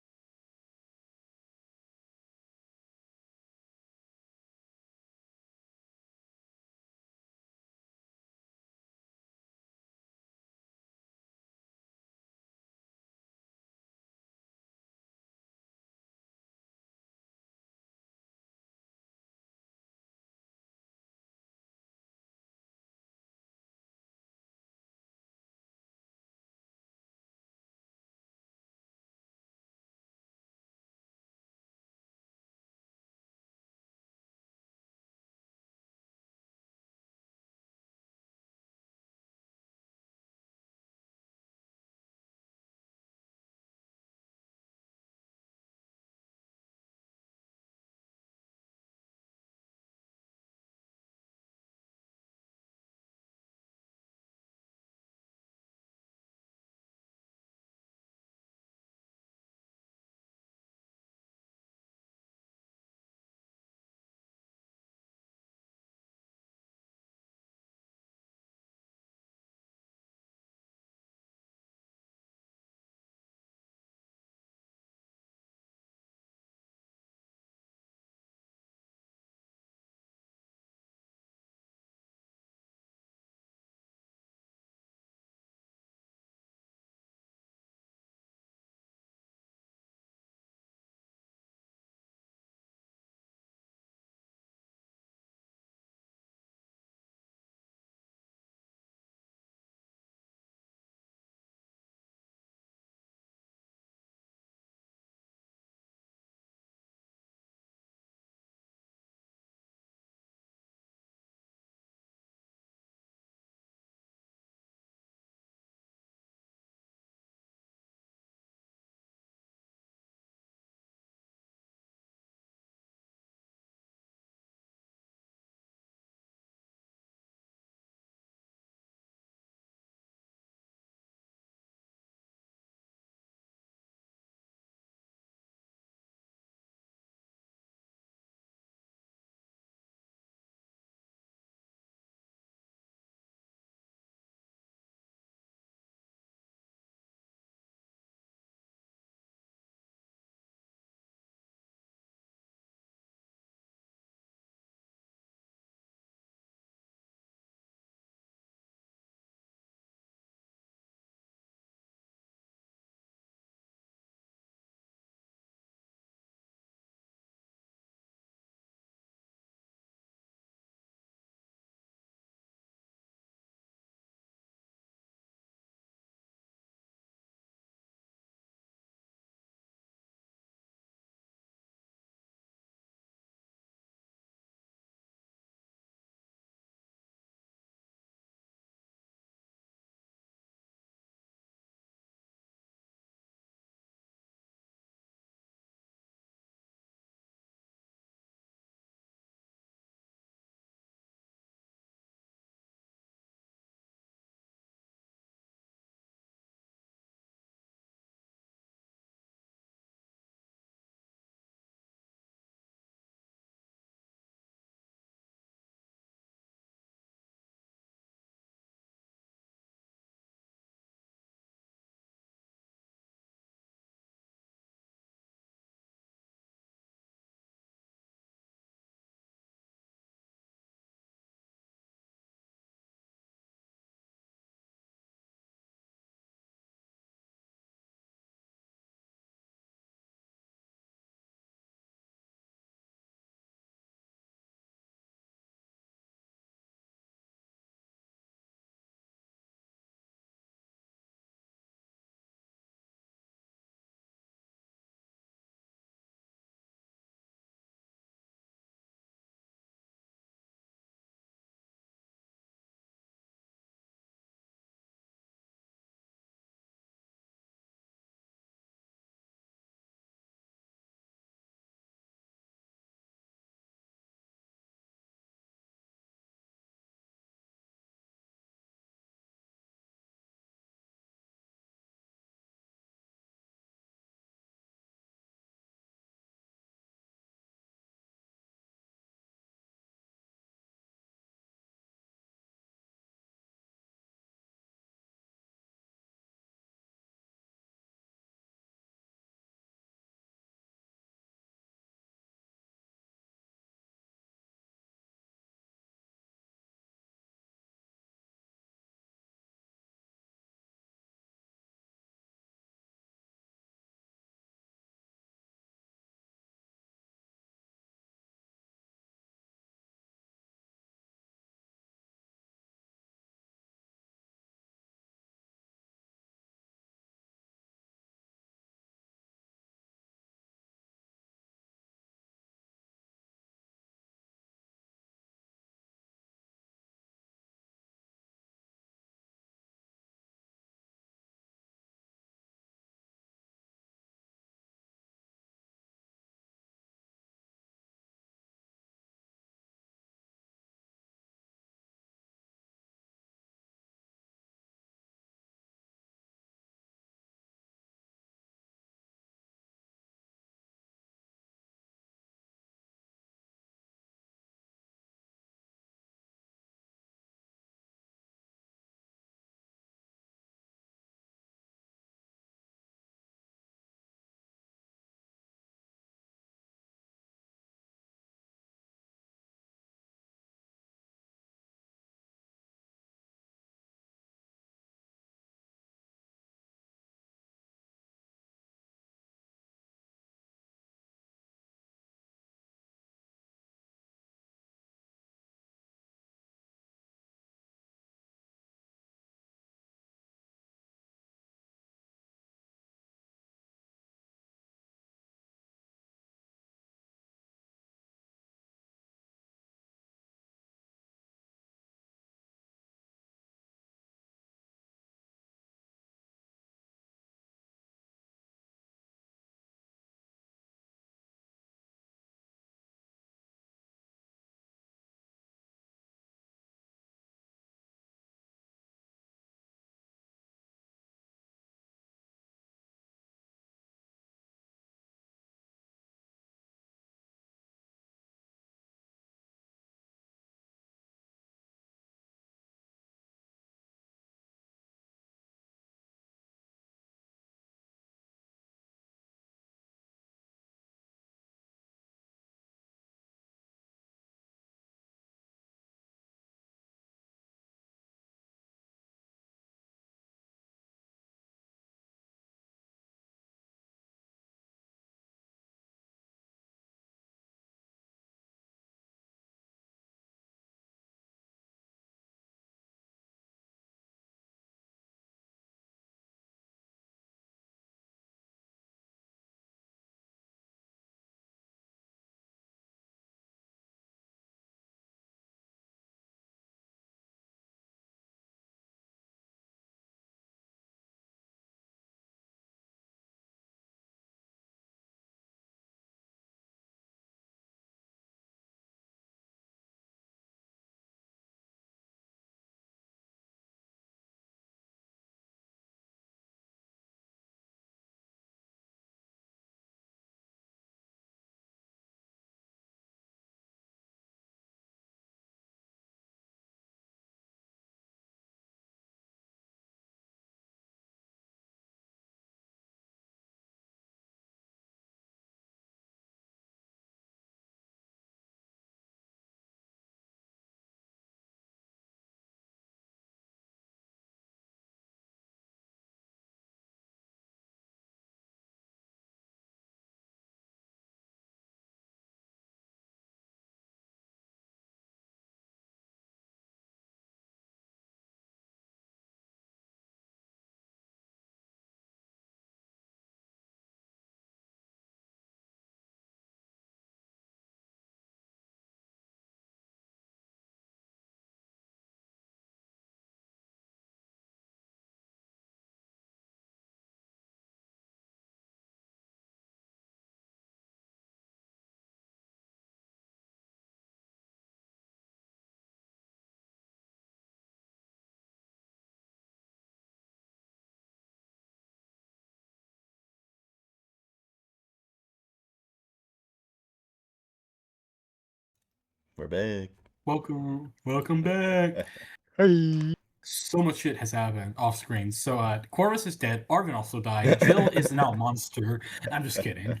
We're back. Welcome back. Hey. So much shit has happened off screen. So, Corvus is dead. Arvin also died. Jill is now a monster. I'm just kidding.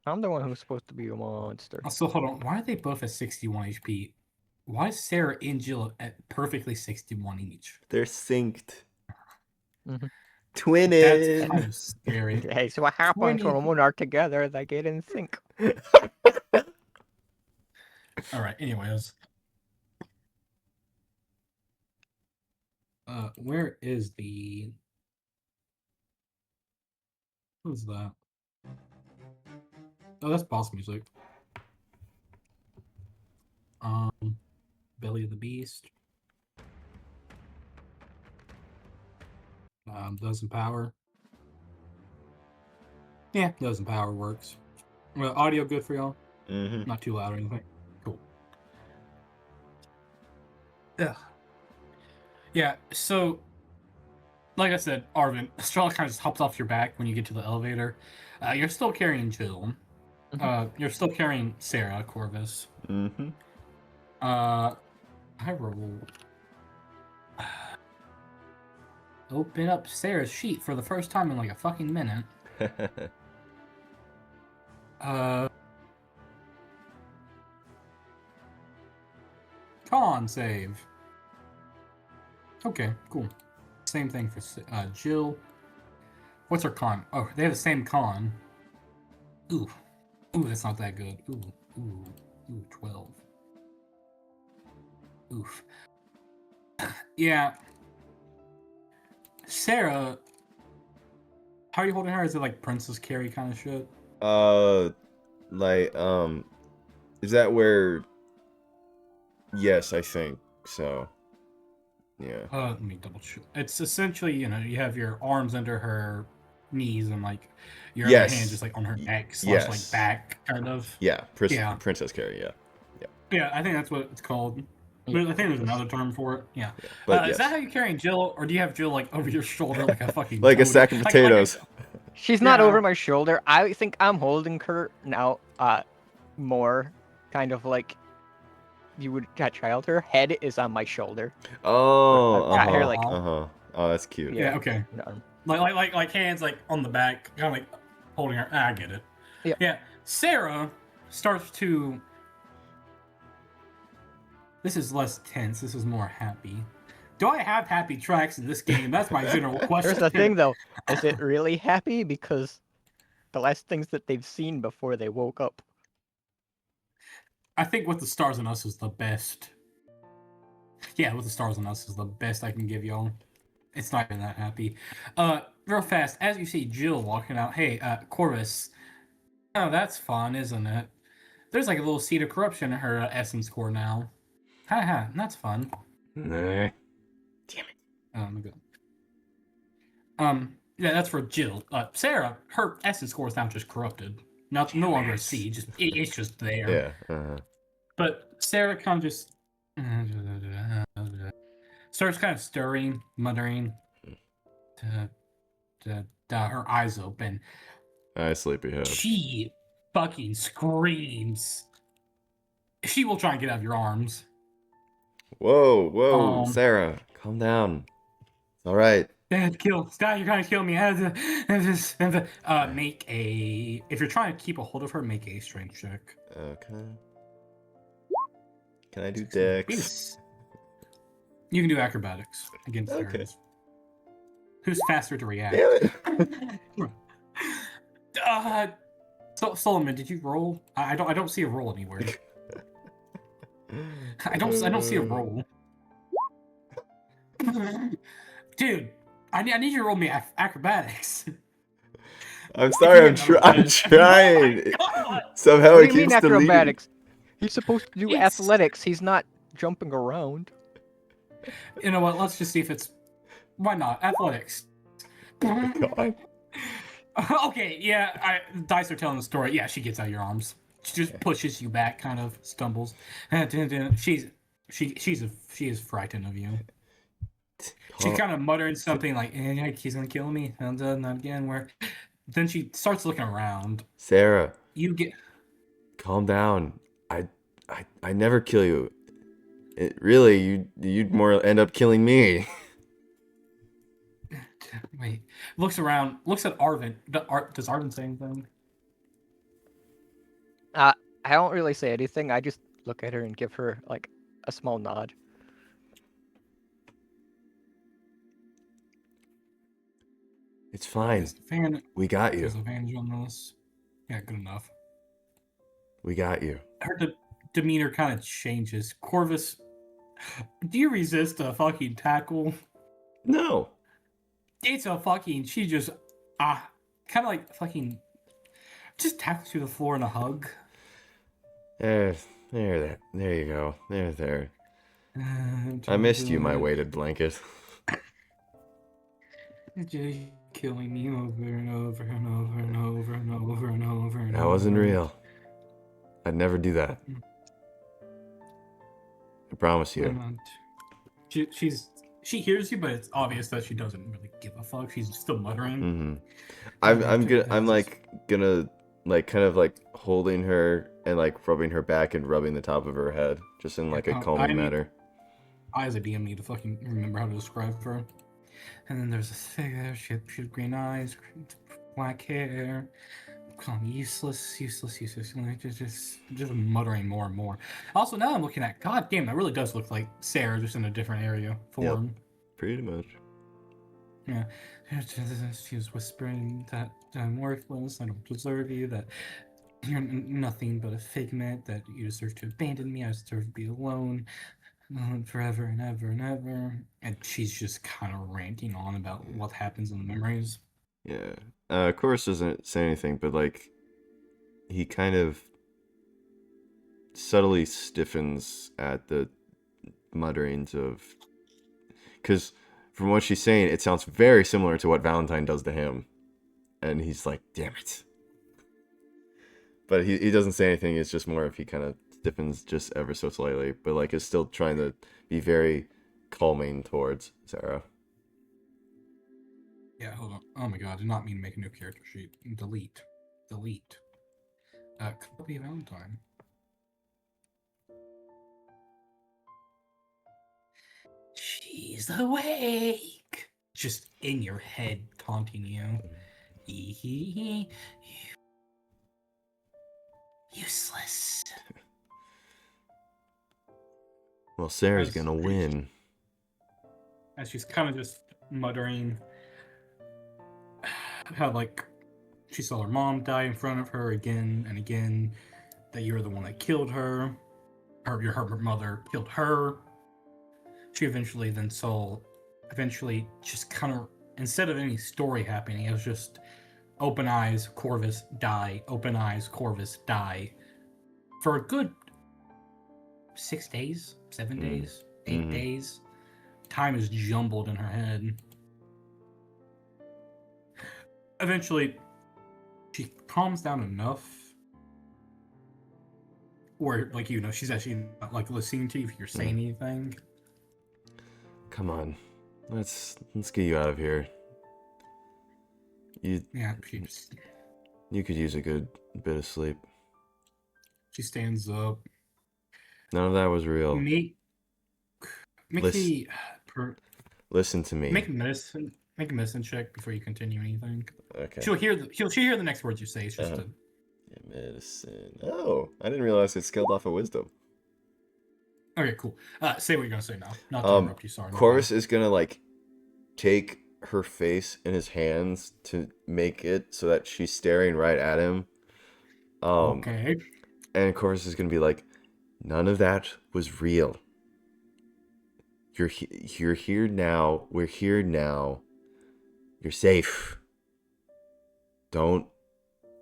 I'm the one who's supposed to be a monster. Also, hold on. Why are they both at 61 HP? Why is Sarah and Jill at perfectly 61 each? They're synced. Mhm. Twinning. That's kind of scary. Hey, so what happens 20. when one are together? They get in sync. All right. Anyways, where is the? What is that? Oh, that's boss music. Belly of the Beast. Doesn't power. Yeah, doesn't power works. Audio good for y'all? Mm-hmm. Not too loud or anything. Cool. Ugh. Yeah, so like I said, Arvin, Strela kind of just hops off your back when you get to the elevator. You're still carrying Jill. You're still carrying Sarah, Corvus. Mm-hmm. I roll. Open up Sarah's sheet for the first time in like a fucking minute. Con save. Okay, cool. Same thing for Jill. What's her con? Oh, they have the same con. Ooh. Ooh, that's not that good. Ooh, 12. Oof. Yeah. Sarah, how are you holding her? Is it like Princess Carrie kind of shit? Like, is that where? Yes, I think so. Yeah. Let me double check. It's essentially, you have your arms under her knees and like your other hand just like on her neck / like back, kind of. Yeah, Yeah. Princess Carrie. Yeah. Yeah, I think that's what it's called. But I think there's another term for it. Yeah. But yes. Is that how you're carrying Jill, or do you have Jill like over your shoulder like a fucking like a toad? sack of potatoes? She's not over my shoulder. I think I'm holding her now. More kind of like you would catch child. Her head is on my shoulder. Oh, I've got her like. Oh, that's cute. Yeah. Okay. Like hands like on the back, kind of like holding her. I get it. Yeah. Yeah. Sarah starts to. This is less tense. This is more happy. Do I have happy tracks in this game? That's my general question. Here's the thing, though. Is it really happy? Because the last things that they've seen before they woke up. I think With the Stars and Us is the best. Yeah, With the Stars and Us is the best I can give y'all. It's not even that happy. Real fast, as you see Jill walking out, hey, Corvus. Oh, that's fun, isn't it? There's like a little seed of corruption in her essence core now. Haha, that's fun. Nah. Damn it. Good. Yeah, that's for Jill. Sarah, her essence core is now just corrupted. No longer a seed, it's just there. Yeah. But Sarah kind of just starts kind of stirring, muttering. Her eyes open. Hi, sleepyhead. She fucking screams. She will try and get out of your arms. Whoa, Sarah, calm down. It's all right. Scott, you're trying to kill me. Make a. If you're trying to keep a hold of her, make a strength check. Okay. Can I do dex? You can do acrobatics against hers. Who's faster to react? Damn it. So Solomon, did you roll? I don't see a roll anywhere. I don't see a roll. Dude, I need you to roll me acrobatics. I'm sorry, I'm trying. Somehow What it do you mean keeps acrobatics? deleting. He's supposed to do athletics. He's not jumping around. You know what? Let's just see if it's. Why not? Athletics. God. Okay, yeah. Dice are telling the story. Yeah, she gets out of your arms. She just pushes you back, kind of stumbles. She is frightened of you. She's kind of muttering something like, he's gonna kill me. And not again. Then she starts looking around. Sarah. You get. Calm down. I never kill you. You'd more end up killing me. Wait. Looks around. Looks at Arvin. Does Arvin say anything? I don't really say anything. I just look at her and give her like a small nod. It's fine. We got you. There's advantage on this. Yeah, good enough. We got you. Her demeanor kind of changes. Corvus, do you resist a fucking tackle? No. It's a fucking. She just kind of like fucking just tackles you to the floor in a hug. There you go. There. I missed you, my weighted blanket. Just killing me over and over and over and over and over and over and That over. wasn't real. I'd never do that. I promise you. She hears you, but it's obvious that she doesn't really give a fuck. She's still muttering. Mm-hmm. I'm gonna kind of like holding her and like rubbing her back and rubbing the top of her head, just in like a calming manner. I as a DM need to fucking remember how to describe her. And then there's this figure. She has green eyes, black hair. Useless. Just muttering more and more. Also, now I'm looking at. God damn, that really does look like Sarah, just in a different area form. Yep, pretty much. Yeah. She was whispering that I'm worthless. I don't deserve you. That you're nothing but a figment. That you deserve to abandon me. I deserve to be alone. Forever and ever and ever. And she's just kind of ranting on about what happens in the memories. Yeah. Corvus doesn't say anything, but like he kind of subtly stiffens at the mutterings of, because from what she's saying, it sounds very similar to what Valentine does to him, and he's like, "Damn it!" But he doesn't say anything. It's just more if he kind of stiffens just ever so slightly, but like is still trying to be very calming towards Sarah. Yeah, hold on. Oh my god, I did not mean to make a new character sheet. Delete. Copy Valentine. She's awake. Just in your head, taunting you. Useless. Well, Sarah's gonna win. As she's kind of just muttering how, like, she saw her mom die in front of her again and again, that you were the one that killed her, or her mother killed her. She eventually just kind of, instead of any story happening, it was just open eyes, Corvus, die, open eyes, Corvus, die. For a good 6 days, 7 days, 8 days. Time is jumbled in her head. Eventually, she calms down enough where, like, you know, she's actually not, like, listening to you if you're saying anything. Come on, let's get you out of here. You could use a good bit of sleep. She stands up. None of that was real. Listen to me. Make a medicine check before you continue anything. Okay. She'll hear the next words you say. It's just medicine. Oh, I didn't realize it scaled off of wisdom. Okay, cool. Say what you're gonna say now. Not to interrupt you. Sorry. Corvus is gonna like take her face in his hands to make it so that she's staring right at him. Okay. And Corvus is gonna be like, none of that was real. You're here now. We're here now. You're safe. Don't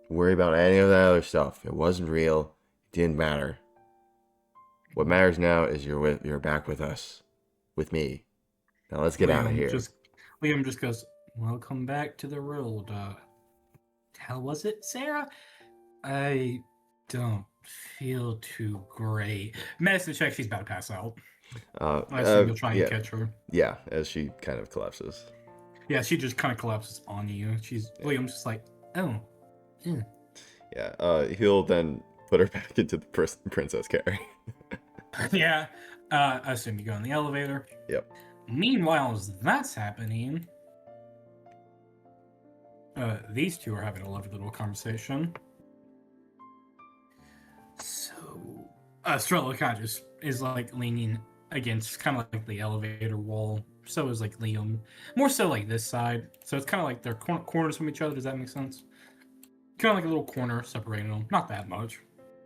worry about any of that other stuff. It wasn't real. It didn't matter. What matters now is you're back with us, with me. Now let's get out of here. Liam just goes, "Welcome back to the world. How was it, Sarah? I don't feel too great." Medicine check. She's about to pass out. I assume you'll try and catch her. Yeah, as she kind of collapses. Yeah, she just kind of collapses on you. Liam's just like, oh. Yeah, he'll then put her back into the princess carry. Yeah. I assume you go in the elevator. Yep. Meanwhile, as that's happening, these two are having a lovely little conversation. So, Strella kind of just is like leaning against kind of like the elevator wall. So is like Liam. More so like this side. So it's kind of like they're corners from each other. Does that make sense? Kind of like a little corner separating them. Not that much.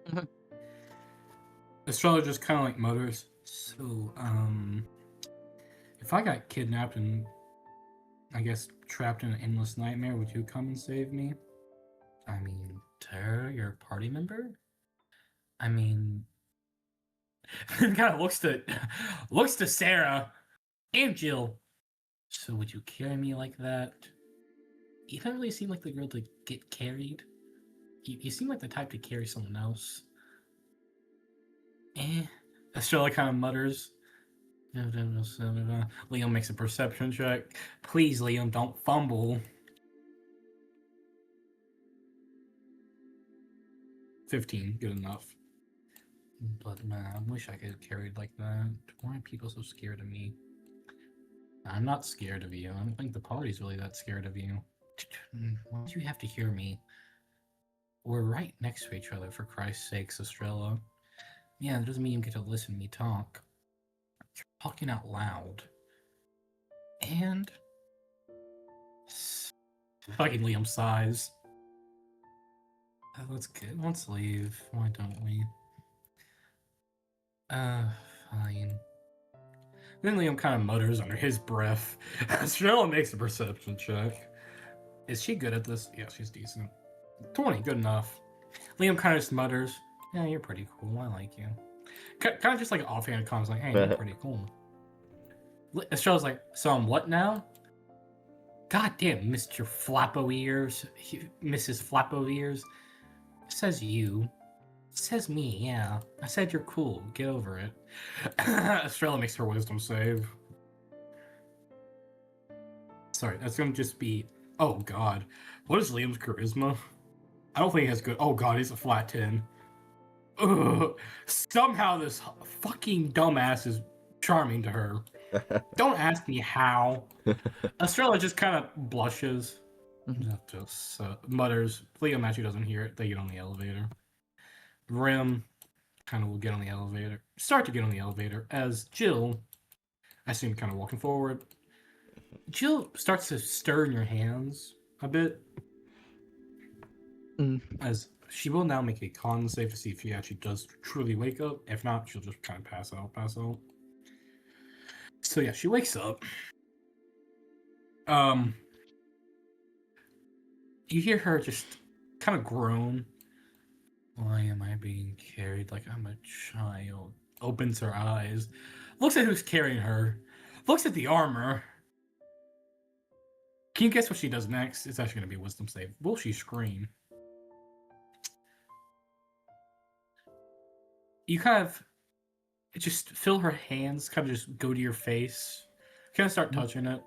Mhm. Estrella just kind of like mutters. So, if I got kidnapped and I guess trapped in an endless nightmare, would you come and save me? I mean, Tara, you're a party member? I mean, kind of looks to Sarah and Jill. So would you carry me like that? You don't really seem like the girl to get carried. You seem like the type to carry someone else. Estrella kind of mutters. Liam makes a perception check. Please, Liam, don't fumble. 15, good enough. But man, I wish I could have carried like that. Why are people so scared of me? I'm not scared of you. I don't think the party's really that scared of you. Why do you have to hear me? We're right next to each other, for Christ's sakes, Estrella. Yeah, it doesn't mean you get to listen to me talk. You're talking out loud. And... fucking Liam sighs. Let's leave. Why don't we? Fine. Then Liam kind of mutters under his breath. Estrella makes a perception check. Is she good at this? Yeah, she's decent. 20, good enough. Liam kind of just mutters, yeah, you're pretty cool. I like you. Kind of just like offhand comments like, hey, you're pretty cool. Estrella's like, so I'm what now? God damn, Mr. Flappo Ears. Mrs. Flappo Ears. It says you. It says me, yeah. I said you're cool. Get over it. Estrella makes her wisdom save. Sorry, that's gonna just be... oh god. What is Liam's charisma? I don't think he has good... oh god, he's a flat 10. Ugh. Somehow this fucking dumbass is charming to her. Don't ask me how. Estrella just kind of blushes. Just mutters. Liam actually doesn't hear it. They get on the elevator. Rim kind of will get on the elevator. Start to get on the elevator as Jill, I see him kind of walking forward. Jill starts to stir in your hands a bit. As she will now make a con save to see if she actually does truly wake up. If not, she'll just kind of pass out. So yeah, she wakes up. You hear her just kind of groan. Why am I being carried like I'm a child? Opens her eyes. Looks at who's carrying her. Looks at the armor. Can you guess what she does next? It's actually going to be a wisdom save. Will she scream? You kind of just feel her hands kind of just go to your face. Kind of start touching it.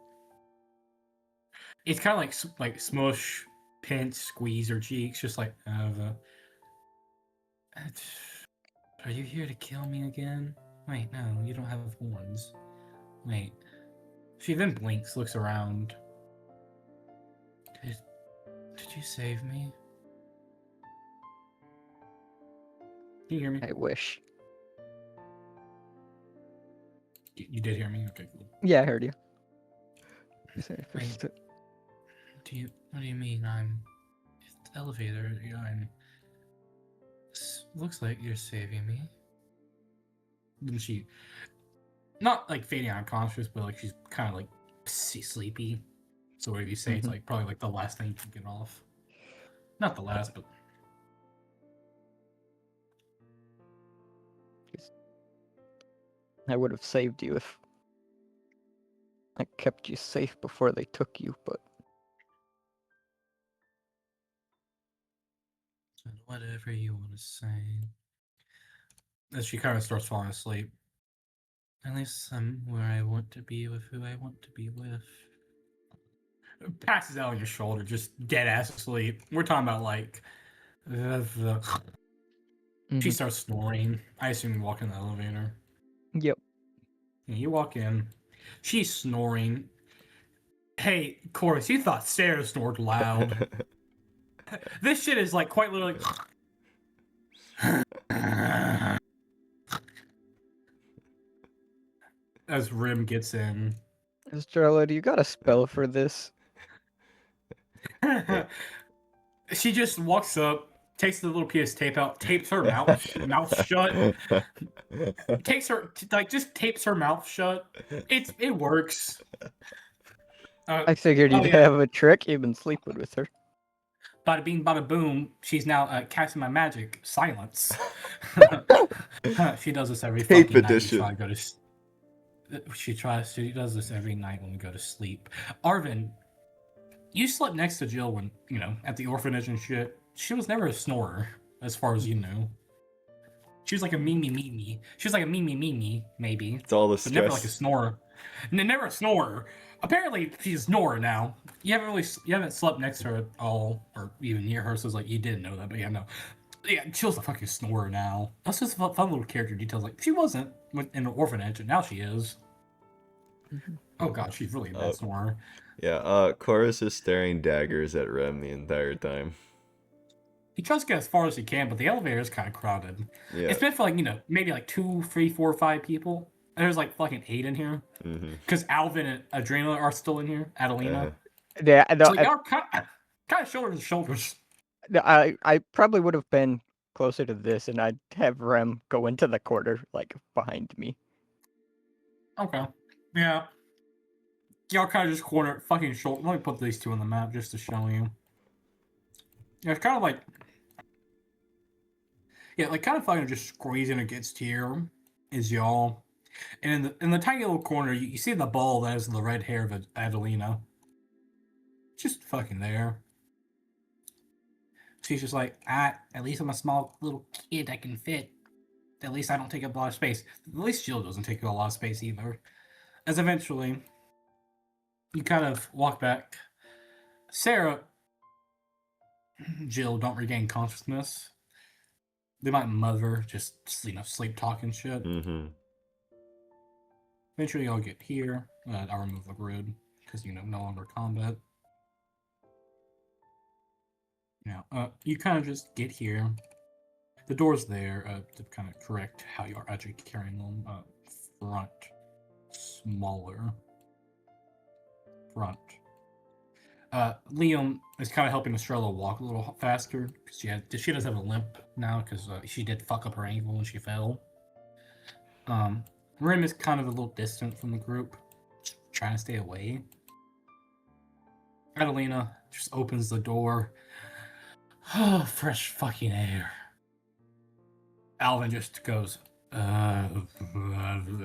It's kind of like smush, pinch, squeeze her cheeks, just like are you here to kill me again? Wait, no, you don't have horns. Wait. She then blinks, looks around. Did you save me? Can you hear me? I wish. You did hear me? Okay, cool. Yeah, I heard you. Sorry, Wait. What do you mean? It's the elevator. Looks like you're saving me. Then she, not like fading unconscious, but like she's kind of like sleepy. So whatever you say, it's like probably like the last thing you can get off. Not the last, but I would have saved you if I kept you safe before they took you, but whatever you want to say. As she kind of starts falling asleep. At least I'm where I want to be with who I want to be with. Passes out on your shoulder, just dead ass asleep. We're talking about like She Mhm. starts snoring. I assume you walk in the elevator. Yep. And you walk in. She's snoring. Hey, Corvus, you thought Sarah snored loud. This shit is like quite literally. As Rim gets in. Estrella, do you got a spell for this? She just walks up, takes the little piece of tape out, tapes her mouth shut, takes her just tapes her mouth shut. It works. I figured Oh you'd yeah, have a trick. You've been sleeping with her. bada bing, bada boom. She's now casting my magic. Silence. She does this every Tape fucking night. edition. She does this every night when we go to sleep. Arvin, you slept next to Jill when, at the orphanage and shit. She was never a snorer, as far as you know. She was like a me. She was like a me, maybe. It's all the But never like a stress. snorer. Never a snorer. Apparently, she's a snorer now. You haven't slept next to her at all, or even near her, so it's like, you didn't know that, but yeah, no. Yeah, Jill's a fucking snorer now. That's just fun little character details. Like, she wasn't in an orphanage, and now she is. Oh god, she's really a bad snorer. Yeah, Chorus is staring daggers at Rem the entire time. He tries to get as far as he can, but the elevator is kind of crowded. Yeah. It's meant for like, maybe like 2, 3, 4, 5 people. And there's like fucking 8 in here. Because Alvin and Adrena are still in here. Adelina. Yeah, no, So like, y'all kind of shoulders to shoulders. I probably would have been closer to this, and I'd have Rem go into the corner, like, behind me. Okay. Yeah. Y'all kind of just corner fucking shoulder. Let me put these two on the map just to show you. Yeah, it's kind of like... Yeah, like kind of fucking just squeezing against here is y'all. And in the tiny little corner, you see the ball that has the red hair of Adelina. Just fucking there. She's just like, at least I'm a small little kid that can fit. At least I don't take up a lot of space. At least Jill doesn't take up a lot of space either. As eventually, you kind of walk back. Sarah, Jill don't regain consciousness. They might mother, just, sleep talking shit. Eventually, I'll get here. I'll remove the grid, because, no longer combat. Yeah, you kind of just get here. The door's there to kind of correct how you are actually carrying them. Front. Smaller. Front. Liam is kind of helping Estrella walk a little faster, because she does have a limp now, because she did fuck up her ankle when she fell. Rim is kind of a little distant from the group, just trying to stay away. Adelina just opens the door. Oh, fresh fucking air. Alvin just goes,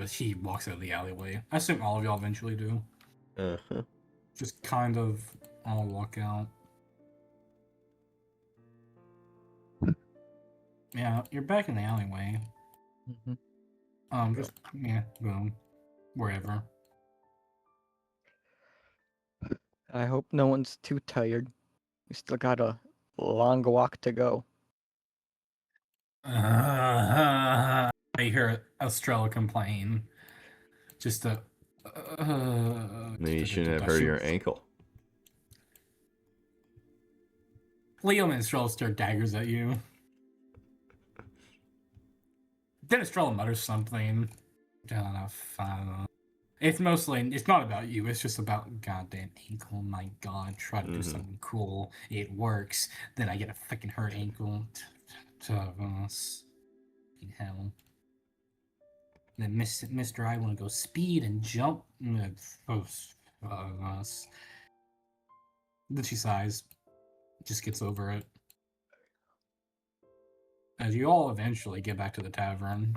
she walks out of the alleyway. I assume all of y'all eventually do. Just kind of all walk out. Yeah, you're back in the alleyway. Just, boom. Wherever. I hope no one's too tired. We still got a long walk to go. I hear Estrella complain. Just a. Maybe you shouldn't have hurt your ankle. Liam and Estrella stare daggers at you. Then Estrella mutters something. I don't know. It's not about you. It's just about goddamn ankle. My god, try to do something cool. It works. Then I get a fucking hurt ankle. Hell. Then Mr. I want to go speed and jump. Then she sighs. Just gets over it. As you all eventually get back to the tavern.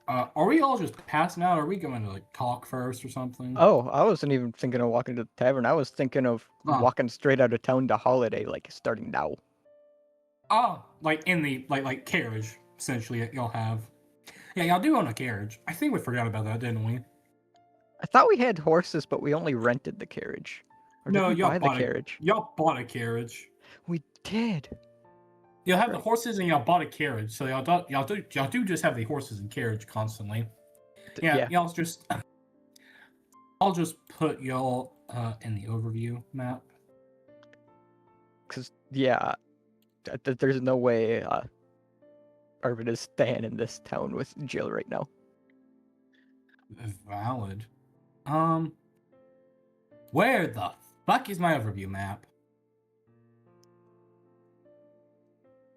Are we all just passing out? Or are we going to talk first or something? Oh, I wasn't even thinking of walking to the tavern. I was thinking of walking straight out of town to Holiday, starting now. Oh, in the like carriage, essentially, y'all have. Yeah, y'all do own a carriage. I think we forgot about that, didn't we? I thought we had horses, but we only rented the carriage. Or did we y'all buy the carriage? Y'all bought a carriage. We did. You'll have the Right. horses and y'all bought a carriage, so y'all do just have the horses and carriage constantly. Yeah, Yeah, y'all just. I'll just put y'all in the overview map. because yeah, there's no way Arvin is staying in this town with Jill right now. Valid. Where the fuck is my overview map?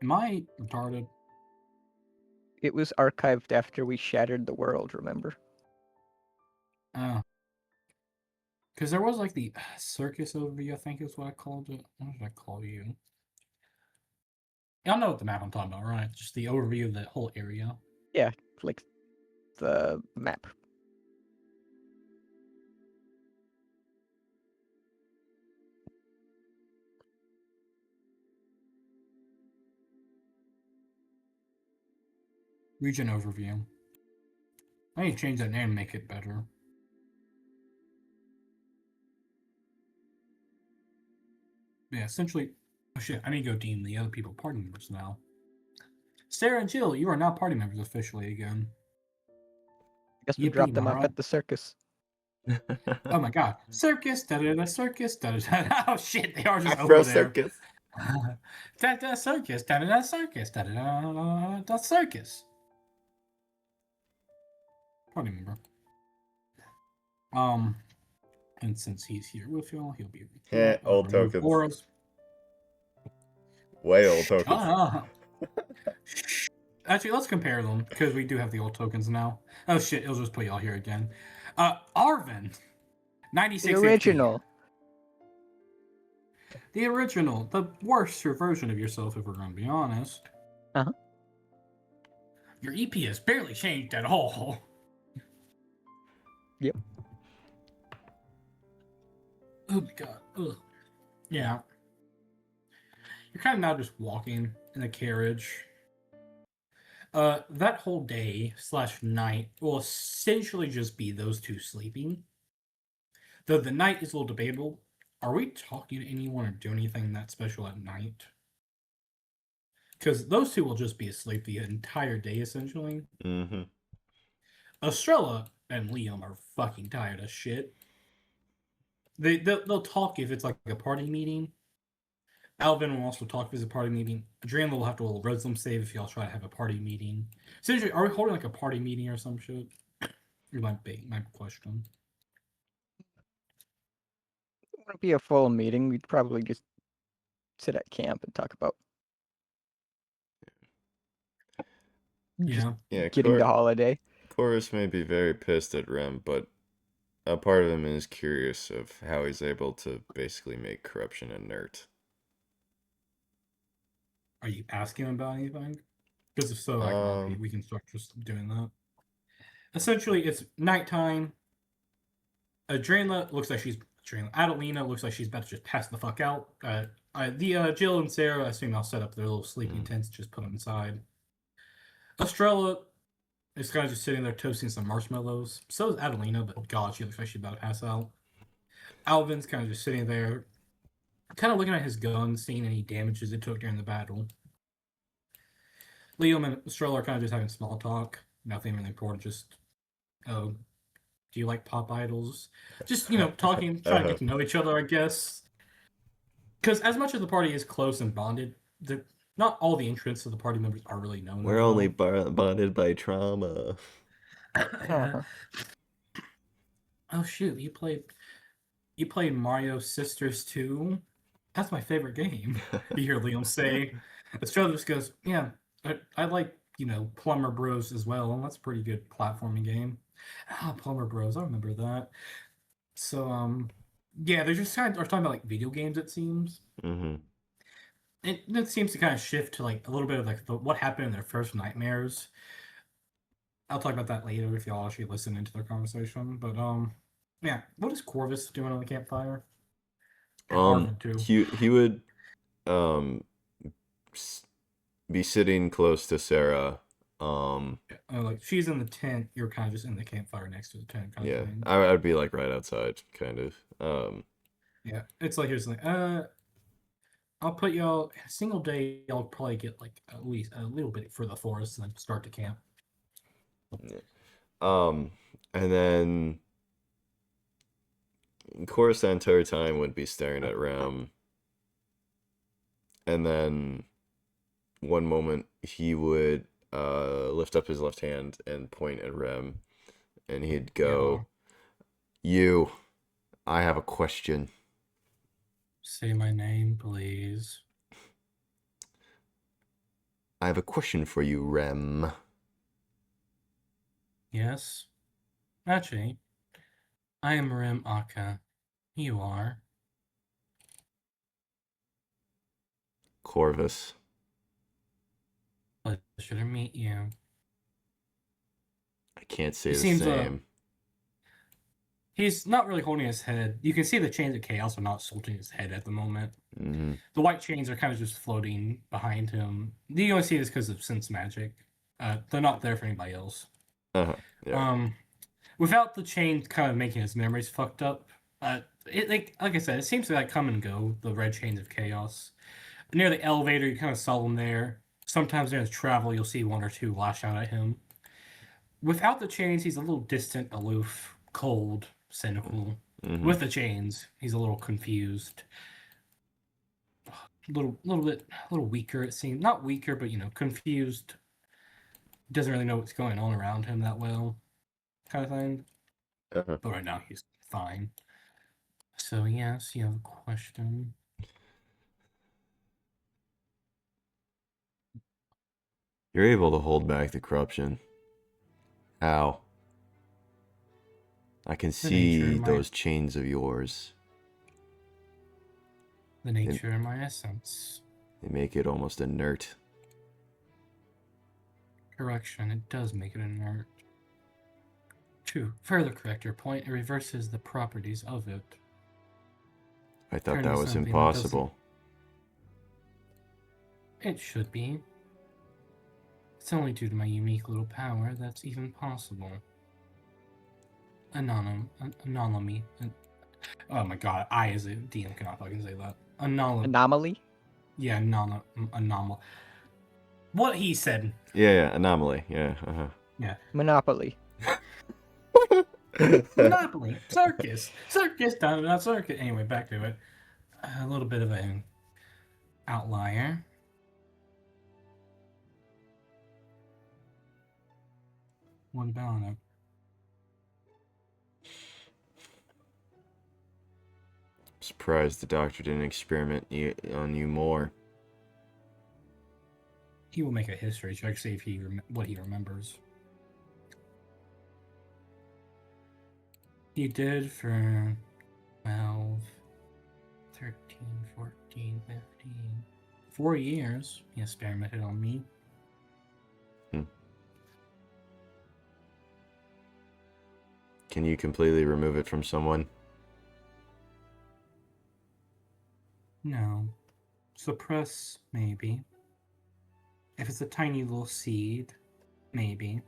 Am I retarded? It was archived after we shattered the world, remember? Oh. Because there was like the circus overview, I think is what I called it. What did I call you? Y'all know what the map I'm talking about, right? Just the overview of that whole area. Yeah, like the map. Region overview. I need to change that name and make it better. Yeah, essentially. Oh shit, I need to go deem the other people party members now. Sarah and Jill, you are now party members officially again. I guess we Yippee, dropped them off Mara. at the circus. Oh my god. Circus, da da da circus, da da da. Oh shit, they are just Afro over there. circus. Da da circus, da da da circus, da da da da circus. Party member. And since he's here with y'all, he'll be Yeah, old tokens. Way old tokens. Actually, let's compare them because we do have the old tokens now. Oh shit, it'll just put y'all here again. Arvin, 96 The original. HP. The original, the worst version of yourself, if we're going to be honest. Uh-huh. Your EP has barely changed at all. Yep. Oh my god. Ugh. Yeah. You're kind of now just walking in a carriage. That whole day / night will essentially just be those two sleeping. Though the night is a little debatable. Are we talking to anyone or doing anything that special at night? Because those two will just be asleep the entire day, essentially. Mm-hmm. Estrella and Liam are fucking tired as shit. They'll talk if it's like a party meeting. Alvin will also talk if it's a party meeting. Adrian will have to roll Reslam save if y'all try to have a party meeting. Essentially, are we holding like a party meeting or some shit? It might be my question. It wouldn't be a full meeting. We'd probably just sit at camp and talk about just Yeah. getting the holiday. Corvus may be very pissed at Rem, but a part of him is curious of how he's able to basically make corruption inert. Are you asking about anything? Because if so, we can start just doing that. Essentially, it's nighttime. Adriana looks like she's Adelina looks like she's about to just pass the fuck out. Jill and Sarah, I assume I'll set up their little sleeping tents, just put them inside. Estrella is kind of just sitting there toasting some marshmallows. So is Adelina, but god, she looks like she's about to pass out. Alvin's kind of just sitting there, kind of looking at his gun, seeing any damages it took during the battle. Liam and Estrella are kind of just having small talk. Nothing really important, just, oh, do you like pop idols? Just, talking, trying to get to know each other, I guess. Because as much as the party is close and bonded, not all the interests of the party members are really known. We're only bonded by trauma. Oh shoot, you played Mario Sisters 2? That's my favorite game. You hear Liam say. Estrella just goes, yeah, I like, Plumber Bros as well, and that's a pretty good platforming game. Plumber Bros, I remember that. So, yeah, they're just kind of talking about, like, video games, it seems. Mm-hmm. It seems to kind of shift to, like, a little bit of, like, what happened in their first nightmares. I'll talk about that later if y'all actually listen into their conversation. But, yeah, what is Corvus doing on the campfire? Arvin, too. He would, be sitting close to Sarah. Like she's in the tent, you're kind of just in the campfire next to the tent. Kind of thing. I'd be like right outside, kind of. Yeah, it's like here's like I'll put y'all in a single day. Y'all probably get like at least a little bit for the forest, and then start to camp. Um, and then Chorus the entire time would be staring at Rem, and then one moment he would lift up his left hand and point at Rem, and he'd Yeah. go, "You, I have a question." Say my name, please. I have a question for you, Rem. Yes. Actually, I am Rim Aka. You are. Corvus. Pleasure to meet you. I can't say He the seems same. he's not really holding his head. You can see the chains of chaos are not holding his head at the moment. Mm-hmm. The white chains are kind of just floating behind him. You only see this because of sense magic. They're not there for anybody else. Uh-huh. Yeah. Without the chain kind of making his memories fucked up. It like I said, it seems to like come and go. The red chains of chaos. Near the elevator, you kind of saw them there. Sometimes during his travel, you'll see one or two lash out at him. Without the chains, he's a little distant, aloof, cold, cynical. Mm-hmm. With the chains, he's a little confused, a little weaker. It seems not weaker, but confused. Doesn't really know what's going on around him that well, kind of thing. Uh-huh. But right now, he's fine. So yes, you have a question. You're able to hold back the corruption. How? I can The nature see of my those chains of yours. the nature of my essence. They make it almost inert. Correction, it does make it inert. To further correct your point, it reverses the properties of it. I thought Turn that to was something that doesn't. impossible. It should be. It's only due to my unique little power that's even possible. Anomaly. Oh my god, I as a DM cannot fucking say that. Anomaly? Yeah, anomaly. What he said. Yeah, anomaly. Yeah. Uh-huh. Yeah. Monopoly. Monopoly. Circus. Circus. Not circus. Anyway, back to it. A little bit of an outlier. What about it? Surprised the doctor didn't experiment on you more. He will make a history check, see if what he remembers. He did for 12, 13, 14, 15, 4 years. He experimented on me. Can you completely remove it from someone? No. Suppress, maybe. If it's a tiny little seed, maybe.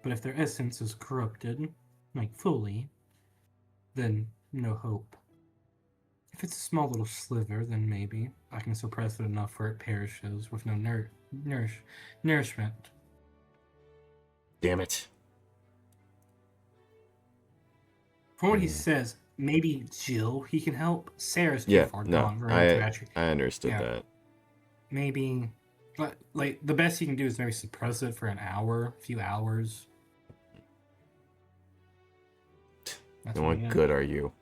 But if their essence is corrupted, like fully, then no hope. If it's a small little sliver, then maybe I can suppress it enough where it perishes with no nourishment. Damn it. From what he says, maybe Jill he can help. Sarah's too Yeah, far no, gone. We're into actually. I understood Yeah. that. Maybe, but like the best you can do is maybe suppress it for an hour, a few hours. That's And what good are you?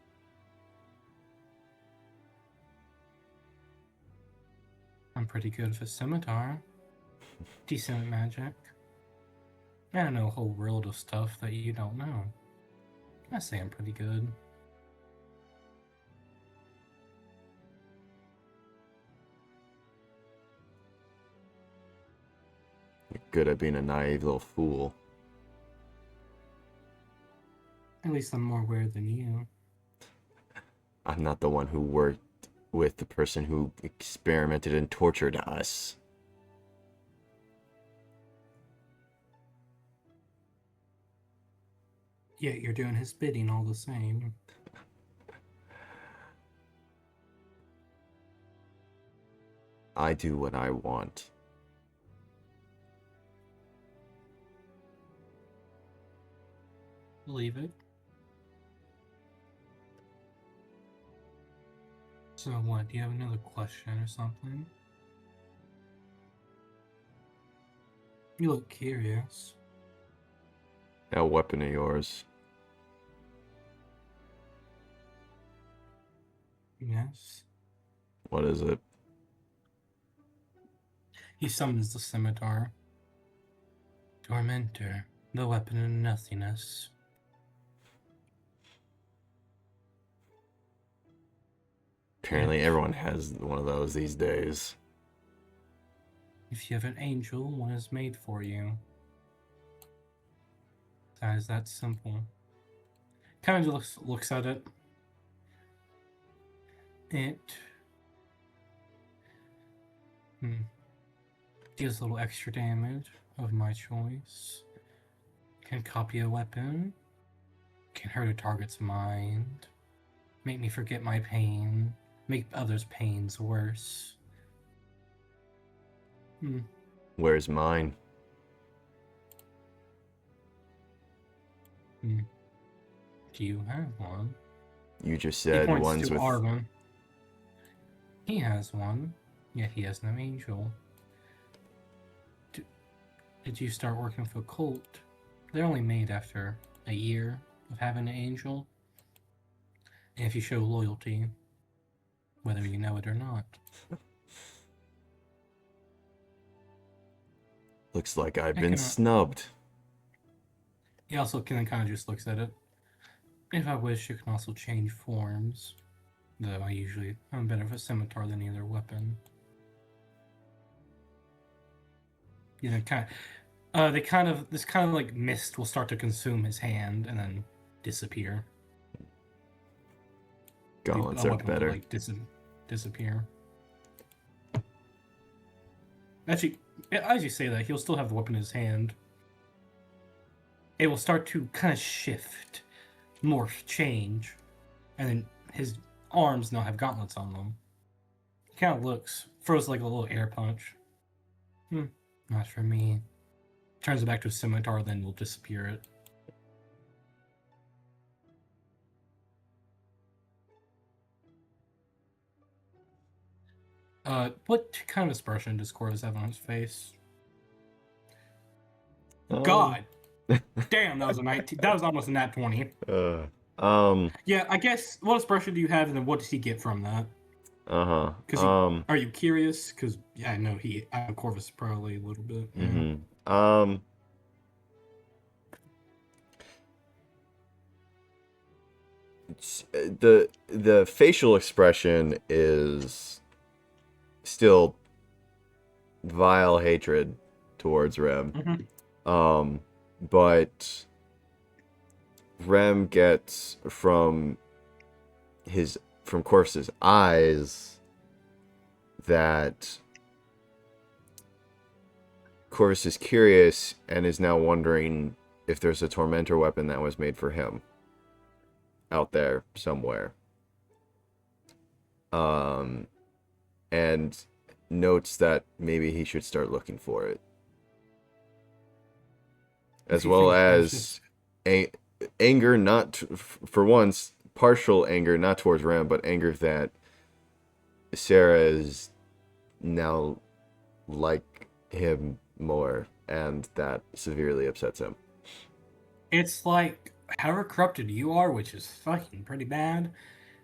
I'm pretty good with a scimitar. Decent at magic. I know a whole world of stuff that you don't know. I say I'm pretty good. You're good at being a naive little fool. At least I'm more aware than you. I'm not the one who worked with the person who experimented and tortured us. Yet you're doing his bidding all the same. I do what I want. Believe it. So what? Do you have another question or something? You look curious. That weapon of yours. Yes. What is it? He summons the scimitar. Tormentor, the weapon of nothingness. Apparently everyone has one of those these days. If you have an angel, one is made for you. That is that simple. Kind of just looks at it. It deals a little extra damage of my choice. Can copy a weapon. Can hurt a target's mind. Make me forget my pain. Make others' pains worse. Where's mine? Do you have one? You just He said points ones to with... Arvin. He has one, yet he has no angel. Did you start working for Colt? They're only made after a year of having an angel. And if you show loyalty, whether you know it or not. Looks like I've been snubbed. He also kind of just looks at it. If I wish, you can also change forms. Though I'm better for scimitar than either weapon. You know, this kind of like mist will start to consume his hand and then disappear. Gauntlets are better. Will, like, disappear. Actually, as you say that, he'll still have the weapon in his hand. It will start to kind of shift, morph, change, and then his arms now have gauntlets on them. He kind of looks, throws like a little air punch. Not for me. Turns it back to a scimitar, then will disappear it. What kind of expression does Corvus have on his face? God! Damn, that was a 19. That was almost a nat 20. Yeah, I guess, what expression do you have, and then what does he get from that? Are you curious? Because, yeah, I know Corvus probably a little bit. The facial expression is still vile hatred towards Rem. But Rem gets from Corvus's eyes that Corvus is curious and is now wondering if there's a tormentor weapon that was made for him out there somewhere. And notes that maybe he should start looking for it. As well as anger, not for once, partial anger, not towards Ram, but anger that Sarah is now like him more, and that severely upsets him. It's like, however corrupted you are, which is fucking pretty bad,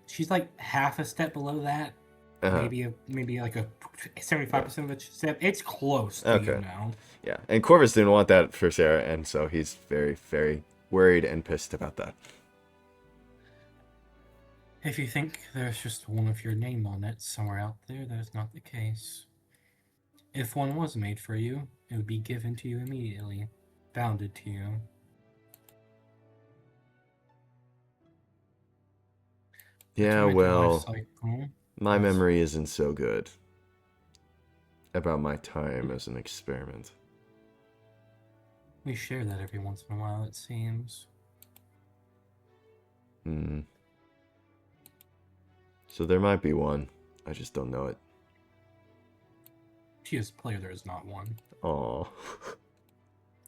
she's like half a step below that. Maybe like a 75% of a step. It's close to you now. Yeah, and Corvus didn't want that for Sarah, and so he's very, very worried and pissed about that. If you think there's just one of your name on it somewhere out there, that is not the case. If one was made for you, it would be given to you immediately, bounded to you. Yeah, well, my memory isn't so good about my time as an experiment. We share that every once in a while, it seems. So there might be one. I just don't know it. To you as a player, there is not one. Aw.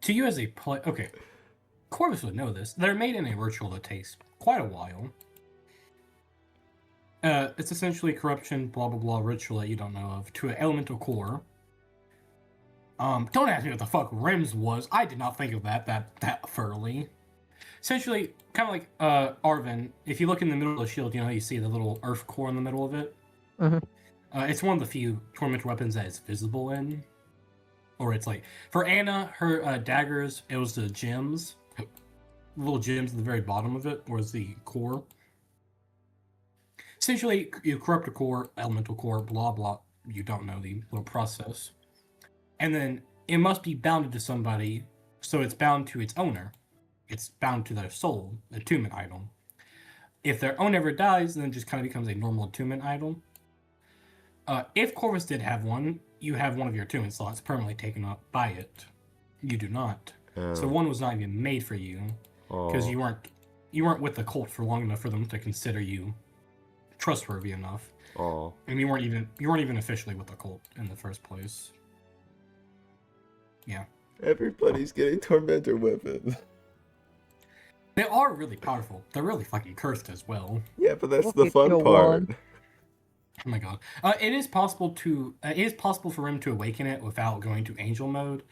To you as a player, okay, Corvus would know this. They're made in a ritual that takes quite a while. It's essentially a corruption, blah blah blah ritual that you don't know of to an elemental core. Don't ask me what the fuck Rims was. I did not think of that thoroughly. Essentially, kind of like Arvin. If you look in the middle of the shield, you know you see the little earth core in the middle of it. Mm-hmm. It's one of the few torment weapons that is visible in. Or it's like for Anna, her daggers. It was the gems, little gems at the very bottom of it was the core. Essentially, you corrupt a core, elemental core, blah blah. You don't know the little process. And then it must be bounded to somebody, so it's bound to its owner. It's bound to their soul, attunement item. If their owner ever dies, then it just kind of becomes a normal attunement item. If Corvus did have one, you have one of your attunement slots permanently taken up by it. You do not. So one was not even made for you because you weren't with the cult for long enough for them to consider you trustworthy enough. And you weren't even officially with the cult in the first place. Yeah. Everybody's getting tormentor weapons. They are really powerful. They're really fucking cursed as well. Yeah, but that's Look the at fun your part. one. Oh my god. It is possible for him to awaken it without going to angel mode.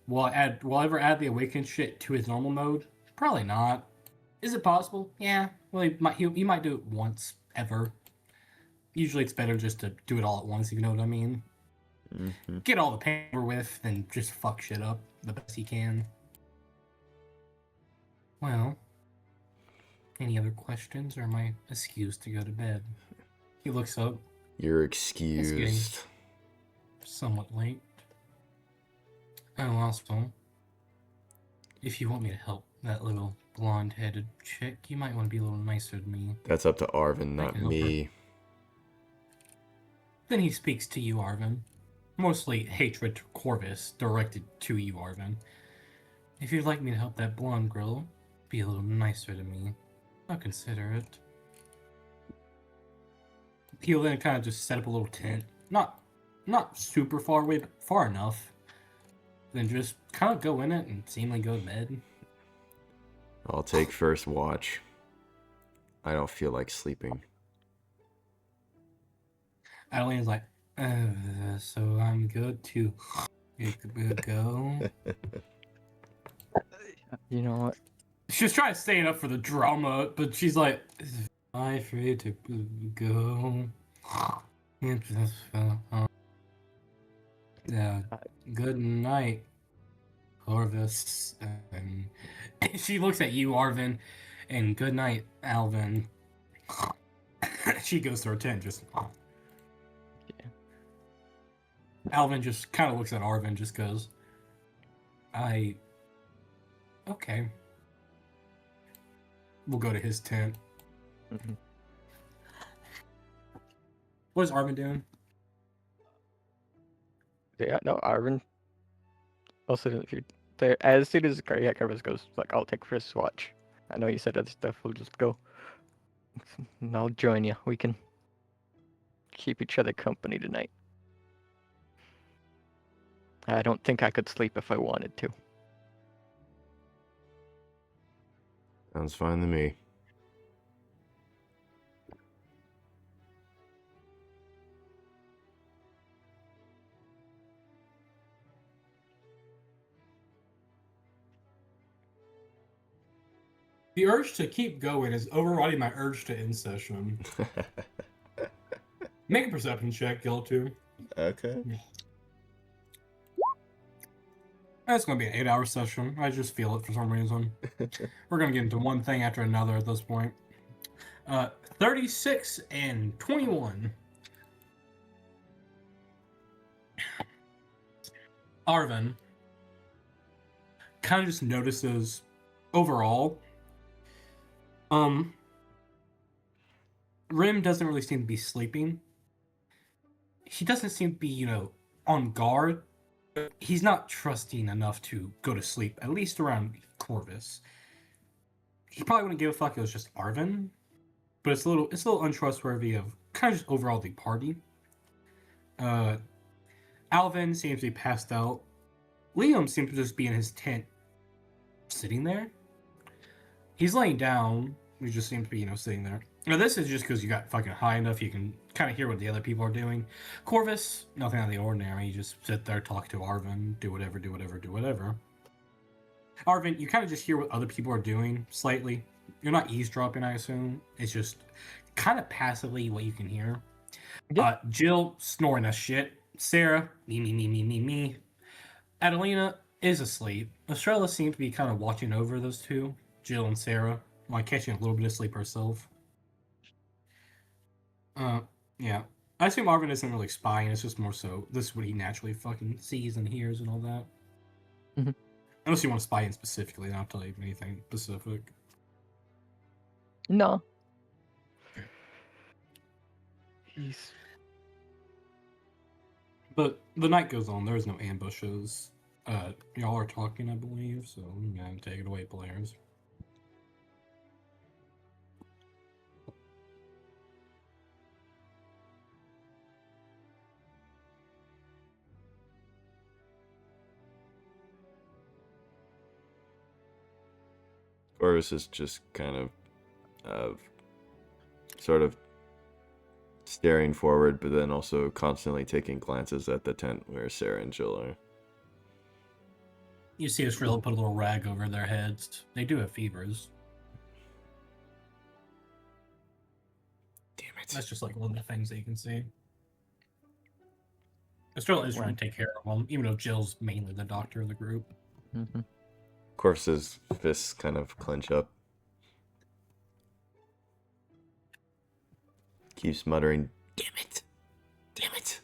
Will I ever add the awakened shit to his normal mode? Probably not. Is it possible? Yeah. Well, he might do it once ever. Usually it's better just to do it all at once, if you know what I mean. Mm-hmm. Get all the pain over with, then just fuck shit up the best he can. Well, any other questions, or am I excused to go to bed? He looks up. You're It's excused. getting somewhat late. Oh, also, if you want me to help that little blonde-headed chick, you might want to be a little nicer to me. That's up to Arvin, I not can help me. Then he speaks to you, Arvin. Mostly hatred to Corvus, directed to you, Arvin. If you'd like me to help that blonde girl be a little nicer to me, I'll consider it. He'll then kind of just set up a little tent. Not super far away, but far enough. Then just kind of go in it and seemingly go to bed. I'll take first watch. I don't feel like sleeping. Adeline's like, so I'm good to go. You know what? She's trying to stay up for the drama, but she's like, am I free to go? Yeah, good night, Corvus. And she looks at you, Arvin, and good night, Alvin. She goes to her tent, just. Alvin just kind of looks at Arvin, just goes, okay. We'll go to his tent. Mm-hmm. What is Arvin doing? Yeah, no, Arvin. Also, if you're there, as soon as Corvus goes, like, I'll take first watch. I know you said other stuff, we'll just go. And I'll join you. We can keep each other company tonight. I don't think I could sleep if I wanted to. Sounds fine to me. The urge to keep going is overriding my urge to end session. Make a perception check, Gil, too. Okay. It's going to be an 8-hour session. I just feel it for some reason. We're going to get into one thing after another at this point. 36 and 21. Arvin kind of just notices overall, Rim doesn't really seem to be sleeping. He doesn't seem to be, on guard. He's not trusting enough to go to sleep, at least around Corvus. He probably wouldn't give a fuck if it was just Arvin, but it's a little untrustworthy of kind of just overall the party. Alvin seems to be passed out. Liam seems to just be in his tent, sitting there. He's laying down. He just seems to be, sitting there. Now, this is just because you got fucking high enough you can kind of hear what the other people are doing. Corvus, nothing out of the ordinary. You just sit there, talk to Arvin, do whatever. Arvin, you kind of just hear what other people are doing slightly. You're not eavesdropping, I assume. It's just kind of passively what you can hear. Yep. Jill snoring as shit. Sarah, me. Adelina is asleep. Estrella seems to be kind of watching over those two, Jill and Sarah, while catching a little bit of sleep herself. Yeah. I assume Arvin isn't really spying. It's just more so this is what he naturally fucking sees and hears and all that. Mhm. Unless you want to spy in specifically, I'll tell you anything specific. No. Okay. He's But the night goes on. There's no ambushes. Y'all are talking, I believe, so I'm gonna take it away, players. Corvus is just kind of sort of staring forward, but then also constantly taking glances at the tent where Sarah and Jill are. You see Estrella put a little rag over their heads. They do have fevers. Damn it. That's just like one of the things that you can see. Estrella is trying to take care of them, even though Jill's mainly the doctor of the group. Mhm. Corvus's fists kind of clench up. Keeps muttering, "Damn it! Damn it!"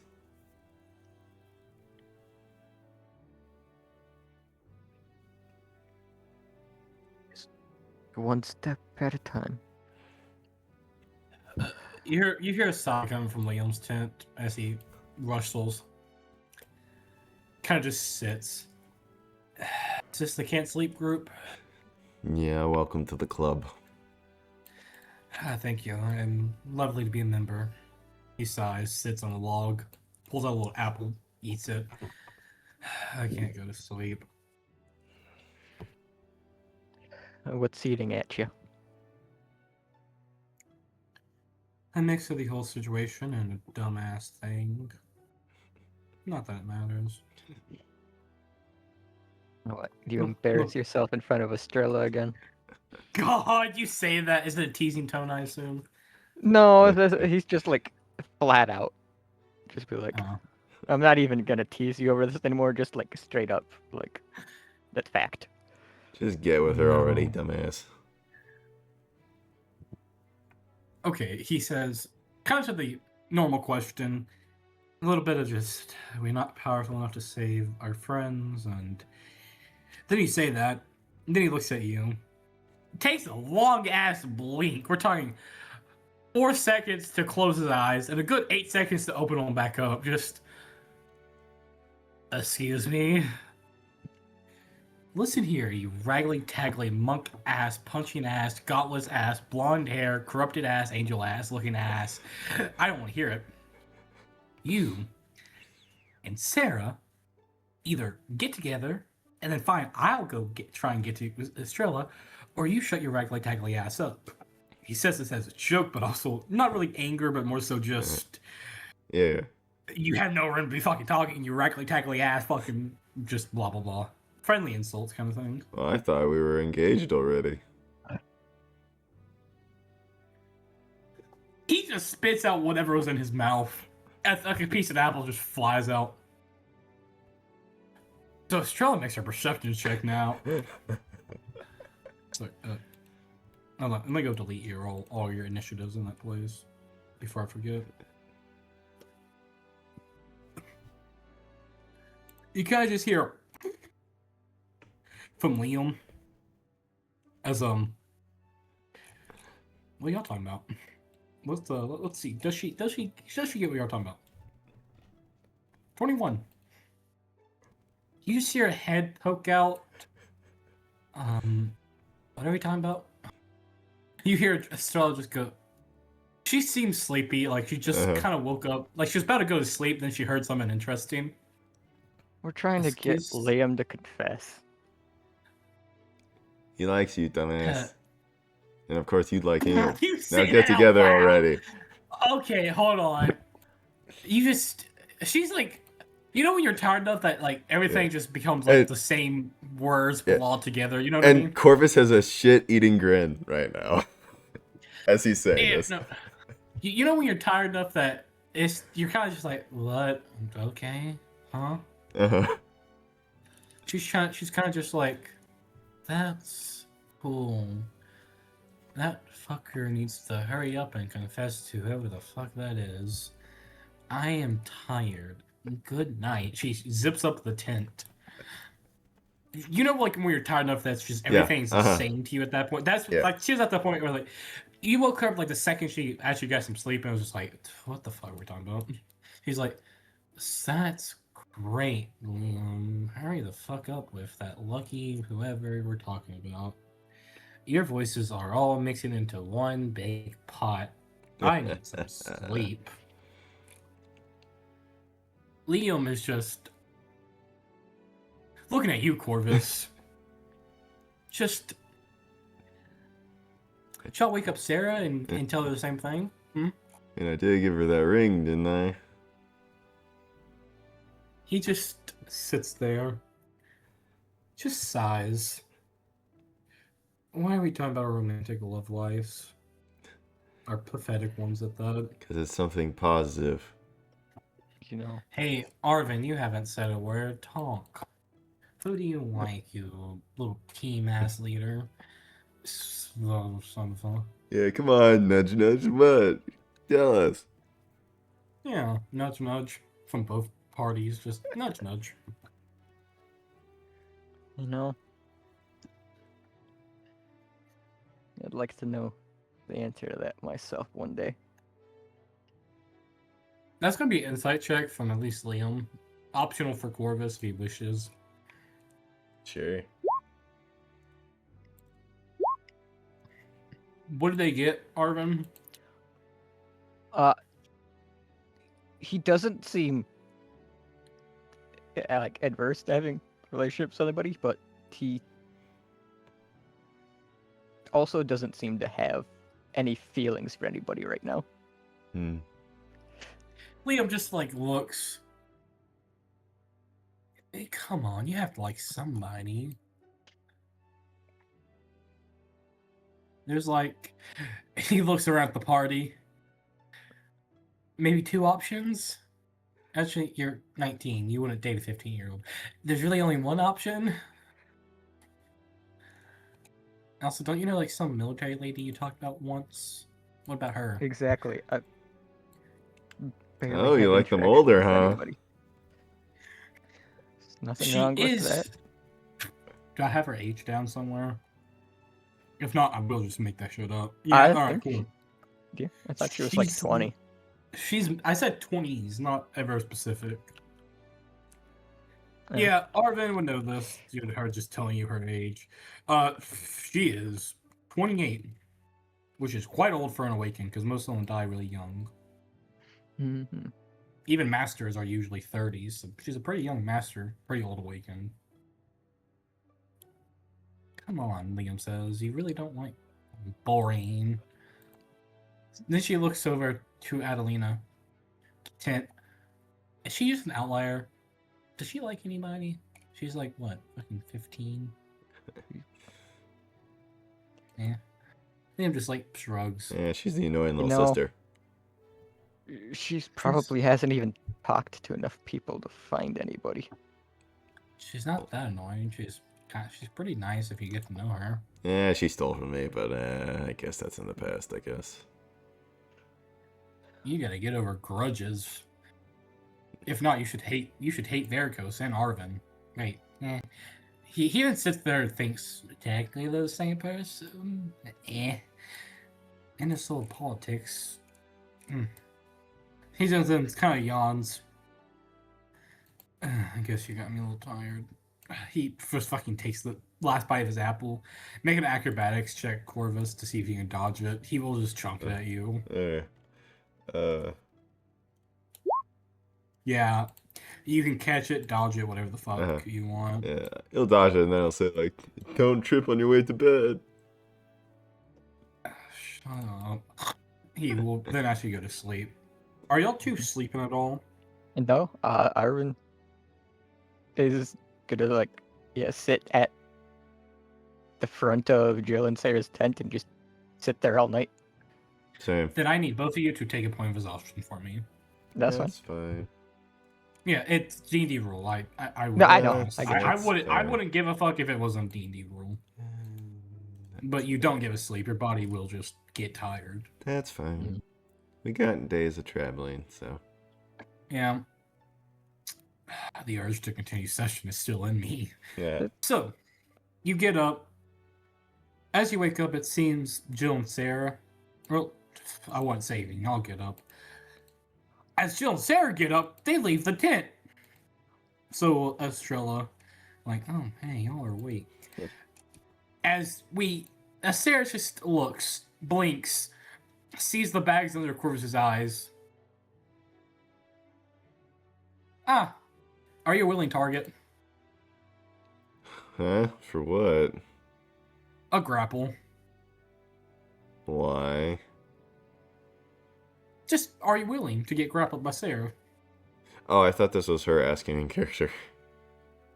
one step at a time. You hear a sigh coming from Liam's tent as he rustles. Kind of just sits. Is this the can't sleep group? Yeah, welcome to the club. Thank you. I'm lovely to be a member. He sighs, sits on a log, pulls out a little apple, eats it. I can't go to sleep. What's eating at you? A mix of the whole situation and a dumbass thing. Not that it matters. What? Do you embarrass yourself in front of Estrella again? God, you say that. Is it a teasing tone, I assume? No, he's just like flat out. Just be like, Oh. I'm not even gonna tease you over this anymore. Just like straight up, like that's fact. Just get with her already, No. dumbass. Okay, he says, kind of to the normal question, a little bit of just, are we not powerful enough to save our friends? And then you say that, and then he looks at you, takes a long ass blink. We're talking 4 seconds to close his eyes, and a good 8 seconds to open them back up. Just, excuse me. Listen here, you raggly, taggly, monk ass, punching ass, gauntlet ass, blonde hair, corrupted ass, angel ass, looking ass. I don't want to hear it. You and Sarah either get together and then fine, I'll go try and get to Estrella, or you shut your raggly, taggly ass up. He says this as a joke, but also not really anger, but more so just Yeah. you have no room to be fucking talking, you raggly, taggly ass, fucking just blah blah blah. Friendly insults kind of thing. Well, I thought we were engaged already. He just spits out whatever was in his mouth. Like a piece of apple just flies out. So Estrella makes her perception check now. So, hold on, let me go delete all your initiatives in that place before I forget. You kind of just hear from Liam as what are y'all talking about? Let's see. Does she get what y'all talking about? 21. You see her head poke out. What are we talking about? You hear Estrella just go. She seems sleepy, like she just kind of woke up, like she was about to go to sleep. Then she heard something interesting. We're trying to get Excuse- Liam to confess. He likes you, dumbass. Uh, And of course, you'd like him. You Now say get that out together loud. already. Okay, hold on. You just, she's like, you know when you're tired enough that like everything Yeah. just becomes like And- the same words Yeah. but all together. You know what I mean? And Corvus has a shit-eating grin right now. As he's saying Yeah, this. no. You know when you're tired enough that you're kind of just like, what? Okay, huh? Uh-huh. She's kind of just like, that's cool. That fucker needs to hurry up and confess to whoever the fuck that is. I am tired. Good night. She zips up the tent. You know, like when you're tired enough that's just Yeah, everything's the same to you at that point. That's Yeah. like she was at the point where like you woke up like the second she actually got some sleep and was just like, what the fuck are we talking about? He's like, that's great, Liam. Hurry the fuck up with that lucky whoever we're talking about. Your voices are all mixing into one big pot. I need some sleep. Liam is just looking at you, Corvus. Just shall I wake up Sarah and tell her the same thing? Hmm? And I did give her that ring, didn't I? He just sits there, just sighs. Why are we talking about our romantic love lives? Our pathetic ones at that. Because it's something positive. You know. Hey, Arvin, you haven't said a word. Talk. Who do you like, you little team ass leader? Something. Yeah, come on, nudge, nudge, what? Tell us. Yeah, nudge, nudge from both parties. Just nudge, nudge. You know. I'd like to know the answer to that myself one day. That's gonna be an insight check from at least Liam. Optional for Corvus if he wishes. Sure. What did they get, Arvin? He doesn't seem like adverse to having relationships with anybody, but he also doesn't seem to have any feelings for anybody right now. Hmm. Liam just like looks. Hey, come on, you have to like somebody. There's like, he looks around the party. Maybe two options. Actually, you're 19. You wouldn't date a 15-year-old. There's really only one option. Also, don't you know like some military lady you talked about once? What about her? Exactly. I barely Oh, you have like them interactions older, with huh? anybody. There's nothing She wrong with is. that. Do I have her age down somewhere? If not, I will just make that shit up. I Yeah, all right, think cool. Yeah, I thought she was like She's- 20. I said 20s, not ever specific. Yeah. Yeah, Arvin would know this. You know, her just telling you her age. She is 28, which is quite old for an awaken because most of them die really young. Mm-hmm. Even masters are usually 30s. So she's a pretty young master, pretty old awaken. Come on, Liam says. You really don't like boring. Then she looks over to Adelina. Tent. Is she just an outlier? Does she like anybody? She's like, what, fucking 15? Yeah. Liam just like shrugs. Yeah, she's the annoying little know, sister. She's probably hasn't even talked to enough people to find anybody. She's not that annoying. She's pretty nice if you get to know her. Yeah, she stole from me, but I guess that's in the past, I guess. You gotta get over grudges. If not, you should hate Varicose and Arvin. Wait, he even sits there and thinks technically they're the same person. And this little politics. He just kind of yawns. I guess you got me a little tired. He first fucking takes the last bite of his apple. Make an acrobatics check, Corvus, to see if you can dodge it. He will just chomp it at you. Uh, Yeah. You can catch it, dodge it, whatever the fuck Uh-huh. you want. Yeah, he'll dodge it, and then he'll say like, "Don't trip on your way to bed." Shut up. He will then actually go to sleep. Are y'all two sleeping at all? And no, Arvin is gonna like, yeah, sit at the front of Jill and Sarah's tent and just sit there all night. Same. Then I need both of you to take a point of exhaustion for me. That's That's fine. Yeah, it's D&D rule. I No, I know. honestly- I get you. I wouldn't give a fuck if it wasn't D&D rule. But you don't give a sleep. Your body will just get tired. That's fine. Mm. We got days of traveling, so. Yeah. The urge to continue session is still in me. Yeah. So, you get up. As you wake up, it seems Jill and Sarah. Well, I wasn't saving. I'll get up. As Jill and Sarah get up, they leave the tent. So, Estrella, like, oh, hey, y'all are awake. Yep. As Sarah just looks, blinks, sees the bags under Corvus's eyes. Ah, are you a willing target? Huh? For what? A grapple. Why? Just, are you willing to get grappled by Sarah? Oh, I thought this was her asking in character.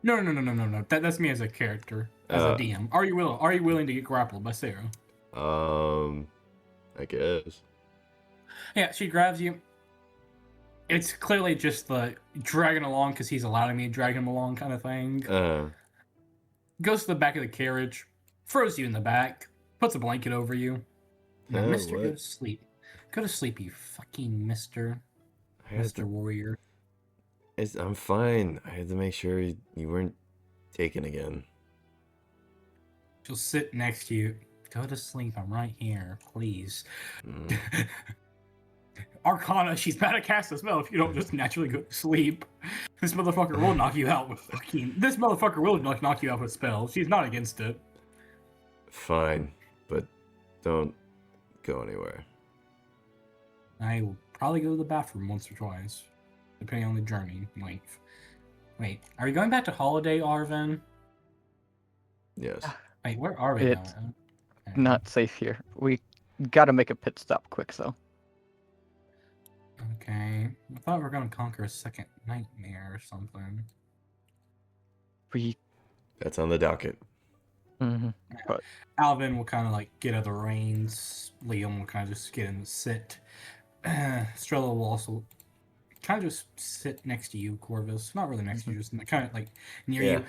No. That's me as a character, as a DM. Are you willing to get grappled by Sarah? I guess. Yeah, she grabs you. It's clearly just the dragging along because he's allowing me to drag him along kind of thing. Goes to the back of the carriage, throws you in the back, puts a blanket over you. Now, Mister, what? go to sleep. Go to sleep, you fucking Mister. Mr. Warrior. I'm fine. I had to make sure you weren't taken again. She'll sit next to you. Go to sleep. I'm right here. Please. Mm. Arcana, she's bad at cast a spell if you don't just naturally go to sleep. This motherfucker will knock you out with fucking... This motherfucker will knock you out with spells. She's not against it. Fine, but don't go anywhere. I will probably go to the bathroom once or twice, depending on the journey length. Wait, are you going back to Holiday, Arvin? Yes. Wait, where are we It's now? not safe here. We gotta make a pit stop quick, though. Okay. I thought we were going to conquer a second nightmare or something. We. That's on the docket. Mm-hmm. But Alvin will kind of like get at the reins. Liam will kind of just get in the sit. Strella will also kind of just sit next to you, Corvus. Not really next to you, just kind of like near you.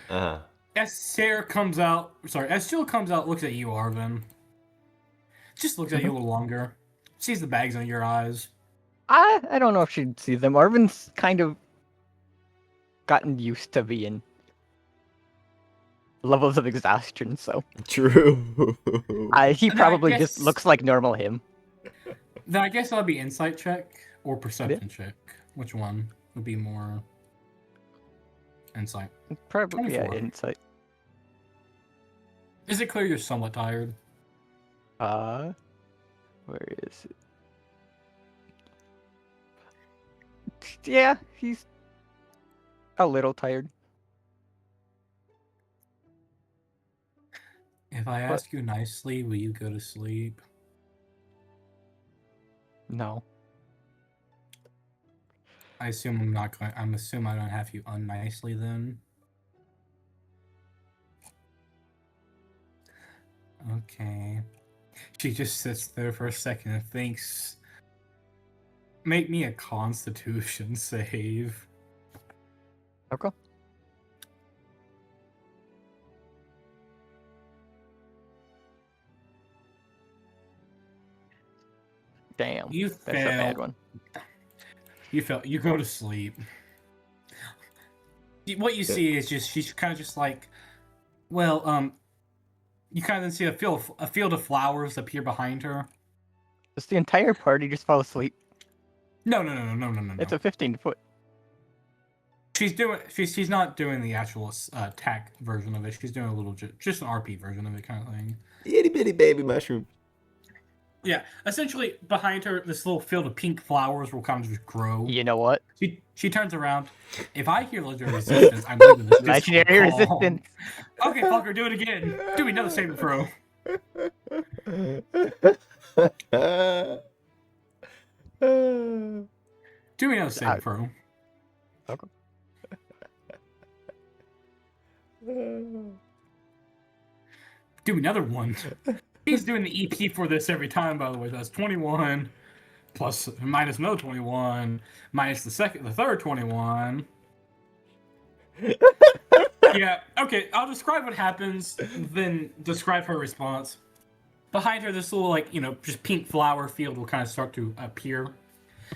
As Sarah comes out, as Jill comes out, looks at you, Arvin. Just looks at you a little longer. Sees the bags under your eyes. I don't know if she'd see them. Arvin's kind of gotten used to being levels of exhaustion, so True. he probably just looks like normal him. Then I guess that'll be insight check or perception check. Which one would be more insight? Probably, yeah, 24. insight. Is it clear you're somewhat tired? Where is it? Yeah, he's a little tired. If I ask you nicely, will you go to sleep? No. I assume I'm not going. I'm assuming I don't have you unnicely then. Okay. She just sits there for a second and thinks. Make me a Constitution save. Okay. Damn. You That's a bad failed. one. You go to sleep. What you see is just she's kind of just like, well, you kind of see a field of flowers appear behind her. Does the entire party just fall asleep? No. It's a 15-foot. She's not doing the actual attack version of it. She's doing a little just an RP version of it kind of thing. Itty bitty baby mushroom. Yeah, essentially behind her, this little field of pink flowers will kind of just grow. You know what? She turns around. If I hear legendary resistance, I'm leaving this Discord Legendary call. resistance. Okay, fucker, do it again. Do me another saving throw. Do me another saving throw. Okay. Do another one. He's doing the EP for this every time, by the way. That's 21 plus minus no 21 minus the third 21. Yeah, okay, I'll describe what happens, then describe her response. Behind her, this little, just pink flower field will kind of start to appear.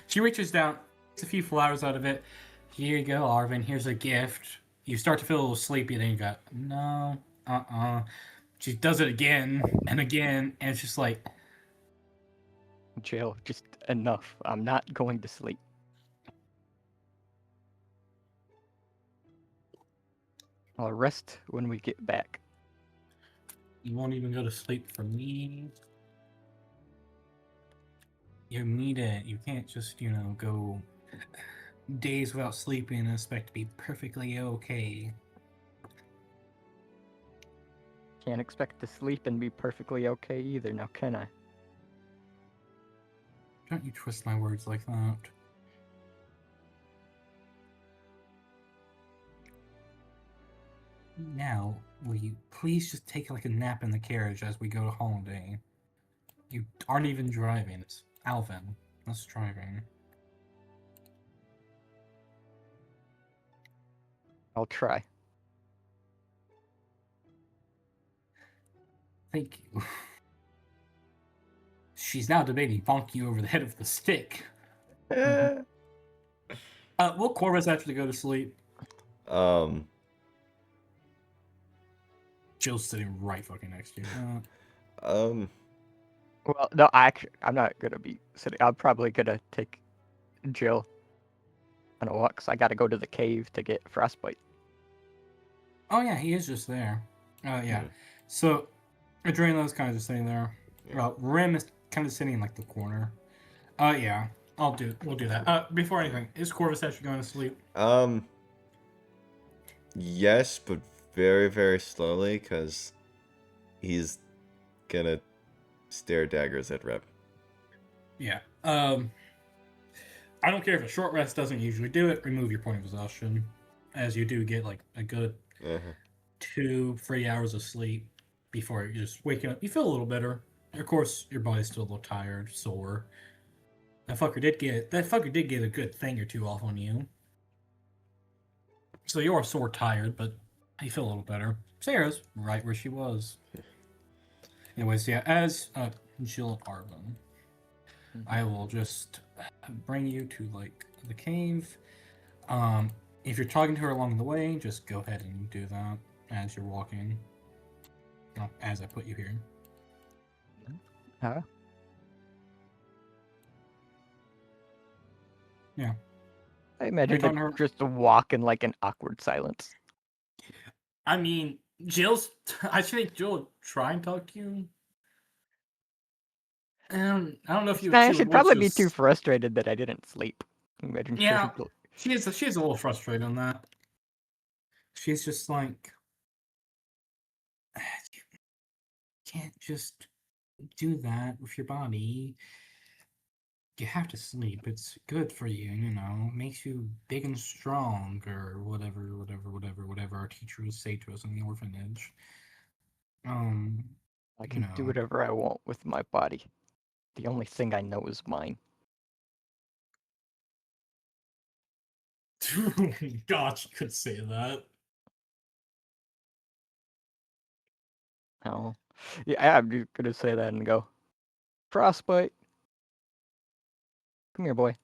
She reaches down, takes a few flowers out of it. Here you go, Arvin, here's a gift. You start to feel a little sleepy, then you go, no, She does it again and again, and it's just like... Jill, just enough. I'm not going to sleep. I'll rest when we get back. You won't even go to sleep for me. You need it. You can't just, go days without sleeping and expect to be perfectly okay. Can't expect to sleep and be perfectly okay either, now can I? Don't you twist my words like that. Now, will you please just take a nap in the carriage as we go to holiday? You aren't even driving. It's Alvin that's driving. I'll try. Thank you. She's now debating bonking you over the head with the stick. Will Corvus actually go to sleep? Jill's sitting right fucking next to you. Well, no, I'm not gonna be sitting. I'm probably gonna take Jill on a walk, 'cause I gotta go to the cave to get frostbite. Oh yeah, he is just there. Yeah. So Adrenaline's kind of just sitting there. Well, Rim is kind of sitting in the corner. Yeah. We'll do that. Before anything, is Corvus actually going to sleep? Yes, but very, very slowly, because he's gonna stare daggers at Rep. Yeah. I don't care if a short rest doesn't usually do it. Remove your point of exhaustion, as you do get a good 2-3 hours of sleep before you just waking up. You feel a little better. Of course, your body's still a little tired, sore. That fucker did get a good thing or two off on you. So you are sore tired, but you feel a little better. Sarah's right where she was. Anyways, yeah, as Jill Arvin, I will just bring you to the cave. If you're talking to her along the way, just go ahead and do that as you're walking. As I put you here. Huh? Yeah. I imagine her just walk in an awkward silence. I mean, I think Jill will try and talk to you. I don't know if you. I should probably be too frustrated that I didn't sleep. Imagine. Yeah, she is a little frustrated on that. She's just like, you can't just do that with your body. You have to sleep. It's good for you, makes you big and strong, or whatever our teacher would say to us in the orphanage. I can do whatever I want with my body. The only thing I know is mine. God, you could say that. Oh, yeah, I'm just gonna say that and go, frostbite. Come here, boy.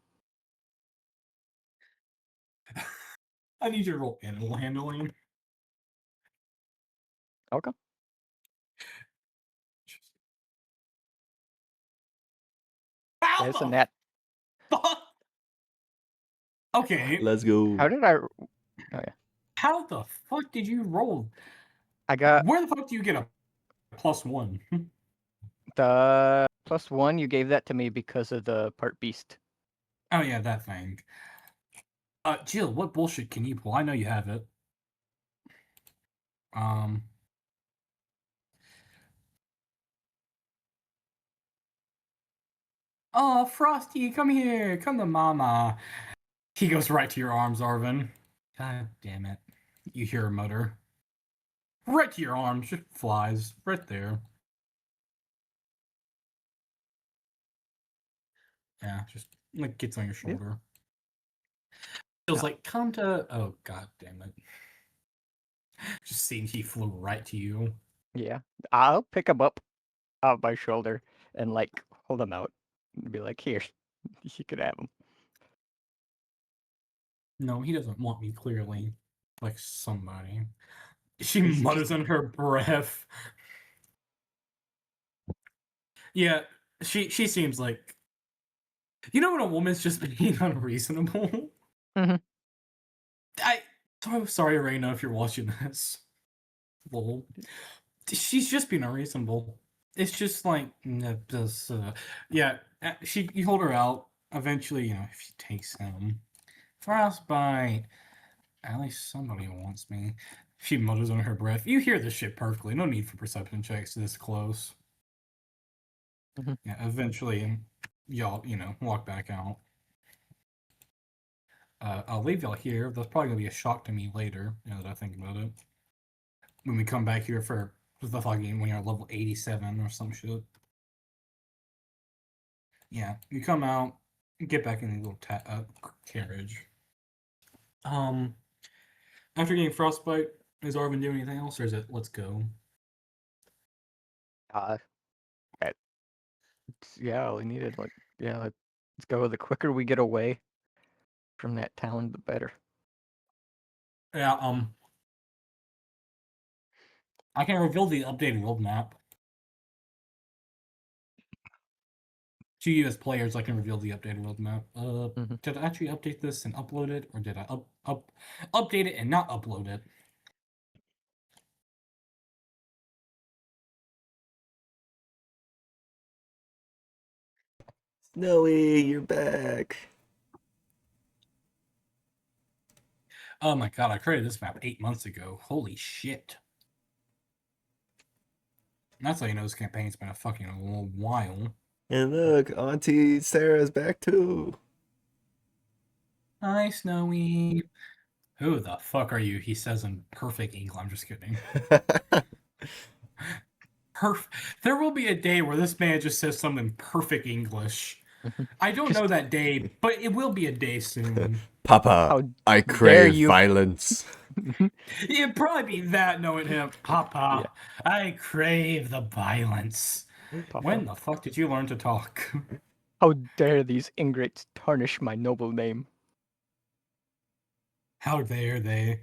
I need you to roll animal handling. Okay. Isn't that? Okay. Let's go. How did I? Oh yeah. How the fuck did you roll? I got. Where the fuck do you get a +1? +1, you gave that to me because of the part beast. Oh yeah, that thing. Jill, what bullshit can you pull? I know you have it. Oh, Frosty, come here. Come to Mama. He goes right to your arms, Arvin. God damn it. You hear her mutter. Right to your arms. Just flies. Right there. Yeah, just like gets on your shoulder. Feels like, come to... Oh, god damn it. Just seeing he flew right to you. Yeah. I'll pick him up off my shoulder and like hold him out and be like, here, you could have him. No, he doesn't want me, clearly. Like somebody. She He's mutters just- under her breath. Yeah, she seems like... You know when a woman's just being unreasonable? Mhm. I'm sorry, Reina, if you're watching this. Lol. She's just being unreasonable. It's just like... yeah, you hold her out. Eventually, you know, if she takes him. Frostbite. At least somebody wants me. She mutters under her breath. You hear this shit perfectly. No need for perception checks this close. Mhm. Yeah, eventually, y'all, walk back out. I'll leave y'all here. That's probably gonna be a shock to me later, now that I think about it. When we come back here for the fucking when you're level 87 or some shit. Yeah, you come out, get back in the little carriage. After getting frostbite, is Arvin doing anything else, or is it let's go? Yeah, we needed like let's go. The quicker we get away from that town, the better. Yeah, I can reveal the updated world map. To you as players, I can reveal the updated world map. Did I actually update this and upload it, or did I update it and not upload it? Snowy, you're back. Oh my god, I created this map 8 months ago. Holy shit. That's how you know this campaign's been a fucking while. And look, Auntie Sarah's back too. Hi, Snowy. Who the fuck are you? He says in perfect English. I'm just kidding. There will be a day where this man just says something in perfect English. I don't know that day, but it will be a day soon. Papa, How I dare crave you. violence. It'd probably be that knowing him. Papa, I crave the violence. Papa. When the fuck did you learn to talk? How dare these ingrates tarnish my noble name? How dare they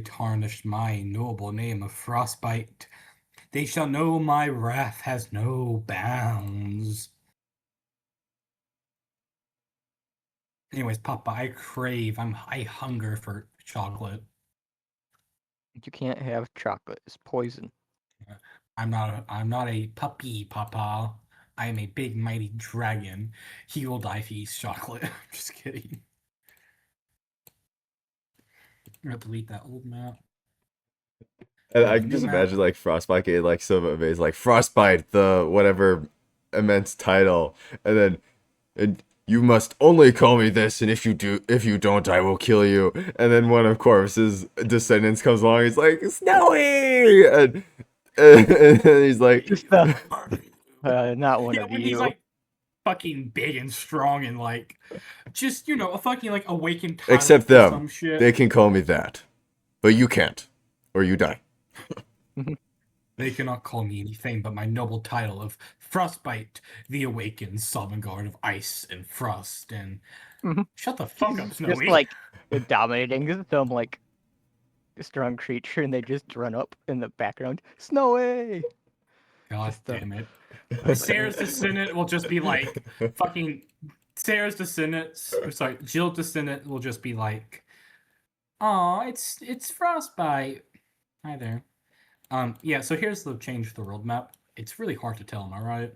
tarnish my noble name of Frostbite? They shall know my wrath has no bounds. Anyways, Papa, I hunger for chocolate. You can't have chocolate. It's poison. I'm not a puppy, Papa. I am a big mighty dragon. He will die if he eats chocolate. Just kidding. I'm gonna delete that old map. And I can just imagine like Frostbite getting like some amazing like Frostbite, the whatever immense title, and you must only call me this, and if you don't, I will kill you. And then one of Corvus's descendants comes along, he's like Snowy, and he's like, Just not one of when you. he's like fucking big and strong and like just a fucking like awakened tyrant except for them, some shit. they can call me that, but you can't, or you die. They cannot call me anything but my noble title of Frostbite, the Awakened Sovereign Guard of Ice and Frost, and shut the fuck up, Snowy. Just like dominating some like strong creature, and they just run up in the background. Snowy. God Just, damn it. Sarah's descendant will just be like fucking Sarah's descendant. Sorry, Jill's descendant will just be like, "Oh, it's Frostbite." Hi there. Yeah. So here's the change to the world map. it's really hard to tell, am I right?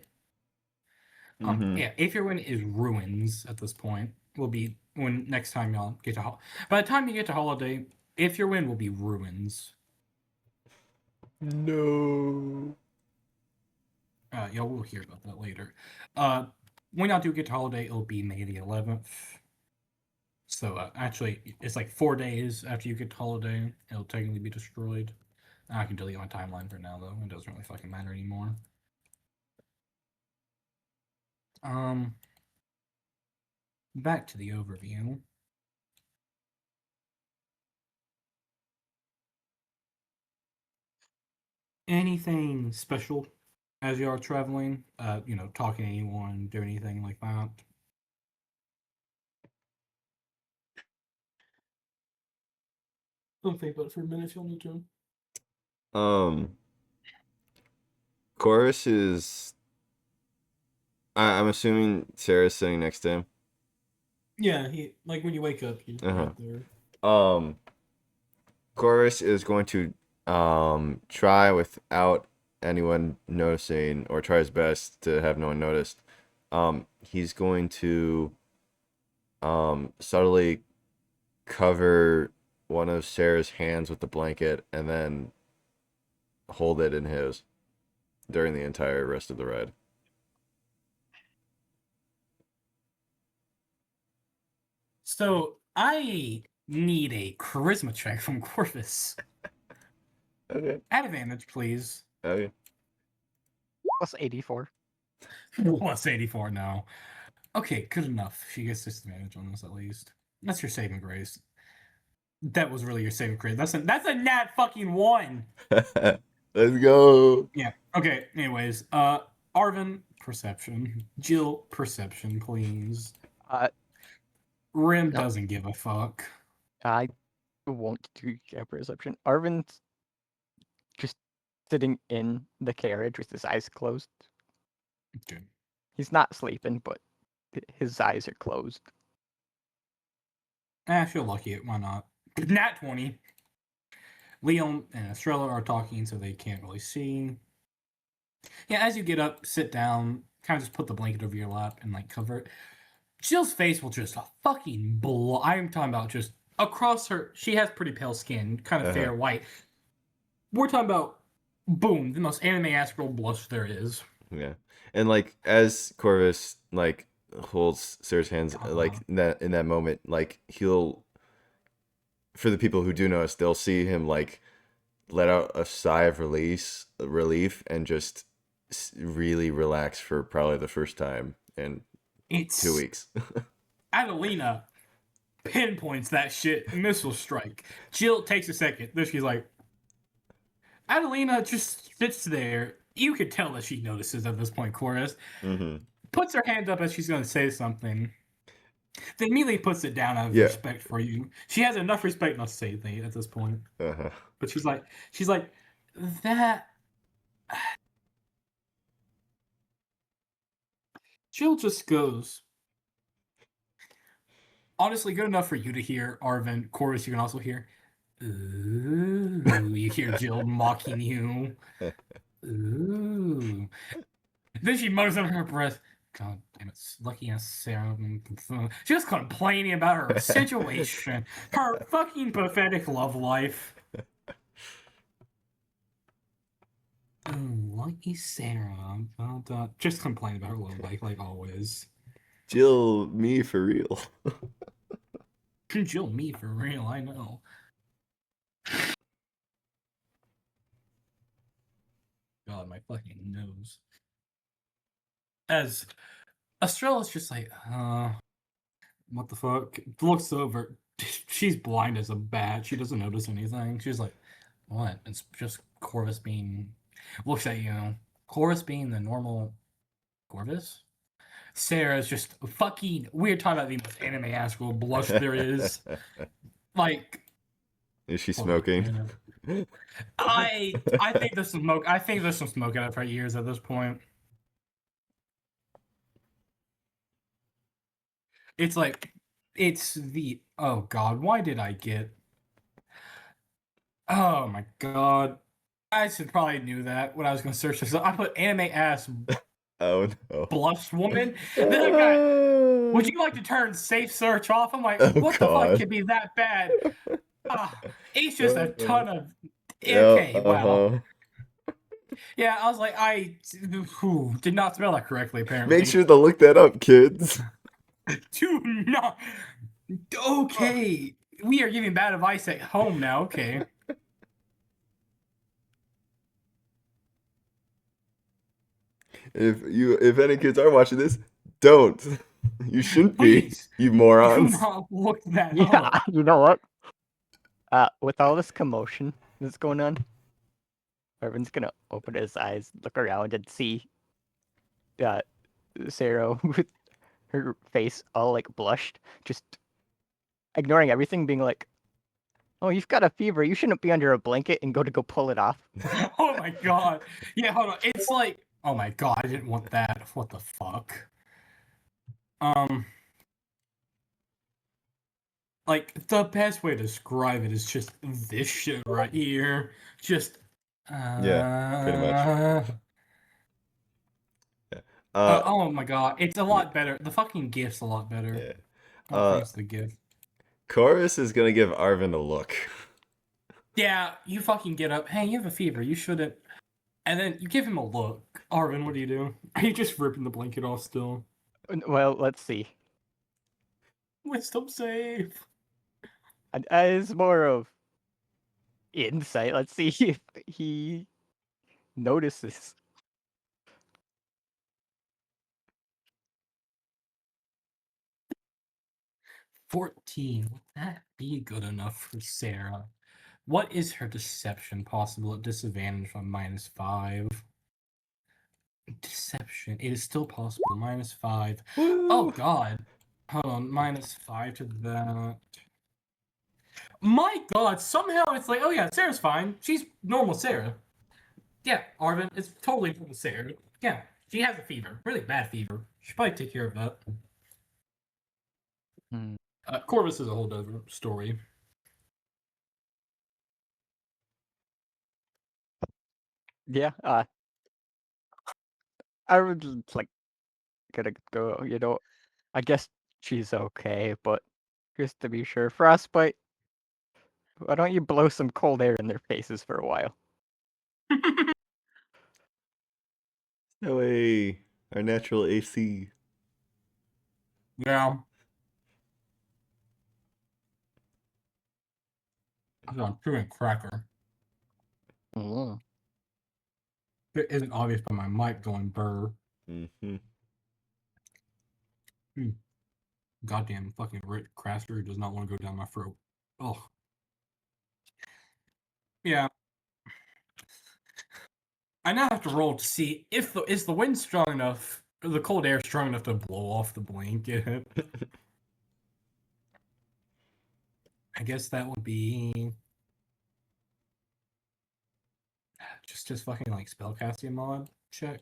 Mm-hmm. Yeah, if your win is ruins at this point, will be when next time y'all get to by the time you get to holiday, if your win will be ruins. No. Y'all will hear about that later. When y'all do get to holiday, it'll be May the 11th. So actually, it's like 4 days after you get to holiday, it'll technically be destroyed. I can delete my timeline for now, though. It doesn't really fucking matter anymore. Back to the overview. Anything special as you are traveling? Talking to anyone, do anything like that? Don't think about it for a minute if you'll need to. Chorus is. I'm assuming Sarah's sitting next to him. Yeah, he like when you wake up, he's right there. Chorus is going to try without anyone noticing, or try his best to have no one noticed. He's going to subtly cover one of Sarah's hands with the blanket and then hold it in his during the entire rest of the ride. So I need a charisma check from Corvus. Okay. At advantage, please. Okay. Plus 84. Plus 84 now. Okay, good enough. She gets disadvantage on this at least. That's your saving grace. That was really your saving grace. That's a nat fucking 1. Let's go. Yeah. Okay. Anyways, Arvin, perception. Jill, perception, please. Rim No. doesn't give a fuck. I won't do a perception. Arvin's just sitting in the carriage with his eyes closed. Okay. He's not sleeping, but his eyes are closed. She'll lucky it. Why not? Nat 20. Leon and Estrella are talking, so they can't really see. Yeah, as you get up, sit down, kind of just put the blanket over your lap and like cover it. Jill's face will just fucking blow. I'm talking about just across her. She has pretty pale skin, kind of fair white. We're talking about boom, the most anime-ass girl blush there is. Yeah, and like as Corvus like holds Sarah's hands, like in that moment, like he'll, for the people who do notice, they'll see him like let out a sigh of relief, and just really relax for probably the first time in 2 weeks. Adelina pinpoints that shit, missile strike. Jill takes a second. Then she's like, Adelina just sits there. You could tell that she notices at this point, Chorus. Puts her hand up as she's going to say something. Then immediately puts it down out of respect for you. She has enough respect not to say anything at this point. But she's like, that. Jill just goes. Honestly, good enough for you to hear, Arvin. Chorus, you can also hear. Ooh, you hear Jill mocking you. Ooh. Then she mutters under her breath, God damn it, lucky ass Sarah. Just complaining about her situation. Her fucking pathetic love life. Lucky Sarah. Just complain about her love life like always. Jill, me for real. Jill, me for real, I know. God, my fucking nose. As Estrella's just like, what the fuck? Looks over. She's blind as a bat. She doesn't notice anything. She's like, what? It's just Corvus being. Looks at you. Corvus being the normal Corvus? Sarah's just fucking. We're talking about the most anime ass girl blush there is. Like. Is she smoking? I think there's some smoke. I think there's some smoke out of her ears at this point. It's like, it's the, oh god, why did I get, oh my god. I should probably knew that when I was going to search this. I put anime ass Oh no. blush woman. Then I got, would you like to turn safe search off? I'm like, Oh what the fuck god. could be that bad? It's just a ton of. Yeah, Okay, wow. uh-huh. Yeah, I was like, I did not spell that correctly, apparently. Make sure to look that up, kids. Do not. Okay. We are giving bad advice at home now, okay. If any kids are watching this, don't. You shouldn't be, Please, you do morons. not look that Yeah, up. you know what? With all this commotion that's going on, Arvin's gonna open his eyes, look around, and see Sarah with her face all like blushed, just ignoring everything, being like, "Oh, you've got a fever. You shouldn't be under a blanket," and go pull it off. Oh my god. Yeah, hold on. It's like, oh my god, I didn't want that. What the fuck? Like, the best way to describe it is just this shit right here. Just, Yeah, pretty much. Yeah. oh my god, it's a Yeah. lot better. The fucking gift's a lot better. Yeah. Oh, thanks to the gift. Corvus is gonna give Arvin a look. Yeah, you fucking get up. Hey, you have a fever. You shouldn't. And then you give him a look. Arvin, what do you do? Are you just ripping the blanket off still? Well, let's see. Wisdom save. It's more of insight. Let's see if he notices. 14. Would that be good enough for Sarah? What is her deception possible at disadvantage on -5? Deception. It is still possible. -5. Woo! Oh god. Hold on. -5 to that. My god, somehow it's like, oh yeah, Sarah's fine. She's normal Sarah. Yeah, Arvin, it's totally normal Sarah. Yeah, she has a fever. Really bad fever. Should probably take care of that. Hmm. Corvus is a whole other story. Yeah, I would like gonna go, I guess she's okay, but just to be sure, frostbite, why don't you blow some cold air in their faces for a while? No way. Our natural AC. Yeah. I'm chewing cracker. Mm. It isn't obvious by my mic going burr. Mm-hmm. Goddamn fucking Rick Craster does not want to go down my throat. Oh. Yeah. I now have to roll to see if is the wind strong enough, or the cold air strong enough to blow off the blanket. I guess that would be just fucking like spellcasting mod check.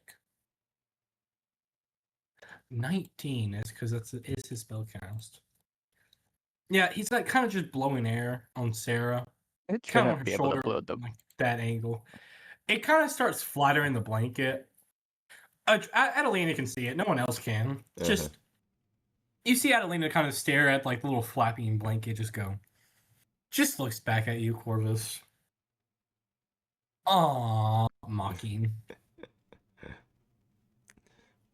19 is because is his spellcast. Yeah, he's like kind of just blowing air on Sarah. It Kind of on shouldn't her be able to shoulder, blow the. like that angle. It kind of starts flattering the blanket. Adelina can see it. No one else can. Just you see Adelina kind of stare at like the little flapping blanket. Just looks back at you, Corvus. Aww, mocking.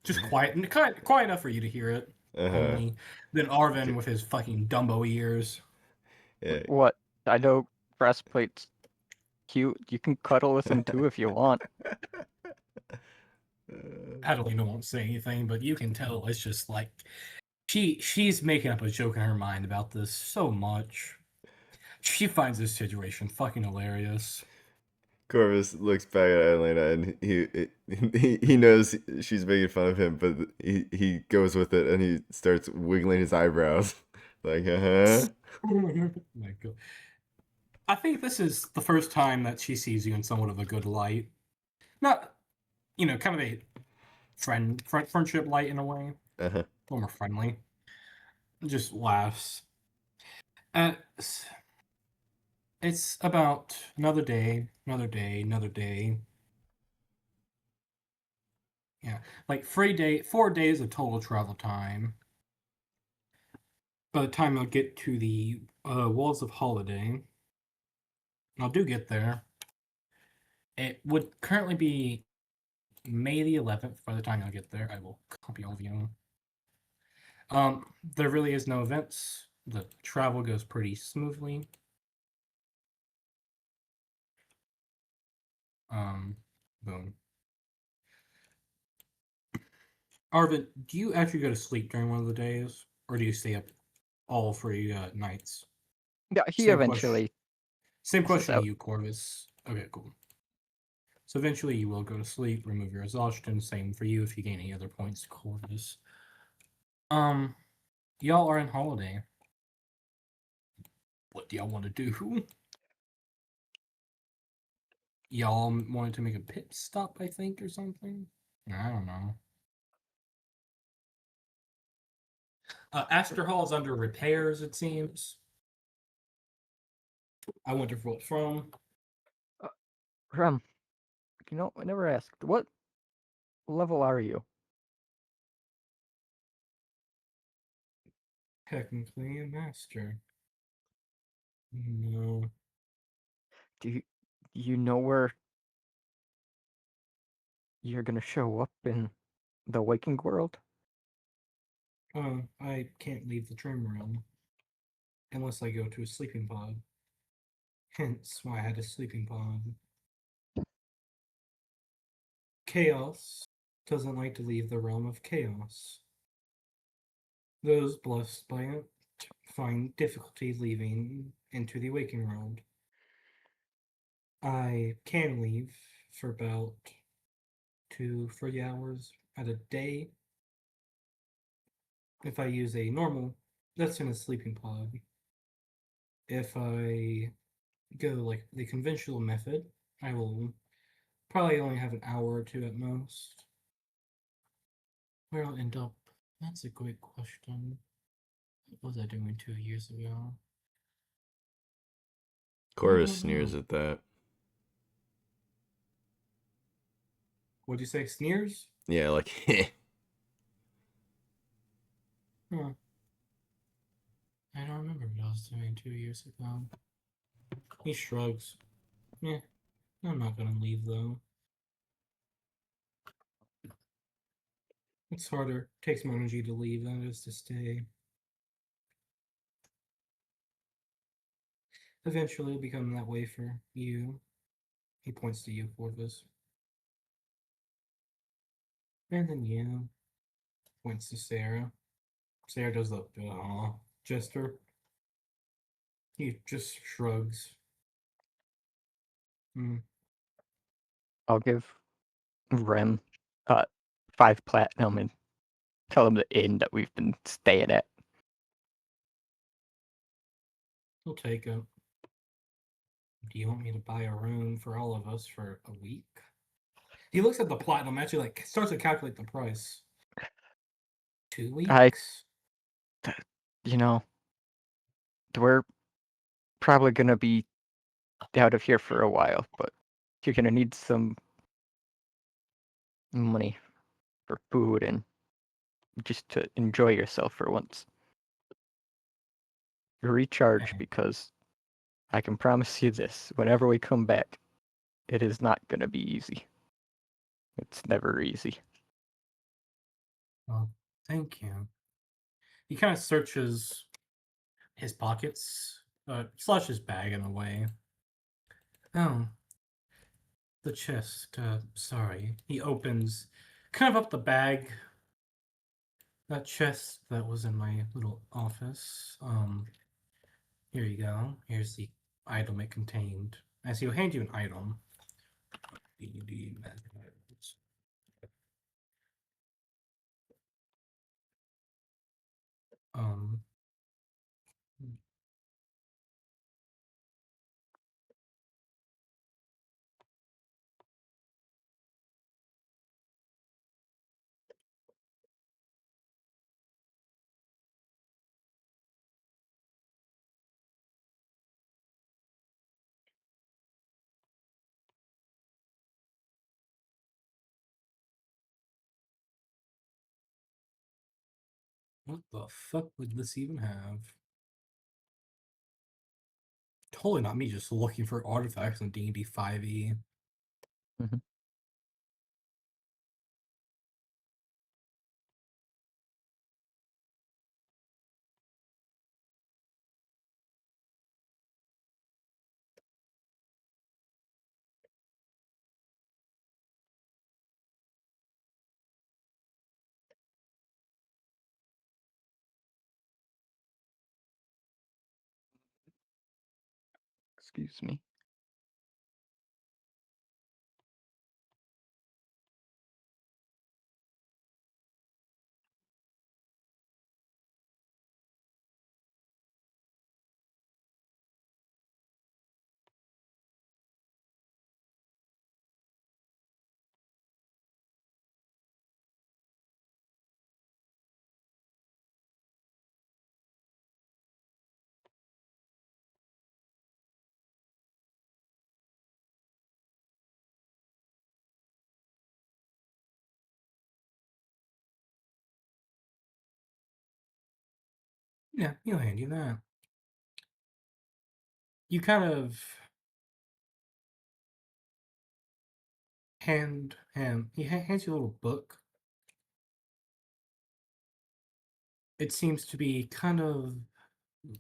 Just quiet enough for you to hear it. Only then Arvin with his fucking Dumbo ears. Yeah. What? I know frostbite's cute. You can cuddle with him too if you want. Adelina won't say anything, but you can tell it's just like she's making up a joke in her mind about this so much. She finds this situation fucking hilarious. Corvus looks back at Atlanta and he knows she's making fun of him, but he goes with it and he starts wiggling his eyebrows. Like, Oh my god. I think this is the first time that she sees you in somewhat of a good light. Not, kind of a friendship light in a way. A little more friendly. Just laughs. It It's about another day, another day, another day. Yeah, like 4 days of total travel time. By the time I'll get to the Walls of Holiday, I do get there. It would currently be May the 11th. By the time I'll get there, I will copy all of you. There really is no events. The travel goes pretty smoothly. Boom. Arvin, do you actually go to sleep during one of the days, or do you stay up all 3 nights? Yeah, he Same question. eventually Same passes question to out. you, Corvus. Okay, cool. So eventually you will go to sleep, remove your exhaustion. Same for you if you gain any other points, Corvus. Y'all are in holiday. What do y'all want to do? Y'all wanted to make a pit stop, I think, or something? I don't know. Astor Hall is under repairs, it seems. I wonder what from. Rum, I never asked. What level are you? Technically a master. No. Do you know where you're gonna show up in the waking world? I can't leave the dream realm unless I go to a sleeping pod. Hence why I had a sleeping pod. Chaos doesn't like to leave the realm of chaos. Those blessed by it find difficulty leaving into the waking world. I can leave for about 2 3 hours at a day. If I use a normal, that's in a sleeping pod. If I go like the conventional method, I will probably only have an hour or two at most. Where I'll end up? That's a great question. What was I doing 2 years ago? I Corvus don't sneers know. at that. What'd you say? Sneers? Yeah, like Huh. I don't remember what I was doing 2 years ago. He shrugs. Yeah, I'm not gonna leave though. It's harder. It takes more energy to leave than it is to stay. Eventually, it'll become that way for you. He points to you, Corvus. And then you. Points to Sarah. Sarah does the gesture. He just shrugs. Hmm. I'll give Rem 5 platinum and tell him the inn that we've been staying at. He'll take it. Do you want me to buy a room for all of us for a week? He looks at the platinum, actually, like, starts to calculate the price. 2 weeks? You know, we're probably gonna be out of here for a while, but you're gonna need some money for food and just to enjoy yourself for once. Recharge, Eh, because I can promise you this: whenever we come back, it is not gonna be easy. It's never easy. well, thank you. He kind of searches his pockets, slash his bag in a way. Oh, the chest. Sorry. He opens kind of up the bag. That chest that was in my little office. Here you go. Here's the item it contained. As he'll hand you an item. D&D magnets. Um, What the fuck would this even have? Totally not me just looking for artifacts in D&D 5e. Mhm. Excuse me. Yeah, he'll hand you that. You kind of hand him. He hands you a little book. It seems to be kind of.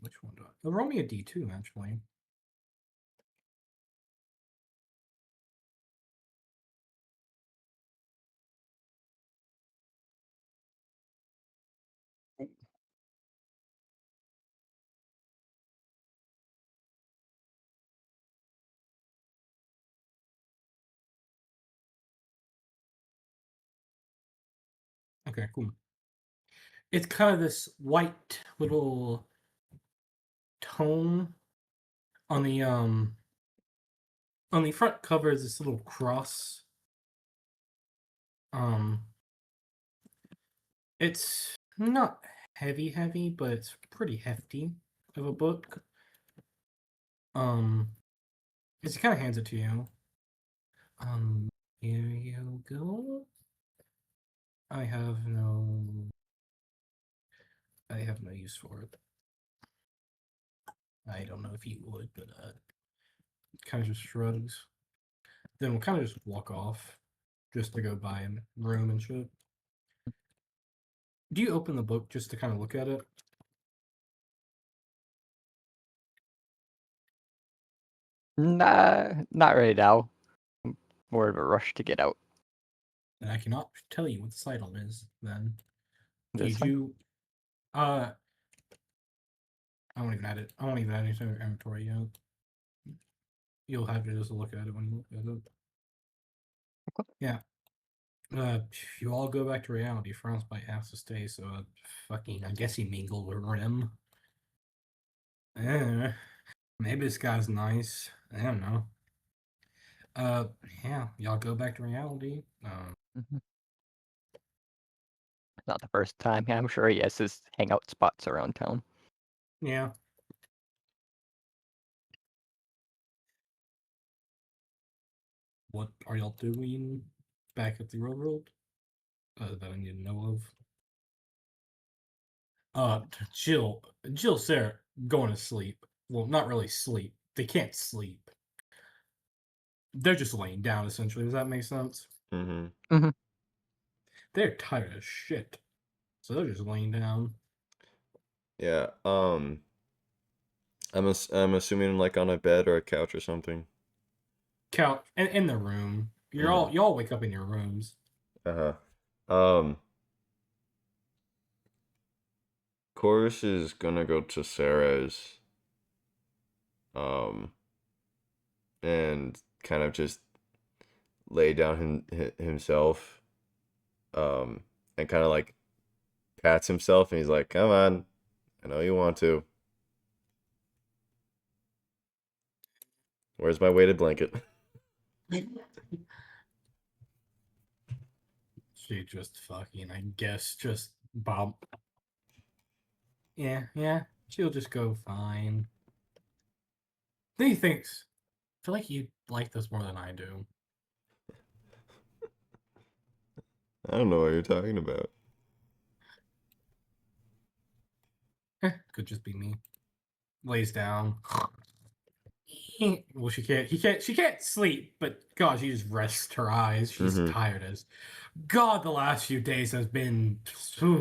Which one do I? Roll me a d2, actually. Okay, cool. It's kind of this white little tone on the front cover is this little cross. Um, it's not heavy, but it's pretty hefty of a book. It kind of hands it to you. Here you go. I have no use for it. I don't know if you would, but kind of just shrugs. Then we'll kind of just walk off, just to go buy a room and shit. Do you open the book just to kind of look at it? Nah, not right now. More of a rush to get out. And I cannot tell you what the title is. Then This did one. you? I won't even add it. I won't even add it to your inventory yet. You'll have to just look at it when you look at it. Okay. Yeah. You all go back to reality. Frostbite has to stay, so fucking. I guess he mingled with Rim. Eh, maybe this guy's nice. I don't know. Yeah, y'all go back to reality. Mhm. Not the first time. I'm sure he has his hangout spots around town. Yeah. What are y'all doing back at the real world? That I need to know of. Jill, Sarah, going to sleep. Well, not really sleep. They can't sleep. They're just laying down, essentially. Does that make sense? Mm-hmm. Mhm. They're tired as shit. So they're just laying down. Yeah. I'm assuming like on a bed or a couch or something. Couch in the room. Mm-hmm. Y'all wake up in your rooms. Uh-huh. Um, Corvus is gonna go to Sarah's, um, and kind of just lay down himself, um, and kind of like pats himself, and he's like, "Come on, I know you want to. Where's my weighted blanket?" She just fucking, I guess, just Bob. Yeah. She'll just go fine. Then he thinks, I feel like you like this more than I do. I don't know what you're talking about. Could just be me. Lays down. Well, she can't sleep, but God, she just rests her eyes. She's tired as God. The last few days has been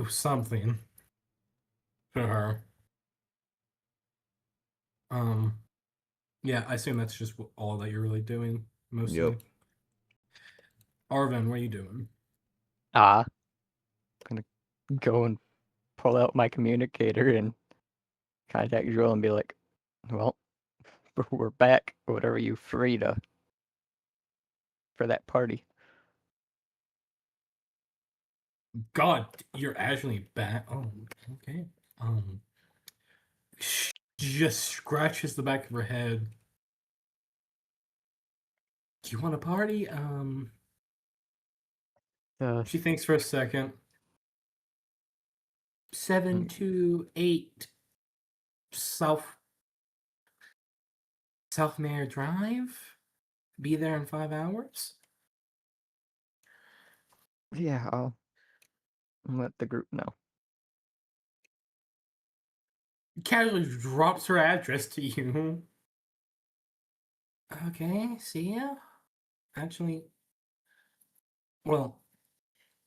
something for her. Yeah, I assume that's just all that you're really doing, mostly. Yep. Arvin, what are you doing? Gonna go and pull out my communicator and contact Joel and be like, well, we're back. Whatever you free to for that party. God, you're actually back. Oh, okay. Just scratches the back of her head. Do you want a party? She thinks for a second. 728 South Mayor Drive. Be there in 5 hours. Yeah, I'll let the group know. Casually drops her address to you. Okay, see ya. Actually, well,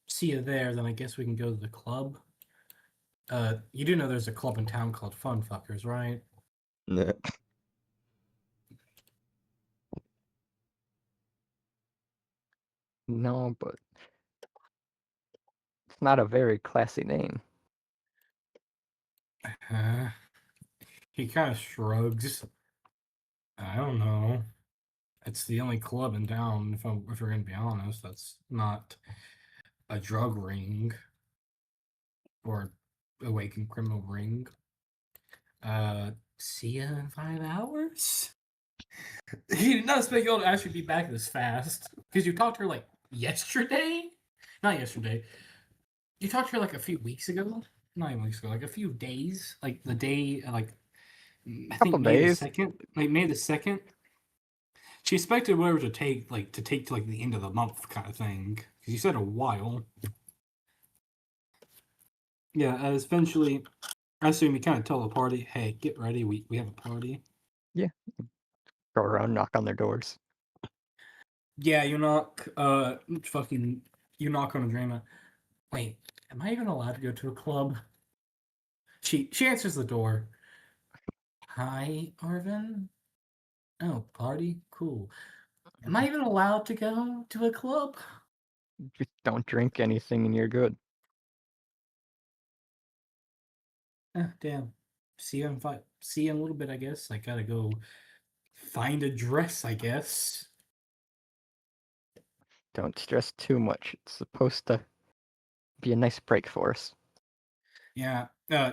see you there. Then I guess we can go to the club. You do know there's a club in town called Fun Fuckers, right? No, but it's not a very classy name. He kind of shrugs. I don't know. It's the only club in town, if we're gonna be honest, that's not a drug ring or awakened criminal ring. See ya in 5 hours? He did not expect y'all to actually be back this fast. Because you talked to her like yesterday? Not yesterday. You talked to her like a few weeks ago? Not even weeks ago, like a few days. Like the day, like, I think Couple May the days. 2nd. Like May the 2nd. She expected whatever to take to like the end of the month kind of thing. Because you said a while. Yeah, eventually, I assume you kind of tell the party, hey, get ready, we have a party. Yeah. Go around, knock on their doors. Yeah, you knock, you knock on a dreamer. Wait, am I even allowed to go to a club? She answers the door. Hi, Arvin. Oh, party? Cool. Am I even allowed to go to a club? Just don't drink anything and you're good. Damn. See you in a little bit, I guess. I gotta go find a dress, I guess. Don't stress too much. It's supposed to be a nice break for us. Yeah.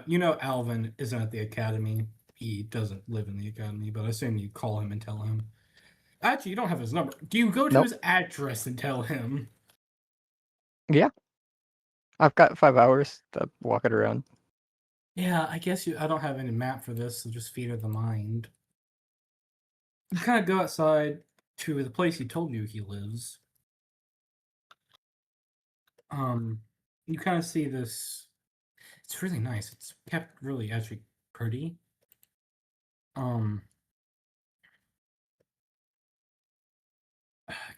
You know Alvin isn't at the academy. He doesn't live in the academy, but I assume you call him and tell him. Actually, you don't have his number. Do you go to Nope. his address and tell him? Yeah. I've got 5 hours to walk it around. Yeah, I guess I don't have any map for this, so just feed of the mind. You kind of go outside to the place he told you he lives. You kind of see this. It's really nice. It's kept really actually pretty. Kind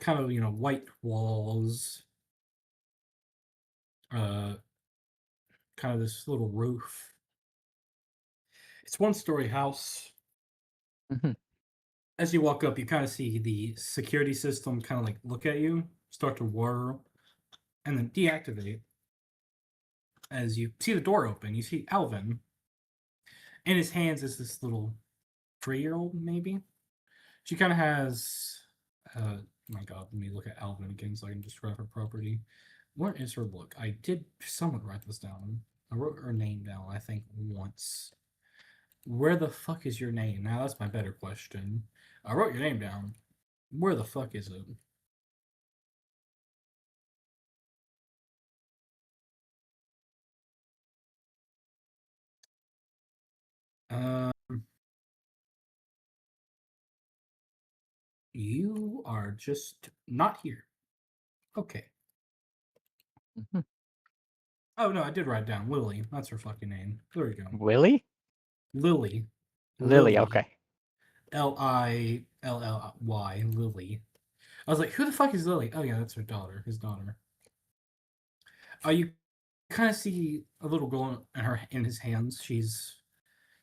of white walls. Kind of this little roof. It's 1-story house. Mm-hmm. As you walk up, you kind of see the security system kind of like look at you, start to whir, and then deactivate. As you see the door open, you see Alvin. In his hands is this little 3-year-old, maybe. She kind of has. Oh my God, let me look at Alvin again so I can describe her property. What is her look? I did somewhat write this down. I wrote her name down, I think, once. Where the fuck is your name? Now that's my better question. I wrote your name down. Where the fuck is it? You are just not here. Okay. Mm-hmm. Oh no, I did write down Lily. That's her fucking name. There we go. Willie? Lily. Lily, Lily. okay. Lilly. Lily. I was like, who the fuck is Lily? Oh yeah, that's her daughter. His daughter. You kind of see a little girl in his hands. She's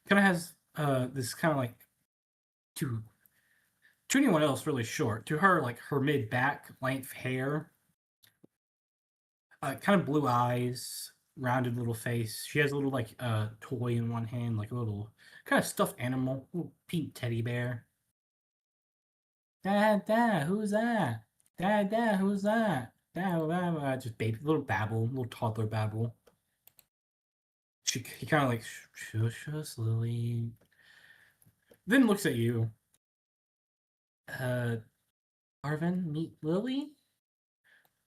kind of has this kind of like to anyone else really short. To her, like her mid back length hair, kind of blue eyes, rounded little face. She has a little like toy in one hand, like a little kind of stuffed animal, little pink teddy bear. Dad, who's that? Dad, who's that? Dad, just baby, little babble, little toddler babble. He kind of like shush us, Lily. Then looks at you. Uh, Arvin, meet Lily.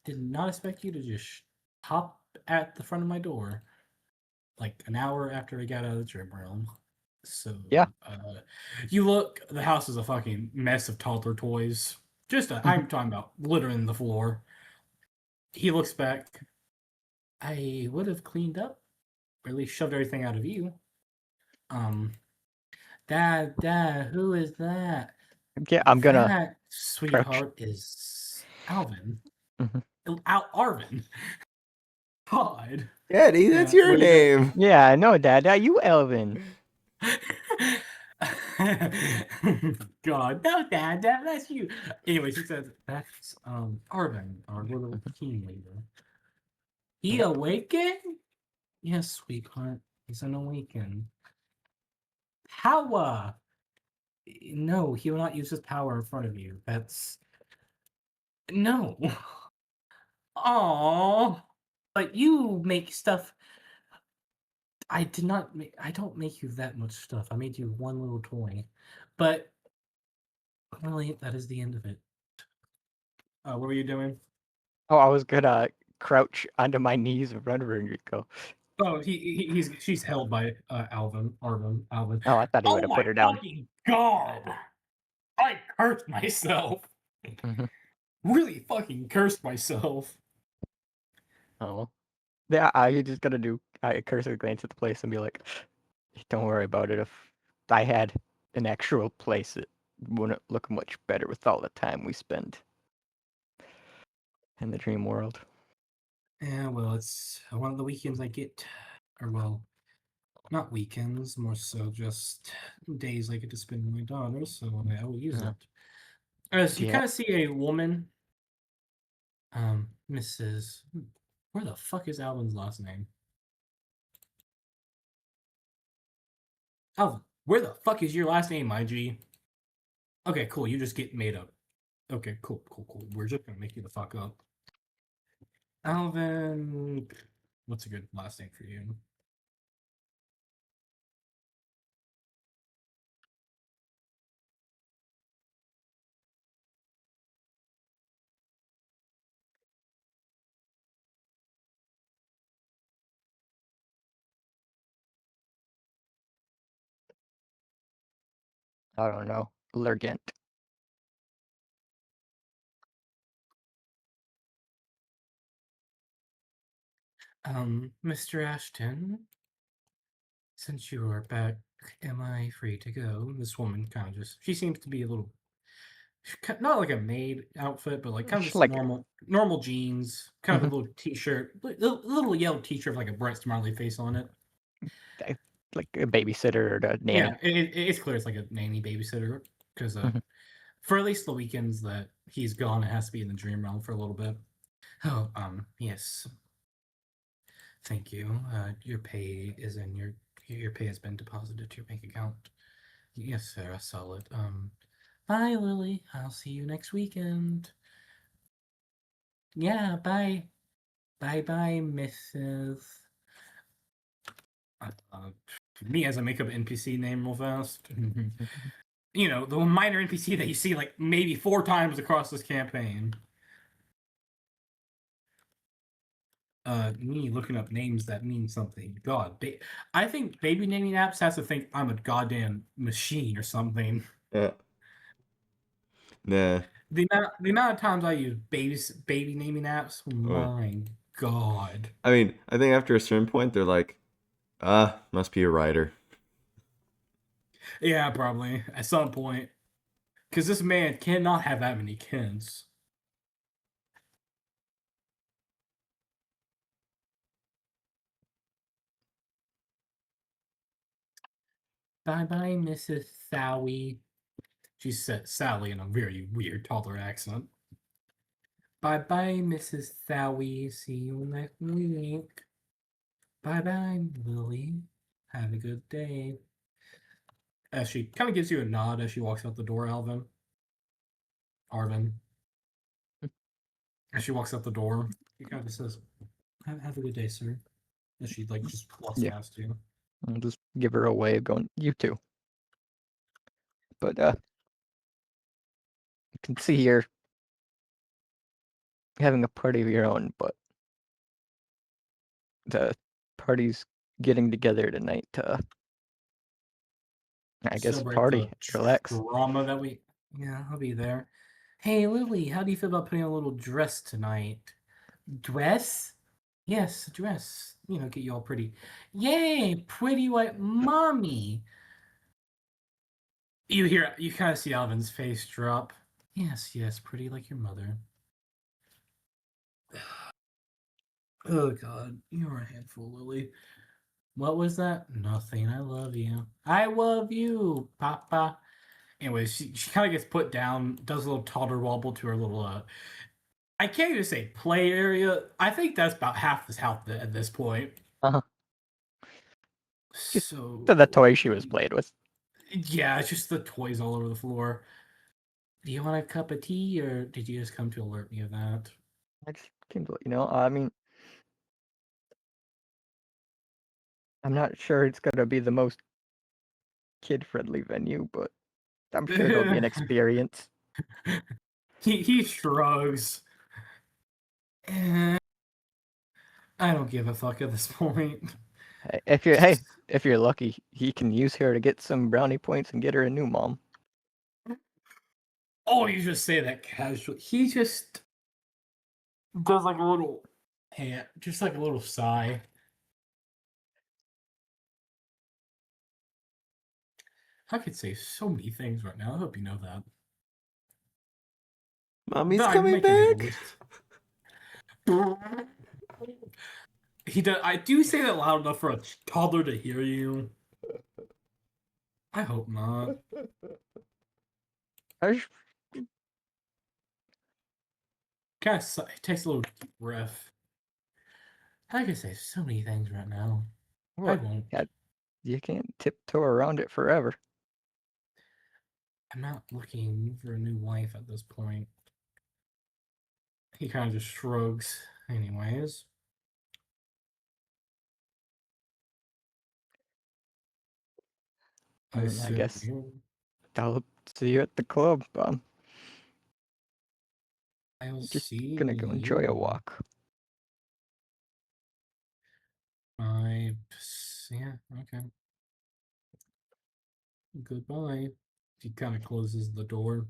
Did not expect you to just hop at the front of my door like an hour after we got out of the dream realm. So, Yeah. You look, the house is a fucking mess of toddler toys. I'm talking about littering the floor. He looks back. I would have cleaned up, or at least shoved everything out of you. Um, Dad, who is that? Yeah, I'm gonna That crouch. sweetheart is Alvin. Mhm. Arvin. God. Daddy, that's Yeah, your what are you doing? name. Yeah, I know, Dad. Are you Elvin? God, no, Dad, that's you. Anyways, he says that's Arvin, our little team leader. He Yep. awakened? Yes, sweetheart. He's an awakened. How? No, he will not use his power in front of you. That's no. Aww. But you make stuff. I did not make. I don't make you that much stuff. I made you one little toy, but really, that is the end of it. What were you doing? Oh, I was gonna crouch onto my knees in front of her and go. Oh, she's held by Alvin. Oh, I thought he would Oh have my put her down. fucking god! I cursed myself. Mhm. Really fucking cursed myself. Oh, yeah. I just gonna do. I cursory glance at the place and be like, "Don't worry about it. If I had an actual place, it wouldn't look much better with all the time we spend in the dream world." Yeah, well, it's one of the weekends I get, or well, not weekends, more so just days I get to spend with my daughter, so I will use Uh, it. As you yeah. kind of see a woman, Mrs. Where the fuck is Alvin's last name? Alvin, where the fuck is your last name, my G? Okay, cool. You just get made up. Okay, cool. We're just gonna make you the fuck up. Alvin, what's a good last name for you? I don't know. Lurgent. Mr. Ashton, since you are back, am I free to go? This woman kind of she seems to be a little, not like a maid outfit, but like kind of Just just like normal jeans, kind of mhm, a little t-shirt, little yellow t-shirt with like a bright smiley face on it. I- like a babysitter or a Yeah, nanny. it's clear it's like a nanny babysitter because Mhm. for at least the weekends that he's gone, it has to be in the dream realm for a little bit. Oh, yes. Thank you. Your pay is in your pay has been deposited to your bank account. Yes, sir. I saw it. Bye, Lily. I'll see you next weekend. Yeah, bye. Bye, Mrs. Me as a makeup NPC name real fast. You know, the minor NPC that you see like maybe 4 times across this campaign. Me looking up names that mean something. God, I think baby naming apps has to think I'm a goddamn machine or something. Yeah. Nah. The amount of times I use baby naming apps, Uh, my God. I mean, I think after a certain point, they're like, must be a writer. Yeah, probably at some point, because this man cannot have that many kids. Bye bye, Mrs. Sally. She said Sally in a very weird toddler accent. Bye bye, Mrs. Sally. See you next week. Bye bye, Lily. Have a good day. As she kind of gives you a nod as she walks out the door, Arvin. As she walks out the door, he kind of says, "Have a good day, sir." As she like just walks Yeah. past you. I'll just give her a way of going, you too. But you can see you're having a party of your own, but the party's getting together tonight to, I guess, Celebrate party, the relax. drama that we. Yeah, I'll be there. Hey, Lily, how do you feel about putting on a little dress tonight? Dress? Yes, dress. You know, get you all pretty. Yay, pretty white mommy. You kind of see Alvin's face drop. Yes, yes, pretty like your mother. Oh, God, you're a handful, Lily. What was that? Nothing. I love you. I love you, Papa. Anyways, she kind of gets put down, does a little toddler wobble to her little, I can't even say play area. I think that's about half this house at this point. Uh-huh. Just So. to the toy she was playing with. Yeah, it's just the toys all over the floor. Do you want a cup of tea, or did you just come to alert me of that? I just came to let you know. I mean, I'm not sure it's gonna be the most kid-friendly venue, but I'm sure it'll be an experience. He shrugs. Eh, I don't give a fuck at this point. If you're lucky, he can use her to get some brownie points and get her a new mom. Oh, you just say that casually. He just does like a little, just like a little sigh. I could say so many things right now. I hope you know that. Mommy's I'm coming making a back. list. He does. I do say that loud enough for a toddler to hear you. I hope not. I just, Kind of takes a little deep breath. I could say so many things right now. I well, won't. yeah, you can't tiptoe around it forever. I'm not looking for a new wife at this point. He kind of just shrugs. Anyways. I I sit guess here. I'll see you at the club. I'll Just see gonna go enjoy a you. walk. Yeah, okay. Goodbye. He kind of closes the door.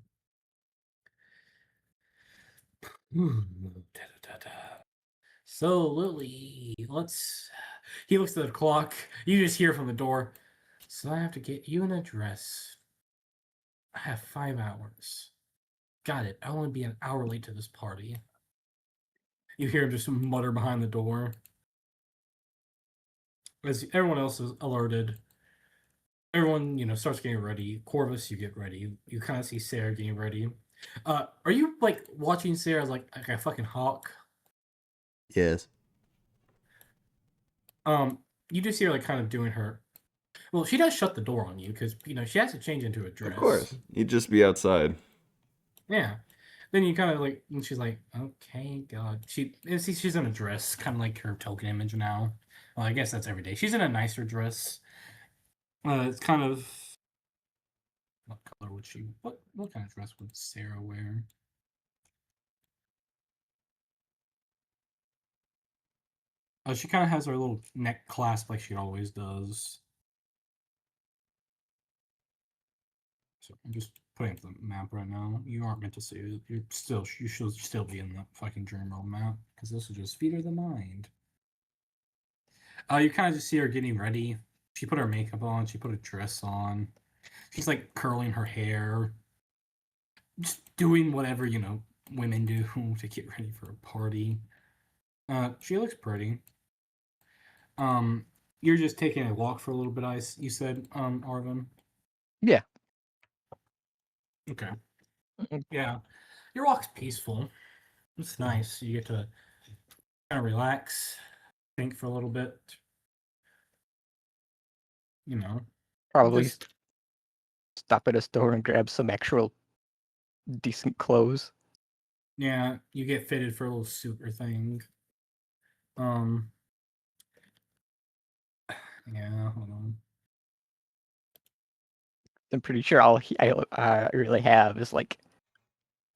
So, Lily, let's. He looks at the clock. You just hear from the door. So, I have to get you an address. I have 5 hours. Got it. I'll only be an hour late to this party. You hear him just mutter behind the door. As everyone else is alerted, everyone, starts getting ready. Corvus, you get ready. You kind of see Sarah getting ready. Are you, like, watching Sarah as, like a fucking hawk? Yes. You just see her, like, kind of doing her. Well, she does shut the door on you because, she has to change into a Of dress. course. You'd just be outside. Yeah. Then you kind of, like, and she's like, okay, God. She's in a dress, kind of like her token image now. Well, I guess that's every day. She's in a nicer dress. It's kind of. What color would she. What kind of dress would Sarah wear? She kind of has her little neck clasp like she always does. So I'm just putting up the map right now. You aren't meant to see it. You should still be in the fucking dream world map because this will just feed her the mind. You kind of just see her getting ready. She put her makeup on. She put a dress on. She's like curling her hair, just doing whatever women do to get ready for a party. She looks pretty. Um, you're just taking a walk for a little bit, you said, Arvin. Yeah. Okay. Mm, Yeah, your walk's peaceful. It's nice. You get to kind of relax, think for a little bit. You know, Probably just stop at a store and grab some actual decent clothes. yeah. You get fitted for a little super thing. Um, yeah. Hold on. I'm pretty sure all I really have is like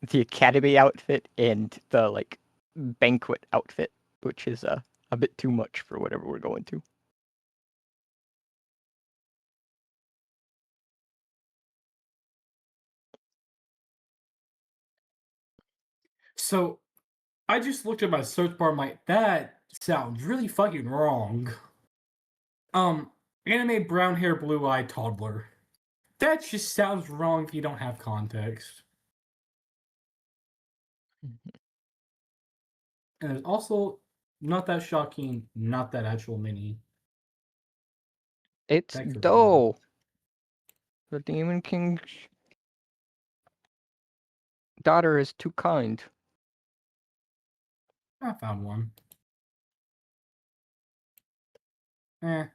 the academy outfit and the like banquet outfit, which is a bit too much for whatever we're going to. So I just looked at my search bar. That sounds really fucking wrong. Anime brown hair, blue eye toddler. That just sounds wrong if you don't have context. And it's also not that shocking, not that actual mini. It's That could be more. Doe, the Demon King's daughter, is too kind. I found one. Eh.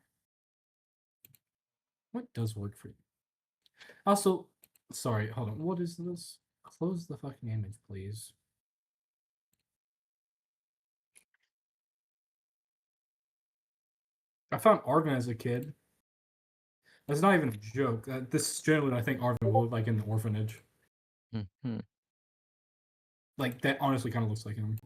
What does work for you? Also, sorry, hold on. What is this? Close the fucking image, please. I found Arvin as a kid. That's not even a joke. This is generally what I think Arvin would look like in the orphanage. Mm-hmm. Like, that honestly kind of looks like him.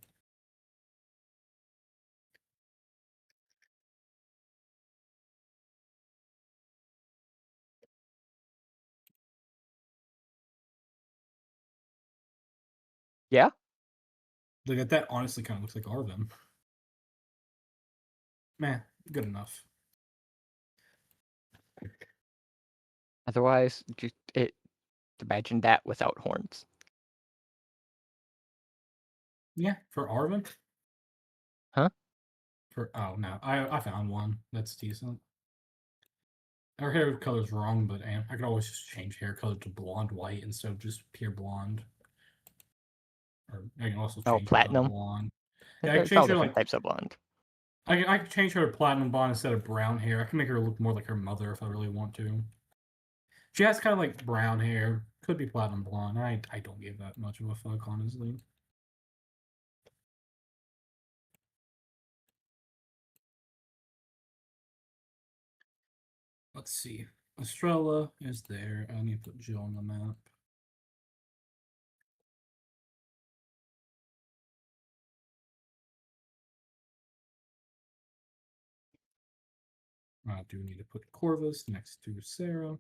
Yeah. Like, that honestly kind of looks like Arvin. Meh, good enough. Otherwise, just imagine that without horns. Yeah, for Arvin? Huh? Oh, no. I found one. That's decent. Her hair color's wrong, but I could always just change hair color to blonde white instead of just pure blonde. Or I can also Oh, change her color to platinum. blonde. Yeah, I can There's all change her different like types of blonde. I can change her to platinum blonde instead of brown hair. I can make her look more like her mother if I really want to. She has kind of like brown hair. Could be platinum blonde. I don't give that much of a fuck, honestly. Let's see. Estrella is there. I need to put Jill on the map. I do need to put Corvus next to Sarah.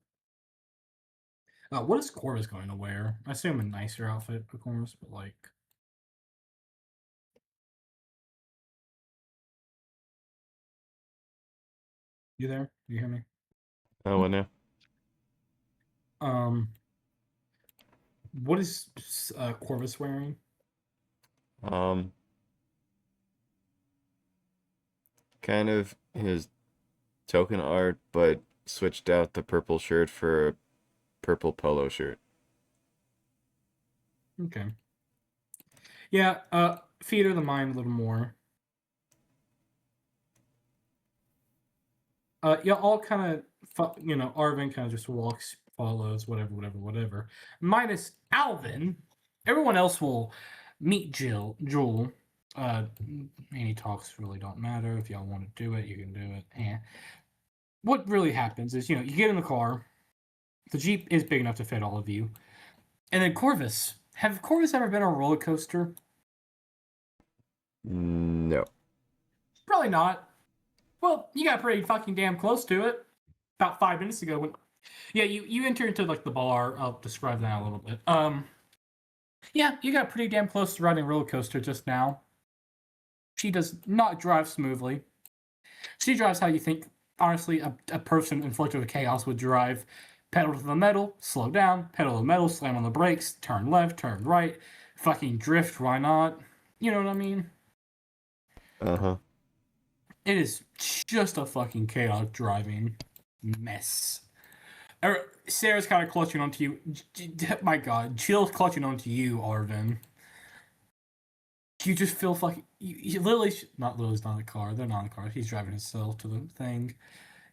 What is Corvus going to wear? I assume a nicer outfit, of course, but like. You there? You hear me? Oh, what now? Um, what is Corvus wearing? Um, kind of his token art, but switched out the purple shirt for a purple polo shirt. Okay. Yeah, theater the mind a little more. Yeah, all kind of, Arvin kind of just walks, follows, whatever. Minus Alvin. Everyone else will meet Jewel. Any talks really don't matter. If y'all want to do it, you can do it. What really happens is, you get in the car. The Jeep is big enough to fit all of you. And then Corvus. Have Corvus ever been on a roller coaster? No. Probably not. Well, you got pretty fucking damn close to it. About 5 minutes ago when you enter into like the bar. I'll describe that a little bit. Yeah, you got pretty damn close to riding a roller coaster just now. She does not drive smoothly. She drives how you think, honestly, a person inflicted with chaos would drive. Pedal to the metal, slow down. Pedal to the metal, slam on the brakes. Turn left, turn right. Fucking drift, why not? You know what I mean? Uh-huh. It is just a fucking chaotic driving mess. Sarah's kind of clutching onto you. My God, Jill's clutching onto you, Arvin. You just feel fucking. Lily's not Lily's not in the car. They're not in the car. He's driving himself to the thing.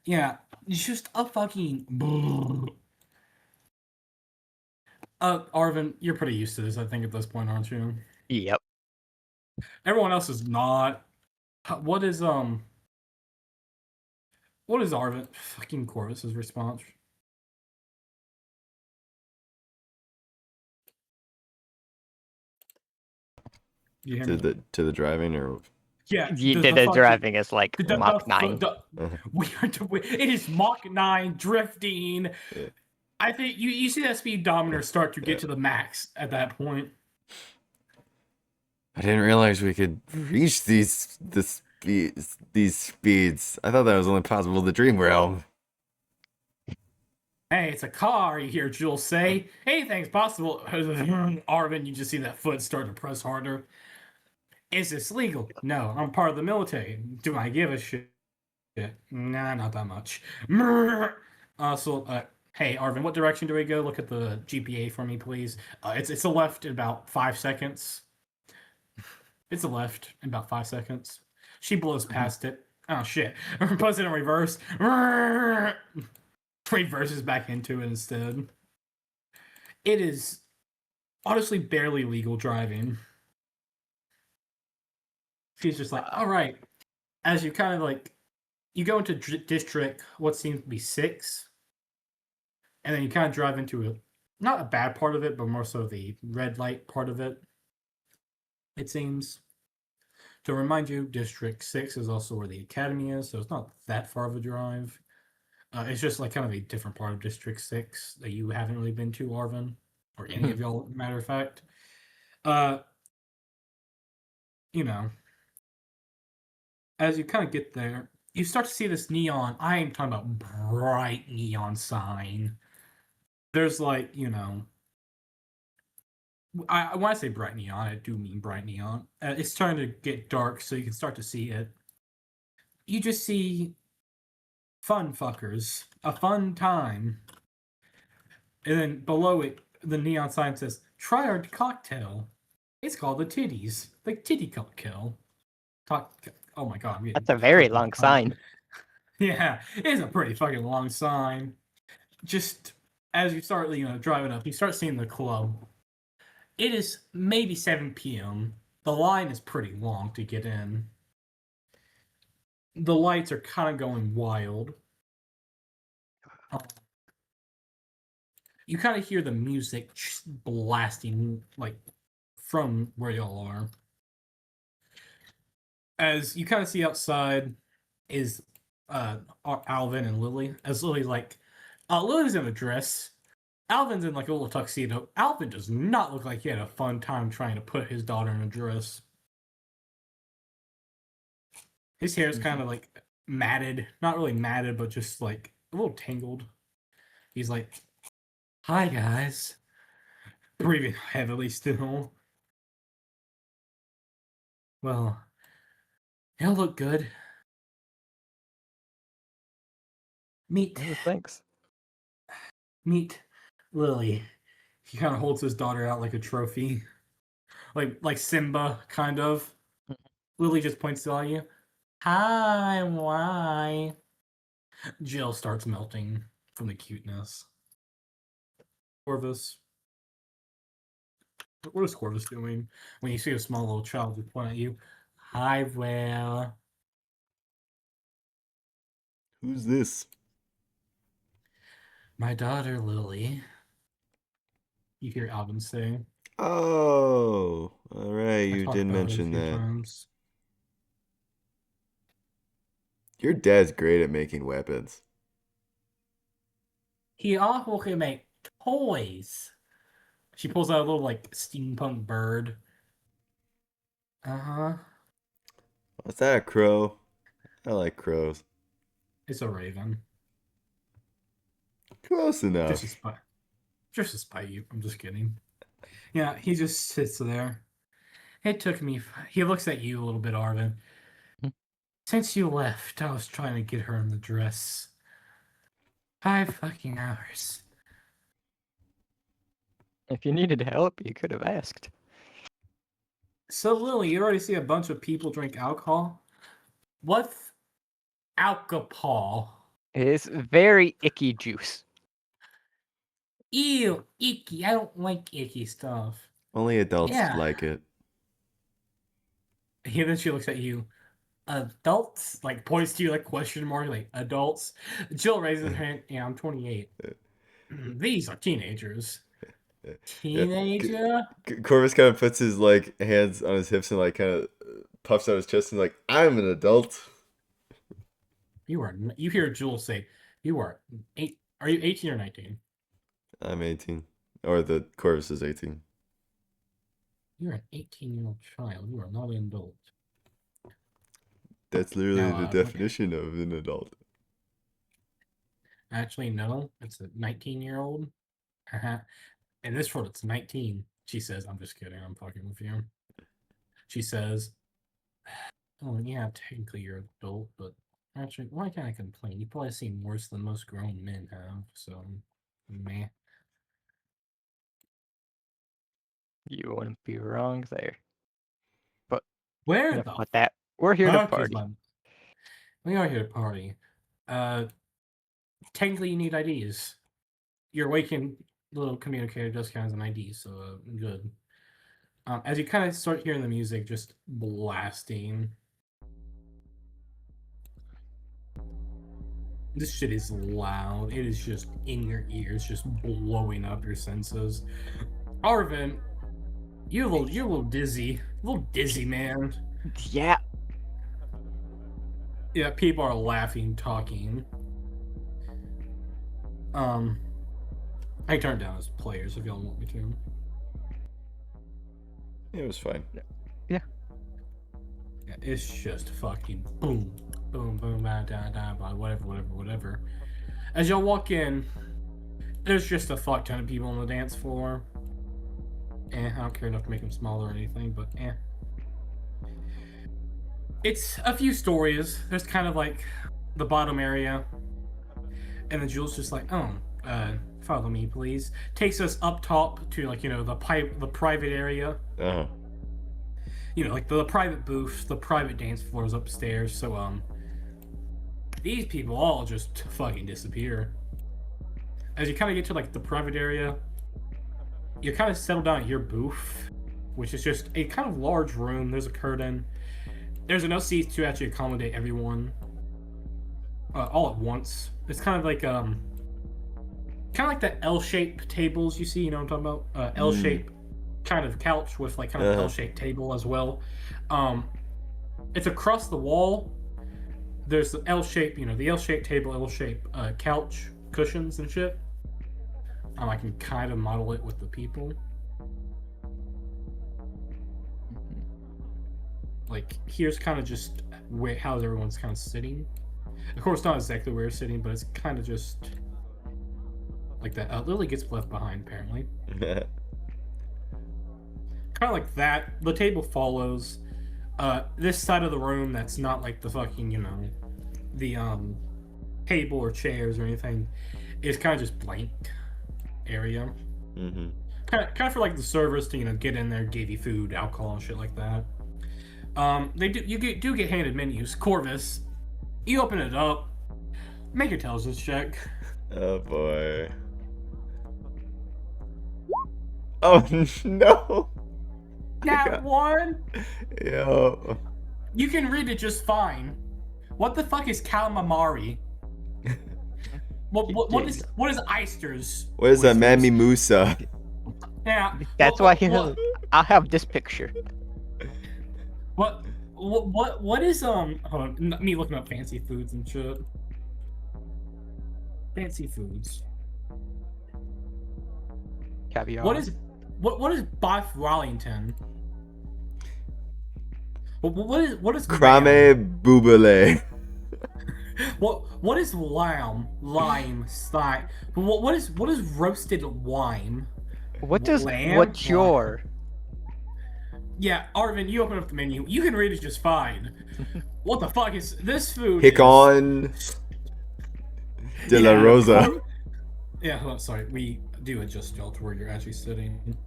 Yeah, it's just a fucking. Arvin, you're pretty used to this, I think, at this point, aren't you? Yep. Everyone else is not. What is What is Arvin? Fucking Corvus's response? You hear me? To the driving or Yeah, You the did the fucking driving is like the, Mach 9. it is Mach 9 drifting. Yeah. I think you see that speedometer start to get to the max at that point. I didn't realize we could reach these speeds. I thought that was only possible in the dream realm. Hey, it's a car, you hear Jules say. Anything's possible. Arvin, you just see that foot start to press harder. Is this legal? No, I'm part of the military. Do I give a shit? Nah, not that much. Hey, Arvin, what direction do we go? Look at the GPA for me, please. It's a left in about 5 seconds. It's a left in about 5 seconds. She blows past it. Oh, shit. Puts it in reverse. Reverses back into it instead. It is honestly barely legal driving. She's just like, all right. As you kind of like, you go into district, what seems to be 6, and then you kind of drive into not a bad part of it, but more so the red light part of it. It seems. To remind you, District 6 is also where the academy is, so it's not that far of a drive. It's just like kind of a different part of District 6 that you haven't really been to, Arvin, or any of y'all, matter of fact. You know, as you kind of get there, you start to see this neon. I am talking about bright neon sign. There's like, when I say bright neon, I do mean bright neon. It's starting to get dark, so you can start to see it. You just see fun fuckers, a fun time. And then below it, the neon sign says, try our cocktail. It's called the titties. The titty cocktail. Oh my God. That's a very long sign. Yeah, it's a pretty fucking long sign. Just as you start, driving up, you start seeing the club. It is maybe 7 p.m. The line is pretty long to get in. The lights are kind of going wild. You kind of hear the music blasting, like, from where y'all are. As you kind of see outside is Alvin and Lily. As Lily's like, Lily's in a dress. Alvin's in like a little tuxedo. Alvin does not look like he had a fun time trying to put his daughter in a dress. His hair is kind of like matted. Not really matted, but just like a little tangled. He's like, hi guys. Breathing heavily still. Well, he'll look good. Meet Thanks. Lily. He kind of holds his daughter out like a trophy. Like Simba, kind of. Lily just points at you. Hi, why? Jill starts melting from the cuteness. Corvus. What is Corvus doing when you see a small little child just point at you? Hi, Will. Who's this? My daughter, Lily. You hear Alvin say. Oh, all right. I You talked did about it a mention few that. times. Your dad's great at making weapons. He also can make toys. She pulls out a little like steampunk bird. Uh-huh. Is that a crow? I like crows. It's a raven. Close Just to enough. spite. Just to spite you. I'm just kidding. Yeah, he just sits there. It took me. He looks at you a little bit, Arvin. Hmm. Since you left, I was trying to get her in the dress. 5 fucking hours. If you needed help, you could have asked. So, Lily, you already see a bunch of people drink alcohol? What's alcohol? It's very icky juice. Ew, icky. I don't like icky stuff. Only adults Yeah. like it. And then she looks at you. Adults? Like, points to you like question mark, like, adults? Jill raises her hand. Yeah, I'm 28. These are teenagers. Teenager? Corvus kind of puts his like hands on his hips and like kind of puffs out his chest and like, I'm an adult. You hear Jill say, you are 8. Are you 18 or 19? I'm 18. Or the Corvus is 18. You're an 18-year-old child. You are not an adult. That's literally Now, the definition of an adult. Actually, no. It's a 19-year-old. In this world, it's 19. She says, I'm just kidding. I'm fucking with you. She says, oh, yeah, technically you're an adult, but actually, why can't I complain? You probably seem worse than most grown men have, so, meh. You wouldn't be wrong there. But Where enough the about that. We're here to fuck is party. we are here to party. Technically, you need IDs. Your Awakened little communicator just counts as an ID, so good. As you kind of start hearing the music just blasting, this shit is loud. It is just in your ears, just blowing up your senses. Arvin, you're a little dizzy, man. Yeah. Yeah, people are laughing, talking. I turned down as players if y'all want me to. It was fine. Yeah. Yeah, it's just fucking boom, boom, boom, whatever. As y'all walk in, there's just a fuck ton of people on the dance floor. I don't care enough to make them smaller or anything, but It's a few stories. There's kind of like the bottom area. And then Jules just like, follow me, please. Takes us up top to like, the private area. Uh-huh. Like the private booth, the private dance floors upstairs. So, these people all just fucking disappear. As you kind of get to like the private area, you kind of settle down at your booth, which is just a kind of large room. There's a curtain. There's enough seats to actually accommodate everyone all at once. It's kind of like the L-shaped tables you see. You know what I'm talking about? L-shaped kind of couch with like kind of L-shaped table as well. It's across the wall. There's the L-shaped, the L-shaped table, L-shaped couch cushions and shit. I can kind of model it with the people. Like, here's kind of just how everyone's kind of sitting. Of course, not exactly where you're sitting, but it's kind of just like that. Lily gets left behind, apparently. Kind of like that. The table follows. This side of the room that's not like the fucking, the table or chairs or anything is kind of just blank area. Mm-hmm. Kind of for like the servers to get in there, give you food, alcohol, and shit like that. You do get handed menus. Corvus, you open it up. Make a intelligence check. Oh boy. Oh no. Nat 1. Yo. You can read it just fine. What the fuck is calamari? What is oysters? What is a Mammy Musa? Yeah. That's why I'll have this picture. What is hold on, me looking up fancy foods and shit. Fancy foods. Caviar. What is Boff Wallington? What is Crame Boubele. What is lime slime? What is roasted lime? Lamb? What's your? Yeah, Arvin, you open up the menu. You can read it just fine. What the fuck is this food? Hicon de la Rosa. Yeah, hold on, sorry. We do adjust y'all to where you're actually sitting.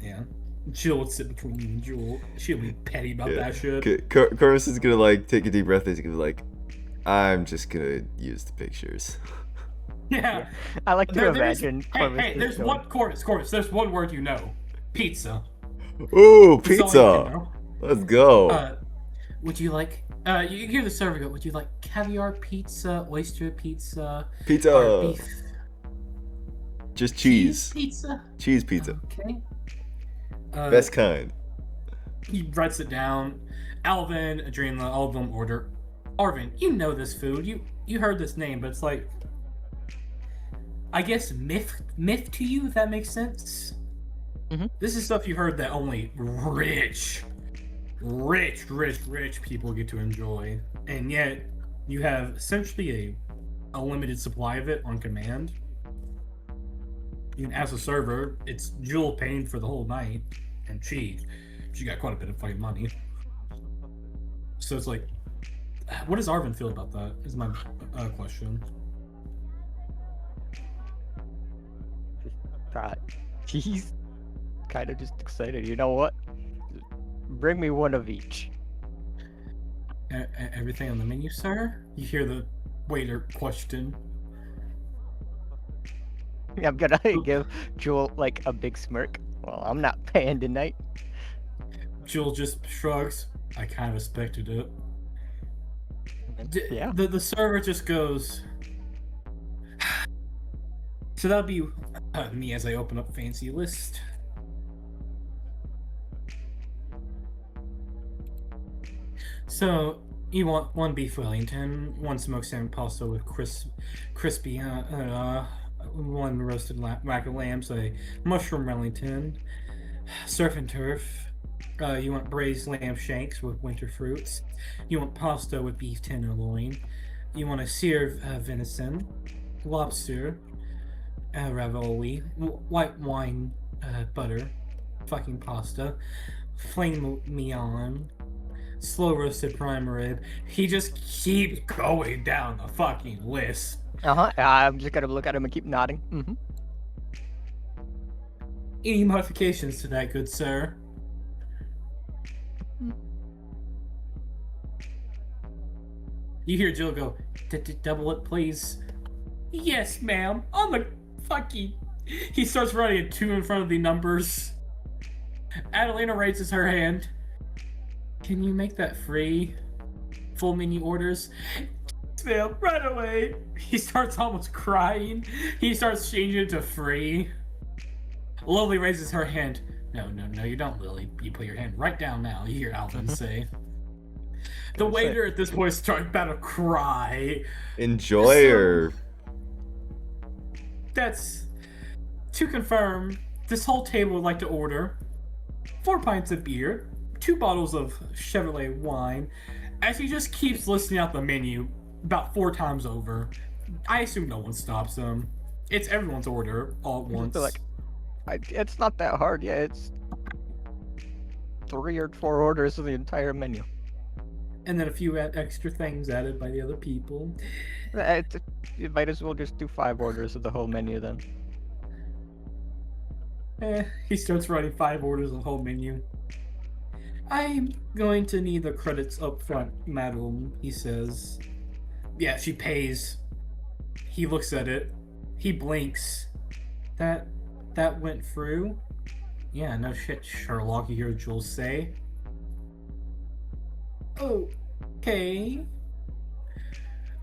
Yeah. Jill would sit between you and Jewel. She'll be petty about that shit. Corvus is gonna like take a deep breath. He's gonna be like, I'm just gonna use the pictures. Yeah. I like to imagine. Hey, there's one Corvus. There's one word you know. Pizza. Ooh, pizza. Let's go. Would you like? You hear the server go. Would you like caviar pizza, oyster pizza, Pizza. or beef? Just cheese. Pizza. Cheese pizza. Okay. Best kind. He writes it down. Alvin, Adriana, all of them order. Arvin, you know this food. You heard this name, but it's like, I guess myth to you, if that makes sense. Mm-hmm. This is stuff you heard that only rich people get to enjoy, and yet you have essentially a limited supply of it on command. Even as a server, it's Jewel paying for the whole night, and she got quite a bit of fucking money. So it's like, what does Arvin feel about that? Is my question. He's kind of just excited. You know what? Bring me one of each. Everything on the menu, sir? You hear the waiter question. I'm gonna give Jewel like a big smirk. Well, I'm not paying tonight. Jewel just shrugs. I kind of expected it. Yeah. The server just goes. So that'll be me as I open up fancy list. So you want one beef Wellington, one smoked salmon pasta with crispy, one roasted rack of lambs, a mushroom Wellington, surf and turf. You want braised lamb shanks with winter fruits. You want pasta with beef tenderloin. You want a seared venison, lobster, ravioli, white wine, butter, fucking pasta, flame mignon, slow roasted prime rib. He just keeps going down the fucking list. I'm just gonna look at him and keep nodding. Mm-hmm. Any modifications to that, good sir? You hear Jill go, double it, please. Yes, ma'am. On the fucking... He starts writing a 2 in front of the numbers. Adelina raises her hand. Can you make that free? Full menu orders? Yes, ma'am, right away. He starts almost crying. He starts changing it to free. Lily raises her hand. No, you don't, Lily. You put your hand right down now. You hear Alvin say. The waiter at this point starts about to cry. Enjoy her. That's to confirm. This whole table would like to order 4 pints of beer, 2 bottles of Chevrolet wine, as he just keeps listing out the menu about 4 times over. I assume no one stops him. It's everyone's order all at once. It's not that hard. Yeah, it's 3 or 4 orders of the entire menu. And then a few extra things added by the other people. You might as well just do 5 orders of the whole menu then. He starts writing 5 orders of the whole menu. I'm going to need the credits up front, madam, he says. Yeah, she pays. He looks at it. He blinks. That went through? Yeah, no shit, Sherlock, you hear Jules say. Okay.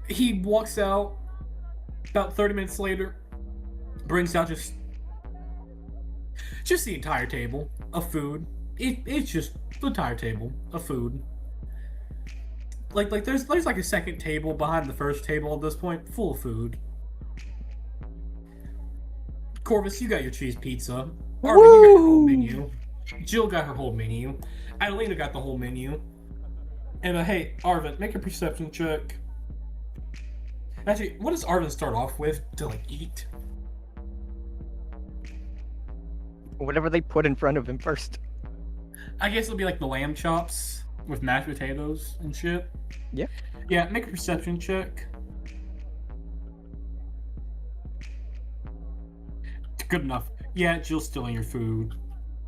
He walks out. About 30 minutes later, brings out just the entire table of food. It's just the entire table of food. Like there's like a second table behind the first table at this point, full of food. Corvus, you got your cheese pizza. Arvin, you got your whole menu. Jill got her whole menu. Adelina got the whole menu. And hey, Arvin, make a perception check. Actually, what does Arvin start off with to like eat? Whatever they put in front of him first. I guess it'll be like the lamb chops with mashed potatoes and shit. Yeah. Yeah, make a perception check. Good enough. Yeah, Jill's stealing your food.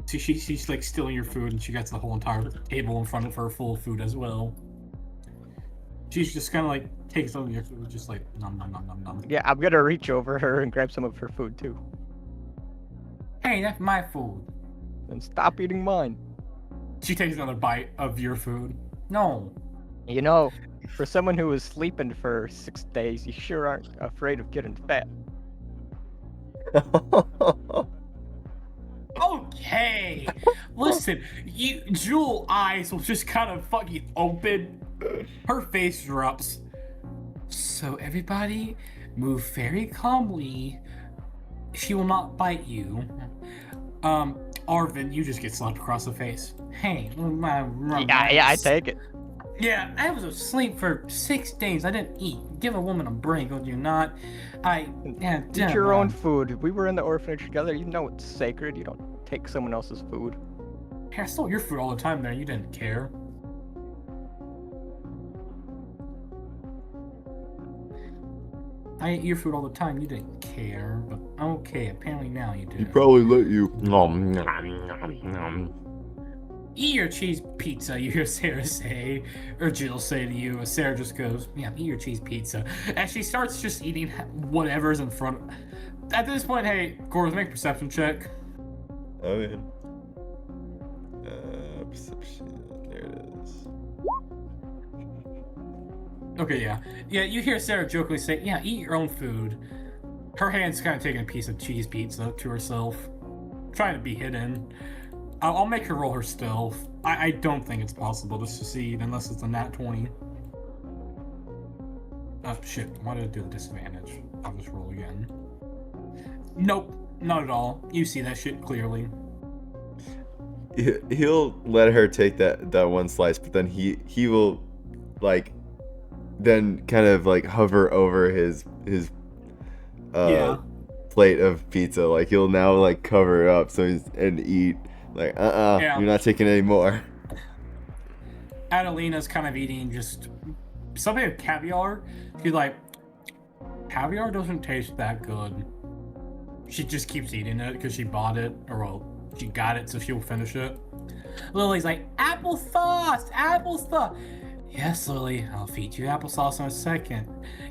See, she's like stealing your food, and she gets the whole entire table in front of her full of food as well. She's just kind of like takes some of your food, just like nom nom nom nom nom. Yeah, I'm gonna reach over her and grab some of her food too. Hey, that's my food. And stop eating mine. She takes another bite of your food. No. You know, for someone who was sleeping for 6 days, you sure aren't afraid of getting fat. Okay. Listen, Jewel eyes will just kind of fucking open. Her face drops. So everybody, move very calmly. She will not bite you. Arvin, you just get slapped across the face. Hey. Yeah, I take it. Yeah, I was asleep for 6 days. I didn't eat. Give a woman a break, would you not? Eat your own food. We were in the orphanage together. You know it's sacred. You don't take someone else's food. I stole your food all the time there. You didn't care. I ate your food all the time. You didn't care. But okay, apparently now you do. He probably let you. Eat your cheese pizza, you hear Sarah say, or Jill say to you. Sarah just goes, yeah, eat your cheese pizza. As she starts just eating whatever's in front of. At this point, hey, Corvus, make a perception check. Okay. Perception. There it is. Okay, yeah. Yeah, you hear Sarah jokingly say, yeah, eat your own food. Her hand's kind of taking a piece of cheese pizza to herself, trying to be hidden. I'll make her roll her stealth. I don't think it's possible to succeed unless it's a nat 20. Oh, shit. Why did I do the disadvantage? I'll just roll again. Nope. Not at all. You see that shit clearly. He'll let her take that one slice, but then he will, like, then kind of like hover over his plate of pizza. Like he'll now like cover it up and eat. Like you're not taking any more. Adelina's kind of eating just something with caviar. She's like, caviar doesn't taste that good. She just keeps eating it because she bought it, or well, she got it, so she'll finish it. Lily's like, applesauce. Yes, Lily, I'll feed you applesauce in a second.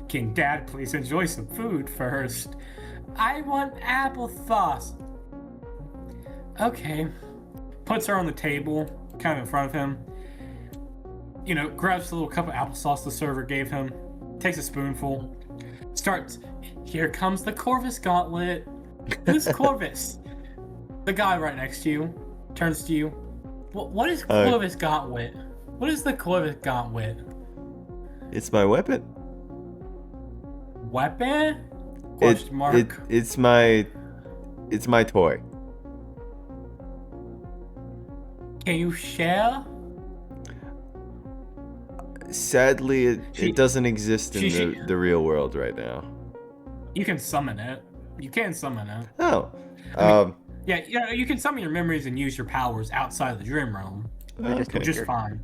Can Dad please enjoy some food first? I want applesauce. Okay. Puts her on the table, kind of in front of him. You know, grabs the little cup of applesauce the server gave him, takes a spoonful, starts, here comes the Corvus gauntlet. Who's Corvus? The guy right next to you turns to you. What is Corvus gauntlet? What is the Corvus gauntlet? It's my weapon. Weapon? Question mark. It's my toy. Can you share? Sadly, it doesn't exist in the real world right now. You can summon it. You can summon it. Oh. Yeah, you can summon your memories and use your powers outside of the dream realm. Okay. Just fine.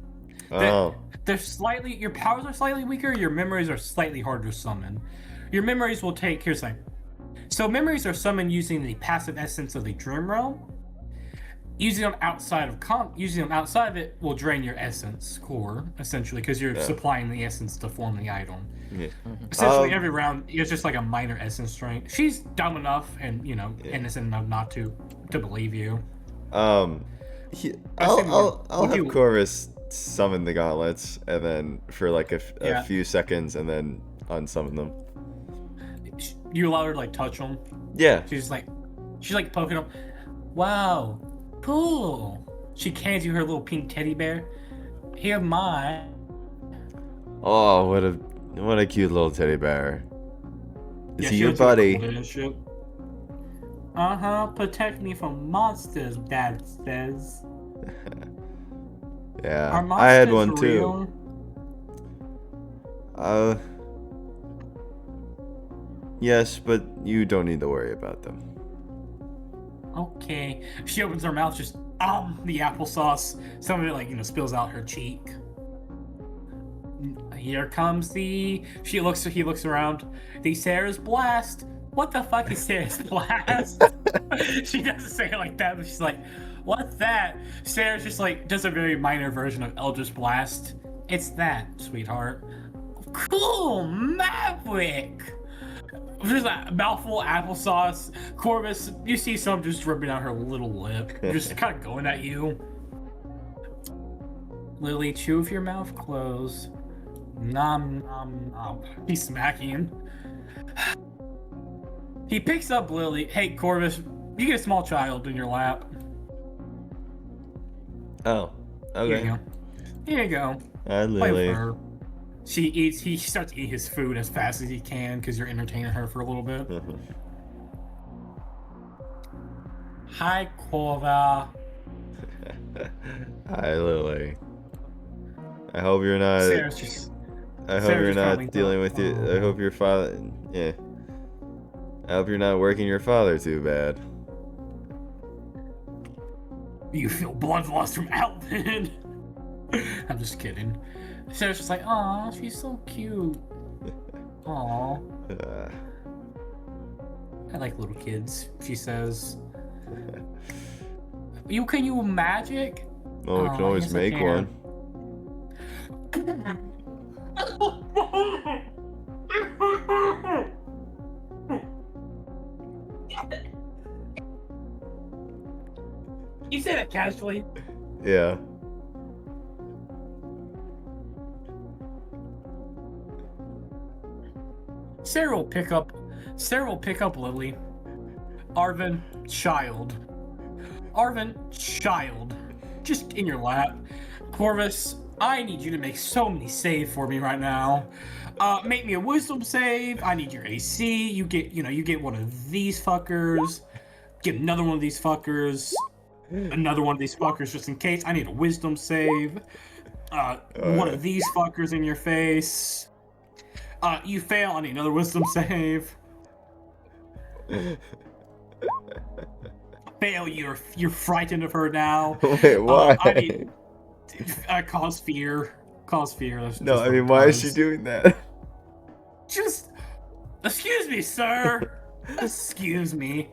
They're slightly, your powers are slightly weaker, your memories are slightly harder to summon. Your memories will take, here's like, so memories are summoned using the passive essence of the dream realm. Using them outside of it will drain your essence core, essentially, because you're supplying the essence to form the item. Yeah. Essentially, every round is just like a minor essence drain. She's dumb enough and, innocent enough not to believe you. I'll have Corvus summon the gauntlets, and then for like a few seconds, and then unsummon them. You allow her to like touch them. Yeah. She's like poking them. Wow, cool. She hands you her little pink teddy bear. Here, mine. Oh, what a cute little teddy bear. Is he your buddy? Protect me from monsters, Dad says. Yeah, I had one too. Uh, yes, but you don't need to worry about them. Okay. She opens her mouth, just the applesauce. Some of it, like, spills out her cheek. Here comes the. He looks around. The Sarah's blast. What the fuck is Sarah's blast? She doesn't say it like that, but she's like, what's that? Sarah's just like, does a very minor version of Eldritch Blast. It's that, sweetheart. Cool, Maverick! There's a mouthful of applesauce. Corvus, you see some just dripping out her little lip. Just kind of going at you. Lily, chew with your mouth closed. Nom nom nom. He's smacking. He picks up Lily. Hey, Corvus, you get a small child in your lap. Oh, okay. Here you go. Hi, Play with Lily. her. He starts eating his food as fast as he can because you're entertaining her for a little bit. Hi, Corva. Hi, Lily. I hope you're not. Sarah's just. I hope Sarah you're just not kinda dealing leans with up. you. I hope your father. Yeah. I hope you're not working your father too bad. You feel bloodlust from Alvin. I'm just kidding. Sarah's just like, aw, she's so cute. Aw. I like little kids, she says. Can you magic? Well, we can always yes, I make can. one. You say that casually. Yeah. Sarah will pick up Lily. Arvin, child. Arvin, child. Just in your lap. Corvus, I need you to make so many saves for me right now. Make me a wisdom save. I need your AC. You get one of these fuckers. Get another one of these fuckers. Another one of these fuckers just in case. I need a wisdom save. One of these fuckers in your face. You fail. I need another wisdom save. Fail. You're frightened of her now. Wait, why? I need cause fear. Cause fear. That's No, just I what mean, it why is does. she doing that? Just excuse me, sir. Excuse me.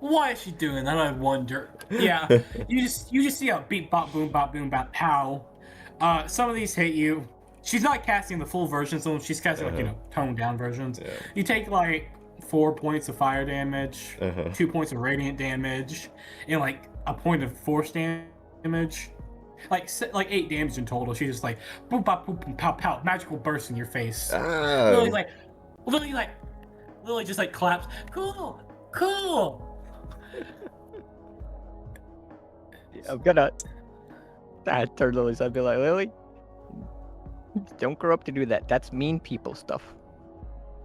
Why is she doing that? I wonder. Yeah, you just see a beep bop boom bop pow. Some of these hit you. She's not casting the full versions, so she's casting like toned down versions. Yeah. You take like 4 points of fire damage, 2 points of radiant damage, and like a point of force damage. Like 8 damage in total. She's just like boom bop boom pow pow, magical burst in your face. Oh. Lily just like claps. Cool. I'm gonna turn Lily's. I'd be like, Lily, don't grow up to do that. That's mean people stuff.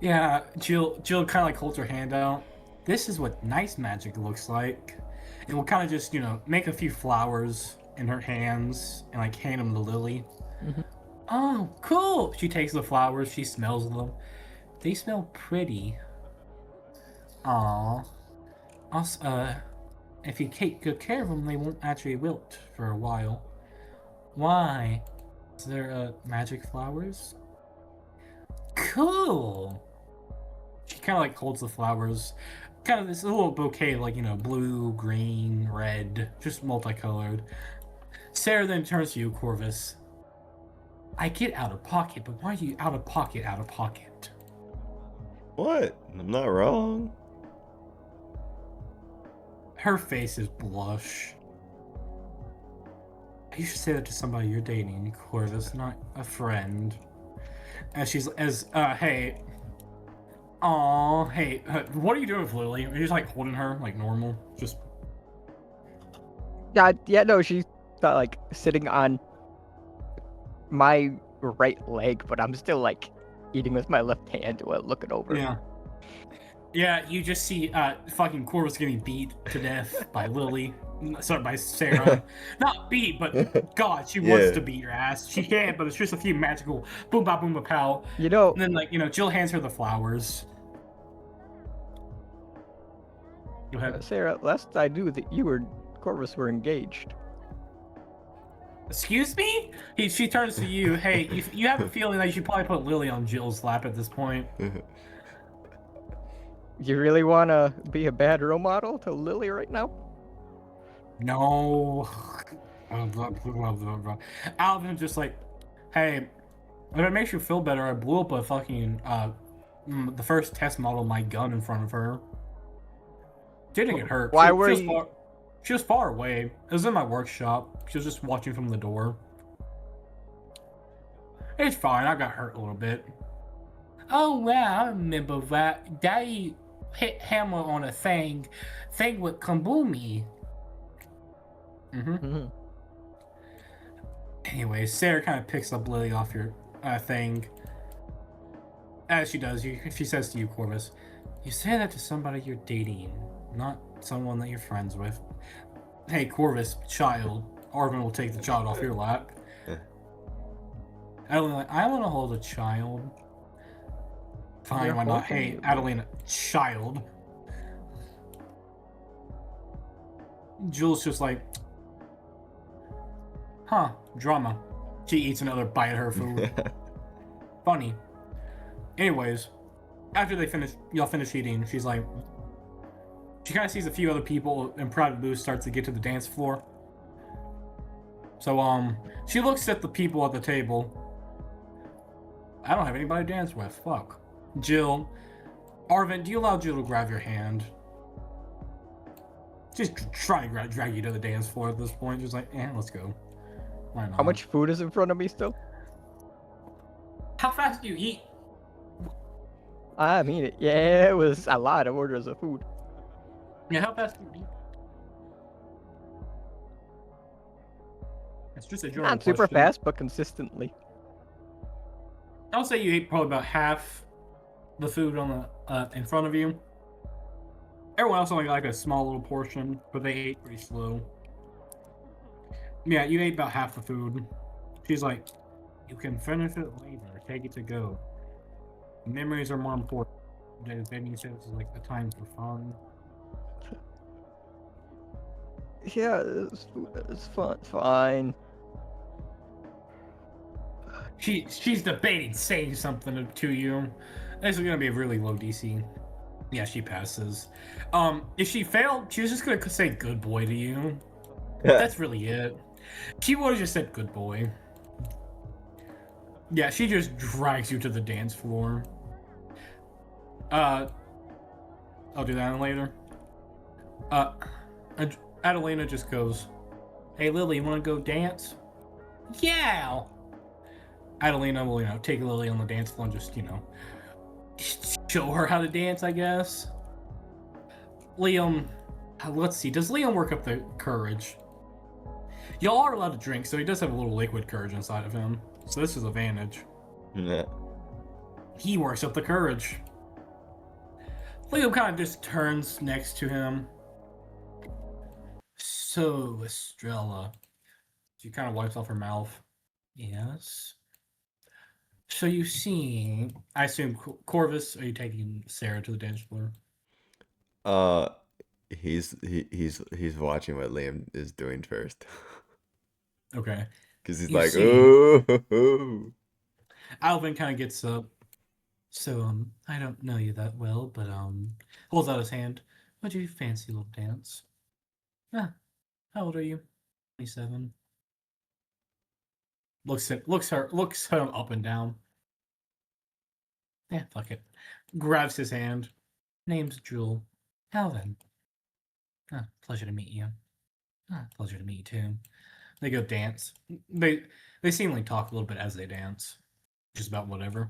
Yeah, Jill kind of like holds her hand out. This is what nice magic looks like. And we'll kind of just, make a few flowers in her hands and like hand them to Lily. Mhm. Oh, cool. She takes the flowers. She smells them. They smell pretty. Aw. Also, if you take good care of them, they won't actually wilt for a while. Why? Is there magic flowers? Cool. She kind of like holds the flowers, kind of this little bouquet, like blue, green, red, just multicolored. Sarah then turns to you, Corvus. I get out of pocket, but why are you out of pocket? What? I'm not wrong. Her face is blush. You should say that to somebody you're dating, Corvus, not a friend. Hey. Aw, hey, what are you doing with Lily? Are you just like holding her like normal? Just. Yeah, no, she's not like sitting on my right leg, but I'm still like eating with my left hand while looking over. Yeah. Yeah, you just see fucking Corvus getting beat to death by Lily. Sorry, by Sarah. Not beat, but God, she wants Yeah. to beat your ass. She can't, but it's just a few magical boom ba boom ba pow. You know, And then Jill hands her the flowers. Go ahead. Sarah, last I knew that you and Corvus were engaged. Excuse me? She turns to you. Hey, you have a feeling that you should probably put Lily on Jill's lap at this point. You really want to be a bad role model to Lily right now? No. Alvin just like, hey, if it makes you feel better, I blew up a fucking the first test model of my gun in front of her. She didn't get hurt. Why were you? She was far away. It was in my workshop. She was just watching from the door. It's fine. I got hurt a little bit. Oh wow, I remember that. Daddy hit hammer on a thing with Kambumi. Mm-hmm. Anyway, Sarah kind of picks up Lily off your thing. As she does, she says to you, Corvus, you say that to somebody you're dating, not someone that you're friends with. Hey, Corvus, child. Arvin will take the child off your lap. Adelina, I want to hold a child. Fine, You're why not? holding Hey, it. Adelina, child. Jules just like, huh, drama. She eats another bite of her food. Funny. Anyways, after y'all finish eating, she's like, she kind of sees a few other people, and Private Boo starts to get to the dance floor. So, she looks at the people at the table. I don't have anybody to dance with. Fuck. Jill. Arvin, do you allow Jill to grab your hand? Just trying to drag you to the dance floor at this point. Just like, let's go. Why not? How much food is in front of me still? How fast do you eat? I mean, yeah, it was a lot of orders of food. Yeah, how fast do you eat? It's just a general Not super question. fast, but consistently. I'll say you ate probably about half the food on the in front of you. Everyone else only got like a small little portion, but they ate pretty slow. Yeah, you ate about half the food. She's like, you can finish it later. Take it to go. Memories are more important. Baby says this is like the time for fun. Yeah, it's fun. Fine. She's debating saying something to you. This is gonna be a really low DC. Yeah, she passes. If she failed, she was just gonna say "good boy" to you. That's really it. She would have just said "good boy." Yeah, she just drags you to the dance floor. I'll do that later. Adelina just goes, "Hey Lily, you want to go dance?" Yeah. Adelina will, take Lily on the dance floor and just, show her how to dance, I guess. Liam, let's see, does Liam work up the courage? Y'all are allowed to drink, so he does have a little liquid courage inside of him. So this is advantage. Yeah. He works up the courage. Liam kind of just turns next to him. So, Estrella. She kind of wipes off her mouth. Yes. So you see, I assume Corvus, are you taking Sarah to the dance floor? He's watching what Liam is doing first. Okay. Because he's You like, see- ooh. Alvin kind of gets up. So, I don't know you that well, but, holds out his hand. Would you fancy a little dance? Ah, how old are you? 27. Looks him up and down. Yeah, fuck it. Grabs his hand. Name's Jewel. Alvin. Ah, pleasure to meet you. Ah, pleasure to meet you too. They go dance. They seemingly talk a little bit as they dance. Just about whatever.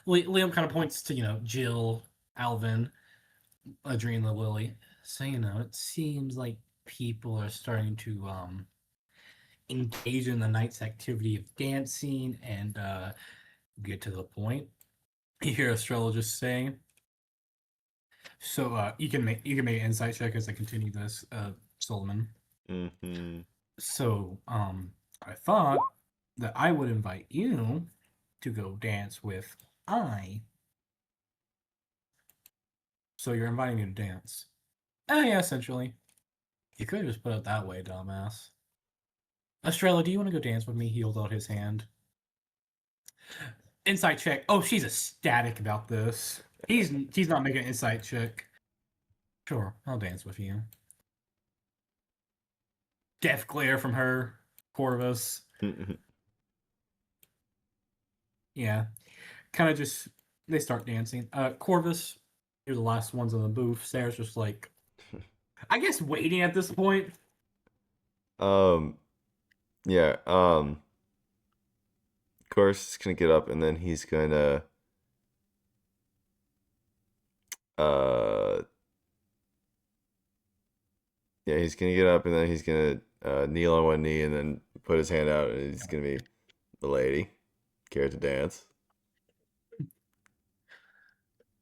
Liam kind of points to, Jill, Alvin, Adrena, Lily. So, it seems like people are starting to engage in the night's activity of dancing and get to the point. You hear Estrella just say, So you can make an insight check as I continue this, Solomon. Mm-hmm. So I thought that I would invite you to go dance with I. So you're inviting me to dance. Oh yeah, essentially. You could have just put it that way, dumbass. Estrella, do you want to go dance with me? He holds out his hand. Insight check. Oh, she's ecstatic about this. He's not making an insight check. Sure, I'll dance with you. Death glare from her. Corvus. Yeah. Kind of just they start dancing. Corvus, you're the last ones in the booth. Sarah's just like I guess waiting at this point. Yeah. Of course, he's gonna get up and then he's gonna uh yeah, he's gonna get up and then he's gonna kneel on one knee and then put his hand out and he's gonna be the lady. Care to dance?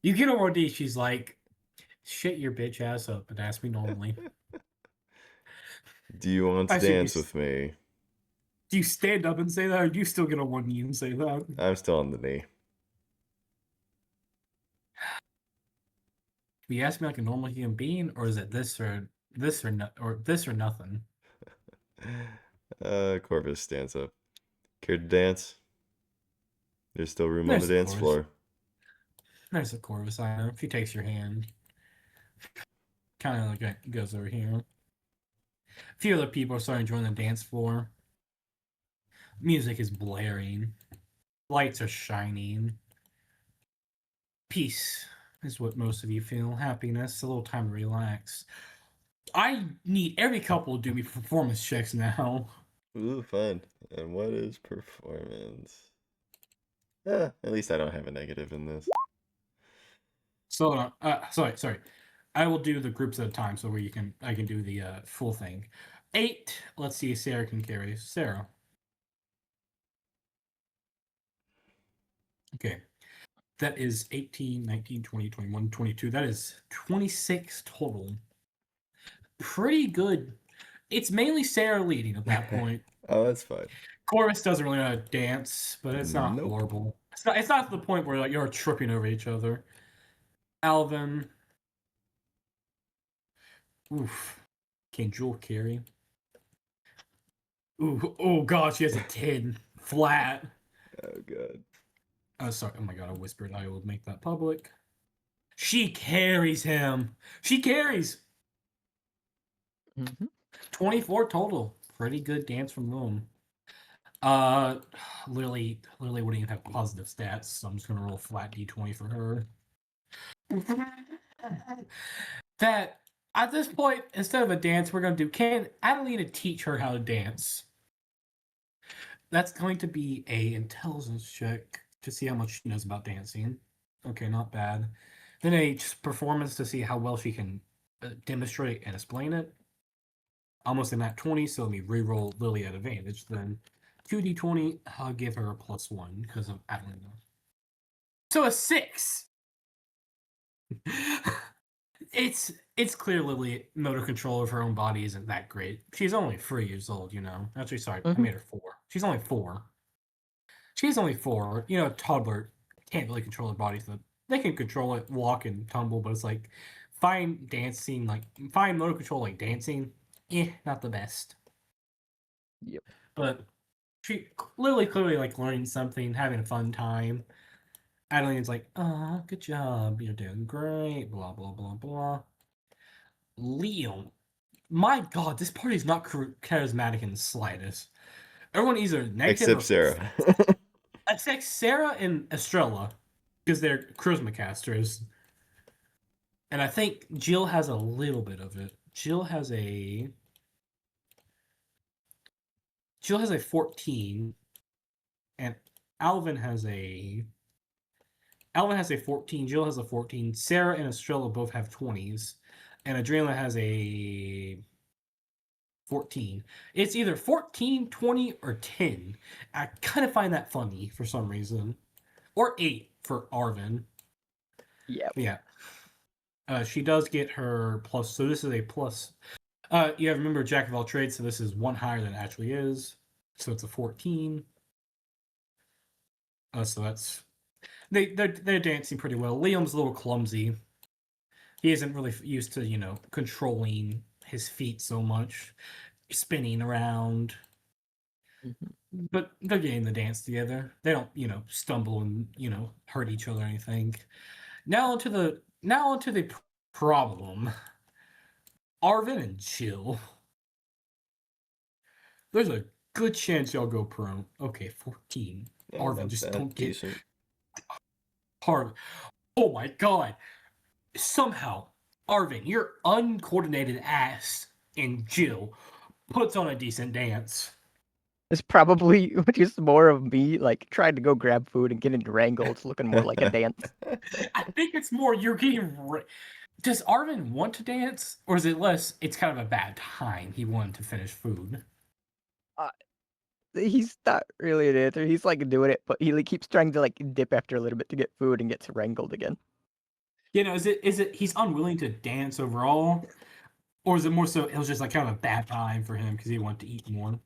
You get over D, she's like, shit your bitch ass up and ask me normally. Do you want to I should dance with me? do you stand up and say that, or do you still get on one knee and say that? I'm still on the knee. Do you ask me like a normal human being, or is it this or this or nothing? Corvus stands up. Care to dance? There's still room on the There's the dance chorus. floor. There's the Corvus, I know. She takes your hand. Kind of like goes over here. A few other people are starting to join the dance floor. Music is blaring. Lights are shining. Peace is what most of you feel. Happiness, a little time to relax. I need every couple to do me performance checks now. Ooh, fun. And what is performance? At least I don't have a negative in this. So, sorry. I will do the groups at a time, so where I can do the full thing. 8. Let's see if Sarah can carry. Sarah. Okay. That is 18, 19, 20, 21, 22. That is 26 total. Pretty good. It's mainly Sarah leading at that point. Oh, that's fine. Corvus doesn't really know how to dance, but it's not Nope. horrible. It's not to the point where like you're tripping over each other. Alvin. Oof. Can Jewel carry? Ooh, oh god, she has a 10. Flat. Oh, God. Oh, sorry. Oh my god, I whispered. I will make that public. She carries him. She carries. Mm-hmm. 24 total. Pretty good dance from them. Lily wouldn't even have positive stats, so I'm just gonna roll flat d20 for her. That at this point, instead of a dance, we're gonna do can Adelina teach her how to dance? That's going to be a intelligence check to see how much she knows about dancing. Okay, not bad. Then a performance to see how well she can demonstrate and explain it. Almost in that 20, so let me re-roll Lily at advantage. Then 2d20, I'll give her a +1 because of Adelina. So a 6! It's clear Lily motor control of her own body isn't that great. She's only 3 years old, you know. Actually, sorry, I made her 4. She's only 4. She's only 4. You know, a toddler can't really control her body, so they can control it, walk and tumble, but it's like fine motor control like dancing, not the best. Yep. But she Lily clearly like learning something, having a fun time. Adeline's like, oh, good job, you're doing great, blah blah blah blah. Liam, my god, this party is not charismatic in the slightest. Everyone either negative Except or Sarah. except Sarah and Estrella, because they're charisma casters. And I think Jill has a little bit of it. Jill has a 14, and Alvin has a 14. Jill has a 14. Sarah and Estrella both have 20s, and Adriana has a 14. It's either 14, 20, or 10. I kind of find that funny for some reason. Or 8 for Arvin. Yep. Yeah. She does get her plus. So this is a plus. You have remember Jack of all trades, so this is one higher than it actually is. So it's a 14. So that's they're dancing pretty well. Liam's a little clumsy. He isn't really used to controlling his feet so much, spinning around. But they're getting the dance together. They don't stumble and hurt each other or anything. Now onto the problem. Arvin and Jill. There's a good chance y'all go prone. Okay, 14. Yeah, Arvin, just don't get decent. hard. Oh my god. Somehow, Arvin, your uncoordinated ass and Jill puts on a decent dance. It's probably just more of me like trying to go grab food and getting wrangled, looking more like a dance. I think it's more you're getting. Does Arvin want to dance, or is it less? It's kind of a bad time. He wanted to finish food. He's not really a dancer. He's like doing it, but he like, keeps trying to like dip after a little bit to get food and gets wrangled again. Is it he's unwilling to dance overall, or is it more so it was just like kind of a bad time for him because he wanted to eat more?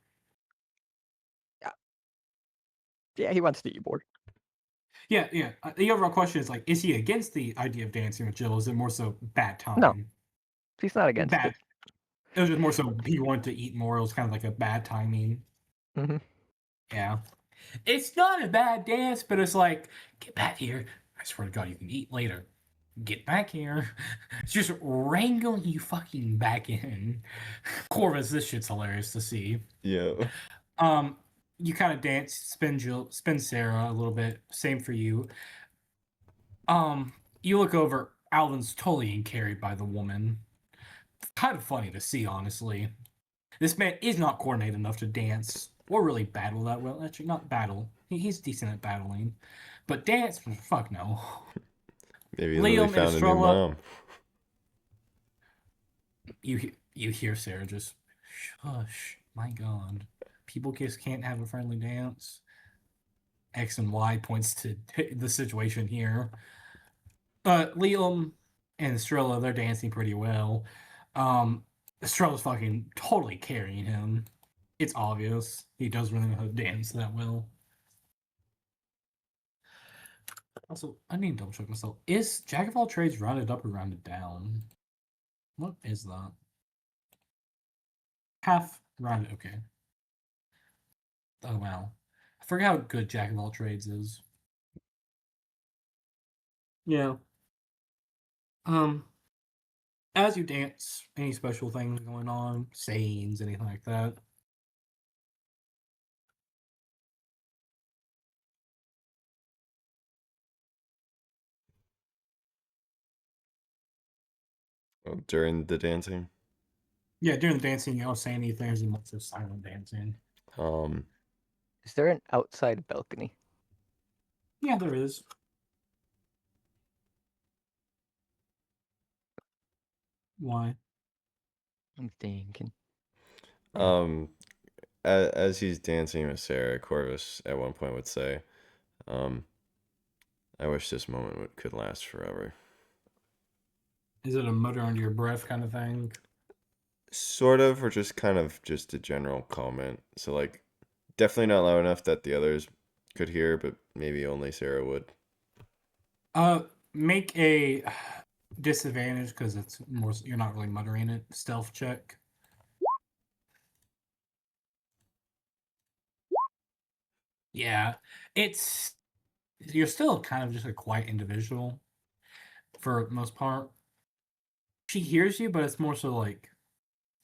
Yeah, he wants to eat more. Yeah. The overall question is like, is he against the idea of dancing with Jill? Is it more so bad time? No, he's not against it. It was just more so he wanted to eat more. It was kind of like a bad timing. Mm-hmm. Yeah. It's not a bad dance, but it's like, get back here. I swear to God, you can eat later. Get back here. It's just wrangling you fucking back in. Corvus, this shit's hilarious to see. Yeah. You kind of dance, spin Sarah a little bit. Same for you. You look over, Alvin's totally carried by the woman. Kind of funny to see, honestly. This man is not coordinated enough to dance or really battle that well. Actually, not battle. He's decent at battling, but dance, fuck no. Maybe Lily found a new mom. You hear Sarah just shush. My God, people just can't have a friendly dance. X and Y points to the situation here. Liam and Estrella, they're dancing pretty well. Estrella's fucking totally carrying him. It's obvious. He does really know how to dance that well. Also, I need to double check myself. Is Jack of all trades rounded up or rounded down? What is that? Half rounded, okay. Oh wow. I forget how good Jack of all trades is. Yeah. As you dance, any special things going on, sayings, anything like that? Oh, during the dancing. Yeah, during the dancing, you don't say anything. There's lots of silent dancing. Is there an outside balcony? Yeah, there is. Why? I'm thinking. As he's dancing with Sarah, Corvus at one point would say, I wish this moment could last forever. Is it a mutter under your breath kind of thing? Sort of, or just kind of just a general comment. So, like, definitely not loud enough that the others could hear, but maybe only Sarah would. Make a disadvantage because it's more. You're not really muttering it. Stealth check. Yeah, you're still kind of just a quiet individual for the most part. She hears you, but it's more so like,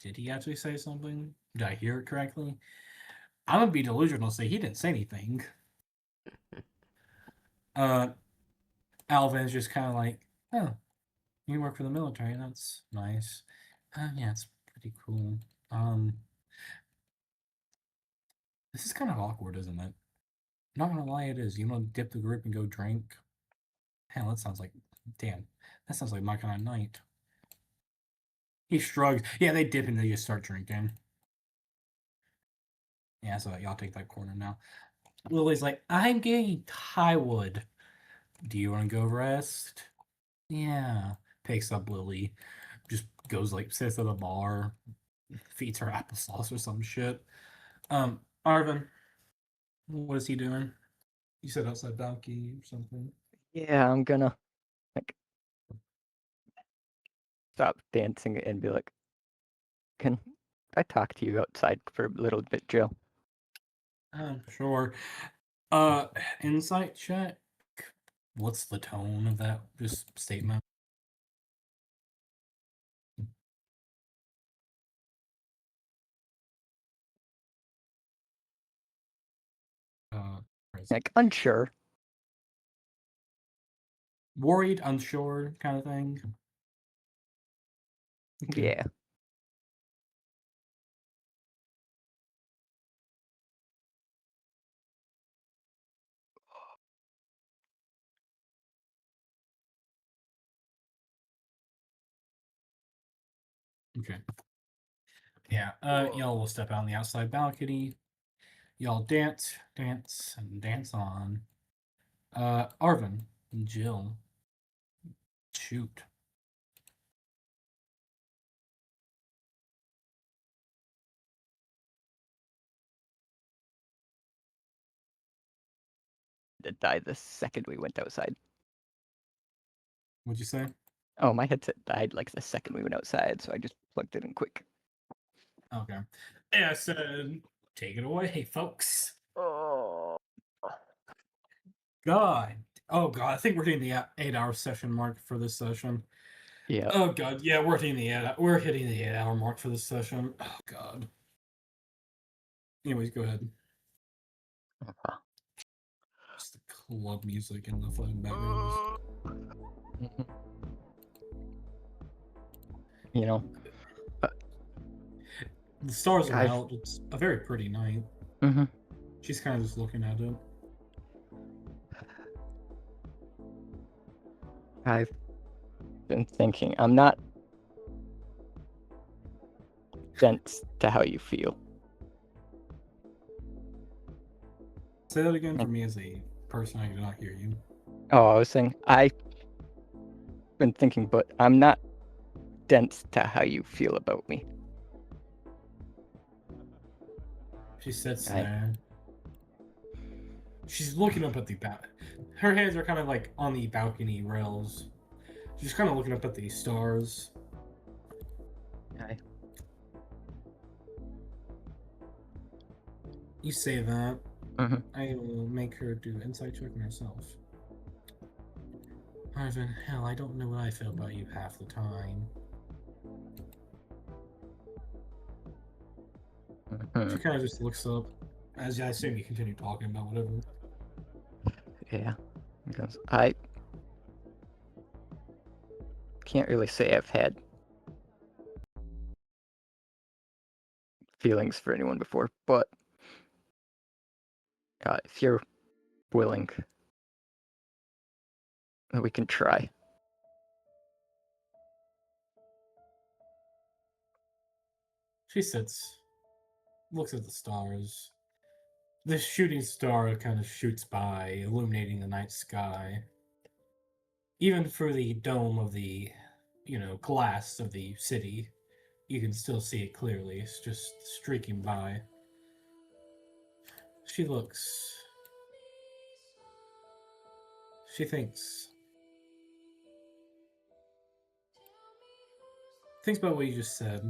did he actually say something? Did I hear it correctly? I'm gonna be delusional, say he didn't say anything. Alvin's just kind of like, oh, you work for the military. That's nice. Yeah, it's pretty cool. This is kind of awkward, isn't it? Not gonna lie, it is. You want to dip the group and go drink? Hell, that sounds like, damn, that sounds like my kind of night. He shrugs. Yeah, they dip and they just start drinking. Yeah, so y'all take that corner now. Lily's like, I'm getting tired. Do you want to go rest? Yeah, Picks up Lily, just goes like sits at a bar, feeds her applesauce or some shit. Arvin, what is he doing? You said outside balcony or something. Yeah, I'm gonna like stop dancing and be like, can I talk to you outside for a little bit, Jill? Sure. Insight check. What's the tone of that just statement? Uh, Like, unsure. worried, unsure kind of thing. Okay. Yeah. Okay. Yeah. Y'all will step out on the outside balcony. Y'all dance, dance, and dance on. Arvin and Jill. Shoot. To die the second we went outside. What'd you say? Oh, my headset died like the second we went outside, so I just plugged it in quick. Okay. Yeah, I said, take it away, folks. Oh. God. Oh, God. I think we're hitting the 8-hour session mark for this session. Yeah. Oh, God. Yeah, we're hitting the 8-hour mark for this session. Oh, God. Anyways, go ahead. Just the club music in the fucking background. You know, The stars are I've- out. It's a very pretty night. mm-hmm. She's kind of just looking at it. I've been thinking, I'm not dense to how you feel. Say that again for me as a person. I did not hear you. Oh, I was saying, I've been thinking, but I'm not dense to how you feel about me. She sits I- there. She's looking up at the her hands are kind of like on the balcony rails. She's kind of looking up at the stars. You say that. Mhm. I will make her do insight check on herself. Arvin, hell, I don't know what I feel about you half the time. Mhm. She kind of just looks up. As I assume you continue talking about whatever. Yeah, because I can't really say I've had feelings for anyone before, but if you're willing, we can try. She sits, looks at the stars. This shooting star kind of shoots by, illuminating the night sky. Even through the dome of the, glass of the city, you can still see it clearly. It's just streaking by. She looks. She thinks. Thinks about what you just said.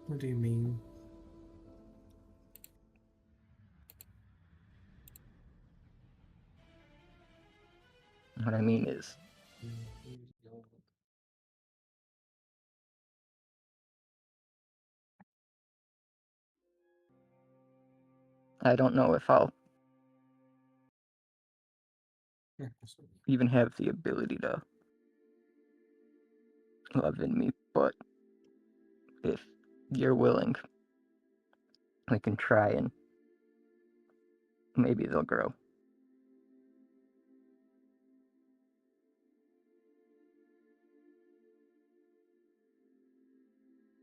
What do you mean? What I mean is, I don't know if I'll even have the ability to love in me, but if you're willing, we can try and maybe they'll grow.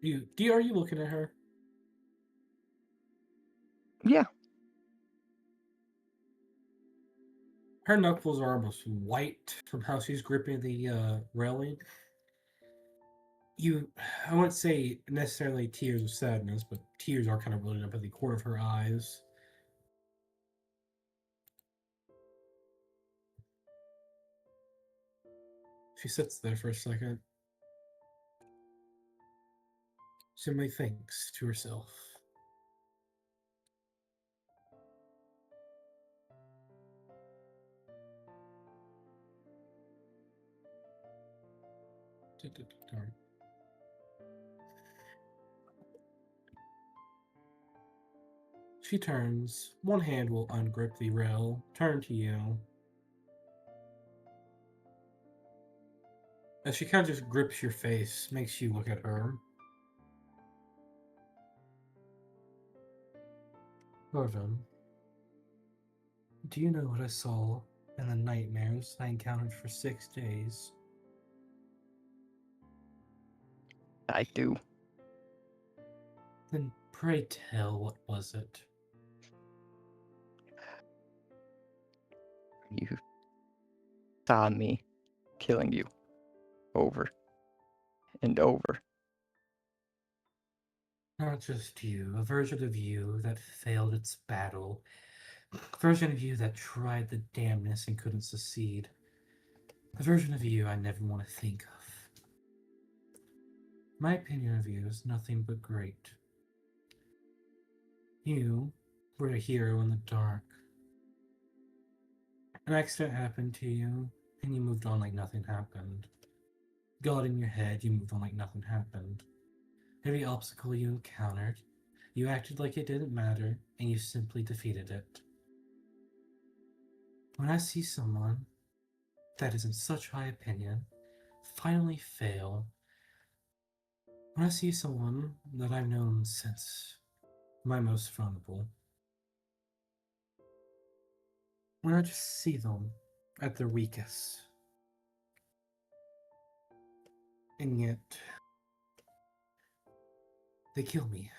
Are you looking at her? Yeah. Her knuckles are almost white from how she's gripping the railing. I wouldn't say necessarily tears of sadness, but tears are kind of rolling up at the corner of her eyes. She sits there for a second, simply thinks to herself. She turns. One hand will ungrip the rail, turn to you. As she kind of just grips your face, makes you look at her. Arvin, do you know what I saw in the nightmares I encountered for 6 days? I do. Then pray tell, what was it? You saw me killing you over and over. Not just you, a version of you that failed its battle. A version of you that tried the damnness and couldn't succeed. A version of you I never want to think of. My opinion of you is nothing but great. You were a hero in the dark. An accident happened to you, and you moved on like nothing happened. God in your head, you moved on like nothing happened. Every obstacle you encountered, you acted like it didn't matter, and you simply defeated it. When I see someone that is in such high opinion finally fail, when I see someone that I've known since my most vulnerable, when I just see them at their weakest, and yet they kill me,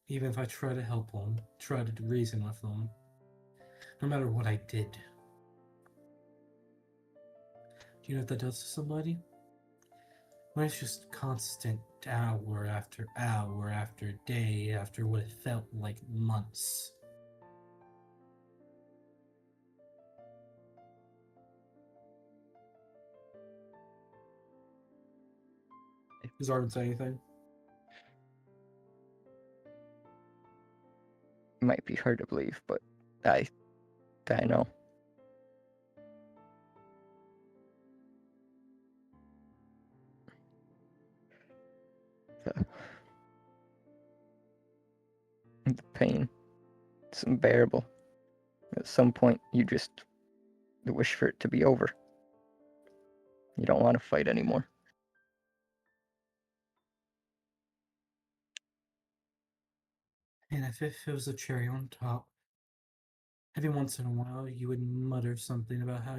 even if I try to help them, try to reason with them, no matter what I did. Do you know what that does to somebody? When it's just constant hour after hour after day after what it felt like months. Does Arvin say anything? Might be hard to believe, but I know. The pain, it's unbearable. At some point, you just wish for it to be over. You don't want to fight anymore. And if it was a cherry on top, every once in a while you would mutter something about how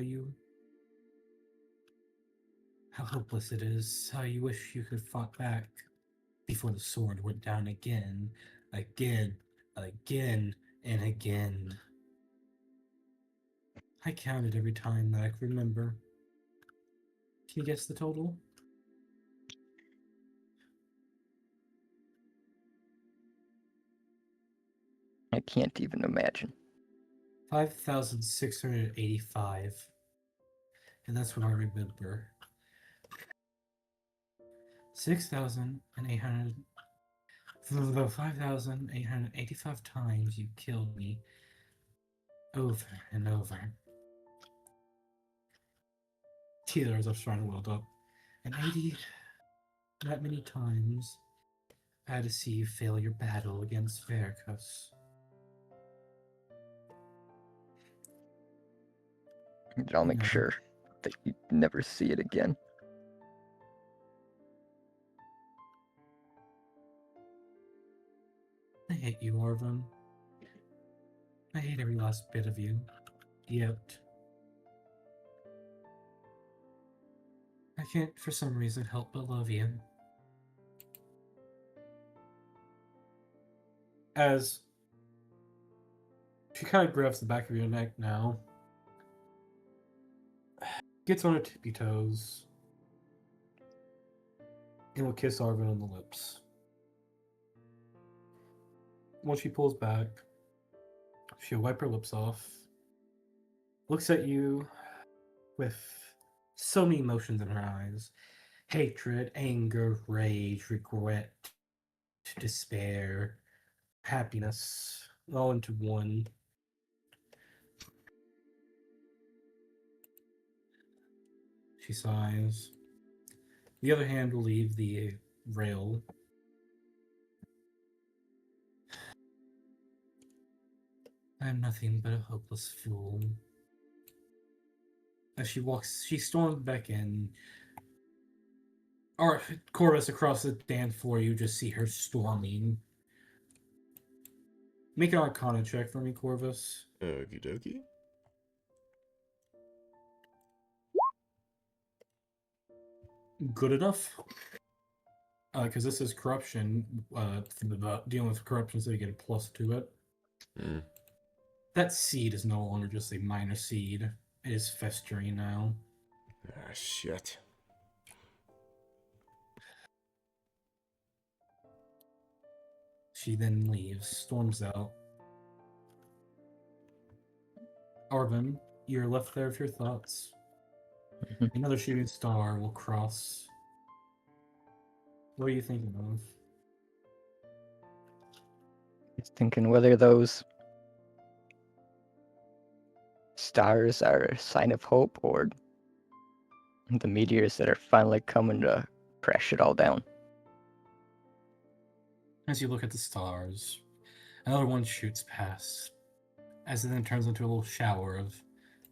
hopeless it is, how you wish you could fought back before the sword went down again, again, again, and again. I counted every time that I could remember. Can you guess the total? I can't even imagine. 5,685. And that's what I remember. 6,800. 5,885 times you killed me. Over and over. Tears are starting to weld up. And 80, that many times, I had to see you fail your battle against Veracruz. And I'll make sure that you never see it again. I hate you, Arvin. I hate every last bit of you. Yet, I can't for some reason help but love you. As she kind of grabs the back of your neck now, gets on her tippy toes, and will kiss Arvin on the lips. Once she pulls back, she'll wipe her lips off, looks at you with so many emotions in her eyes: hatred, anger, rage, regret, despair, happiness, all into one. She sighs. The other hand will leave the rail. I am nothing but a hopeless fool. As she storms back in. Or Corvus, across the dance floor, you just see her storming. Make an Arcana check for me, Corvus. Okie dokie. Good enough. Because this is corruption. Dealing with corruption, so you get a plus to it. Mm. That seed is no longer just a minor seed. It is festering now. Ah, shit. She then leaves, storms out. Arvin, you're left there with your thoughts. Another shooting star will cross. What are you thinking of? Just thinking whether those stars are a sign of hope or the meteors that are finally coming to crash it all down. As you look at the stars, another one shoots past, as it then turns into a little shower of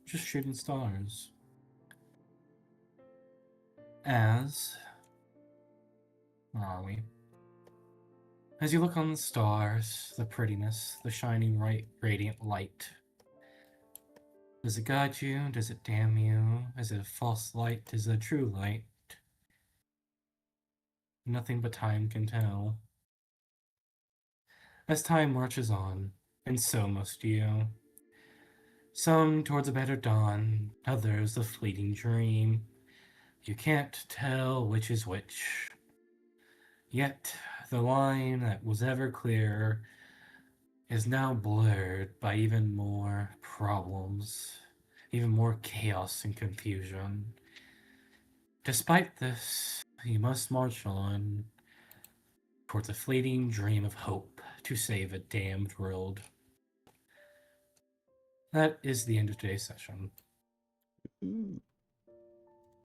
just shooting stars. As... Where are we? As you look on the stars, the prettiness, the shining, radiant light. Does it guide you? Does it damn you? Is it a false light? Is it a true light? Nothing but time can tell. As time marches on, and so must you. Some towards a better dawn, others a fleeting dream. You can't tell which is which. Yet, the line that was ever clear is now blurred by even more problems, even more chaos and confusion. Despite this, you must march on towards a fleeting dream of hope to save a damned world. That is the end of today's session. Ooh.